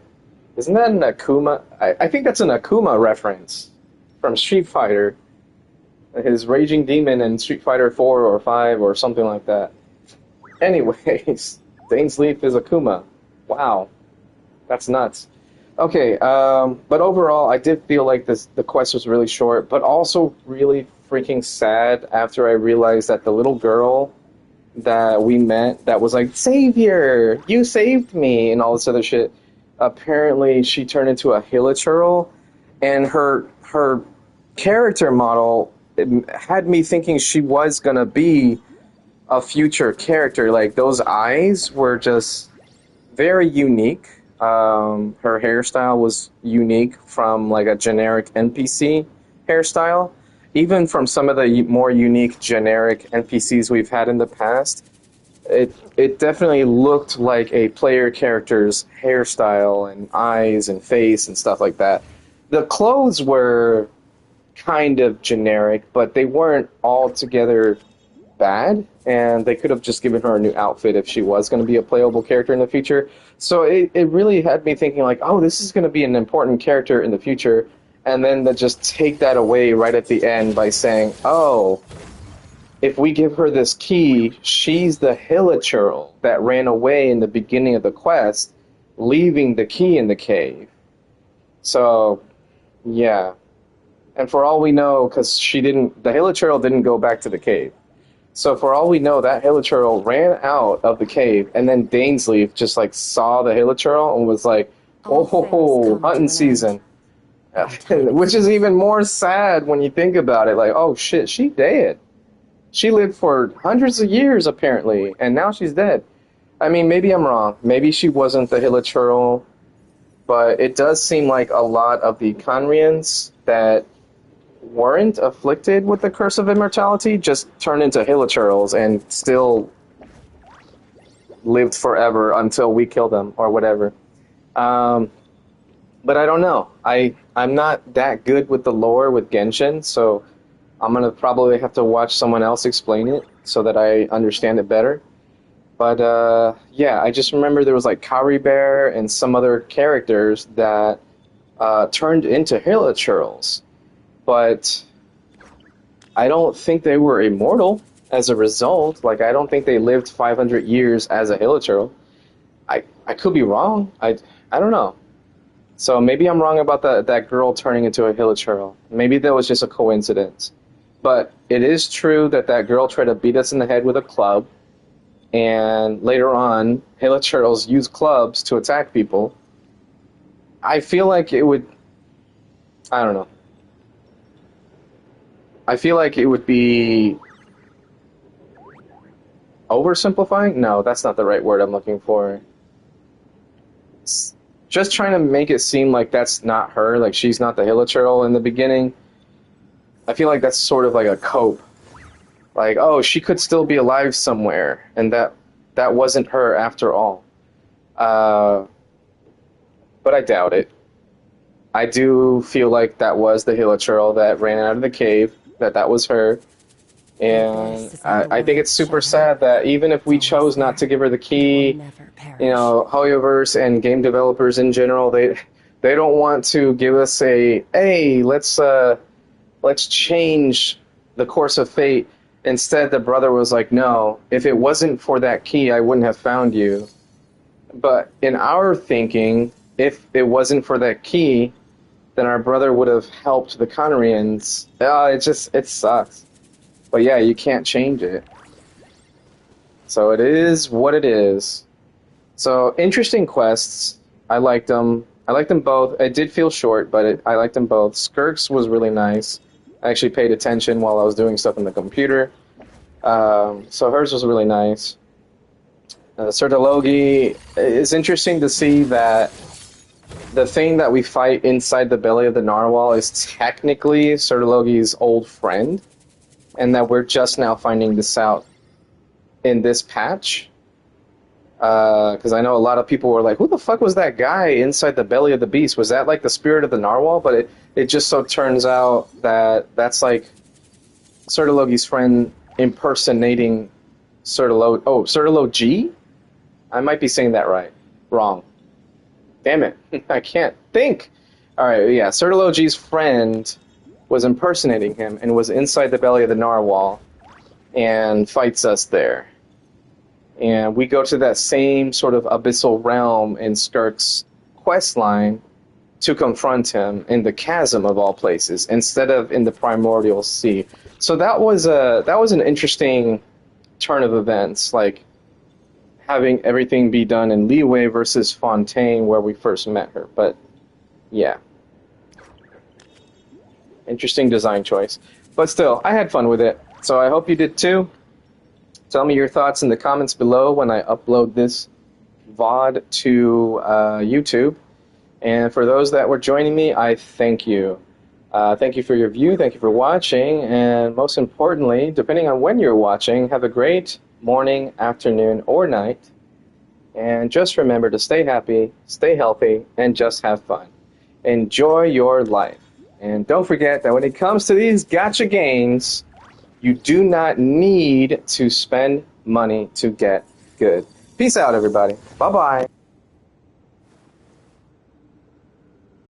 isn't that an Akuma? I think that's an Akuma reference from Street Fighter. His Raging Demon in Street Fighter 4 or 5 or something like that. Anyways, Dainsleif is Akuma. Wow. That's nuts. Okay, but overall, I did feel like the quest was really short, but also really freaking sad after I realized that the little girl that we met that was like, Savior, you saved me, and all this other shit, apparently she turned into a Hilichurl, and her character model had me thinking she was going to be a future character. Like, those eyes were just very unique. Her hairstyle was unique from like a generic NPC hairstyle. Even from some of the more unique generic NPCs we've had in the past, it definitely looked like a player character's hairstyle and eyes and face and stuff like that. The clothes were kind of generic, but they weren't altogether bad, and they could have just given her a new outfit if she was going to be a playable character in the future. So it really had me thinking like, oh, this is going to be an important character in the future, and then to just take that away right at the end by saying, oh, if we give her this key, she's the Hilichurl that ran away in the beginning of the quest, leaving the key in the cave. So, yeah. And for all we know, because the Hilichurl didn't go back to the cave. So for all we know, that Hilichurl ran out of the cave, and then Dainsleif just like saw the Hilichurl and was like, oh ho ho, hunting season. Which is even more sad when you think about it. Like, oh shit, she dead. She lived for hundreds of years, apparently, and now she's dead. I mean, maybe I'm wrong. Maybe she wasn't the Hilichurl, but it does seem like a lot of the Conrians that weren't afflicted with the Curse of Immortality just turned into Hilichurls and still lived forever until we kill them, or whatever. But I don't know. I'm not that good with the lore with Genshin, so I'm going to probably have to watch someone else explain it so that I understand it better. But, yeah, I just remember there was, like, Kauri Bear and some other characters that turned into Hilichurls. But I don't think they were immortal as a result. Like, I don't think they lived 500 years as a Hilichurl. I could be wrong. I don't know. So maybe I'm wrong about that girl turning into a Hilichurl. Maybe that was just a coincidence. But it is true that girl tried to beat us in the head with a club, and later on, Hilichurls use clubs to attack people. I feel like it would... I don't know. I feel like it would be... oversimplifying? No, that's not the right word I'm looking for. Just trying to make it seem like that's not her, like she's not the Hilichurl in the beginning. I feel like that's sort of like a cope. Like, oh, she could still be alive somewhere, and that wasn't her after all. But I doubt it. I do feel like that was the Hilichurl that ran out of the cave, that was her. And I think it's super sad that even if we chose not to give her the key, you know, Hoyoverse and game developers in general, they don't want to give us a, hey, let's change the course of fate. Instead, the brother was like, no, if it wasn't for that key, I wouldn't have found you. But in our thinking, if it wasn't for that key, then our brother would have helped the Conrians. It sucks. But yeah, you can't change it. So it is what it is. So, interesting quests. I liked them. I liked them both. It did feel short, but I liked them both. Skirk's was really nice. I actually paid attention while I was doing stuff on the computer. So hers was really nice. Sertologi, it's interesting to see that the thing that we fight inside the belly of the narwhal is technically Sertologi's old friend, and that we're just now finding this out in this patch. Because I know a lot of people were like, who the fuck was that guy inside the belly of the beast? Was that like the spirit of the narwhal? But it just so turns out that that's like Sertologi's friend impersonating Sertologi? I might be saying that right. Wrong. Damn it. I can't think. Alright, yeah. Sertologi's friend was impersonating him and was inside the belly of the narwhal and fights us there. And we go to that same sort of abyssal realm in Skirk's quest line to confront him in the chasm of all places, instead of in the primordial sea. So that was an interesting turn of events, like having everything be done in Liyue versus Fontaine, where we first met her. But yeah, interesting design choice. But still, I had fun with it, so I hope you did too. Tell me your thoughts in the comments below when I upload this VOD to YouTube. And for those that were joining me, I thank you. Thank you for your view, thank you for watching, and most importantly, depending on when you're watching, have a great morning, afternoon, or night. And just remember to stay happy, stay healthy, and just have fun. Enjoy your life. And don't forget that when it comes to these gacha games, you do not need to spend money to get good. Peace out, everybody. Bye-bye.